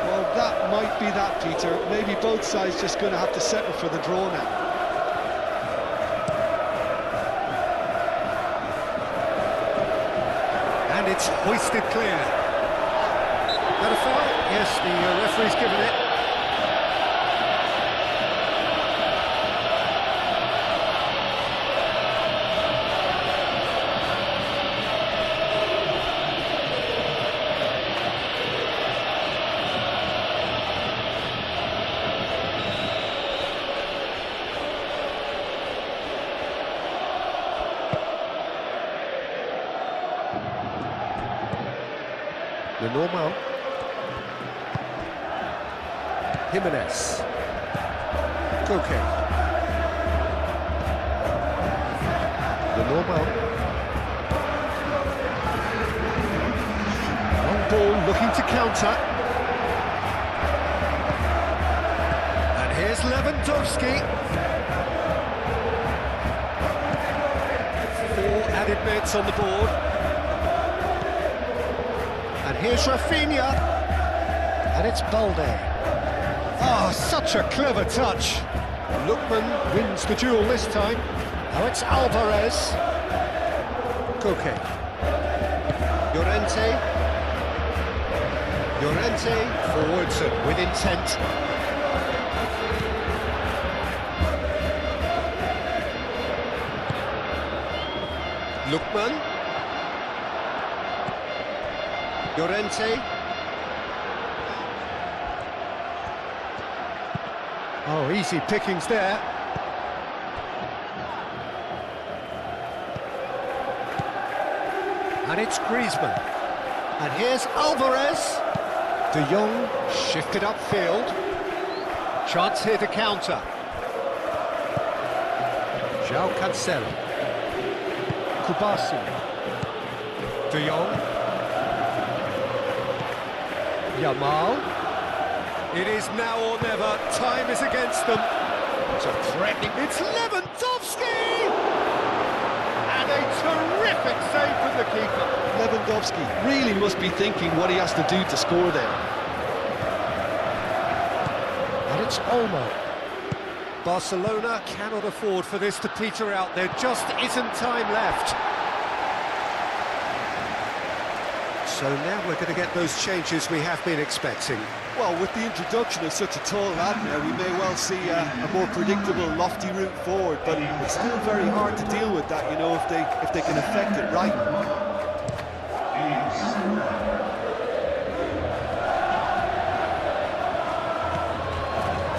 Well, that might be that, Peter. Maybe both sides just going to have to settle for the draw now. And it's hoisted clear. That a foul? Yes, the referee's given it. The normal. Jimenez. Koke. The normal. Long ball looking to counter. And here's Lewandowski. 4 added minutes on the board. And here's Rafinha, and it's Balde. Ah, such a clever touch. Lookman wins the duel this time. Now it's Alvarez. Koke. Llorente. Llorente forwards and with intent. Lookman. Llorente. Oh, easy pickings there. And it's Griezmann. And here's Alvarez. De Jong shifted upfield. Chance here to counter. João Cancelo. Kubasi. De Jong. Yamal. It is now or never. Time is against them. It's a threatening. It's Lewandowski! And a terrific save from the keeper. Lewandowski really must be thinking what he has to do to score there. And it's Olmo. Barcelona cannot afford for this to peter out. There just isn't time left. So now we're going to get those changes we have been expecting. Well, with the introduction of such a tall lad now, we may well see a more predictable, lofty route forward, but it's still very hard to deal with that, you know, if they can affect it right.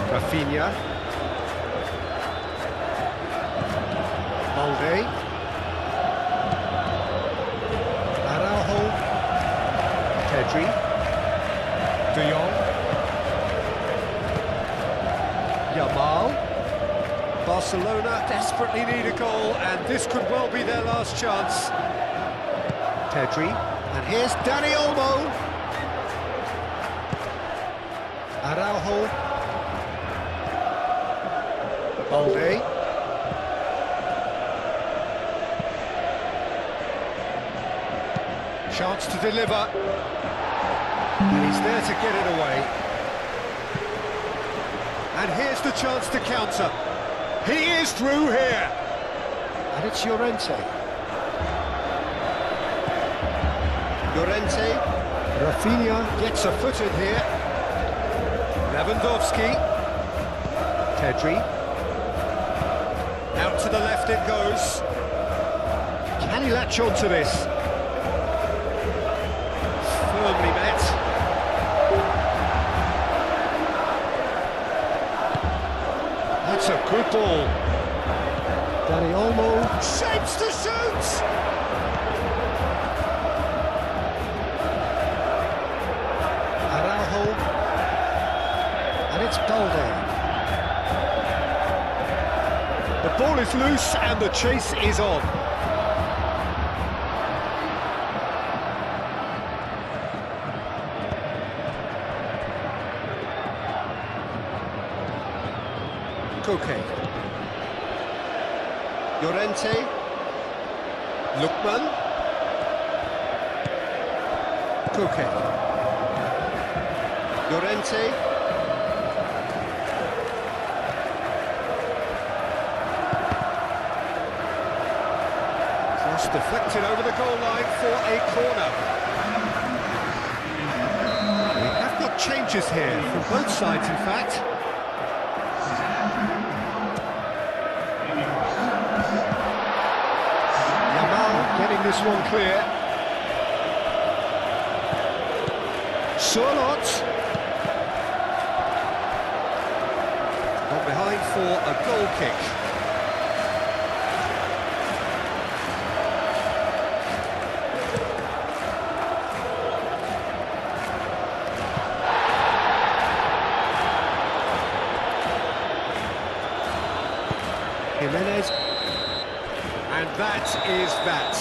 Rafinha. Balde. Araujo. Pedri. De Jong. Yamal. Barcelona desperately need a goal, and this could well be their last chance. Pedri. And here's Dani Olmo. Araujo. Chance to deliver. And he's there to get it away. And here's the chance to counter. He is through here. And it's Llorente. Llorente. Rafinha gets a foot in here. Lewandowski. Pedri. Out to the left it goes. Can he latch on to this? Firmly met. That's a good ball. Dani Olmo. Shapes to shoot! Araujo. And it's Balde. The ball is loose and the chase is on. Koke. Llorente. Lookman. Koke. Llorente. Cross deflected over the goal line for a corner. We have got changes here from both sides, in fact. Getting this one clear. Sorlot. Got behind for a goal kick. Jimenez. And that is that.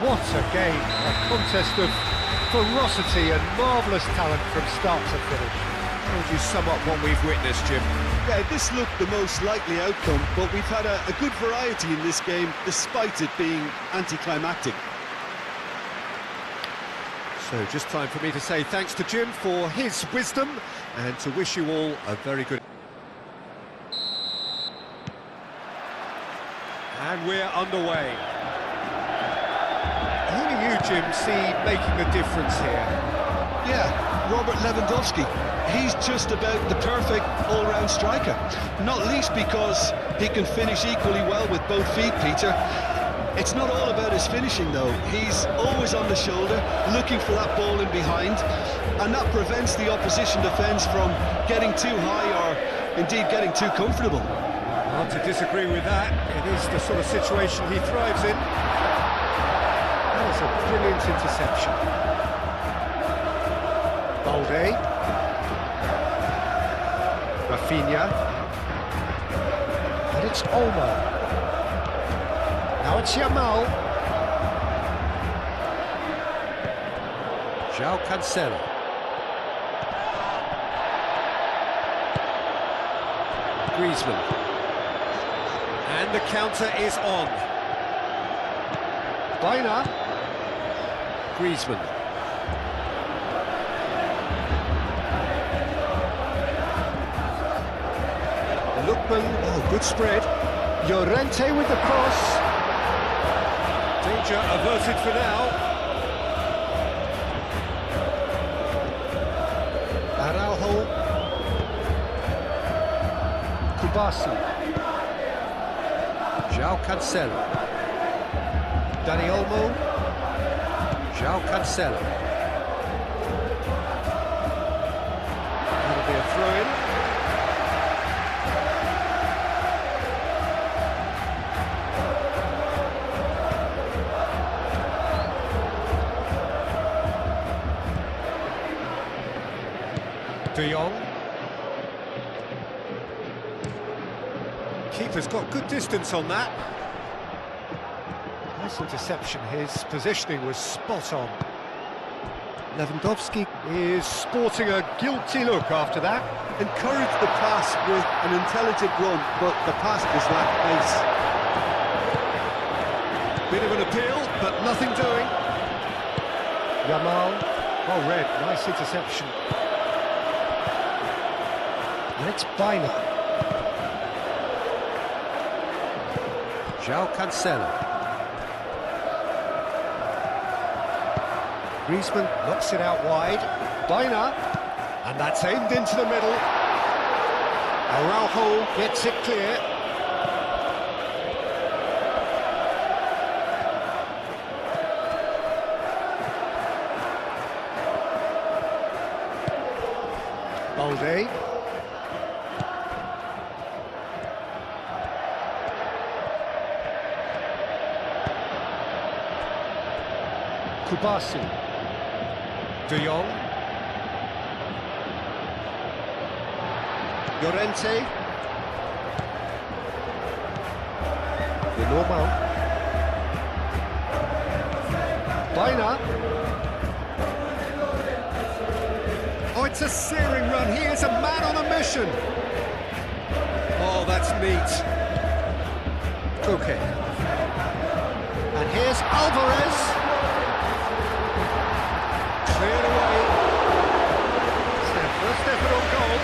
What a game. A contest of ferocity and marvellous talent from start to finish. How would you sum up what we've witnessed, Jim? Yeah, this looked the most likely outcome, but we've had a good variety in this game, despite it being anticlimactic. So just time for me to say thanks to Jim for his wisdom and to wish you all a very good... And we're underway. Who do you, Jim, see making the difference here? Yeah, Robert Lewandowski. He's just about the perfect all-round striker. Not least because he can finish equally well with both feet, Peter. It's not all about his finishing, though. He's always on the shoulder, looking for that ball in behind, and that prevents the opposition defence from getting too high or indeed getting too comfortable. Hard to disagree with that. It is the sort of situation he thrives in. That is a brilliant interception. Balde. Rafinha. And it's Olmo. Now it's Yamal. João Cancelo. Griezmann. And the counter is on. Baina. Griezmann. Lookman, oh, good spread. Llorente with the cross. Danger averted for now. Araujo. Kubasi. João Cancelo. Dani Olmo. João Cancelo. That'll be a throw-in. De Jong. Keeper's got good distance on that. Nice interception. His positioning was spot on. Lewandowski is sporting a guilty look after that. Encouraged the pass with an intelligent run, but the pass does lack pace. Bit of an appeal, but nothing doing. Yamal, well read, nice interception. And it's Bina. João Cancelo. Griezmann knocks it out wide. Bina, and that's aimed into the middle. Araujo gets it clear. Balde. Kubasi. De Jong. Llorente. Normal. Bina. Oh, it's a searing run. He is a man on a mission. Oh, that's neat. Okay. And here's Alvarez. Cleared away. It's their first effort on goal.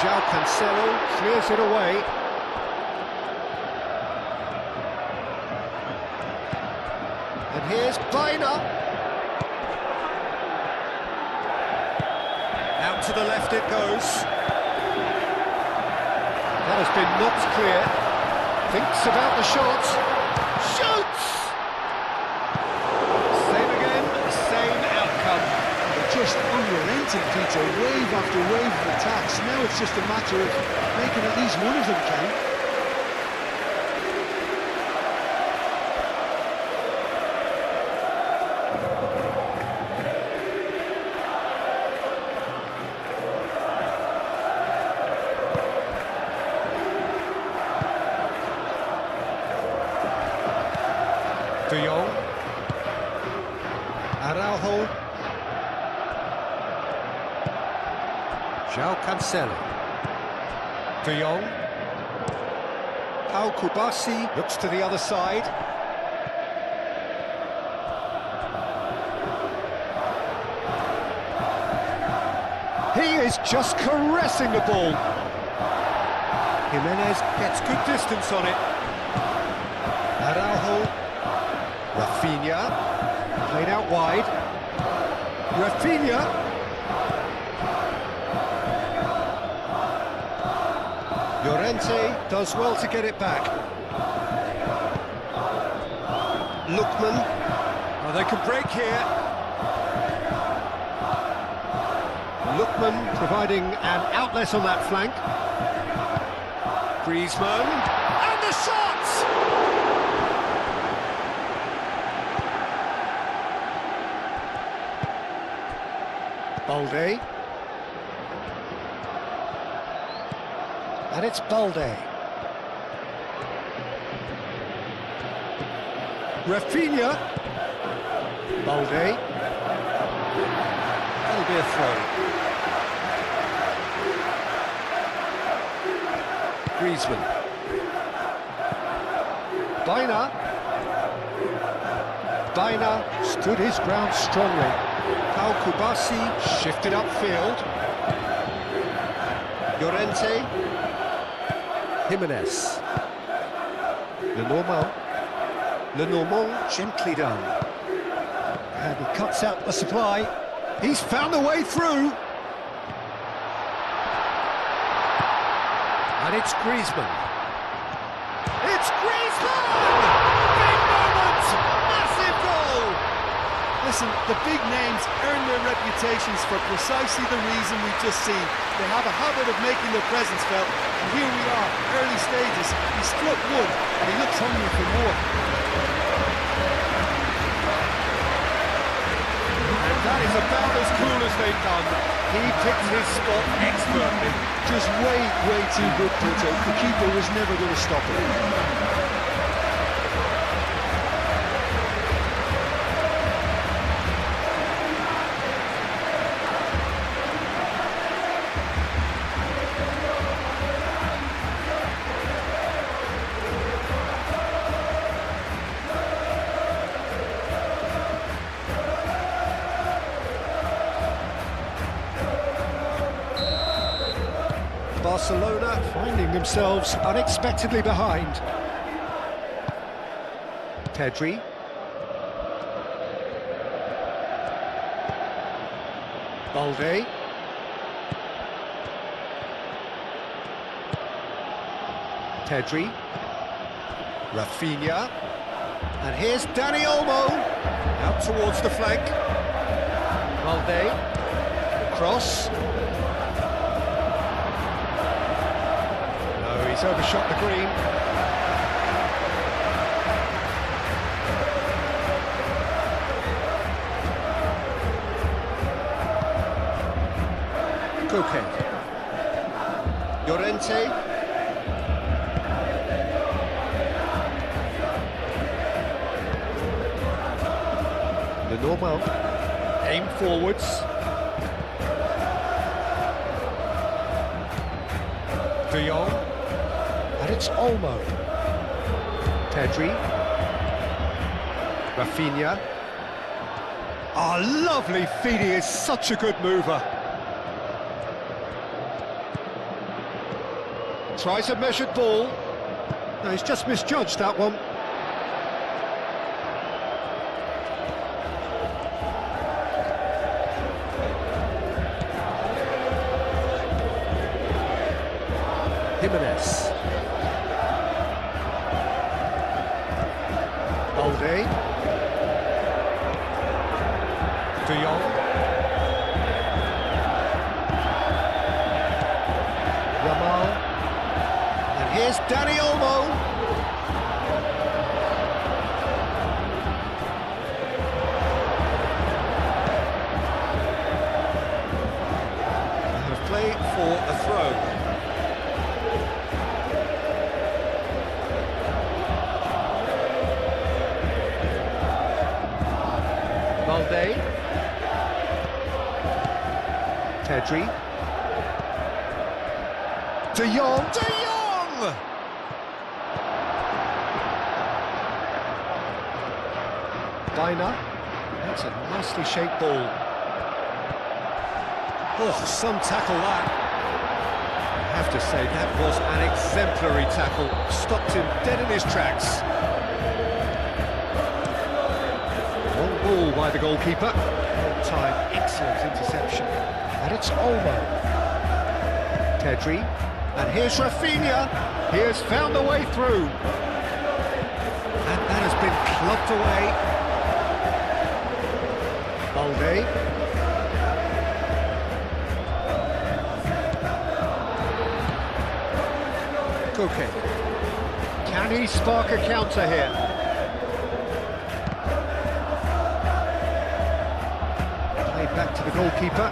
João Cancelo clears it away. And here's Bina. Out to the left it goes. That has been knocked clear. Thinks about the shot. Shoots! Same again, same outcome. Just unrelenting, Peter, wave after wave of attacks. Now it's just a matter of making at least one of them count. De Jong. Araujo. João Cancelo. De Jong. Pau Kubasi looks to the other side. He is just caressing the ball. Jimenez gets good distance on it. Araujo. Rafinha. Played out wide. Rafinha. Llorente does well to get it back. Lookman. Oh, they can break here. Lookman providing an outlet on that flank. Griezmann. And the shot! Balde. And it's Balde. Rafinha. Balde. That'll be a throw. Griezmann. Bina stood his ground strongly. Pau Kubasi shifted upfield. Llorente. Jimenez. Lenormand gently done. And he cuts out the supply. He's found a way through. And it's Griezmann. It's Griezmann! Big moment! Massive goal! Listen, the big names earn their reputations for precisely the reason we've just seen. They have a habit of making their presence felt, and here we are, early stages. He struck one, and he looks hungry for more. And that is about as cool as as they've done. He picked his spot expertly. Just way too good, Peter. The keeper was never going to stop it. Barcelona finding themselves unexpectedly behind. Pedri. Balde. Pedri. Rafinha. And here's Dani Olmo. Out towards the flank. Balde. Cross. He's overshot the green. Koke. Llorente. The normal. Aim forwards. De Jong. And it's Olmo. Pedri. Rafinha. Oh, lovely feed, he is such a good mover. Tries a measured ball. No, he's just misjudged that one. Jimenez. Balde. De Jong. Ramal. And here's Dani Olmo. Out of play for a throw. Balde. Pedri. De Jong. De Jong! Dina. That's a nicely shaped ball. Oh, some tackle that. I have to say, that was an exemplary tackle. Stopped him dead in his tracks. Long ball by the goalkeeper. Long time, excellent interception. And it's Olmo. Pedri. And here's Rafinha. He has found a way through. And that has been clubbed away. Balde. Koke. Can he spark a counter here? Played back to the goalkeeper.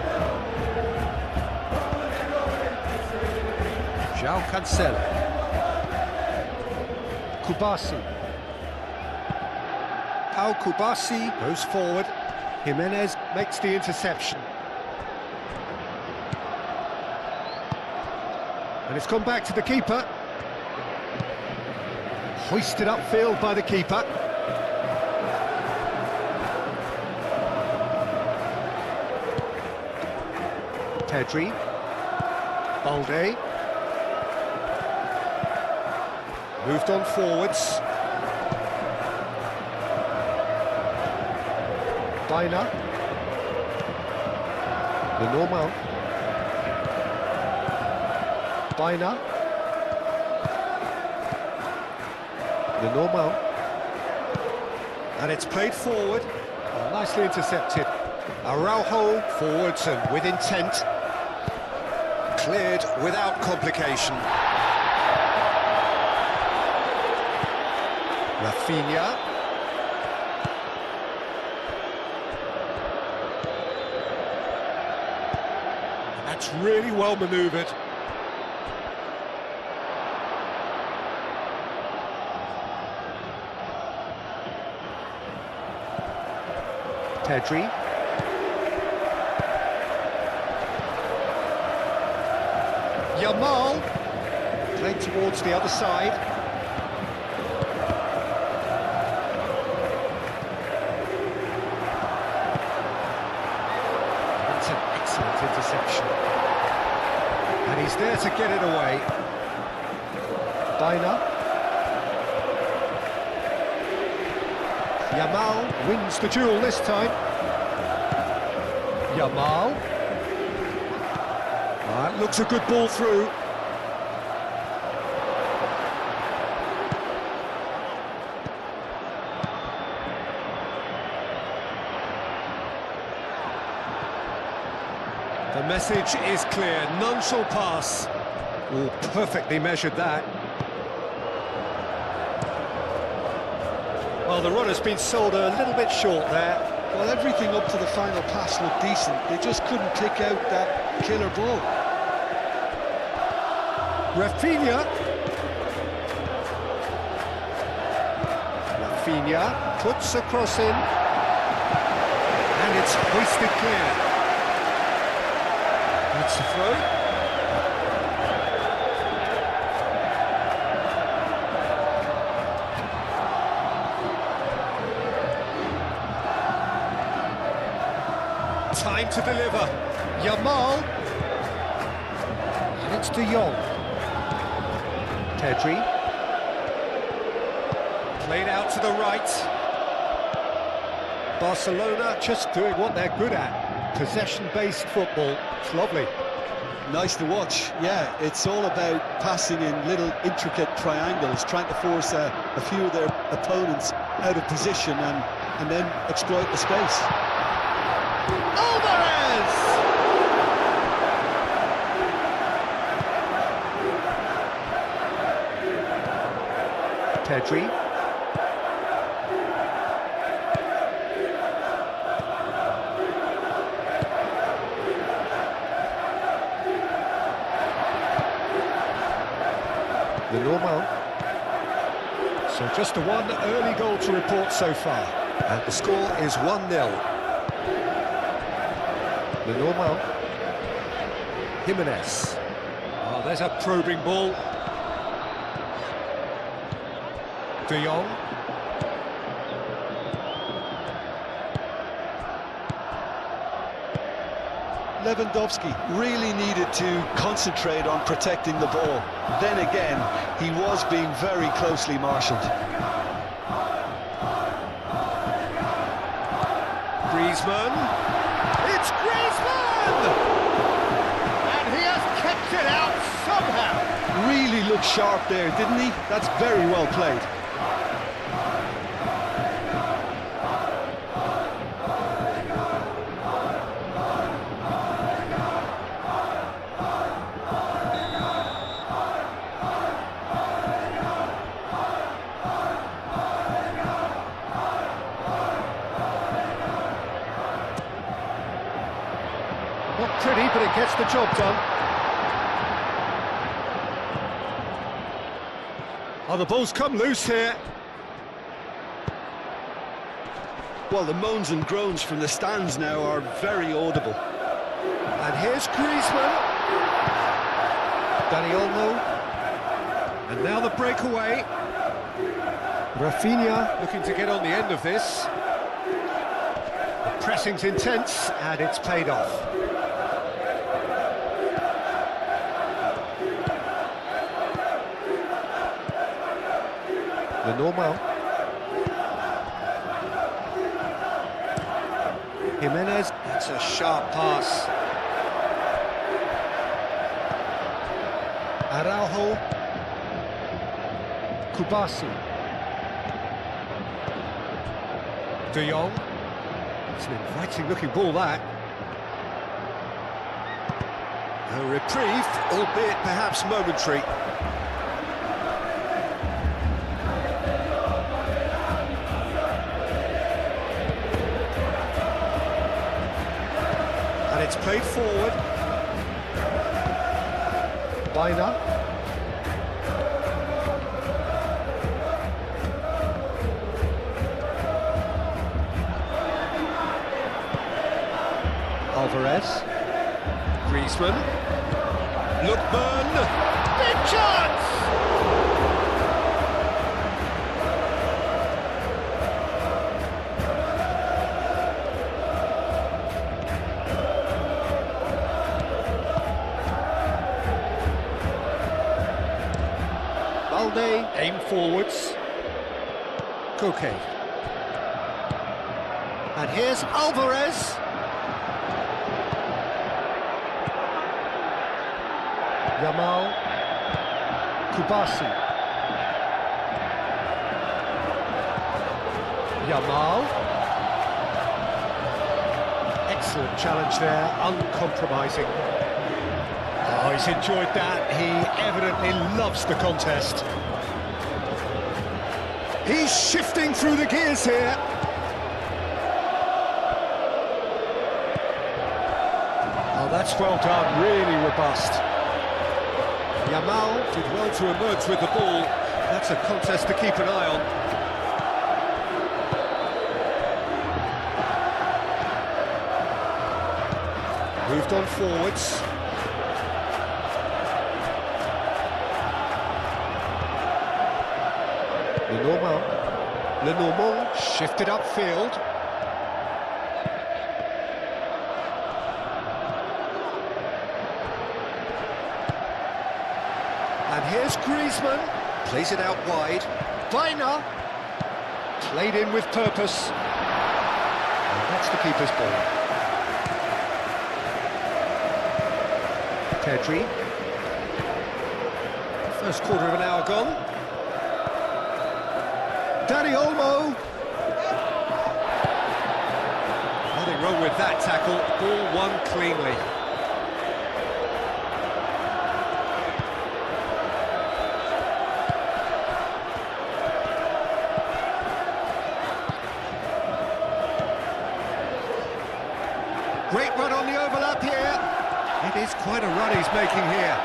João Cancelo. Kubasi. Pau Kubasi goes forward. Jimenez makes the interception. And it's gone back to the keeper. Hoisted upfield by the keeper. Pedri. Balde. Moved on forwards. Dina. The normal. Dina. The normal. And it's played forward. Nicely intercepted. Araujo forwards and with intent. Cleared without complication. Rafinha. That's really well manoeuvred. Pedri. Yamal. Played towards the other side. That's an excellent interception. And he's there to get it away. Baina. Yamal wins the duel this time. Yamal. That looks a good ball through. The message is clear, none shall pass. Oh, perfectly measured that. Well, the run has been sold a little bit short there. Well, everything up to the final pass looked decent. They just couldn't pick out that killer ball. Rafinha. Rafinha puts a cross in. And it's hoisted clear. It's a throw. Time to deliver. Yamal. And it's De Jong. Pedri. Played out to the right. Barcelona just doing what they're good at. Possession-based football. It's lovely. Nice to watch. Yeah, it's all about passing in little intricate triangles, trying to force a few of their opponents out of position and then exploit the space. Alvarez! Pedri. The normal. So just a one early goal to report so far. And the score is 1-0. The normal. Jimenez. Oh, there's a probing ball. De Jong. Lewandowski really needed to concentrate on protecting the ball. Then again, he was being very closely marshalled. Griezmann. It's Griezmann! And he has kept it out somehow. Really looked sharp there, didn't he? That's very well played. Not pretty, but it gets the job done. Oh, the ball's come loose here. Well, the moans and groans from the stands now are very audible. And here's Griezmann. Dani Olmo. And now the breakaway. Rafinha looking to get on the end of this. The pressing's intense, and it's paid off. The normal. Jimenez, that's a sharp pass. Araujo. Kubasi. De Jong. It's an inviting looking ball, that. A reprieve, albeit perhaps momentary. And it's played forward. Baina. Alvarez. Griezmann. Lookman. Big chance! Balde, aim forwards. Koke. And here's Alvarez. Yamal. Kubasi. Yamal. Excellent challenge there, uncompromising. Oh, he's enjoyed that. He evidently loves the contest. He's shifting through the gears here. Oh, that's well done, really robust. Yamal did well to emerge with the ball. That's a contest to keep an eye on. Moved on forwards. Lenormand shifted upfield. And here's Griezmann, plays it out wide. Baina, played in with purpose. And that's the keeper's ball. Pedri. First quarter of an hour gone. Dani Olmo. Nothing wrong with that tackle. Ball won cleanly. Great run on the overlap here. It is quite a run he's making here.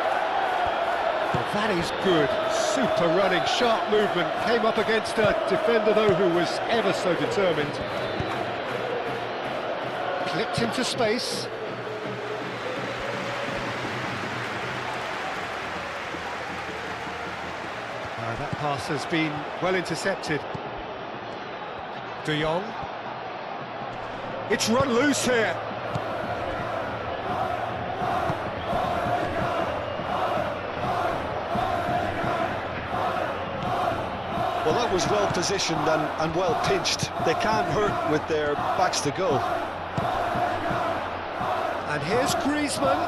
Well, that is good. Super running, sharp movement. Came up against a defender, though, who was ever so determined. Clipped into space. That pass has been well intercepted. De Jong. It's run loose here. Well, that was well positioned and well pinched. They can't hurt with their backs to goal. And here's Griezmann.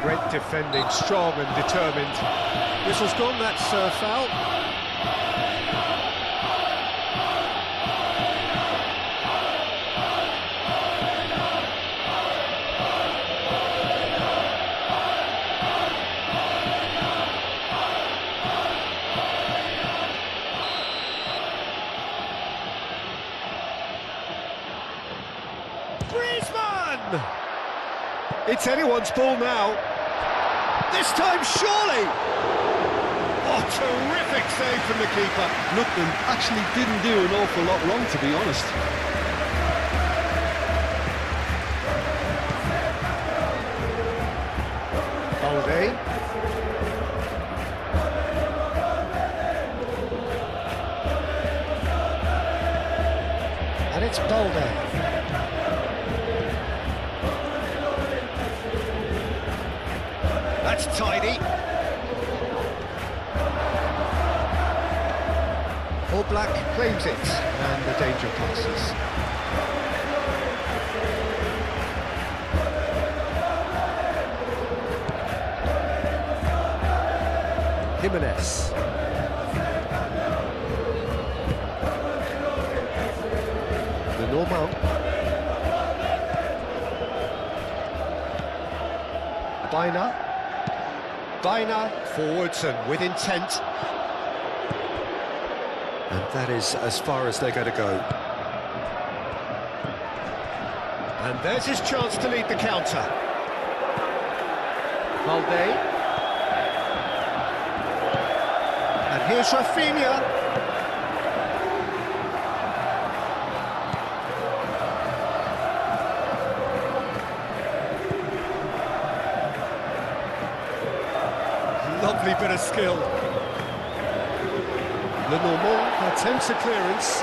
Great defending, strong and determined. Whistle's gone, that's foul. Griezmann! It's anyone's ball now. This time, surely! Oh, terrific save from the keeper. Lookman actually didn't do an awful lot wrong, to be honest. Balde. And it's Balde. That's tidy. All Black claims it, and the danger passes. Jimenez. Lenormand. Baina, forwards and with intent. And that is as far as they're going to go. And there's his chance to lead the counter. Valde. And here's Rafinha. Lovely bit of skill. Lenormand attempts a clearance.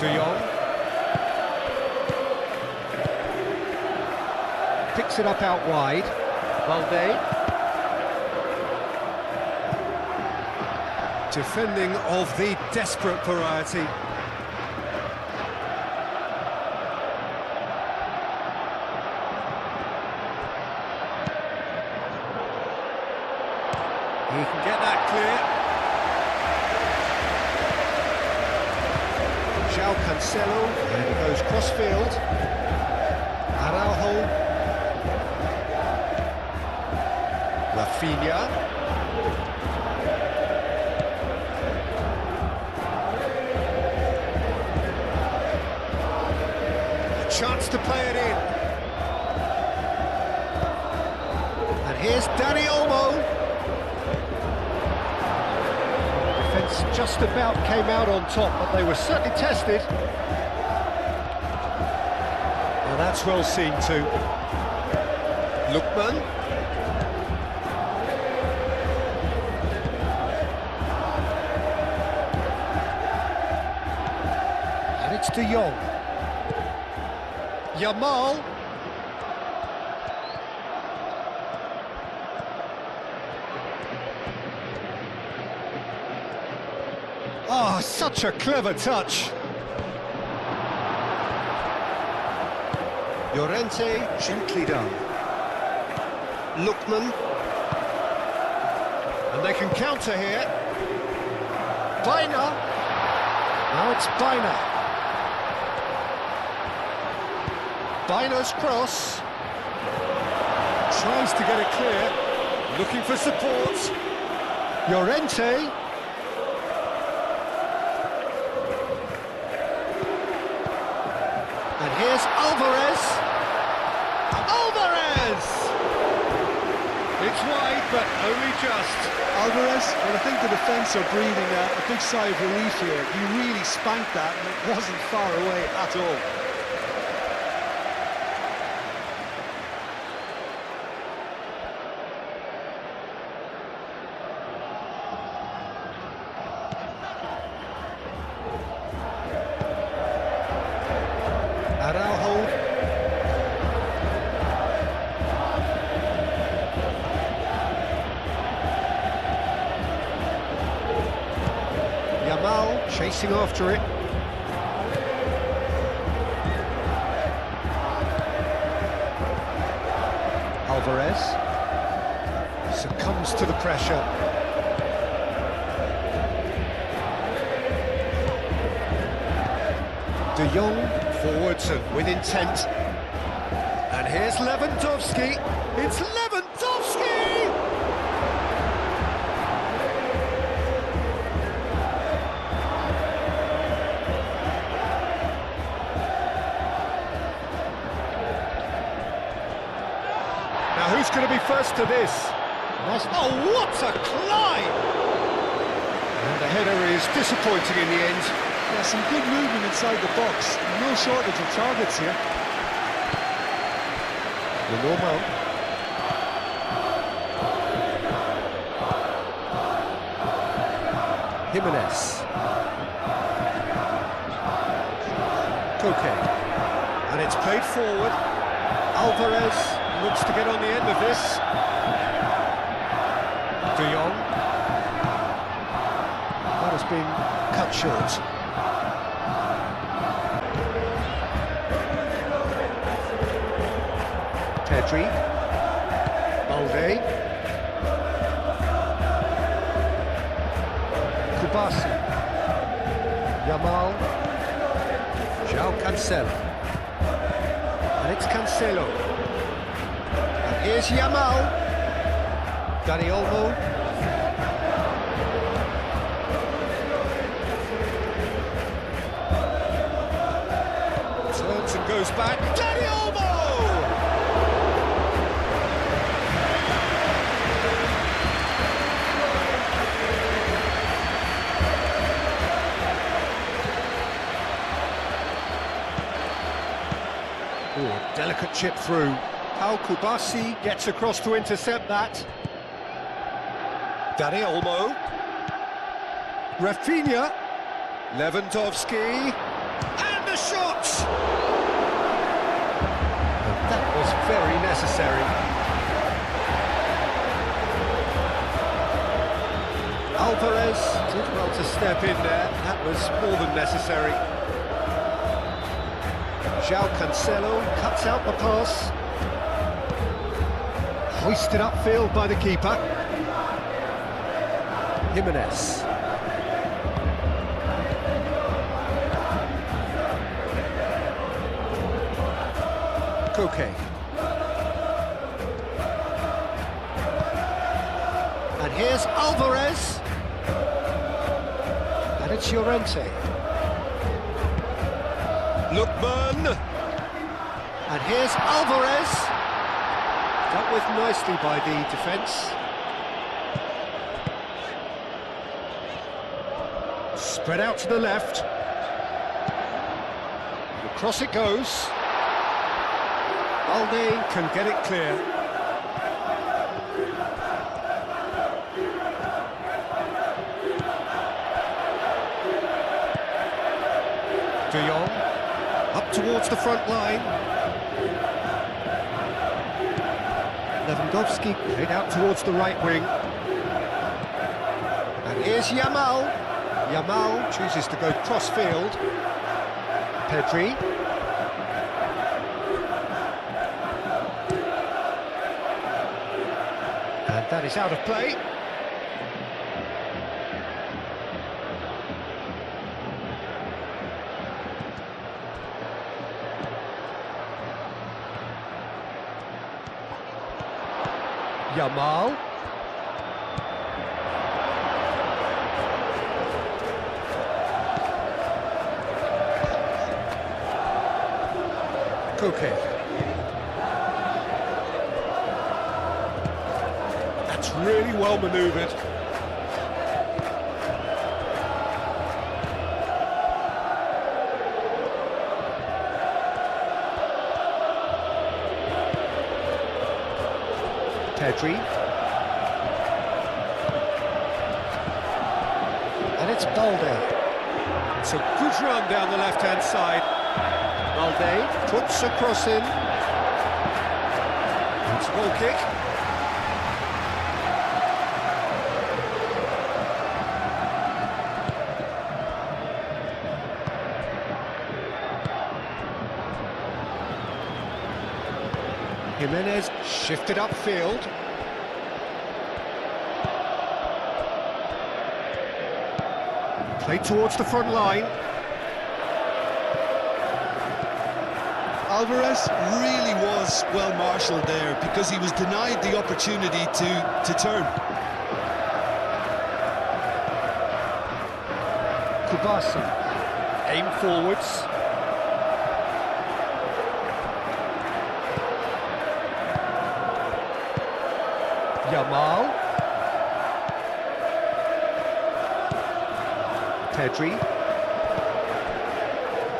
De Jong picks it up out wide. Valde. Defending of the desperate variety. He can get that clear. João Cancelo, and he goes cross-field. Araujo. Rafinha. A chance to play it in. And here's Dani Olmo. Just about came out on top, but they were certainly tested. Well, that's well seen too. Lookman. And it's De Jong. Yamal. Oh, such a clever touch. Llorente, gently done. Lookman. And they can counter here. Baina. Now it's Baina. Baina's cross. Tries to get it clear. Looking for support. Llorente. And here's Alvarez. Alvarez! It's wide, but only just. Alvarez, well, I think the defence are breathing a big sigh of relief here. He really spanked that, and it wasn't far away at all. Araujo. Yamal chasing after it. Alvarez succumbs to the pressure. De Jong forwards and with intent. And here's Lewandowski. It's Lewandowski! Now who's going to be first to this? Oh, what a climb! And the header is disappointing in the end. Yeah, some good movement inside the box. No shortage of targets here. Lenormand. Jimenez. Koke. And it's played forward. Alvarez looks to get on the end of this. De Jong. That has been cut short. Pedri. Balde. Kubasi. Yamal. João Cancelo. And it's Cancelo. And here's Yamal. Dani Olmo. goes back. Dani Olmo! Oh, a delicate chip through. How Kubasi gets across to intercept that. Dani Olmo. Rafinha. Lewandowski. And the shot! And that was very necessary. Alvarez did well to step in there. That was more than necessary. João Cancelo cuts out the pass. Hoisted upfield by the keeper. Jimenez. Koke. And here's Alvarez. And it's Llorente. Lookman. And here's Alvarez. Dealt with nicely by the defence. Spread out to the left. Across it goes. Balde can get it clear. De Jong up towards the front line. Lewandowski played out towards the right wing. And here's Yamal. Yamal chooses to go cross-field. Pedri. And that is out of play. Yamal. Koke. That's really well manoeuvred. Pedri. And it's Balde. It's a good run down the left-hand side. Balde puts a cross in. It's a goal kick. Jimenez shifted upfield. Played towards the front line. Alvarez really was well marshalled there because he was denied the opportunity to turn. Kubasi. Aim forwards. Yamal. Pedri.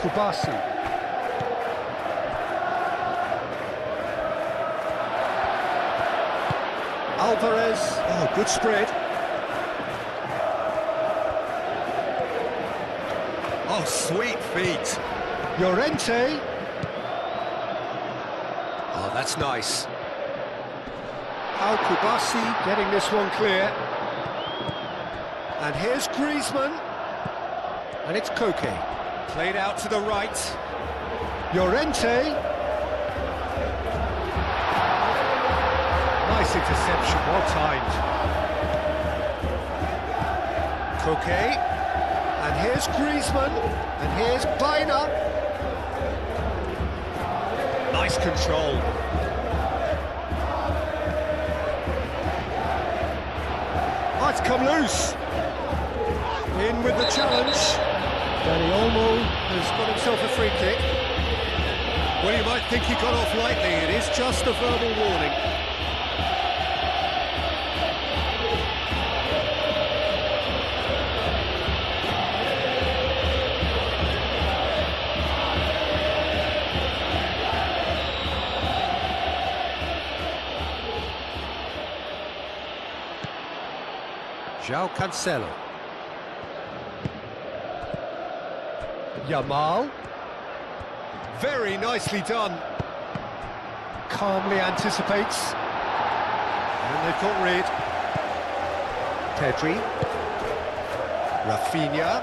Kubasi. Alvarez. Oh, good spread. Oh, sweet feet. Llorente. Oh, that's nice. Al Kubasi getting this one clear. And here's Griezmann. And it's Koke. Played out to the right. Llorente. Nice interception, well timed. Koke. And here's Griezmann. And here's Baina. Nice control. Oh, it's come loose. In with the challenge. Dani Olmo has got himself a free kick. Well, you might think he got off lightly. It is just a verbal warning. João Cancelo. Yamal. Very nicely done. Calmly anticipates. And they've got rid. Pedri. Rafinha.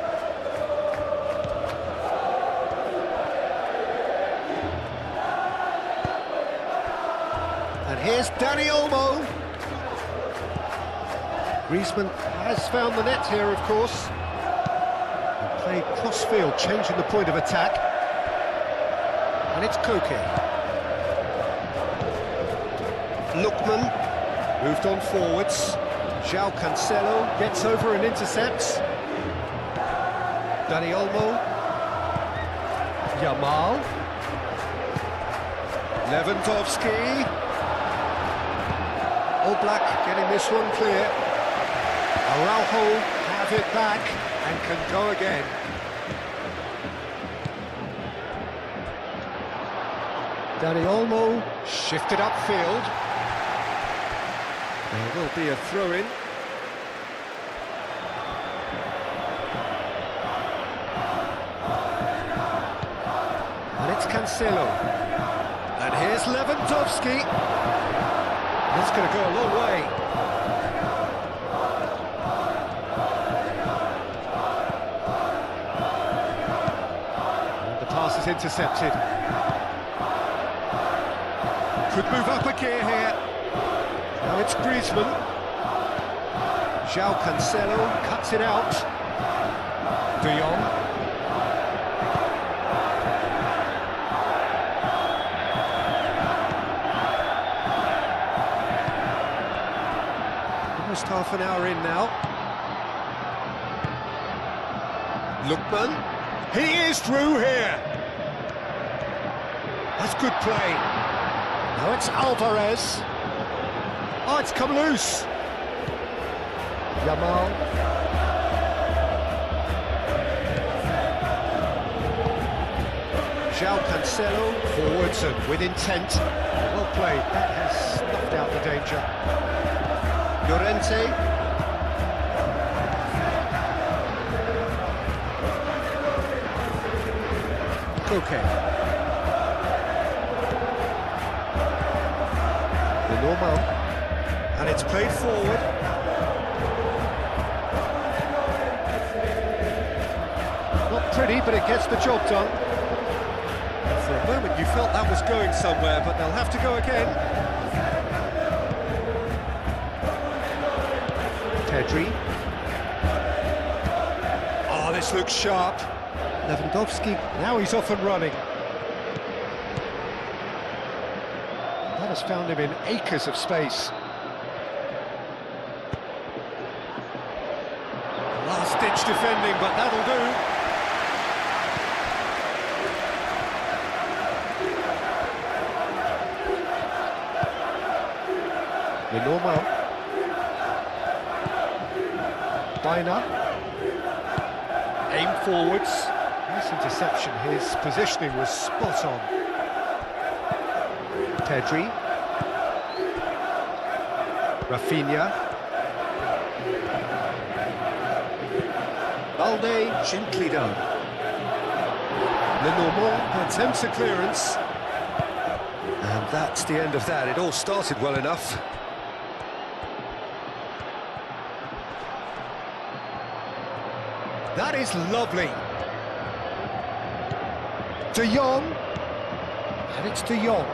And here's Dani Olmo. Griezmann has found the net here, of course. And played cross-field, changing the point of attack. And it's Koke. Lookman moved on forwards. João Cancelo gets over and intercepts. Dani Olmo. Yamal. Lewandowski. Oblak getting this one clear. Araujo have it back and can go again. Dani Olmo shifted upfield. There will be a throw-in. And it's Cancelo. And here's Lewandowski. That's going to go a long way. Is intercepted. Could move up a gear here. Now it's Griezmann. João Cancelo cuts it out. De Jong. Almost half an hour in now. Lookman. He is through here. That's good play. Now it's Alvarez. Oh, it's come loose. Yamal. João Cancelo, forwards and with intent. Well played, that has snuffed out the danger. Llorente. Koke. Normal, and it's played forward. Not pretty, but it gets the job done. And for a moment you felt that was going somewhere, but they'll have to go again. Pedri. Oh, this looks sharp. Lewandowski, now he's off and running. Has found him in acres of space. Last-ditch defending, but that'll do. The normal. Baina. Aim forwards. Nice interception. His positioning was spot on. Pedri. Rafinha. Balde gently done. Lenormand attempts a clearance. And that's the end of that. It all started well enough. That is lovely. De Jong. And it's De Jong.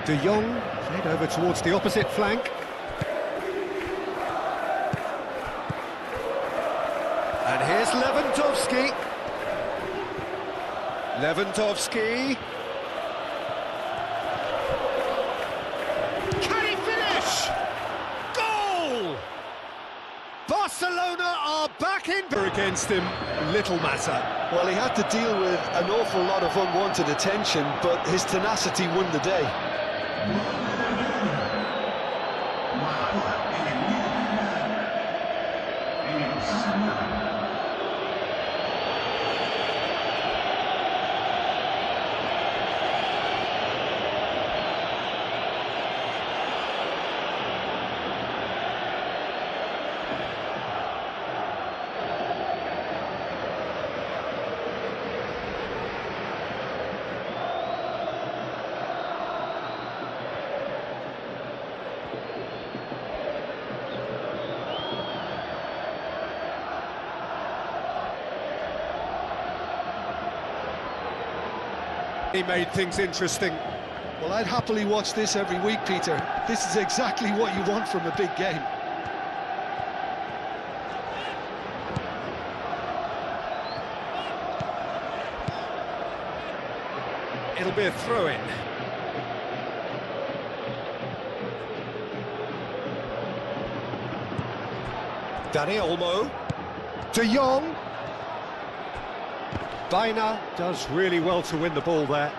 De Jong played over towards the opposite flank. And here's Lewandowski. Lewandowski. Can he finish? Goal! Barcelona are back in against him, little matter. Well, he had to deal with an awful lot of unwanted attention, but his tenacity won the day. He made things interesting. Well, I'd happily watch this every week, Peter. This is exactly what you want from a big game. It'll be a throw-in. Dani Olmo. De Jong. Baina does really well to win the ball there.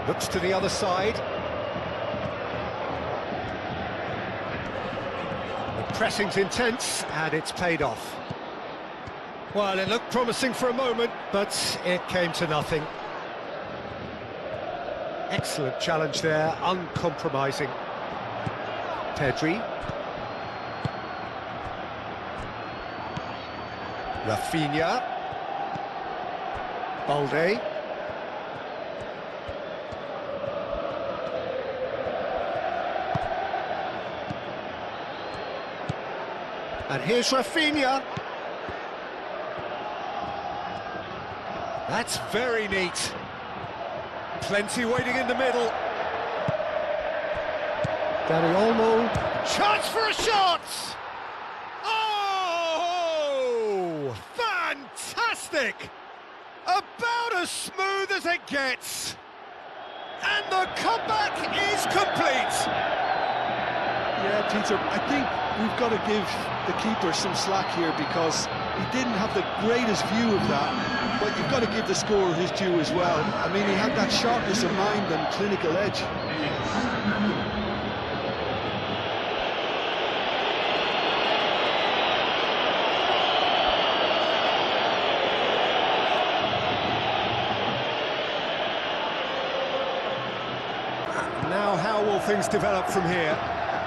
Looks to the other side. The pressing's intense, and it's paid off. Well, it looked promising for a moment, but it came to nothing. Excellent challenge there, uncompromising. Pedri. Rafinha. Balde. And here's Rafinha. That's very neat. Plenty waiting in the middle. Dani Olmo. Chance for a shot! Oh! Fantastic! About as smooth as it gets. And the comeback is complete. Yeah, Peter, I think we've got to give the keeper some slack here because he didn't have the greatest view of that, but you've got to give the scorer his due as well. I mean, he had that sharpness of mind and clinical edge. Now, how will things develop from here?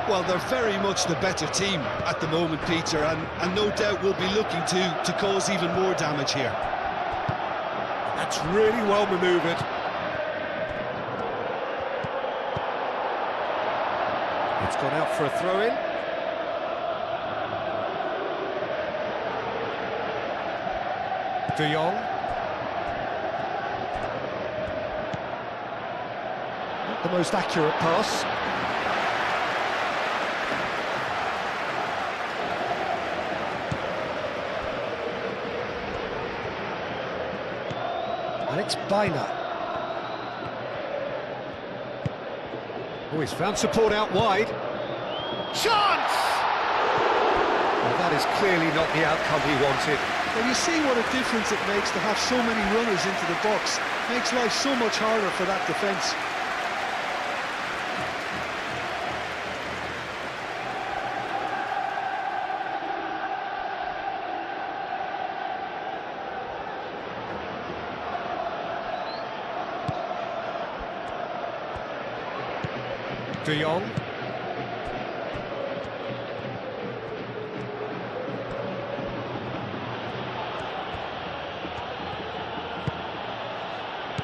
Well, they're very much the better team at the moment, Peter, and no doubt will be looking to cause even more damage here. That's really well manoeuvred. It's gone out for a throw-in. De Jong. Not the most accurate pass. And it's Baina. Oh, he's found support out wide. Chance! Well, that is clearly not the outcome he wanted. Well, you see what a difference it makes to have so many runners into the box. Makes life so much harder for that defence. De Jong.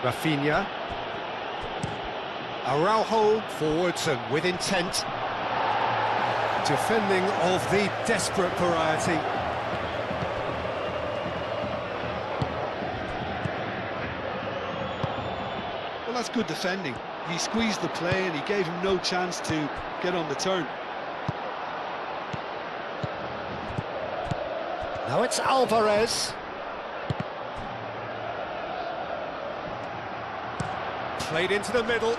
Rafinha. Araujo forwards and with intent. Defending of the desperate variety. Well, that's good defending. He squeezed the play and he gave him no chance to get on the turn. Now it's Alvarez. Played into the middle.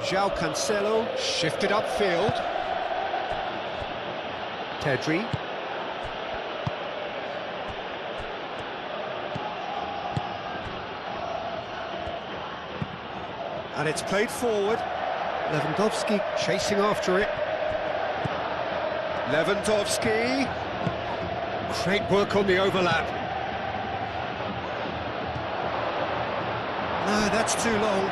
João Cancelo shifted upfield. Pedri. And it's played forward. Lewandowski chasing after it. Lewandowski. Great work on the overlap. No, that's too long.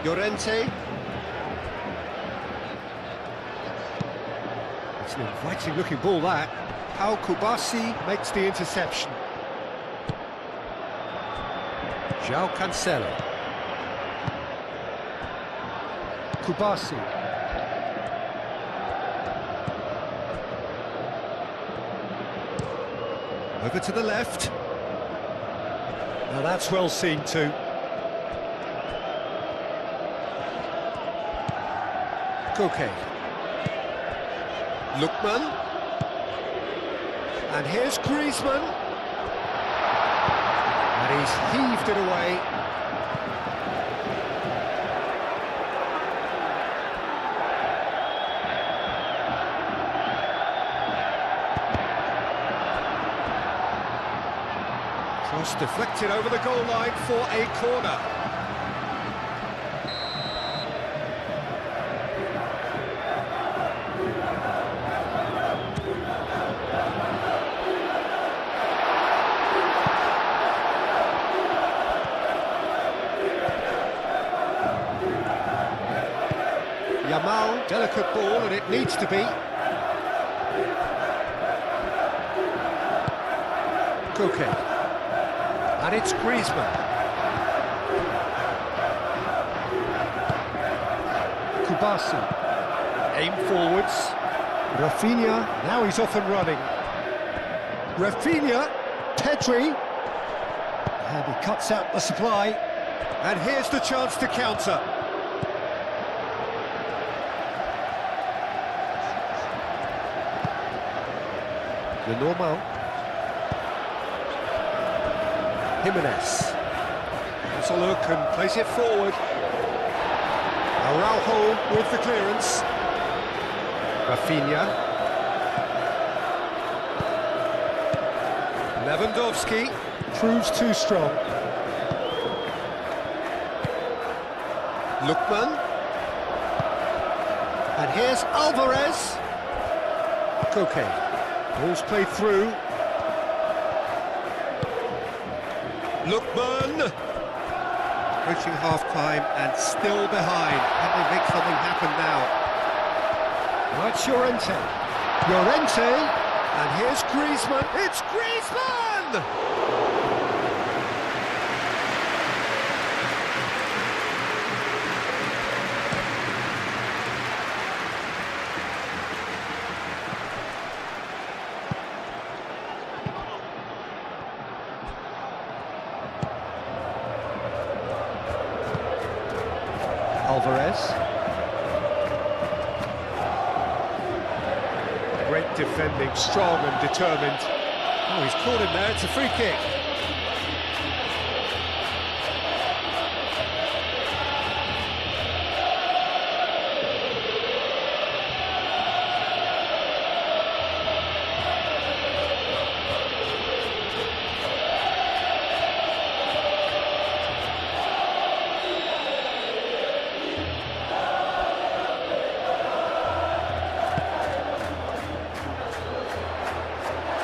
Llorente. It's an inviting looking ball, that. Pau Kubasi makes the interception. João Cancelo. Kubasi. Over to the left. Now that's well seen too. Koke. Lookman. And here's Griezmann. And he's heaved it away. Cross deflected over the goal line for a corner. Yamal, delicate ball, and it needs to be. Koke. And it's Griezmann. Kubasi. Aim forwards. Rafinha, now he's off and running. Rafinha, Pedri. And he cuts out the supply. And here's the chance to counter. The normal. Jimenez. Has a look and plays it forward. Araujo with the clearance. Rafinha. Lewandowski proves too strong. Lookman. And here's Alvarez. Koke. Ball's played through. Lookman! Approaching half-time and still behind. Can they make something happen now? That's Llorente. Llorente! And here's Griezmann. It's Griezmann! Alvarez. Great defending, strong and determined. Oh, he's caught him there, it's a free kick.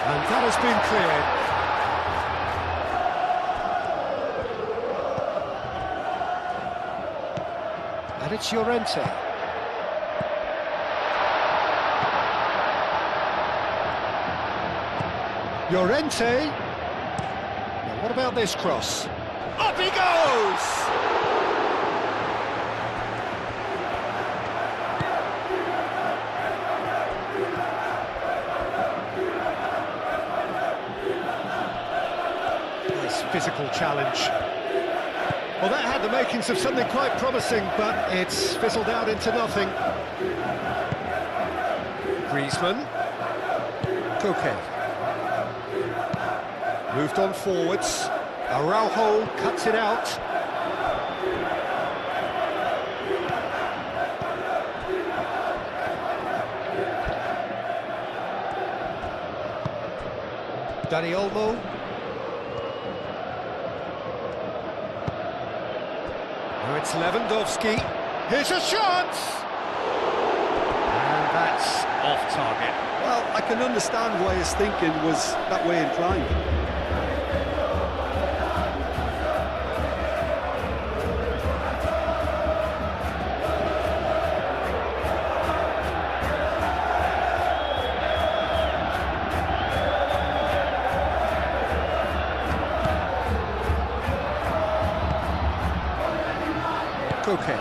And that has been cleared. And it's Llorente. Llorente. Now what about this cross? Up he goes! Physical challenge. Well, that had the makings of something quite promising, but it's fizzled out into nothing. Griezmann. Koke. Moved on forwards. Araujo cuts it out. Dani Olmo. Now it's Lewandowski. Here's a shot! And that's off target. Well, I can understand why his thinking was that way inclined. Koke.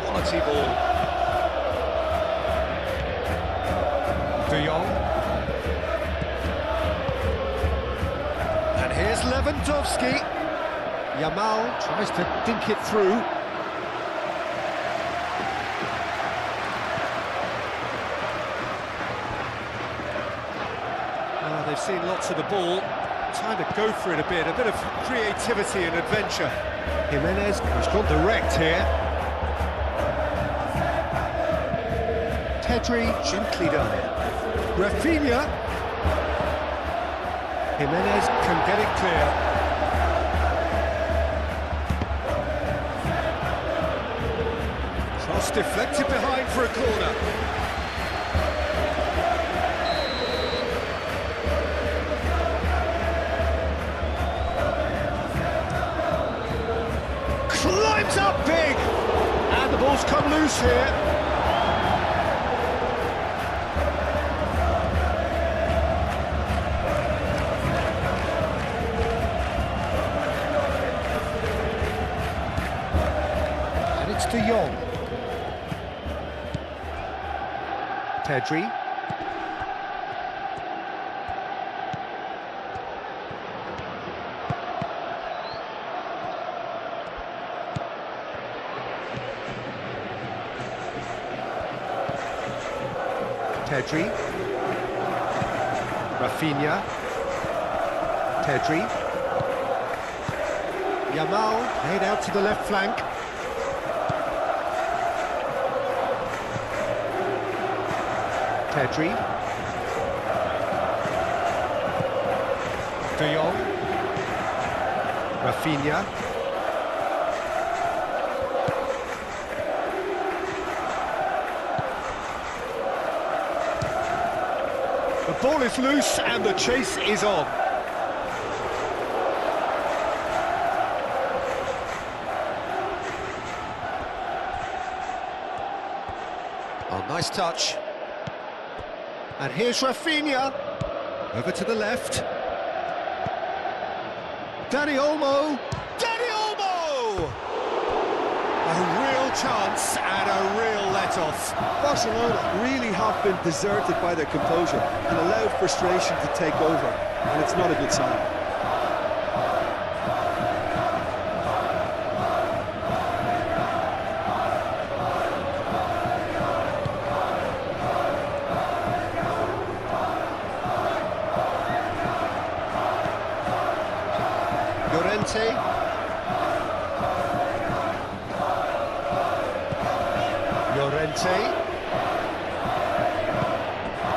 Quality ball. De Jong. And here's Lewandowski. Yamal tries to dink it through. They've seen lots of the ball, time to go for it a bit of creativity and adventure. Jimenez has gone direct here. Pedri gently done it. Rafinha. Jimenez can get it clear. Cross deflected behind for a corner. Climbs up big, and the ball's come loose here. And it's De Jong. Pedri. Pedri. Rafinha. Pedri. Yamal played out to the left flank. Pedri. De Jong. Rafinha. The ball is loose and the chase is on. Oh, nice touch. And here's Rafinha. Over to the left. Dani Olmo. Dani Olmo! A real chance and a real let-off. Barcelona really have been deserted by their composure and allowed frustration to take over, and it's not a good sign. Llorente.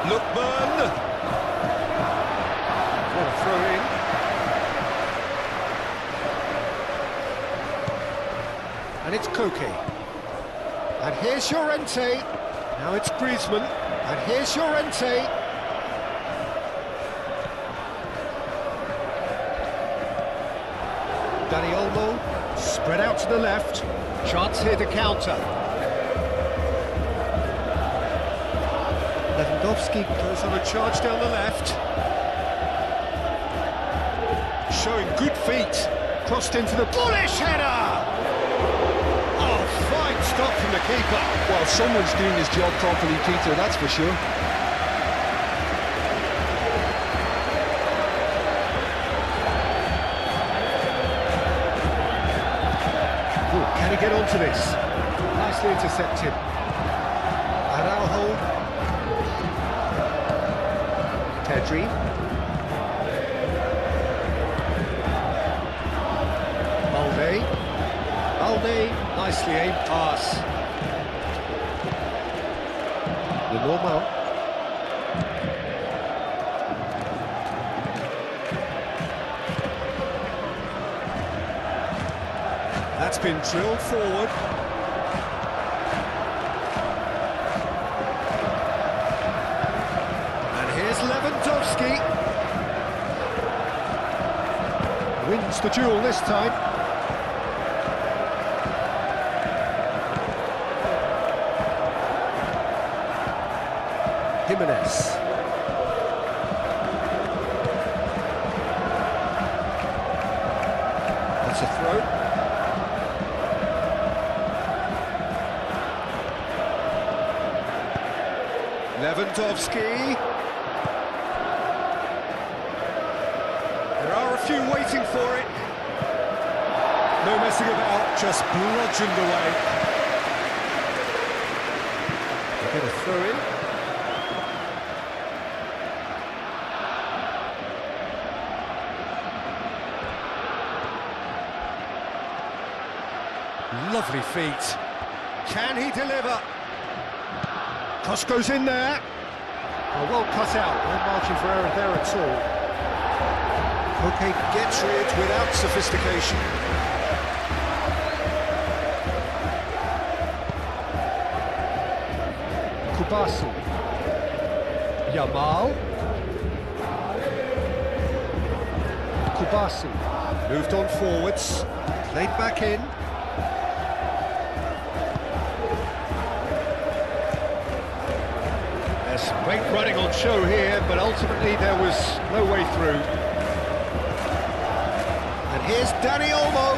Lookman. What a throw-in. And it's Koke. And here's Llorente. Now it's Griezmann. And here's Llorente. Dani Olmo, spread out to the left. Chance here to counter. Lewandowski goes on a charge down the left. Showing good feet. Crossed into the bullish header! Oh, fine stop from the keeper. Well, someone's doing his job properly, Peter, that's for sure. Ooh, can he get onto this? Nicely intercepted. Araujo. Pedri. Balde, nicely aimed pass. The normal. That's been drilled forward. And here's Lewandowski. Wins the duel this time. Jimenez. That's a throw. Lewandowski. There are a few waiting for it. No messing about, just bludgeoned away. They get a throw in. Lovely feet. Can he deliver? Cross goes in there. Oh, well cut out. No margin for error there at all. Okay, gets rid without sophistication. Kubasi. Yamal. Kubasi. Moved on forwards. Played back in. Great running on show here, but ultimately there was no way through. And here's Dani Olmo.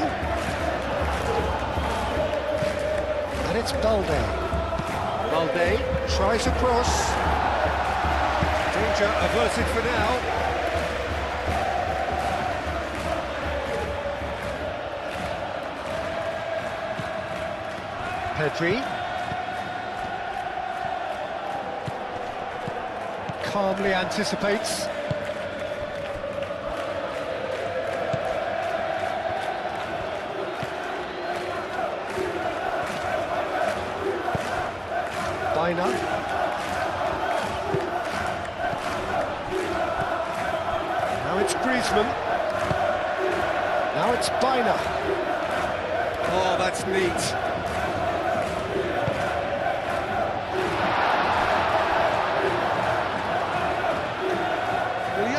And it's Balde. Balde tries a cross. Danger averted for now. Pedri. Calmly anticipates. Baina. Now it's Griezmann. Now it's Baina. Oh, that's neat.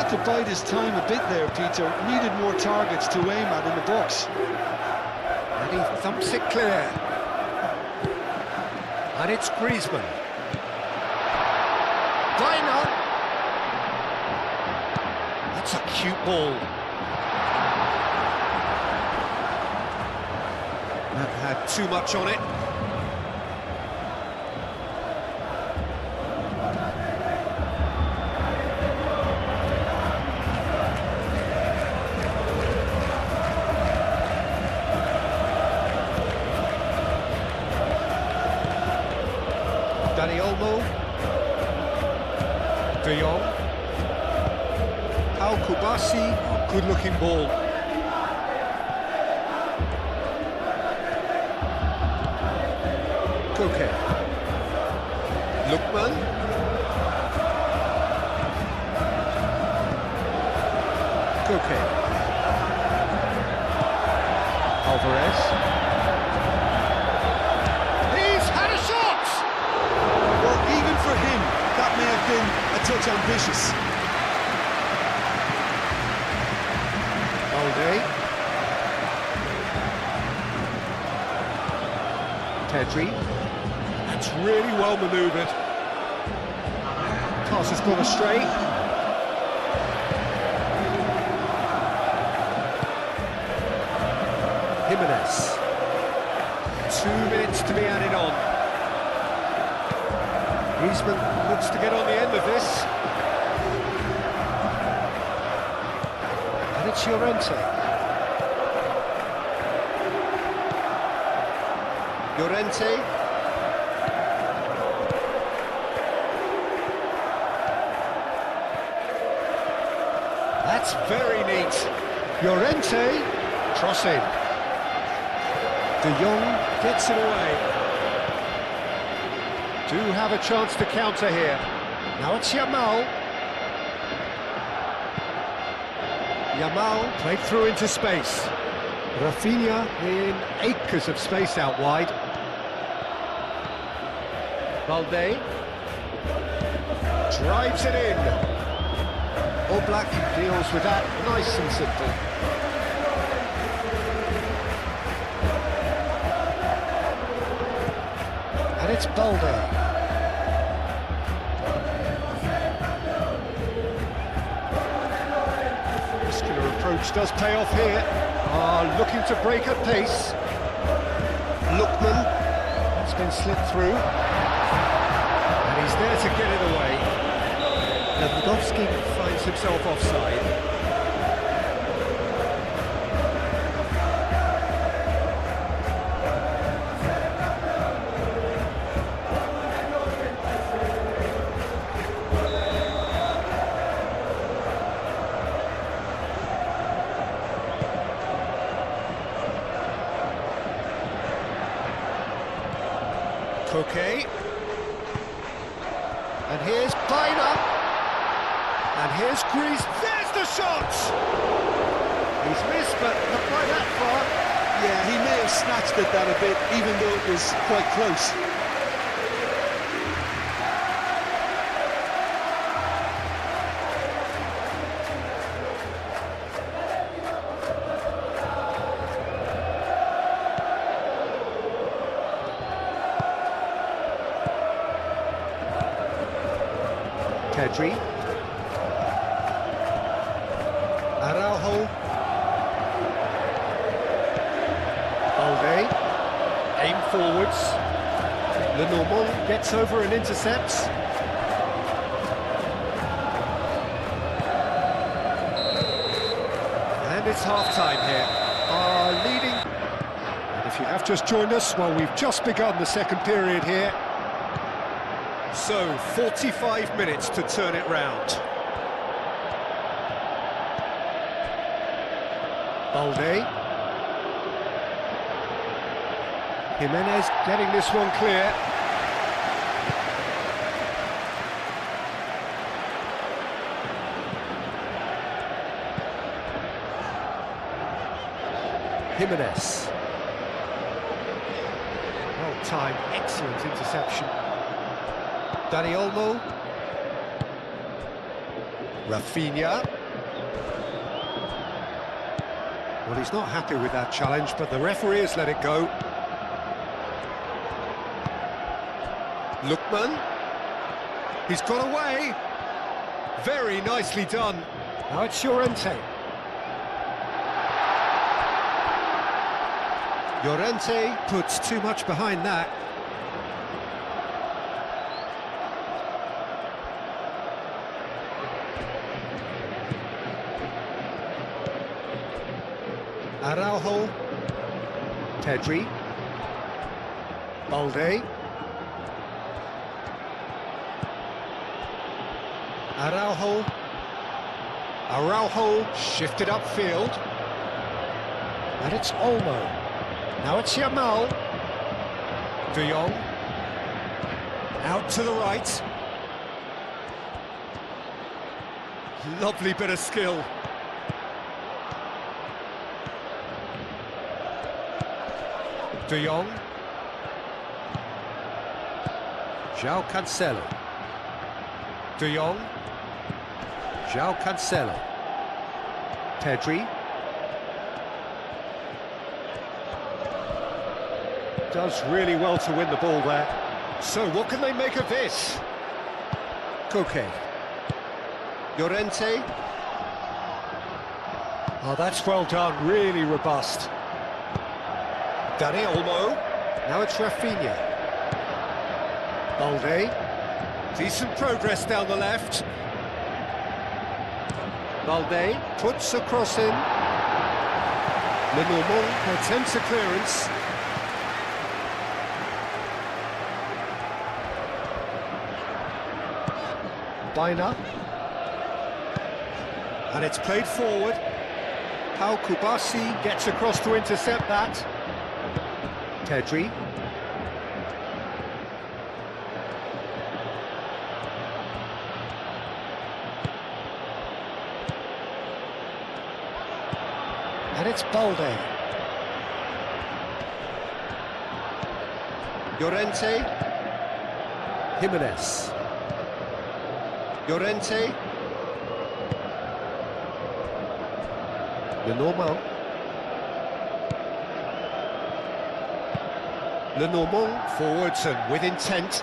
To bide his time a bit there, Peter. Needed more targets to aim at in the box. And he thumps it clear. And it's Griezmann. Baina. That's a cute ball. That had too much on it. Dani Olmo, De Jong, Pau Kubasi, good-looking ball. Koke, Lookman, Koke, Alvarez. That may have been a touch ambitious. Balde. Pedri. That's really well manoeuvred. Pass has gone astray. Jimenez. 2 minutes to be added on. Griezmann looks to get on the end of this. And it's Llorente. Llorente. That's very neat. Llorente, crossing. De Jong gets it away. Do have a chance to counter here. Now it's Yamal. Yamal played through into space. Rafinha in acres of space out wide. Balde drives it in. Oblak deals with that nice and simple. And it's Balde. Muscular approach does pay off here. Looking to break at pace. Lookman has been slipped through. And he's there to get it away. Lewandowski finds himself offside. Koke. And here's Baina. And here's Greece. There's the shot! He's missed, but not quite that far. Yeah, he may have snatched at that a bit, even though it was quite close. Pedri. Araujo. Balde. Aim forwards. Lenormand gets over and intercepts. And it's half-time here. Leading. And if you have just joined us, well, we've just begun the second period here. So, 45 minutes to turn it round. Balde. Jimenez getting this one clear. Jimenez. Well timed, excellent interception. Dani Olmo. Rafinha. Well, he's not happy with that challenge, but the referee has let it go. Lookman. He's got away. Very nicely done. Now it's Llorente. Llorente puts too much behind that. Araujo. Pedri. Balde. Araujo shifted upfield. And it's Olmo. Now it's Yamal. De Jong. Out to the right. Lovely bit of skill. De Jong. João Cancelo. De Jong. João Cancelo. Pedri. Does really well to win the ball there. So what can they make of this? Koke. Llorente. Oh, that's well done, really robust. Dani Olmo. Now it's Rafinha. Balde. Decent progress down the left. Balde puts a cross in. Lenormand attempts a clearance. Baina. And it's played forward. Pau Kubasi gets across to intercept that. Pedri. And it's Balde. Llorente. Jimenez. Llorente. Lenormand. Lenormand forwards and with intent.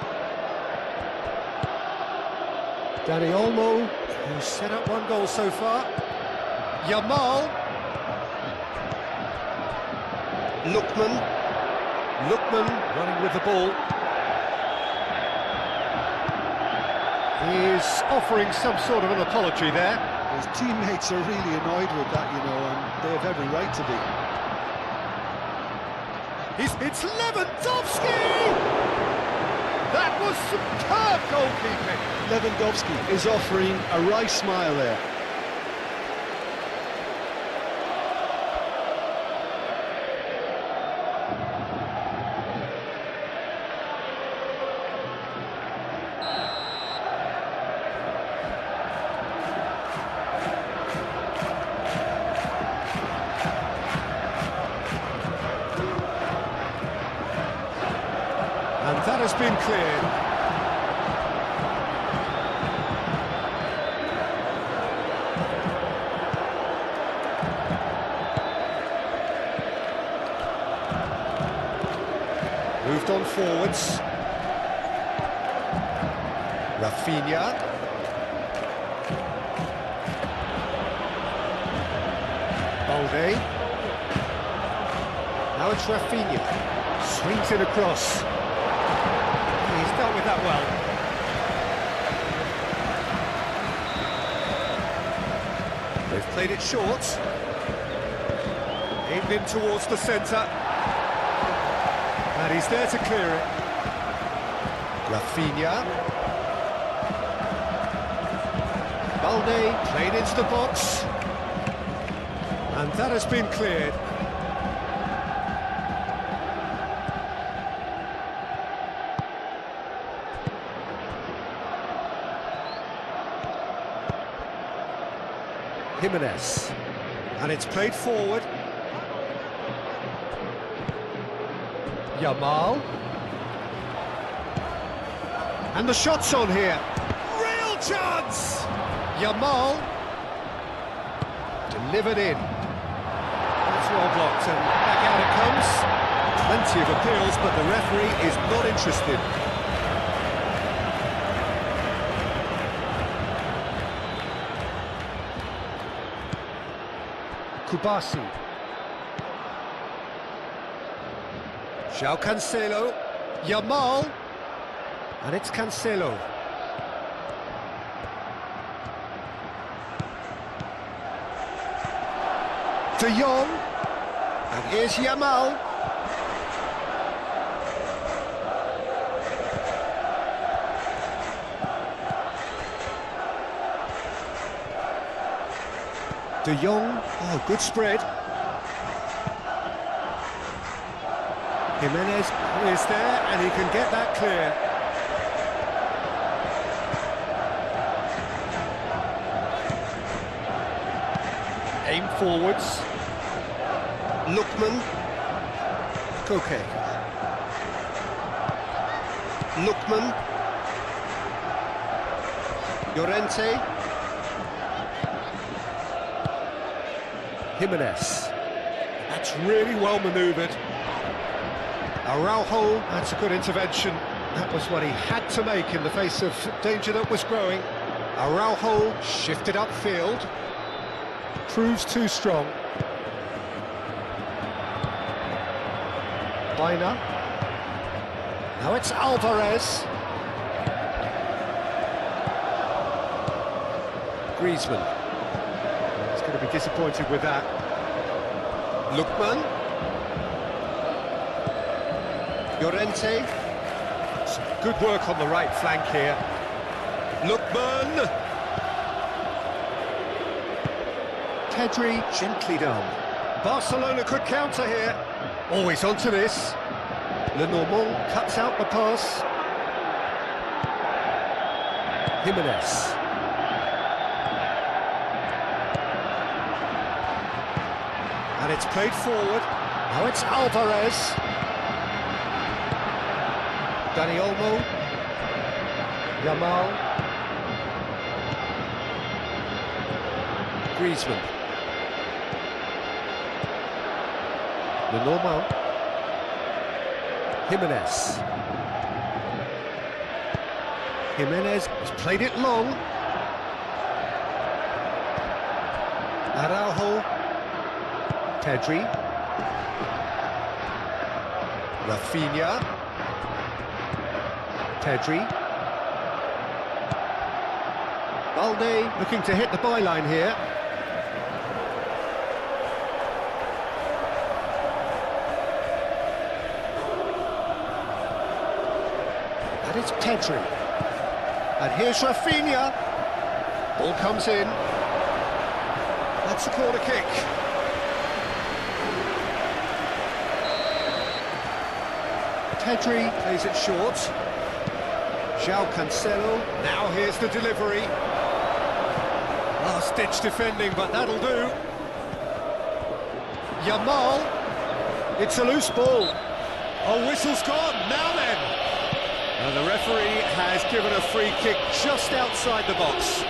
Dani Olmo, who's set up one goal so far. Yamal. Lookman running with the ball. He's offering some sort of an apology there. His teammates are really annoyed with that, you know, and they have every right to be. It's Lewandowski! That was superb goalkeeping. Lewandowski is offering a wry smile there. And that has been cleared. Moved on forwards. Rafinha. Balde. Now it's Rafinha. Swings it across. He's dealt with that well. They've played it short. Aimed in towards the centre. And he's there to clear it. Rafinha. Balde played into the box. And that has been cleared. Jimenez, and it's played forward. Yamal, and the shot's on here. Real chance! Yamal delivered in. That's well blocked, and back out it comes. Plenty of appeals, but the referee is not interested. Kubasi. João Cancelo. Yamal. And it's Cancelo. De Jong. And here's Yamal. De Jong, oh, good spread. Jimenez is there, and he can get that clear. Aim forwards. Lookman. Koke. Lookman. Llorente. Jimenez. That's really well manoeuvred. Araujo, that's a good intervention. That was what he had to make in the face of danger that was growing. Araujo shifted upfield. Proves too strong. Baina. Now it's Alvarez. Griezmann. He's going to be disappointed with that. Lookman. Llorente. Some good work on the right flank here. Lookman. Pedri, gently done. Barcelona could counter here. Always onto this. Lenormand cuts out the pass. Jimenez. And it's played forward. Now it's Alvarez. Dani Olmo. Yamal. Griezmann. Lenormand. Jimenez. Jimenez has played it long. Araujo. Pedri. Rafinha. Pedri. Balde looking to hit the byline here. And it's Pedri. And here's Rafinha. Ball comes in. That's a corner kick. Pedri plays it short. João Cancelo. Now here's the delivery. Last-ditch defending, but that'll do. Yamal. It's a loose ball. Oh, whistle's gone. Now then. And the referee has given a free kick just outside the box.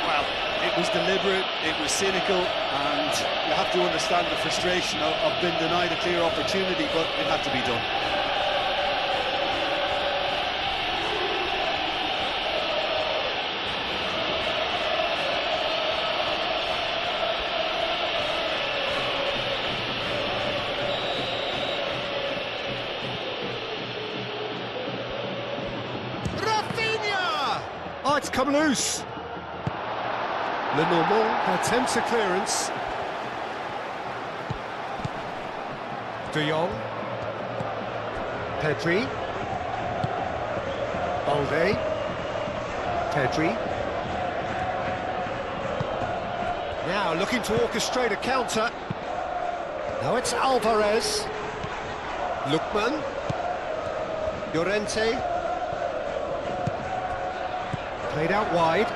Well, it was deliberate, it was cynical, and you have to understand the frustration of being denied a clear opportunity, but it had to be done. Oh, it's come loose. Lenormand attempts a clearance. De Jong. Pedri. Balde. Pedri. Now looking to orchestrate a counter. Now it's Alvarez. Lookman. Llorente. Played out wide.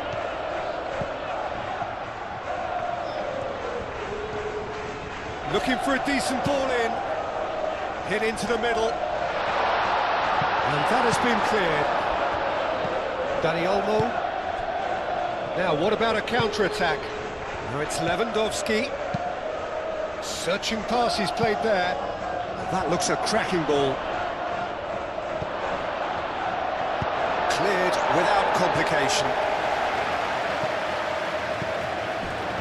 Looking for a decent ball in. Hit into the middle. And that has been cleared. Dani Olmo. Now, what about a counter-attack? Now it's Lewandowski. Searching pass he's played there. And that looks a cracking ball. Cleared without complication.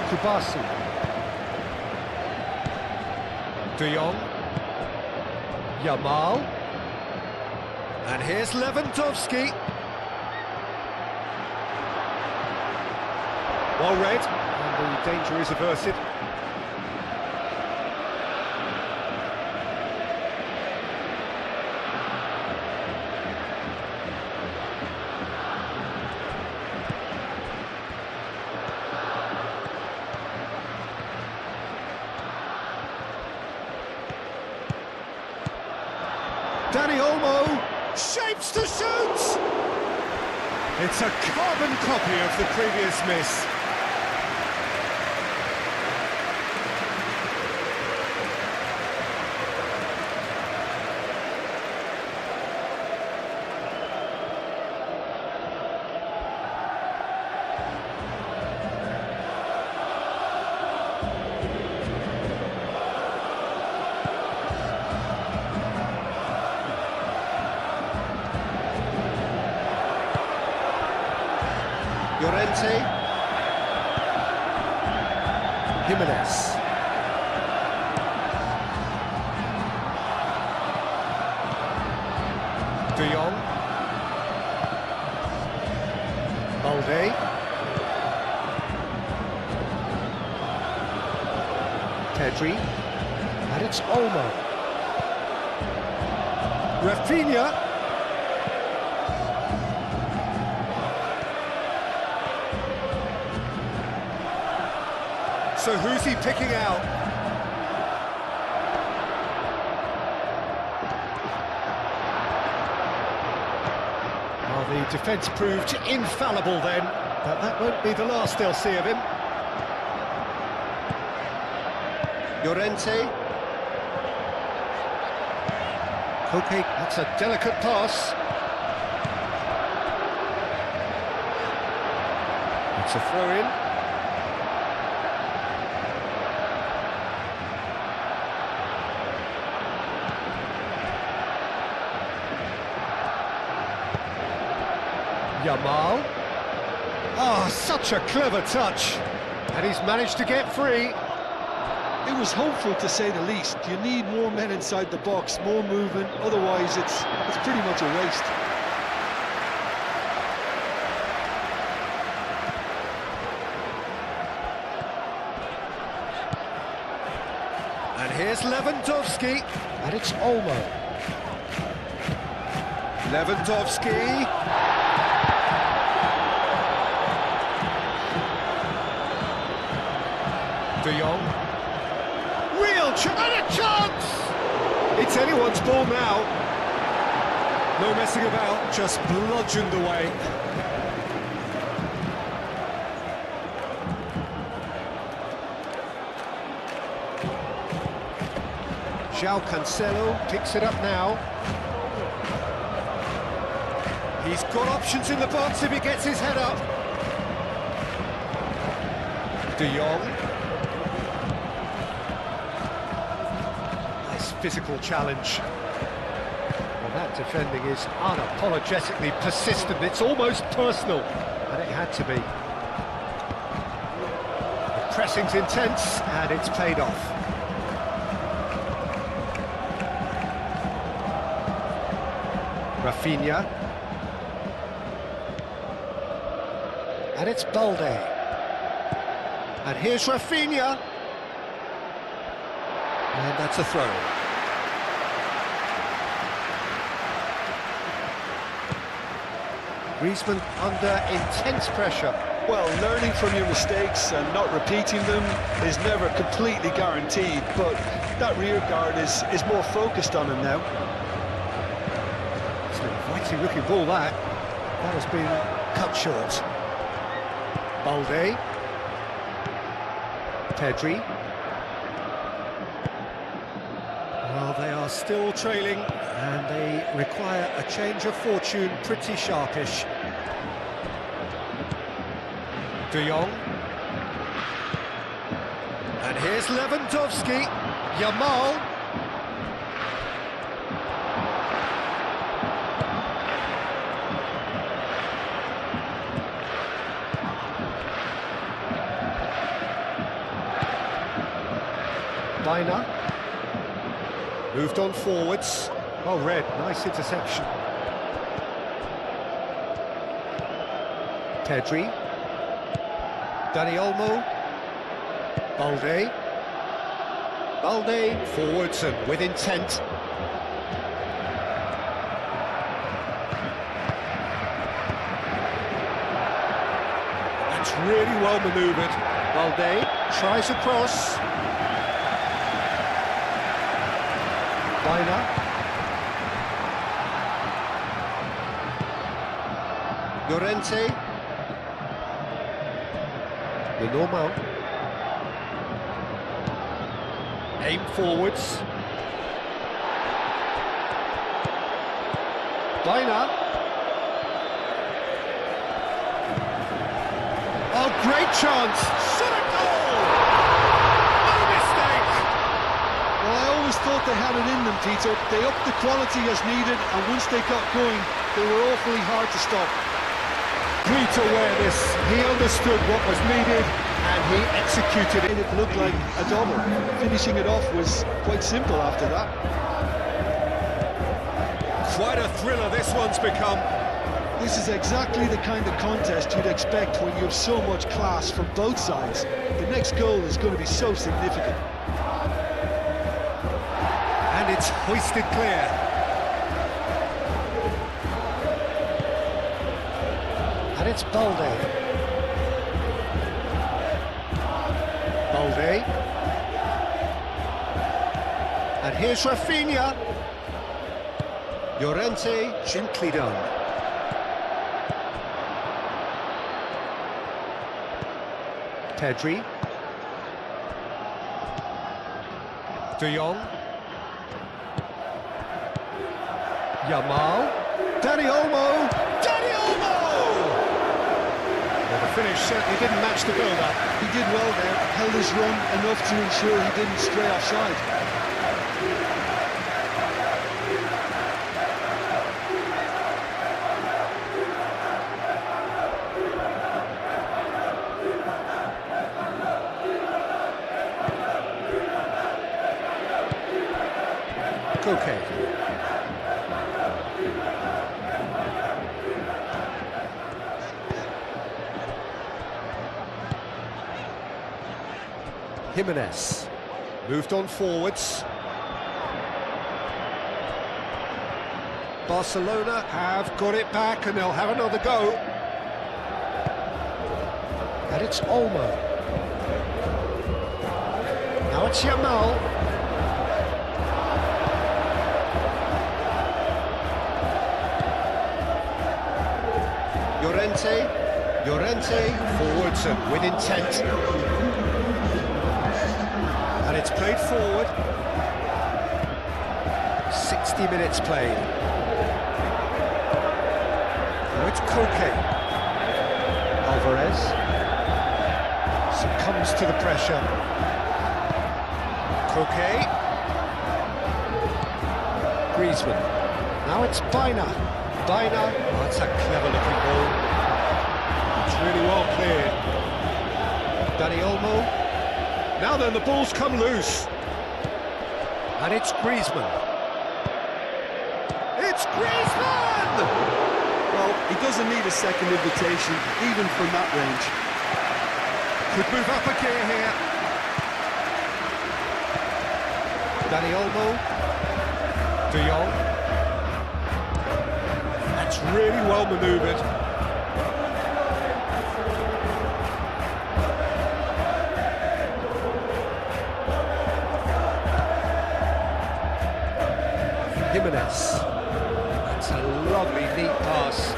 Kubasi. De Jong. Yamal. And here's Lewandowski. Well read, and the danger is averted. Dani Olmo shapes to shoot! It's a carbon copy of the previous miss. Llorente. Jimenez. De Jong. Balde. Pedri. And it's Olmo. Rafinha. So who's he picking out? Well, the defence proved infallible then, but that won't be the last they'll see of him. Llorente. Koke, that's a delicate pass. It's a throw-in. Yamal. Oh, such a clever touch. And he's managed to get free. It was hopeful, to say the least. You need more men inside the box, more movement, otherwise it's pretty much a waste. And here's Lewandowski, and it's Olmo. Lewandowski. De Jong. Real and a chance! It's anyone's ball now. No messing about, just bludgeoned away. João Cancelo picks it up now. He's got options in the box if he gets his head up. De Jong. Nice physical challenge. Well, that defending is unapologetically persistent. It's almost personal, and it had to be. The pressing's intense, and it's paid off. Rafinha. And it's Balde. And here's Rafinha. And that's a throw. Griezmann under intense pressure. Well, learning from your mistakes and not repeating them is never completely guaranteed, but that rear guard is more focused on him now. It's an inviting looking ball, that. That has been cut short. Balde. Pedri. Well, they are still trailing, and they require a change of fortune pretty sharpish. De Jong. And here's Lewandowski. Yamal. Baina. Moved on forwards. Oh, Red, nice interception. Pedri. Dani Olmo. Balde. Balde forwards and with intent. That's really well manoeuvred. Balde tries a cross. Baina. Llorente. The normal. Aim forwards. Baina. Oh, great chance! Shot a goal! No mistake! Well, I always thought they had it in them, Peter. They upped the quality as needed, and once they got going, they were awfully hard to stop. Complete awareness, he understood what was needed and he executed it. It looked like a double. Finishing it off was quite simple after that. Quite a thriller this one's become. This is exactly the kind of contest you'd expect when you have so much class from both sides. The next goal is going to be so significant. And it's hoisted clear. And it's Balde. Balde. And here's Rafinha. Llorente, gently done. Pedri. De Jong. Yamal. Dani Olmo. Dani Olmo! Well, the finish certainly didn't match the build-up. He did well there, held his run enough to ensure he didn't stray offside. Okay. Jimenez moved on forwards. Barcelona have got it back and they'll have another go. And it's Olmo. Now it's Yamal. Llorente, forwards and with intent. And it's played forward. 60 minutes played. Now it's Koke. Alvarez succumbs to the pressure. Koke. Griezmann. Now it's Baina. Oh, that's a clever looking ball. It's really well cleared. Dani Olmo. Now then, the ball's come loose. And it's Griezmann. It's Griezmann! Well, he doesn't need a second invitation, even from that range. Could move up a gear here. Dani Olmo. De Jong. That's really well manoeuvred. Jimenez. That's a lovely, neat pass.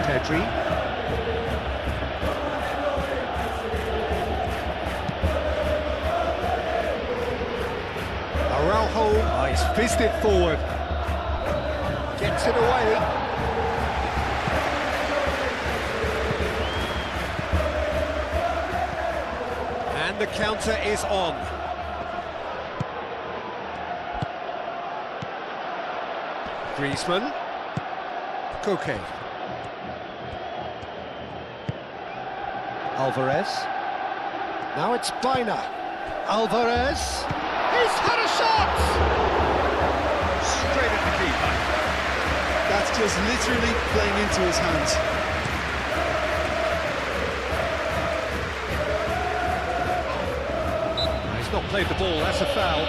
Pedri. Oh, he's fizzed it forward. Gets it away. And the counter is on. Griezmann. Koke. Alvarez. Now it's Baina. Alvarez. He's had a shot! Straight at the keeper. That's just literally playing into his hands. He's not played the ball, that's a foul.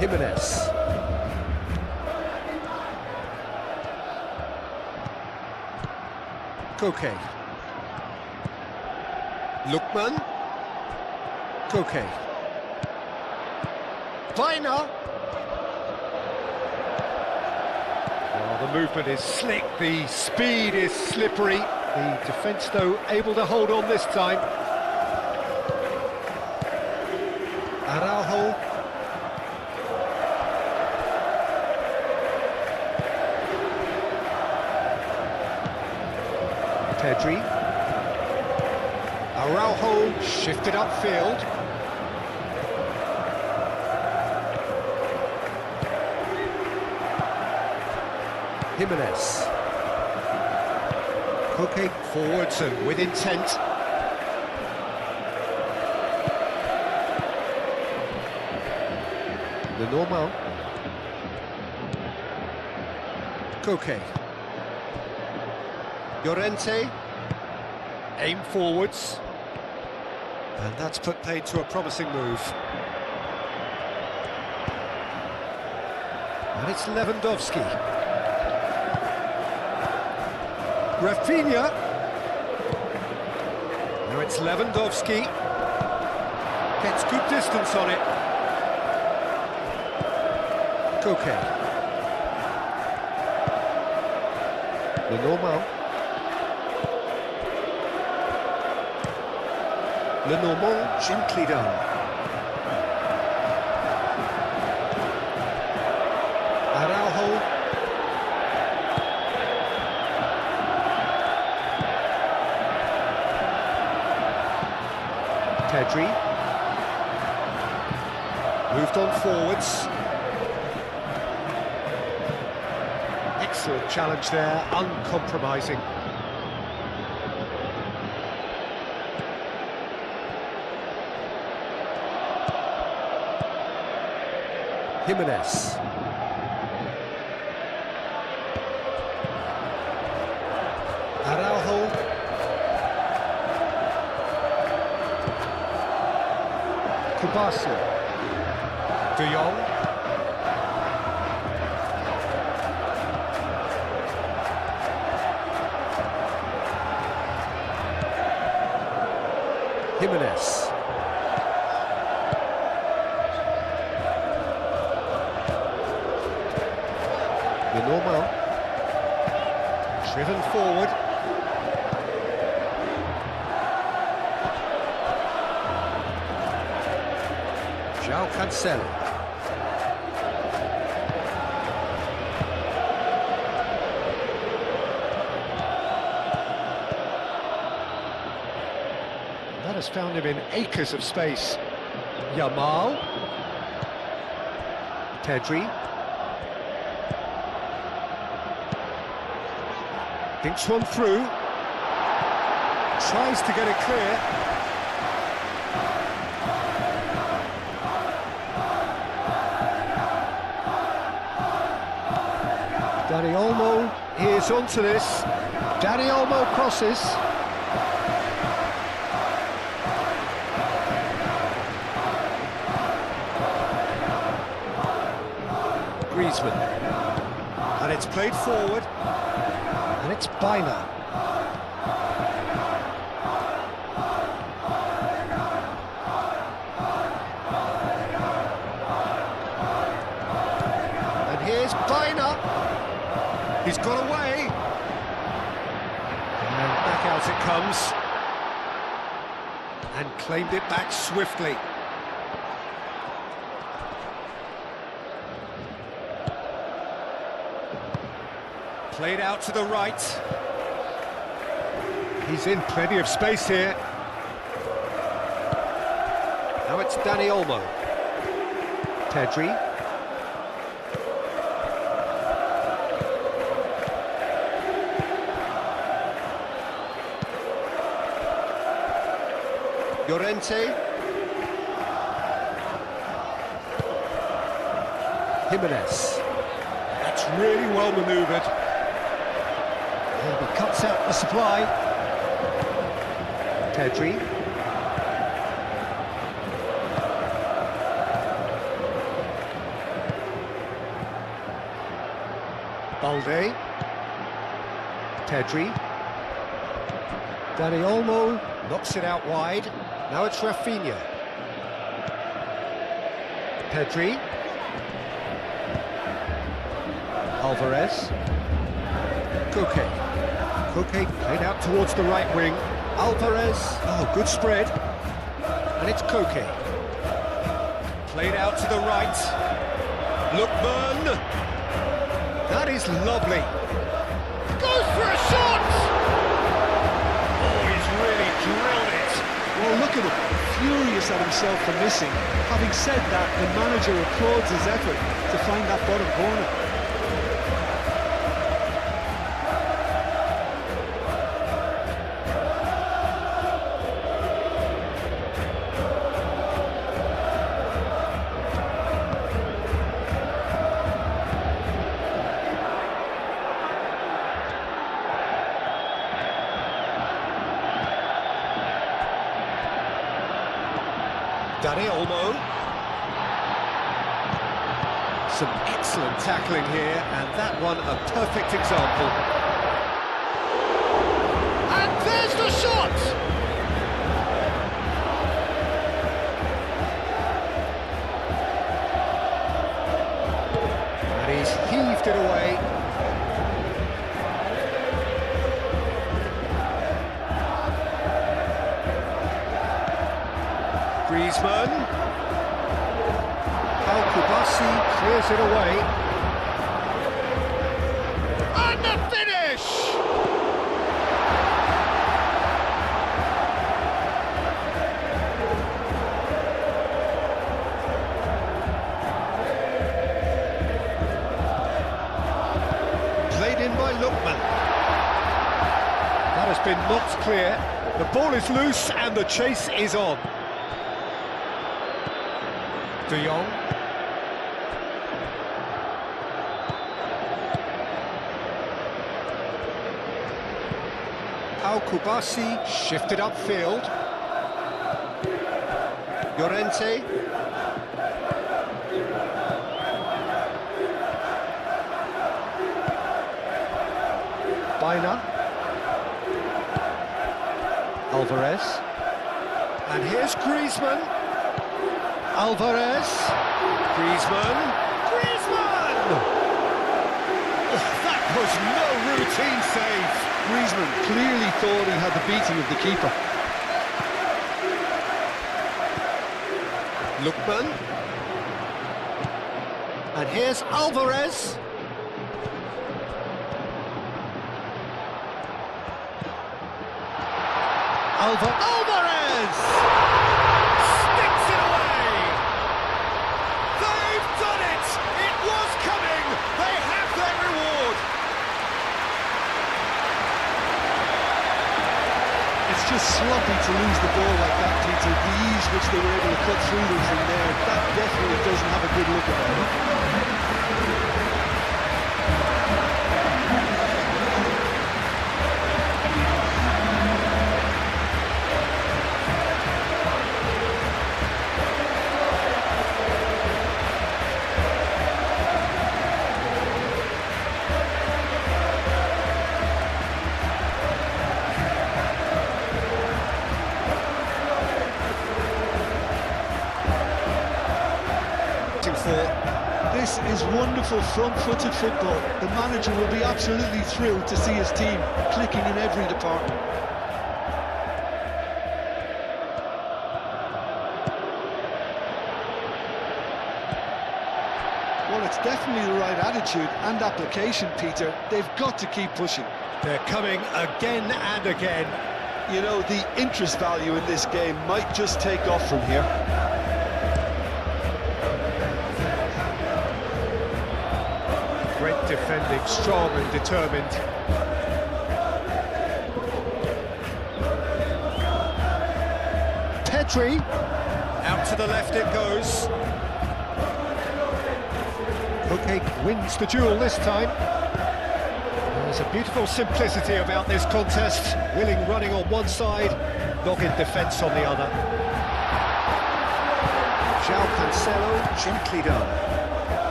Jimenez. Koke. Lookman. Koke. Baina. Oh, the movement is slick, the speed is slippery. The defence, though, able to hold on this time. Araujo. Pedri. Araujo shifted upfield. Jimenez. Koke forwards and with intent. The normal. Koke. Llorente. Aim forwards. And that's put paid to a promising move. And it's Lewandowski. Rafinha. Now it's Lewandowski. Gets good distance on it. Koke. The normal. Lenormand, gently done. Araujo. Pedri. Moved on forwards. Excellent challenge there, uncompromising. Jimenez. Araujo. Kubasi. De Jong. Jimenez. The normal. Driven forward. João Cancelo. That has found him in acres of space. Yamal. Pedri. Thinks one through. Tries to get it clear. Dani Olmo is onto this. Dani Olmo crosses. Griezmann. And it's played forward. And it's Baina. And here's Baina. He's got away. And back out it comes. And claimed it back swiftly. Played out to the right. He's in plenty of space here. Now it's Dani Olmo. Pedri. Llorente. Jimenez. That's really well manoeuvred. And he cuts out the supply. Pedri. Balde. Pedri. Dani Olmo knocks it out wide. Now it's Rafinha. Pedri. Alvarez. Koke. Koke played out towards the right wing. Alvarez. Oh, good spread. And it's Koke. Played out to the right. Lookman. That is lovely. Goes for a shot! unbelievable. Furious at himself for missing. Having said that, the manager applauds his effort to find that bottom corner. Danny Olmo. Some excellent tackling here, and that one a perfect example. And there's the shot! And he's heaved it away. Griezmann. Al-Kubasi clears it away. And the finish! Played in by Lookman. That has been knocked clear. The ball is loose and the chase is on. De Jong. Al-Kubasi shifted upfield. Llorente. Baina. Alvarez. And here's Griezmann. Alvarez. Griezmann. Griezmann! Oh, that was no routine save. Griezmann clearly thought he had the beating of the keeper. Lookman. And here's Alvarez. Alvarez! Sticks it away! They've done it! It was coming! They have their reward! It's just sloppy to lose the ball like that, Peter. The ease which they were able to cut through them from there, that definitely doesn't have a good look about it. This is wonderful front-footed football. The manager will be absolutely thrilled to see his team clicking in every department. Well, it's definitely the right attitude and application, Peter. They've got to keep pushing. They're coming again and again. You know, the interest value in this game might just take off from here. Great defending, strong and determined. Pedri. Out to the left it goes. Koke wins the duel this time. There's a beautiful simplicity about this contest. Willing running on one side, dogged defence on the other. João Cancelo, gently done.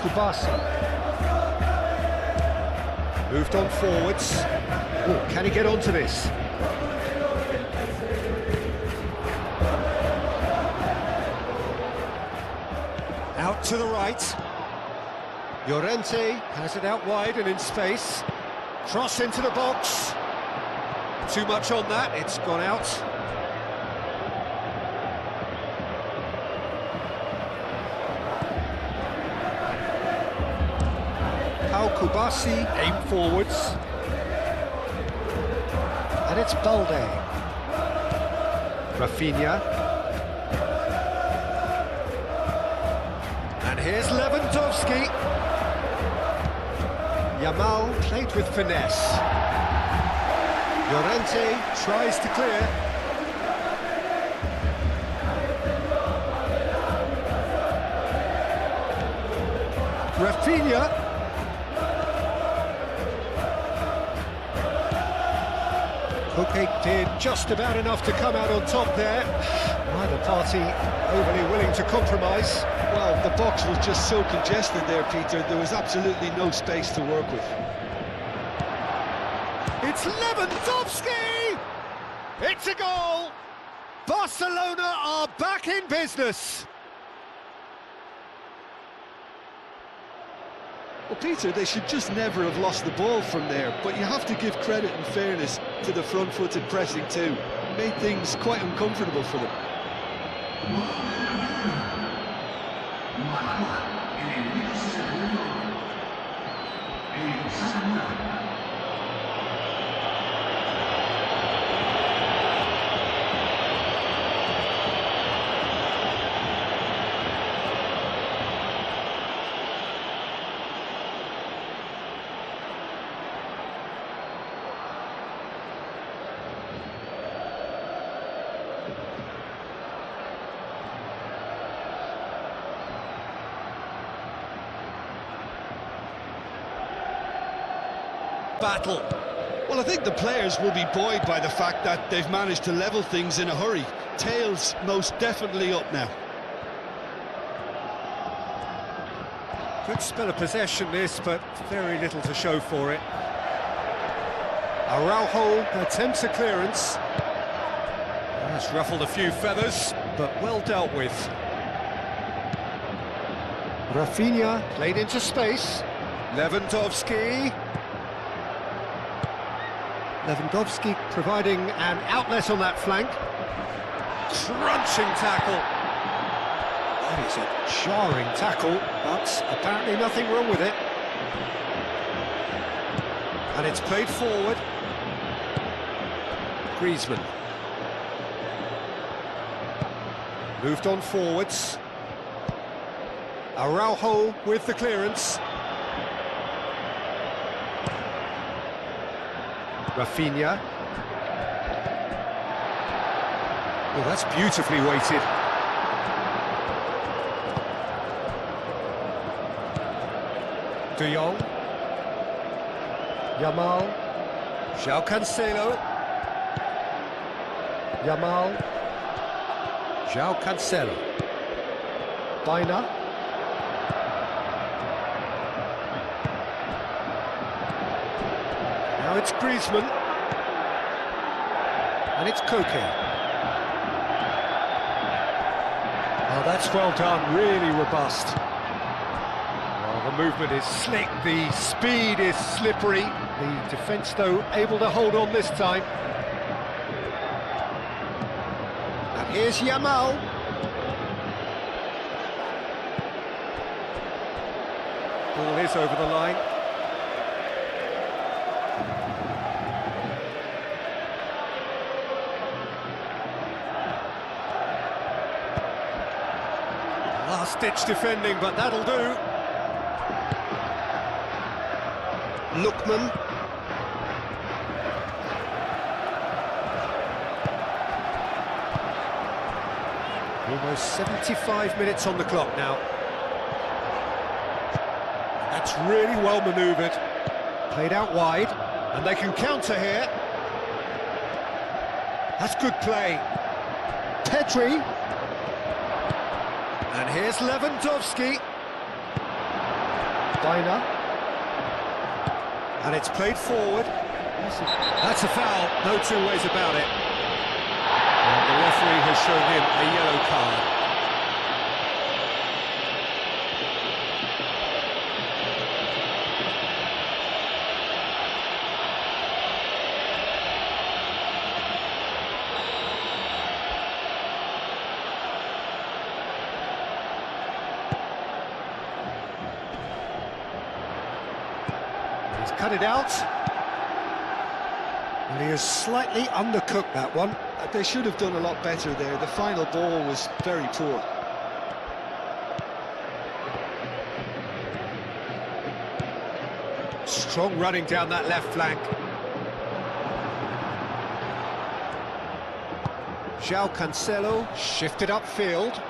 Kubasi. Moved on forwards. Oh, can he get onto this? Out to the right. Llorente has it out wide and in space. Cross into the box. Too much on that, it's gone out. Kubasi, aim forwards. And it's Balde. Rafinha. And here's Lewandowski. Yamal played with finesse. Llorente tries to clear. Rafinha. Koke did just about enough to come out on top there. Neither party overly willing to compromise. Well, the box was just so congested there, Peter. There was absolutely no space to work with. It's Lewandowski! It's a goal! Barcelona are back in business. Well, Peter, they should just never have lost the ball from there, but you have to give credit and fairness to the front-footed pressing too. It made things quite uncomfortable for them. Battle. Well, I think the players will be buoyed by the fact that they've managed to level things in a hurry. Tails most definitely up now. Good spell of possession this, but very little to show for it. Araujo attempts a clearance. That's ruffled a few feathers, but well dealt with. Rafinha played into space. Lewandowski. Lewandowski providing an outlet on that flank. Crunching tackle. That is a jarring tackle, but apparently nothing wrong with it. And it's played forward. Griezmann. Moved on forwards. Araujo with the clearance. Rafinha. Oh, that's beautifully weighted. De Jong. Yamal. João Cancelo. Yamal. João Cancelo. Baina. Now it's Griezmann. And it's Koke. Oh, that's well done, really robust. Well, the movement is slick, the speed is slippery. The defence, though, able to hold on this time. And here's Yamal. Ball is over the line. Last-ditch defending, but that'll do. Lookman. Almost 75 minutes on the clock now. That's really well manoeuvred. Played out wide, and they can counter here. That's good play. Pedri. And here's Lewandowski. Baina. And it's played forward. That's a foul, no two ways about it. And the referee has shown him a yellow card. He's cut it out. And he has slightly undercooked that one. They should have done a lot better there. The final ball was very poor. Strong running down that left flank. João Cancelo shifted upfield.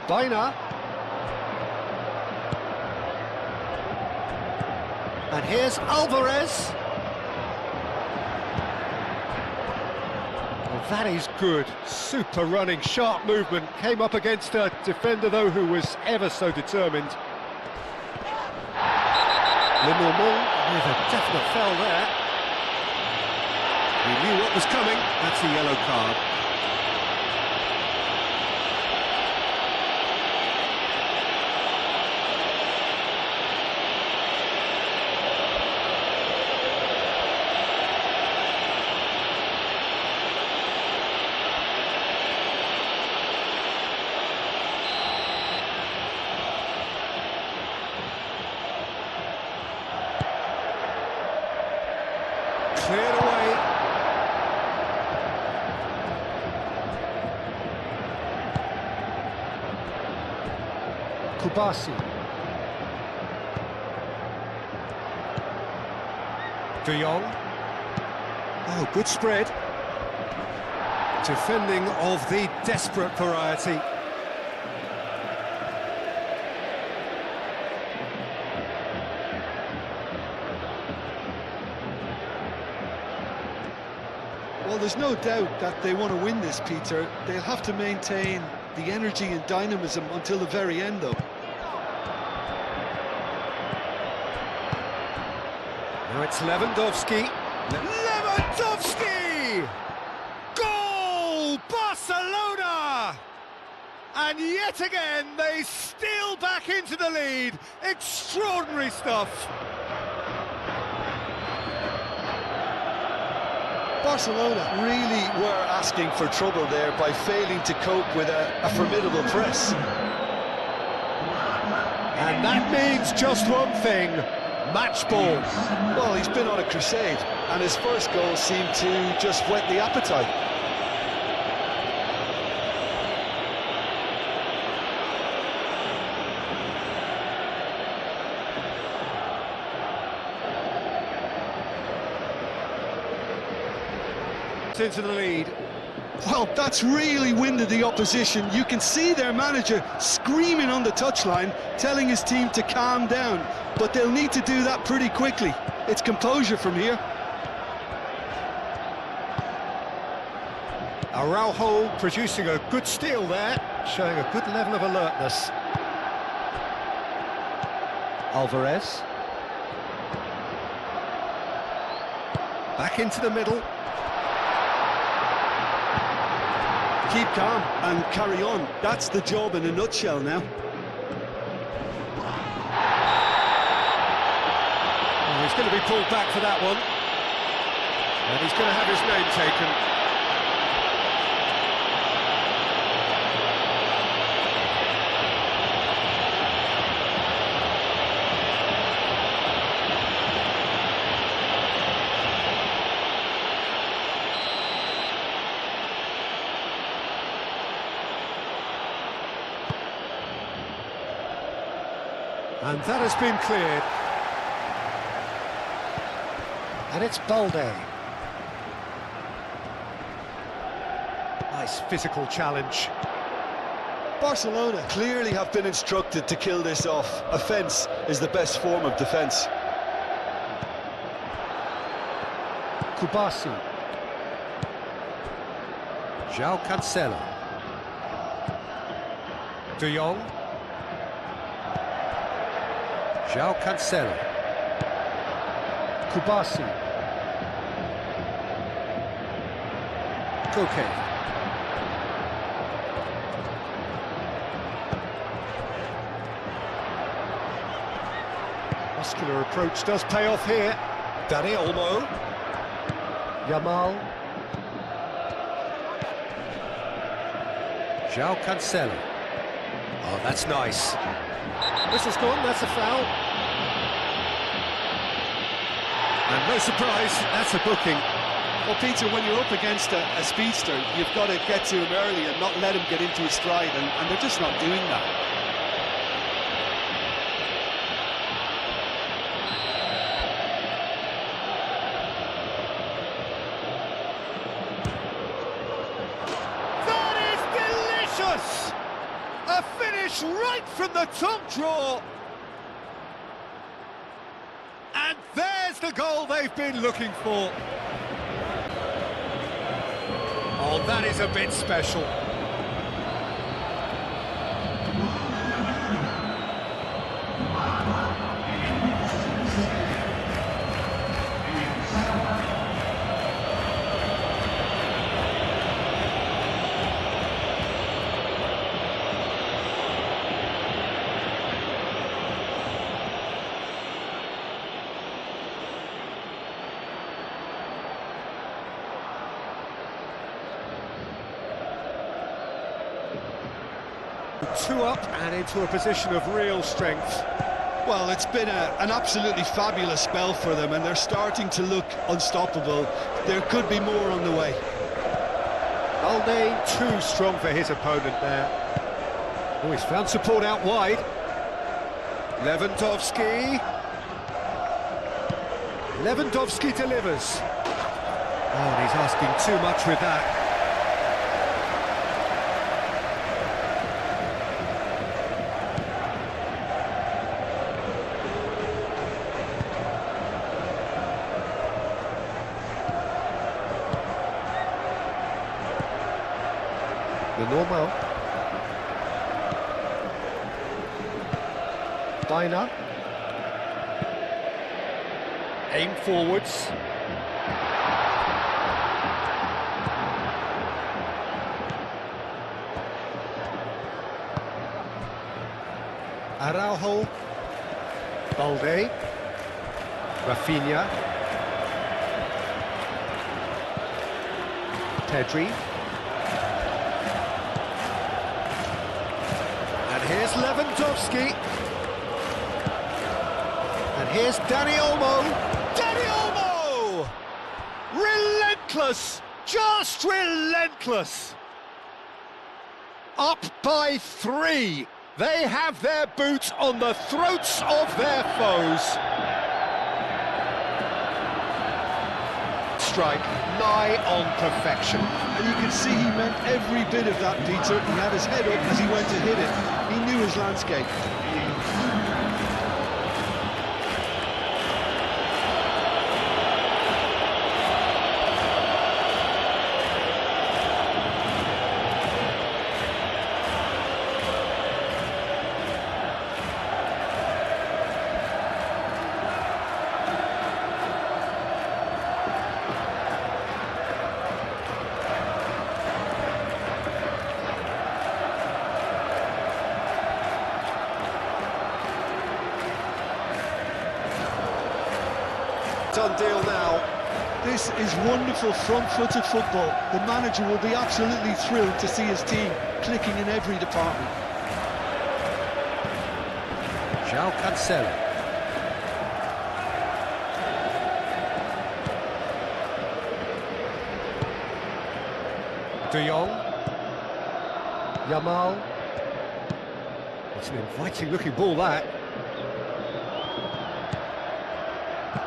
Baina. And here's Alvarez. Well, that is good. Super running, sharp movement. Came up against a defender, though, who was ever so determined. Le Normand with a definite foul there. He knew what was coming. That's a yellow card. Cleared away. Kubasi. De Jong. Oh, good spread. Defending of the desperate variety. Well, there's no doubt that they want to win this, Peter. They'll have to maintain the energy and dynamism until the very end, though. Now it's Lewandowski. Lewandowski! Goal! Barcelona! And yet again, they steal back into the lead. Extraordinary stuff. Barcelona really were asking for trouble there by failing to cope with a formidable press. And that means just one thing, match ball. Well, he's been on a crusade, and his first goal seemed to just whet the appetite. Into the lead. Well, that's really winded the opposition. You can see their manager screaming on the touchline, telling his team to calm down. But they'll need to do that pretty quickly. It's composure from here. Araujo producing a good steal there, showing a good level of alertness. Alvarez. Back into the middle. Keep calm and carry on. That's the job in a nutshell now. Oh, he's going to be pulled back for that one. And he's going to have his name taken. And that has been cleared. And it's Balde. Nice physical challenge. Barcelona clearly have been instructed to kill this off. Offence is the best form of defence. Kubasi. João Cancelo. De Jong. João Cancelo. Kubasi. Koke. Muscular approach does pay off here. Dani Olmo. Yamal. João Cancelo. Oh, that's nice. Whistle's gone, that's a foul. And no surprise, that's a booking. Well, Peter, when you're up against a speedster, you've got to get to him early and not let him get into his stride, and they're just not doing that. A finish right from the top draw. And there's the goal they've been looking for. Oh, that is a bit special. Two up and into a position of real strength. Well, it's been an absolutely fabulous spell for them, and they're starting to look unstoppable. There could be more on the way. Balde too strong for his opponent there. Oh, he's found support out wide. Lewandowski. Lewandowski delivers. Oh, and he's asking too much with that. The normal. Dina. Aim forwards. Araujo. Balde. Rafinha. Pedri. Here's Lewandowski. And here's Dani Olmo. Dani Olmo! Relentless! Just relentless! Up by 3. They have their boots on the throats of their foes. Strike nigh on perfection. And you can see he meant every bit of that, Peter. He had his head up as he went to hit it. He knew his landscape. Done deal now. This is wonderful front-footed football. The manager will be absolutely thrilled to see his team clicking in every department. João Cancelo. De Jong. Yamal. It's an inviting looking ball, that.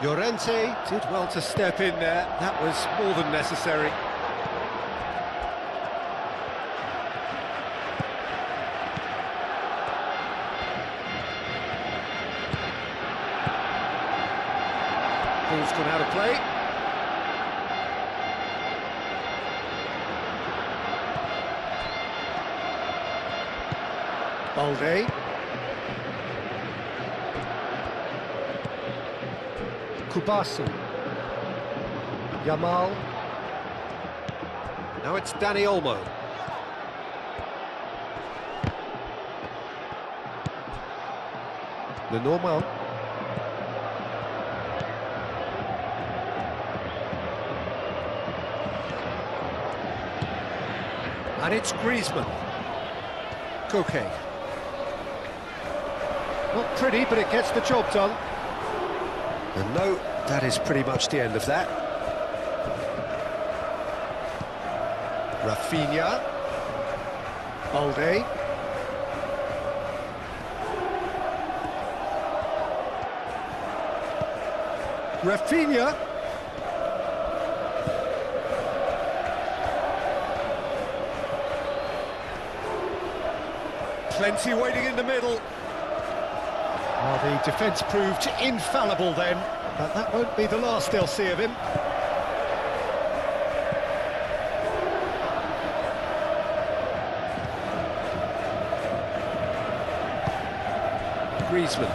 Llorente did well to step in there. That was more than necessary. Ball's gone out of play. Balde. Kubasu. Yamal. Now it's Dani Olmo. The normal. And it's Griezmann. Koke. Not pretty, but it gets the job done. And no That is pretty much the end of that. Rafinha. Balde. Rafinha. Plenty waiting in the middle. Oh, the defence proved infallible then, but that won't be the last they'll see of him. Griezmann.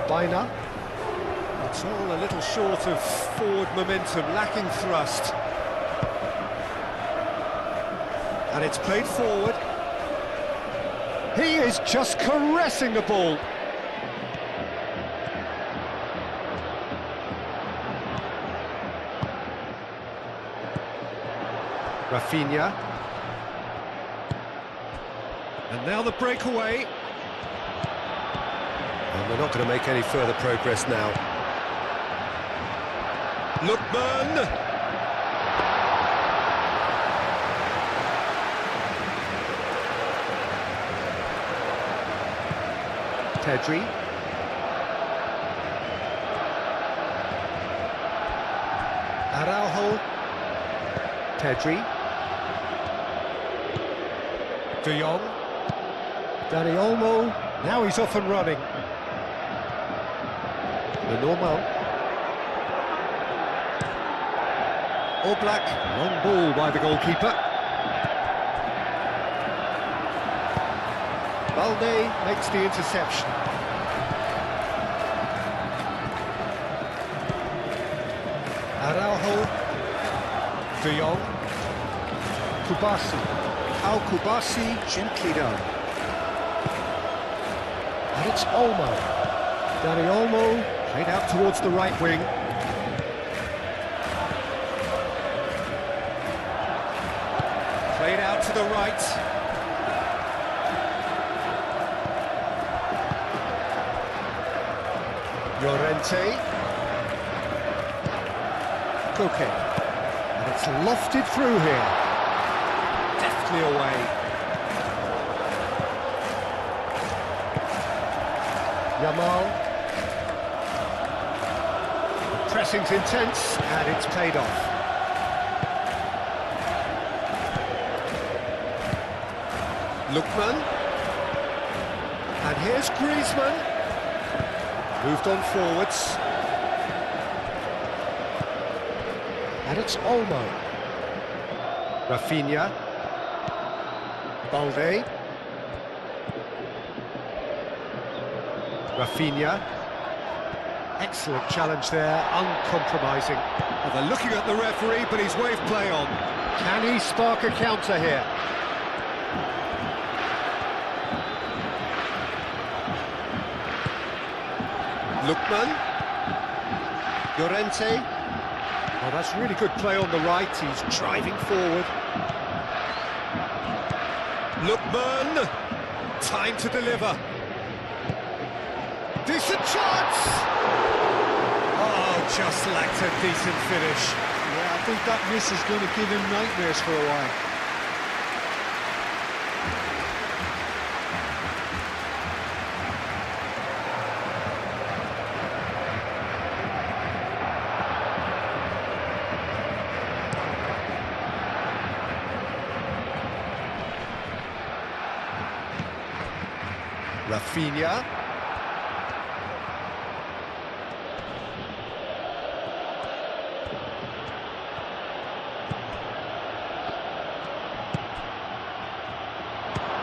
Baina. It's all a little short of forward momentum, lacking thrust. And it's played forward. He is just caressing the ball. Rafinha. And now the breakaway. And they're not going to make any further progress now. Lookman. Pedri. Araujo. Pedri. De Jong. Dani Olmo. Now he's off and running. The normal. Oblak. Long ball by the goalkeeper. Balde makes the interception. Araujo. De Jong. Kubasi. Al Kubasi, gently done. And it's Olmo. Dani Olmo, played out towards the right wing. Played out to the right. Llorente. Koke. And it's lofted through here. Deftly away. Yamal. The pressing's intense, and it's paid off. Lookman. And here's Griezmann. Moved on forwards. And it's Olmo. Rafinha. Balde. Rafinha. Excellent challenge there, uncompromising. Well, they're looking at the referee, but he's waved play on. Can he spark a counter here? Lookman. Llorente. Oh, that's really good play on the right. He's driving forward. Lookman. Time to deliver. Decent chance! Oh, just lacked a decent finish. Yeah, I think that miss is going to give him nightmares for a while. Rafinha.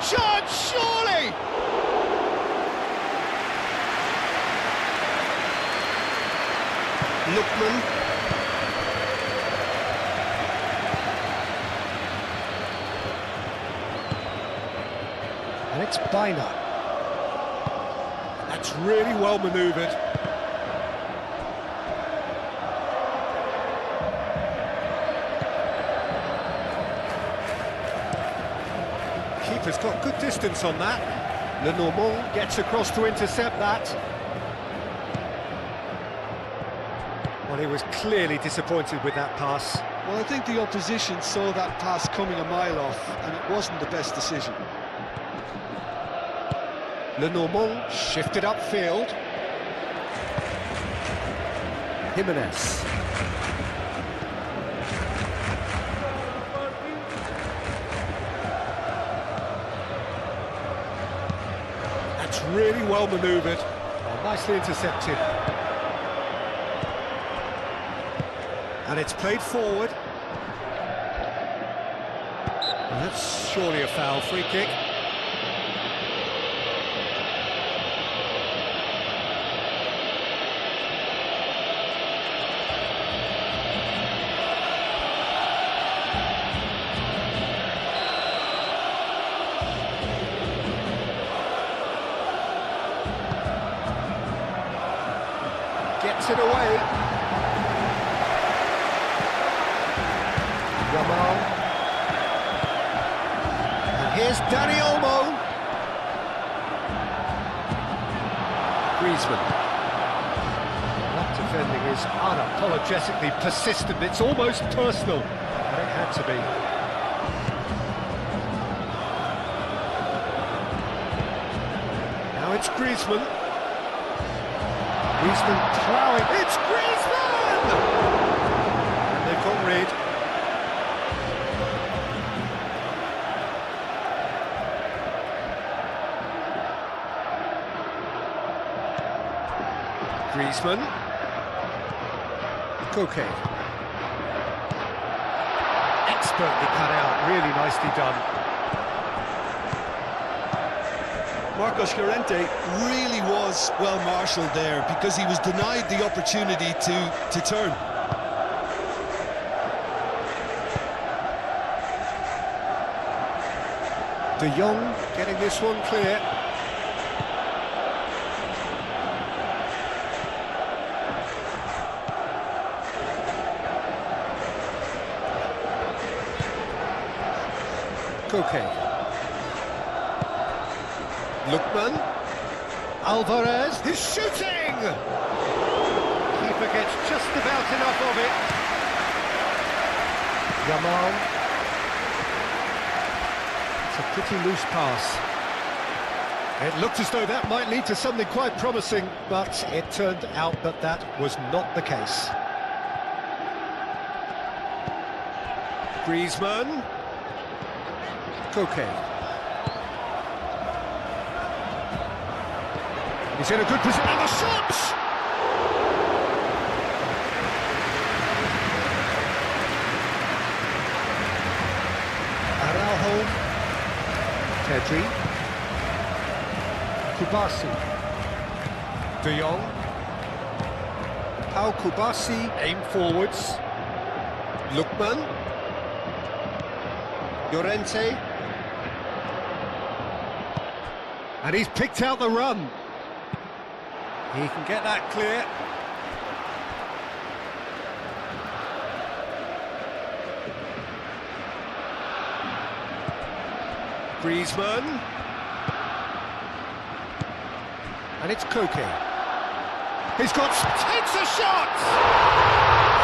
Shot, surely! Lookman. And it's Baina. That's really well manoeuvred. Keeper's got good distance on that. Lenormand gets across to intercept that. And he was clearly disappointed with that pass. Well, I think the opposition saw that pass coming a mile off, and it wasn't the best decision. Lenormand shifted upfield. Jimenez. That's really well manoeuvred. Oh, nicely intercepted. And it's played forward. And that's surely a foul, free kick. Gets it away. Yamal. And here's Dani Olmo. Griezmann. That defending is unapologetically persistent. It's almost personal, but it had to be. Now it's Griezmann. Griezmann ploughing. It's Griezmann! And they've got rid. Griezmann. Koke. Expertly cut out, really nicely done. Marcos Llorente really was well marshalled there because he was denied the opportunity to turn. De Jong getting this one clear. Koke. Lookman. Alvarez. He's shooting! Keeper gets just about enough of it. Yamal. It's a pretty loose pass. It looked as though that might lead to something quite promising, but it turned out that that was not the case. Griezmann. Koke. He's in a good position, and the shot! Araujo. Pedri. Kubasi. De Jong. Pau Kubasi, aim forwards. Lookman. Llorente. And he's picked out the run. He can get that clear. Griezmann. And it's Koke. He's got... takes a shot!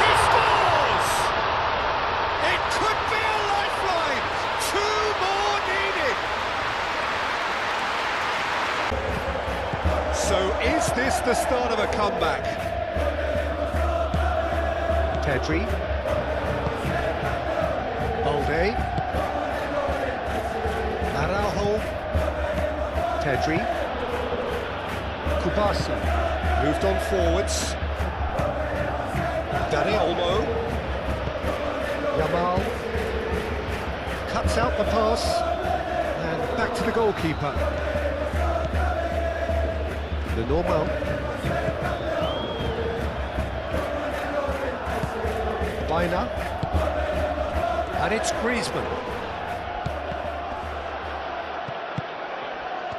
He scores! It could be a lifeline! 2 more needed! So is this the start of a comeback? Pedri. Balde. Araujo. Pedri. Kubasi. Moved on forwards. Dani Olmo. Yamal. Cuts out the pass. And back to the goalkeeper. Lenormand. Baina. And it's Griezmann.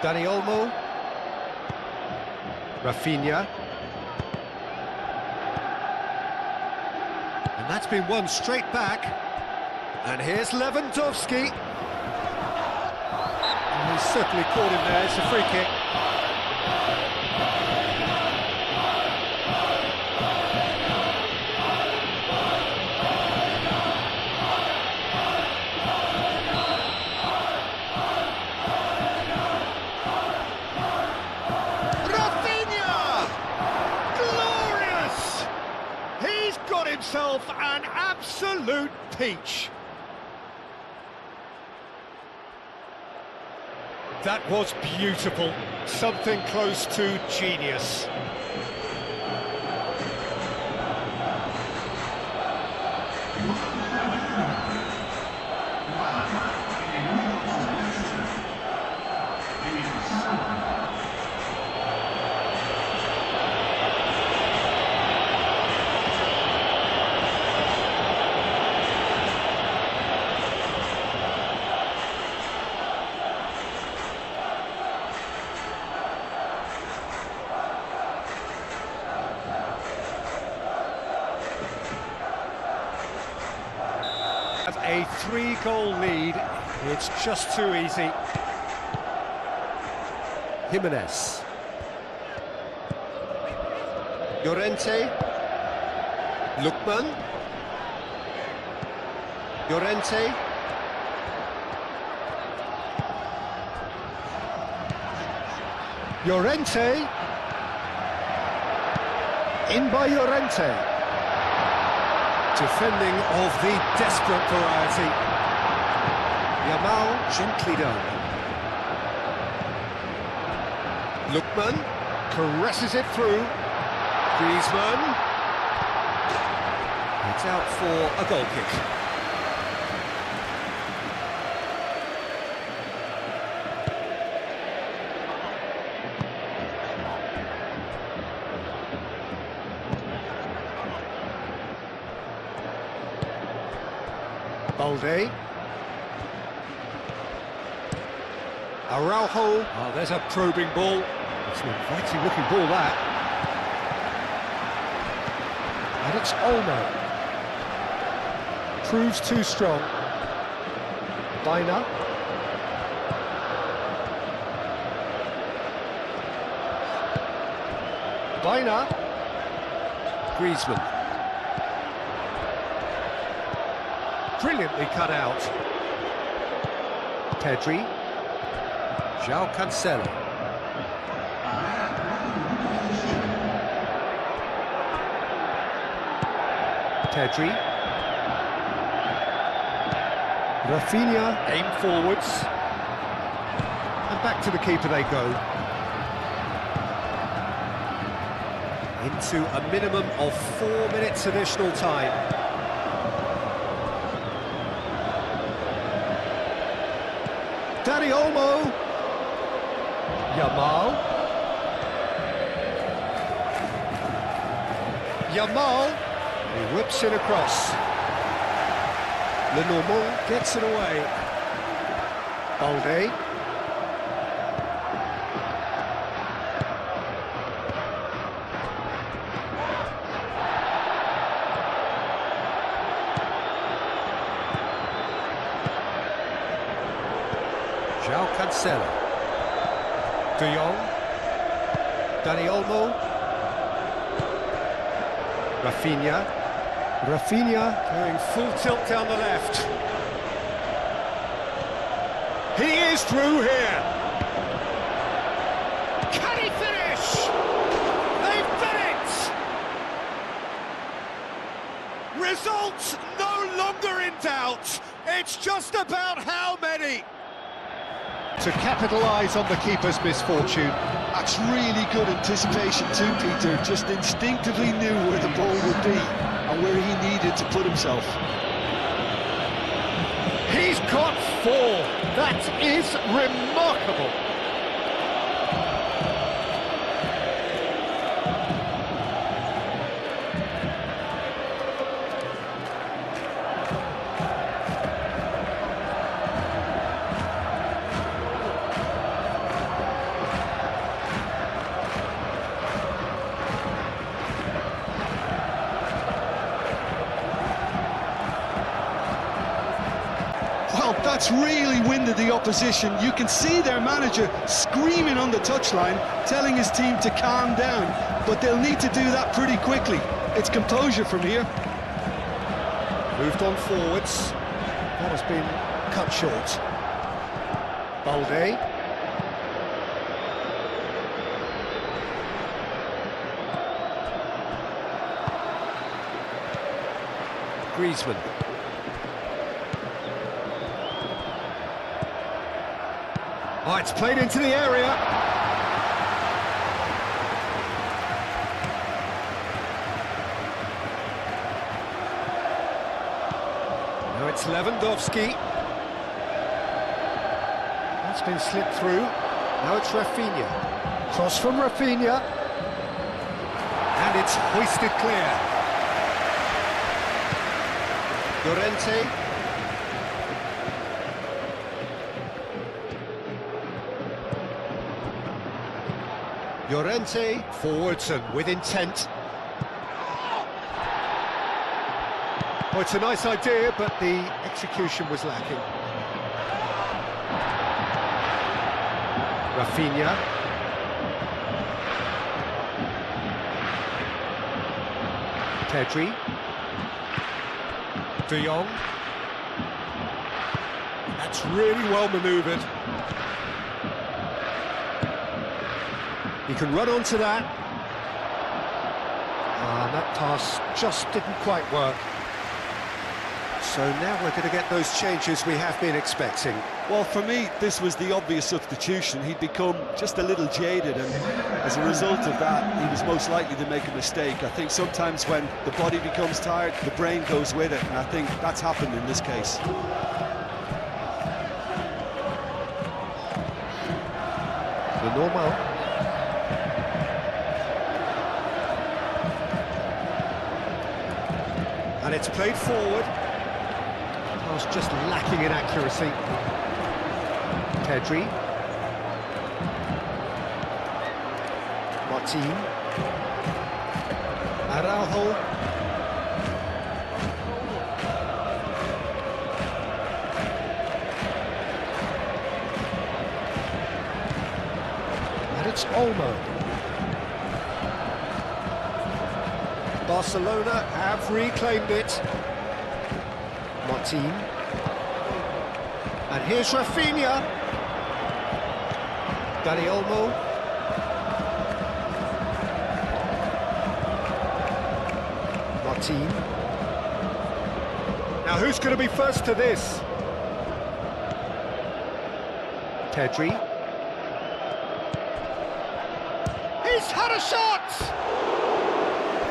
Dani Olmo. Rafinha. And that's been won straight back. And here's Lewandowski. And he's certainly caught him there, it's a free kick. absolute peach. That was beautiful, something close to genius. Have a 3-goal lead, it's just too easy. Jimenez. Llorente. Lookman. Llorente. Llorente. In by Llorente. Defending of the desperate variety. Yamal gently done. Lookman caresses it through. Griezmann. It's out for a goal kick. Balde. Araujo. Oh, there's a probing ball. It's an inviting looking ball, that. And it's Olmo. Proves too strong. Baina. Baina. Griezmann. Brilliantly cut out. Pedri. João Cancelo. Pedri. Rafinha. Aim forwards. And back to the keeper they go. Into a minimum of 4 minutes additional time. Dani Olmo. Yamal. Yamal. He whips it across. Lenormand gets it away. Balde. João Cancelo. De Jong. Dani Olmo. Rafinha. Rafinha going full tilt down the left. He is through here. Can he finish? They've done it! Results no longer in doubt. It's just about how many. To capitalise on the keeper's misfortune. That's really good anticipation too, Peter. Just instinctively knew where the ball would be and where he needed to put himself. He's got 4. That is remarkable. Well, that's really winded the opposition. You can see their manager screaming on the touchline, telling his team to calm down, but they'll need to do that pretty quickly. It's composure from here. Moved on forwards. That has been cut short. Balde. Griezmann. Oh, it's played into the area. Now it's Lewandowski. That's been slipped through. Now it's Rafinha. Cross from Rafinha. And it's hoisted clear. Llorente. Llorente forwards and with intent. Oh, it's a nice idea, but the execution was lacking. Rafinha. Pedri. De Jong. That's really well manoeuvred. He can run onto that. That pass just didn't quite work. So now we're going to get those changes we have been expecting. Well, for me, this was the obvious substitution. He'd become just a little jaded, and as a result of that, he was most likely to make a mistake. I think sometimes when the body becomes tired, the brain goes with it, and I think that's happened in this case. The normal. And it's played forward. Pass just lacking in accuracy. Pedri. Martin. Araujo. And it's Olmo. Barcelona have reclaimed it. Martin. And here's Rafinha. Dani Olmo. Martin. Now who's going to be first to this? Pedri. He's had a shot!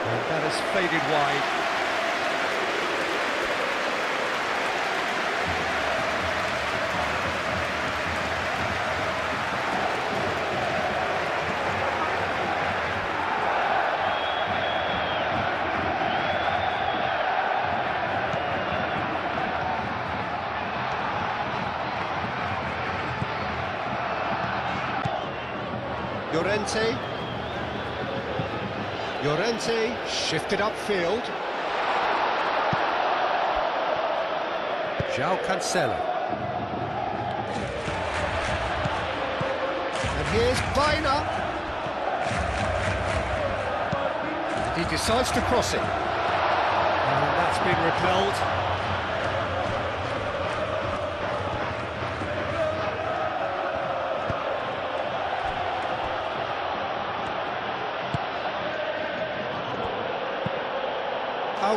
And that has faded wide. Llorente. Llorente shifted upfield. João Cancelo. And here's Baina. He decides to cross it. And that's been repelled.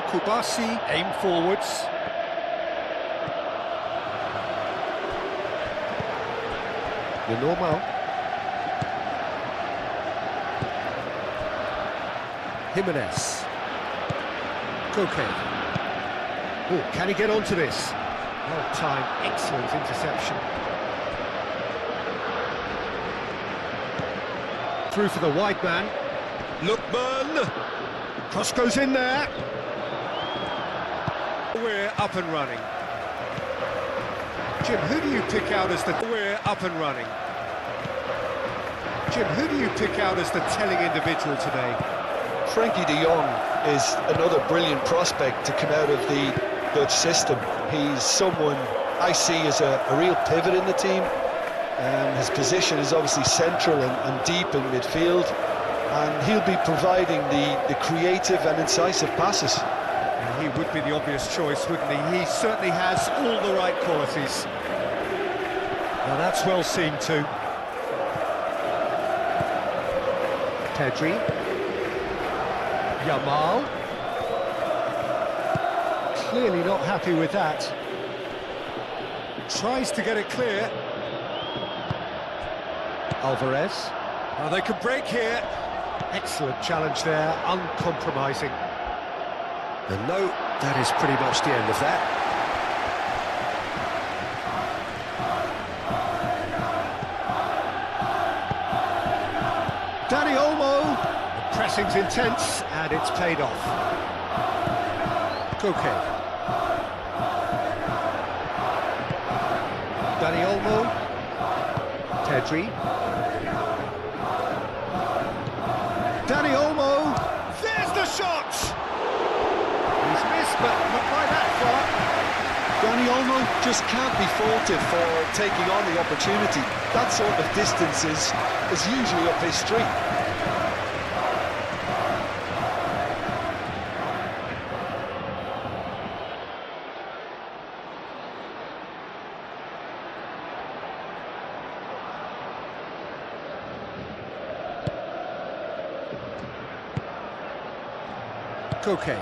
Kubasi aim forwards. The normal. Jimenez. Koke. Oh, can he get onto this? Well timed, excellent interception. Through for the wide man. Lookman. Cross goes in there. We're up and running. Jim, who do you pick out as the... We're up and running. Jim, who do you pick out as the telling individual today? Frankie de Jong is another brilliant prospect to come out of the Dutch system. He's someone I see as a real pivot in the team. His position is obviously central and deep in midfield. And he'll be providing the creative and incisive passes. He would be the obvious choice, wouldn't he? He certainly has all the right qualities. Now that's well seen too. Pedri. Yamal. Clearly not happy with that. Tries to get it clear. Alvarez. Oh, they could break here. Excellent challenge there, uncompromising. And no, that is pretty much the end of that. Dani Olmo. The pressing's intense, and it's paid off. Koke. Dani Olmo. Pedri. Dani Olmo. There's the shot! He's missed, but not by that far. Dani Olmo just can't be faulted for taking on the opportunity. That sort of distance is usually up his street. Koke.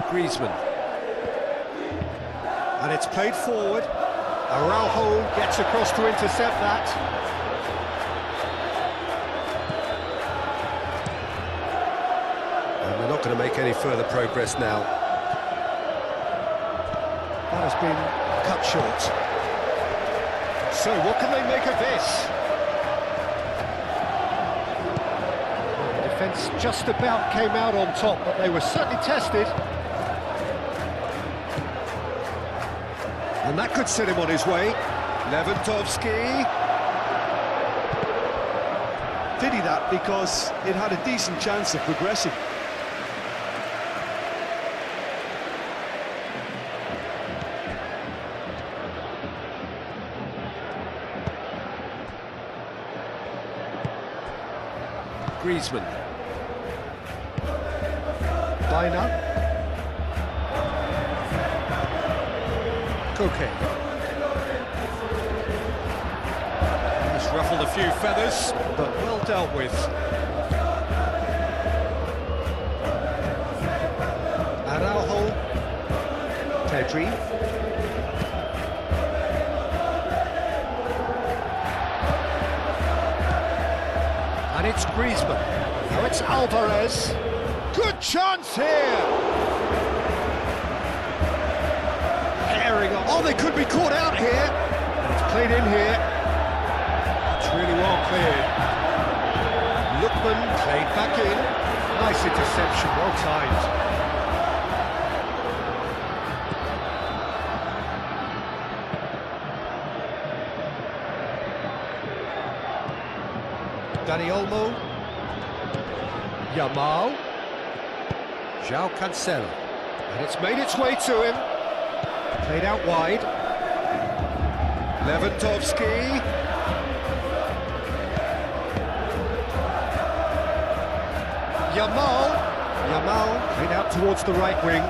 Griezmann. And it's played forward. Araujo gets across to intercept that. And they're not going to make any further progress now. That has been cut short. So what can they make of this? The defence just about came out on top, but they were certainly tested. And that could set him on his way. Lewandowski. Pity that, because it had a decent chance of progressing. Griezmann. Baina. Koke. He's ruffled a few feathers, but well dealt with. Araujo. Pedri. And it's Griezmann. Now it's Alvarez. Good chance here. Herring on. Oh, they could be caught out here. It's played in here. It's really well cleared. Lookman played back in. Nice interception, well timed. Dani Olmo. Yamal. João Cancelo. And it's made its way to him. Played out wide. Lewandowski. Yamal. Yamal played out towards the right wing.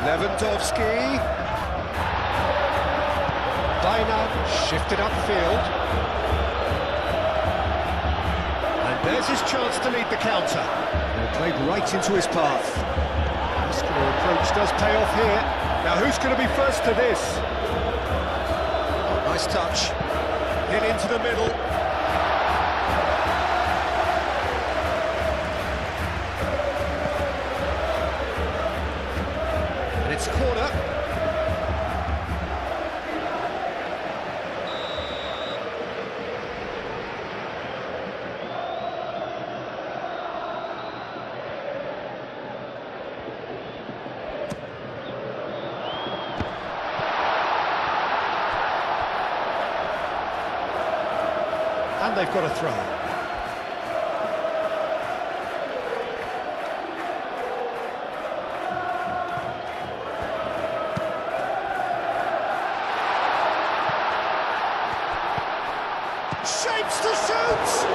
Lewandowski. Baina shifted upfield. There's his chance to lead the counter. And played right into his path. Muscular approach does pay off here. Now who's going to be first to this? Oh, nice touch. Hit into the middle. And it's a corner. And they've got a throw. Shapes to shoot!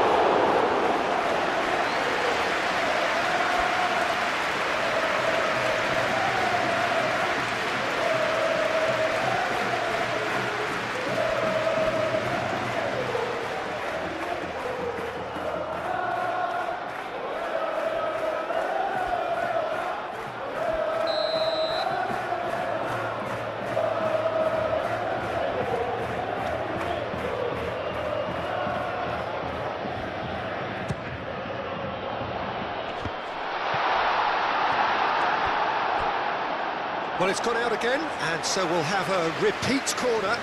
Well, it's gone out again, and so we'll have a repeat corner.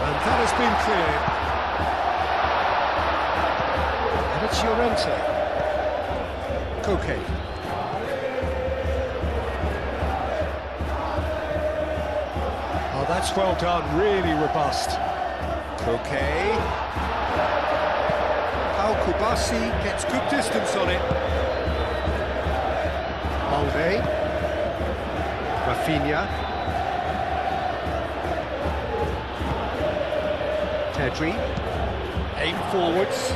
And that has been cleared. And it's Llorente. Koke. Oh, that's well done, really robust. Koke. Pau Kubasi gets good distance on it. Balde. Rafinha. Pedri. Aim forwards.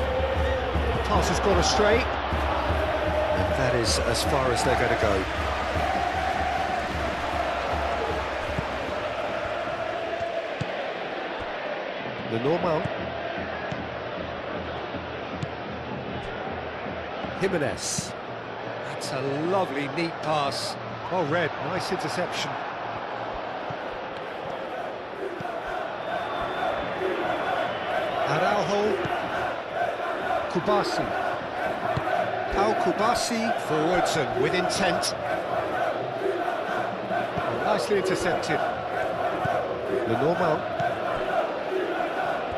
Pass has gone astray. And that is as far as they're going to go. The normal. Jimenez. That's a lovely, neat pass. Oh, Red, nice interception. Araujo. Kubasi. Pau Kubasi. Forwards and with intent. Nicely intercepted. The normal.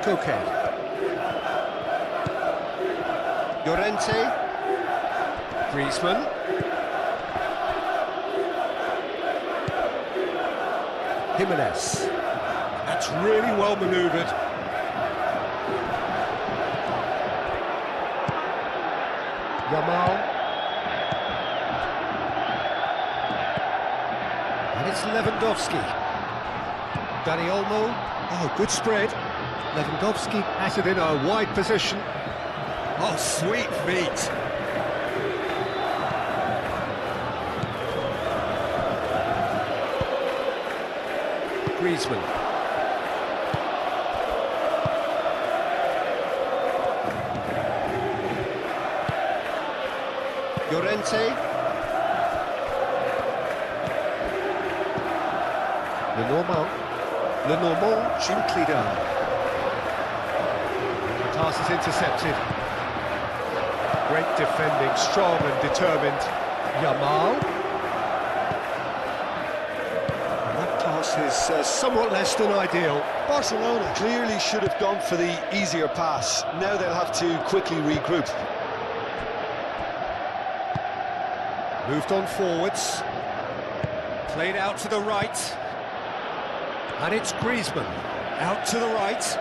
Koke. Llorente. Griezmann. Jimenez. That's really well manoeuvred. Yamal. And it's Lewandowski. Dani Olmo. Oh, good spread. Lewandowski has it in a wide position. Oh, sweet feet. Griezmann. Llorente. Le Normand, gently done. The pass is intercepted. Great defending, strong and determined. Yamal. And that pass is somewhat less than ideal. Barcelona clearly should have gone for the easier pass. Now they'll have to quickly regroup. Moved on forwards. Played out to the right. And it's Griezmann. Out to the right.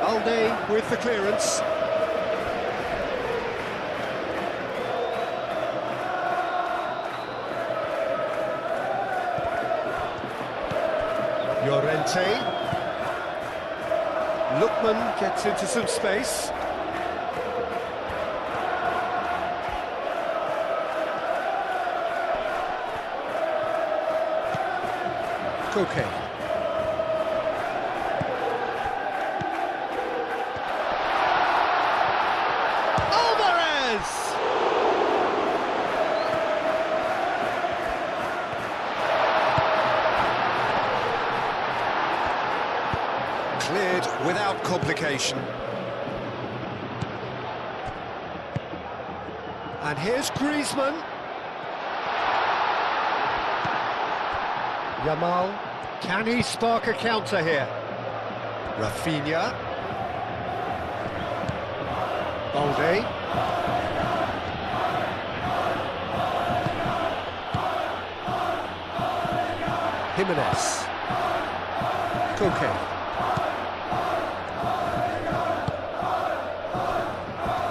Balde with the clearance. Llorente. Lookman gets into some space. Koke. Alvarez! Cleared without complication. And here's Griezmann. Yamal. Can he spark a counter here? Rafinha. Balde. Jimenez. Koke.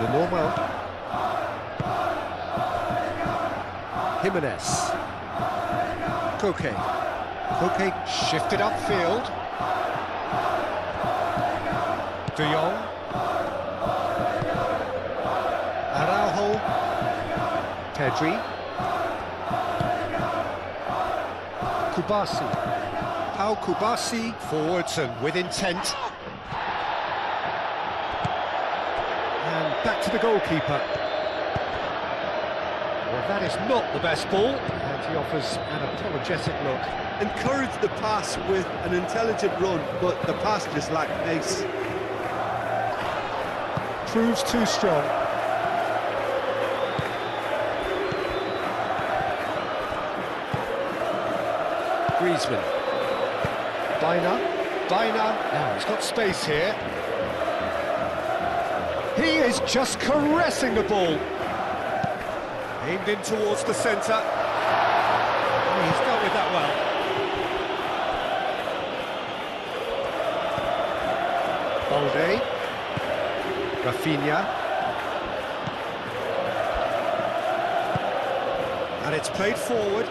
The normal. Jimenez. Koke. Koke shifted upfield. De Jong. Araujo. Pedri. Kubasi. Pau Kubasi. Forwards and with intent. And back to the goalkeeper. Well, that is not the best ball, and he offers an apologetic look. Encourage the pass with an intelligent run, but the pass just lacked pace. Proves too strong. Griezmann. Bina. Now he's got space here. He is just caressing the ball. Aimed in towards the centre. Oh, he's dealt with that well. Balde. Rafinha. And it's played forward.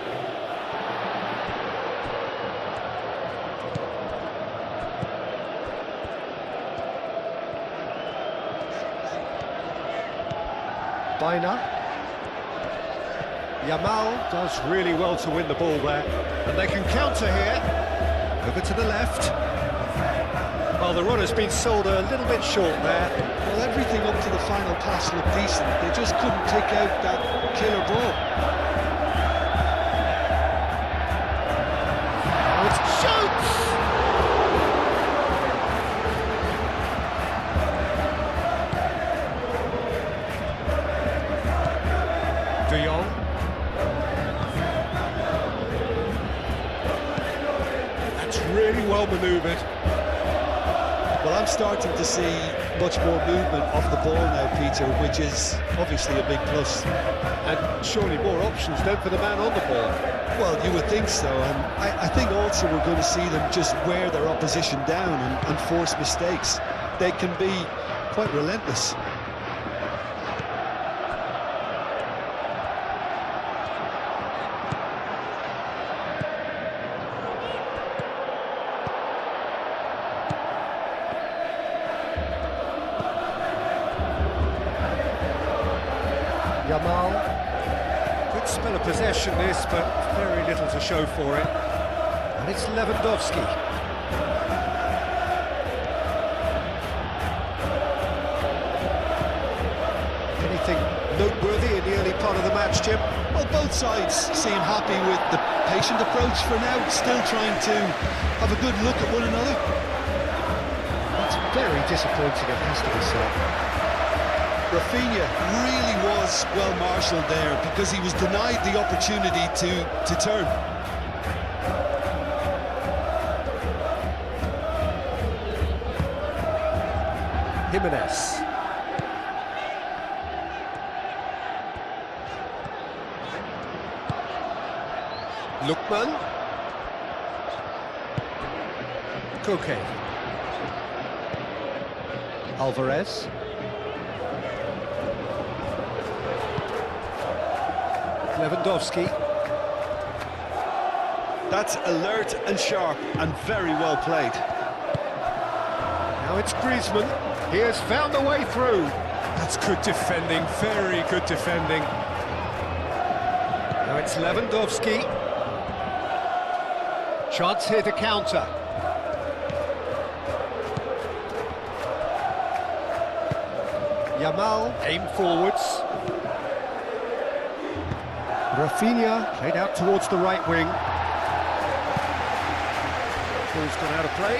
Bina. Yamal does really well to win the ball there. And they can counter here. Over to the left. Well, the run has been sold a little bit short there. Well, everything up to the final pass looked decent. They just couldn't take out that killer ball. Oh, it shoots! De Jong. That's really well manoeuvred. Well, I'm starting to see much more movement off the ball now, Peter, which is obviously a big plus. And surely more options then for the man on the ball. Well, you would think so, and I think also we're going to see them just wear their opposition down and force mistakes. They can be quite relentless. Yamal. Good spell of possession this, but very little to show for it. And it's Lewandowski. Anything noteworthy in the early part of the match, Jim? Well, both sides seem happy with the patient approach for now, still trying to have a good look at one another. It's very disappointing, it has to be said. Rafinha really was well marshalled there because he was denied the opportunity to turn. Jimenez. Lookman. Koke. Alvarez. Lewandowski. That's alert and sharp and very well played. Now it's Griezmann. He has found a way through. That's good defending, very good defending. Now it's Lewandowski. Chance here to counter. Yamal, aim forwards. Rafinha played out towards the right wing. Ball's gone out of play.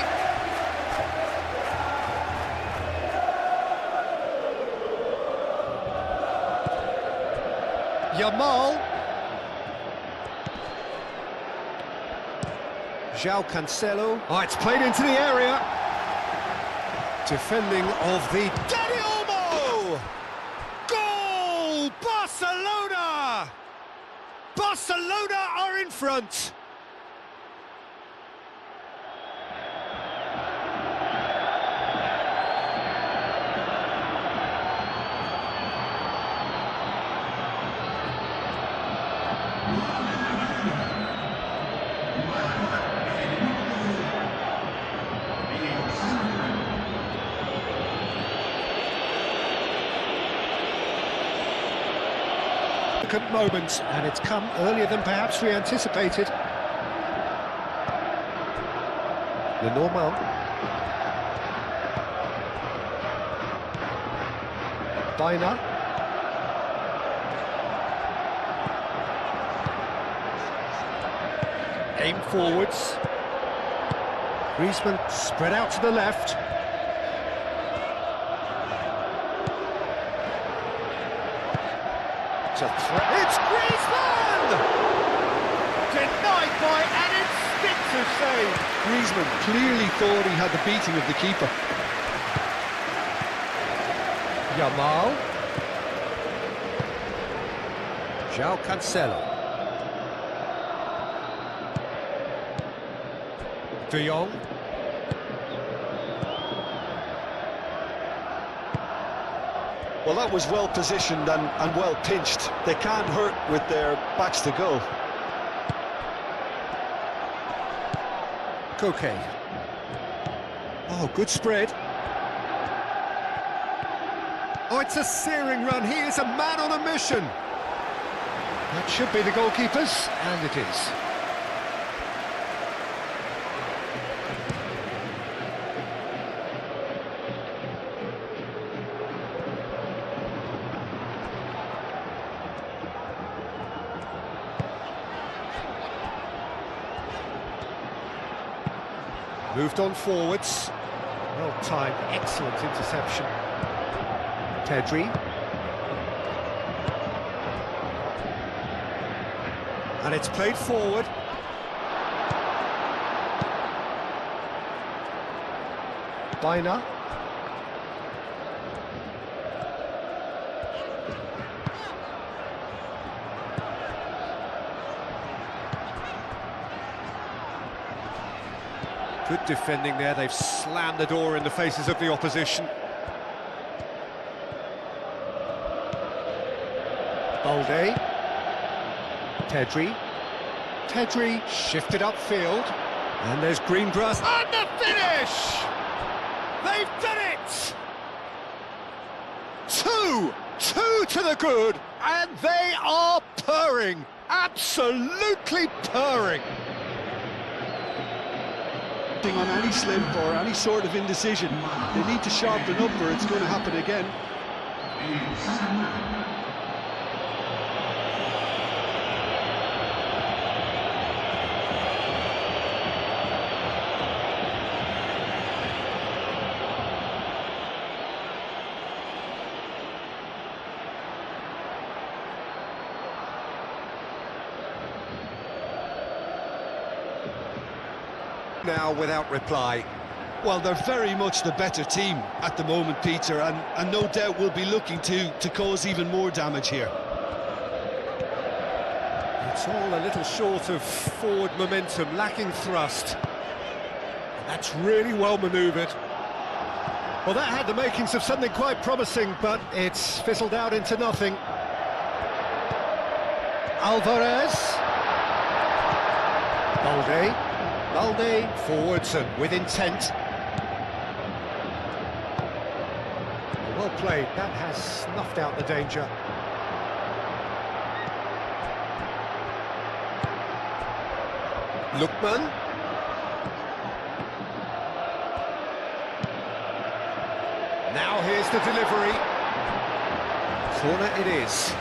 Yamal. João Cancelo. Oh, it's played into the area. Defending of the Dani Olmo! Goal! Barcelona! Barcelona are in front. Moments, and it's come earlier than perhaps we anticipated. Lenormand. Bina. Aim forwards. Griezmann spread out to the left. It's a threat. It's Griezmann! Denied by an instinctive save. Griezmann clearly thought he had the beating of the keeper. Yamal. João Cancelo. De Jong. Well, that was well positioned and well pinched. They can't hurt with their backs to goal. Koke. Oh, good spread. Oh, it's a searing run. He is a man on a mission. That should be the goalkeeper's, and it is. Moved on forwards. Well timed, excellent interception. Pedri. And it's played forward. Baina. Good defending there, they've slammed the door in the faces of the opposition. Balde. Pedri shifted upfield. And there's Greengrass. And the finish! They've done it! Two to the good, and they are purring. Absolutely purring. On any slip or any sort of indecision, they need to sharpen up or it's going to happen again. Now without reply. Well, they're very much the better team at the moment, Peter, and no doubt will be looking to cause even more damage here. It's all a little short of forward momentum, lacking thrust. That's really well manoeuvred. Well, that had the makings of something quite promising, but it's fizzled out into nothing. Alvarez. Balde forwards and with intent. Well played, that has snuffed out the danger. Lookman. Now here's the delivery. Corner it is.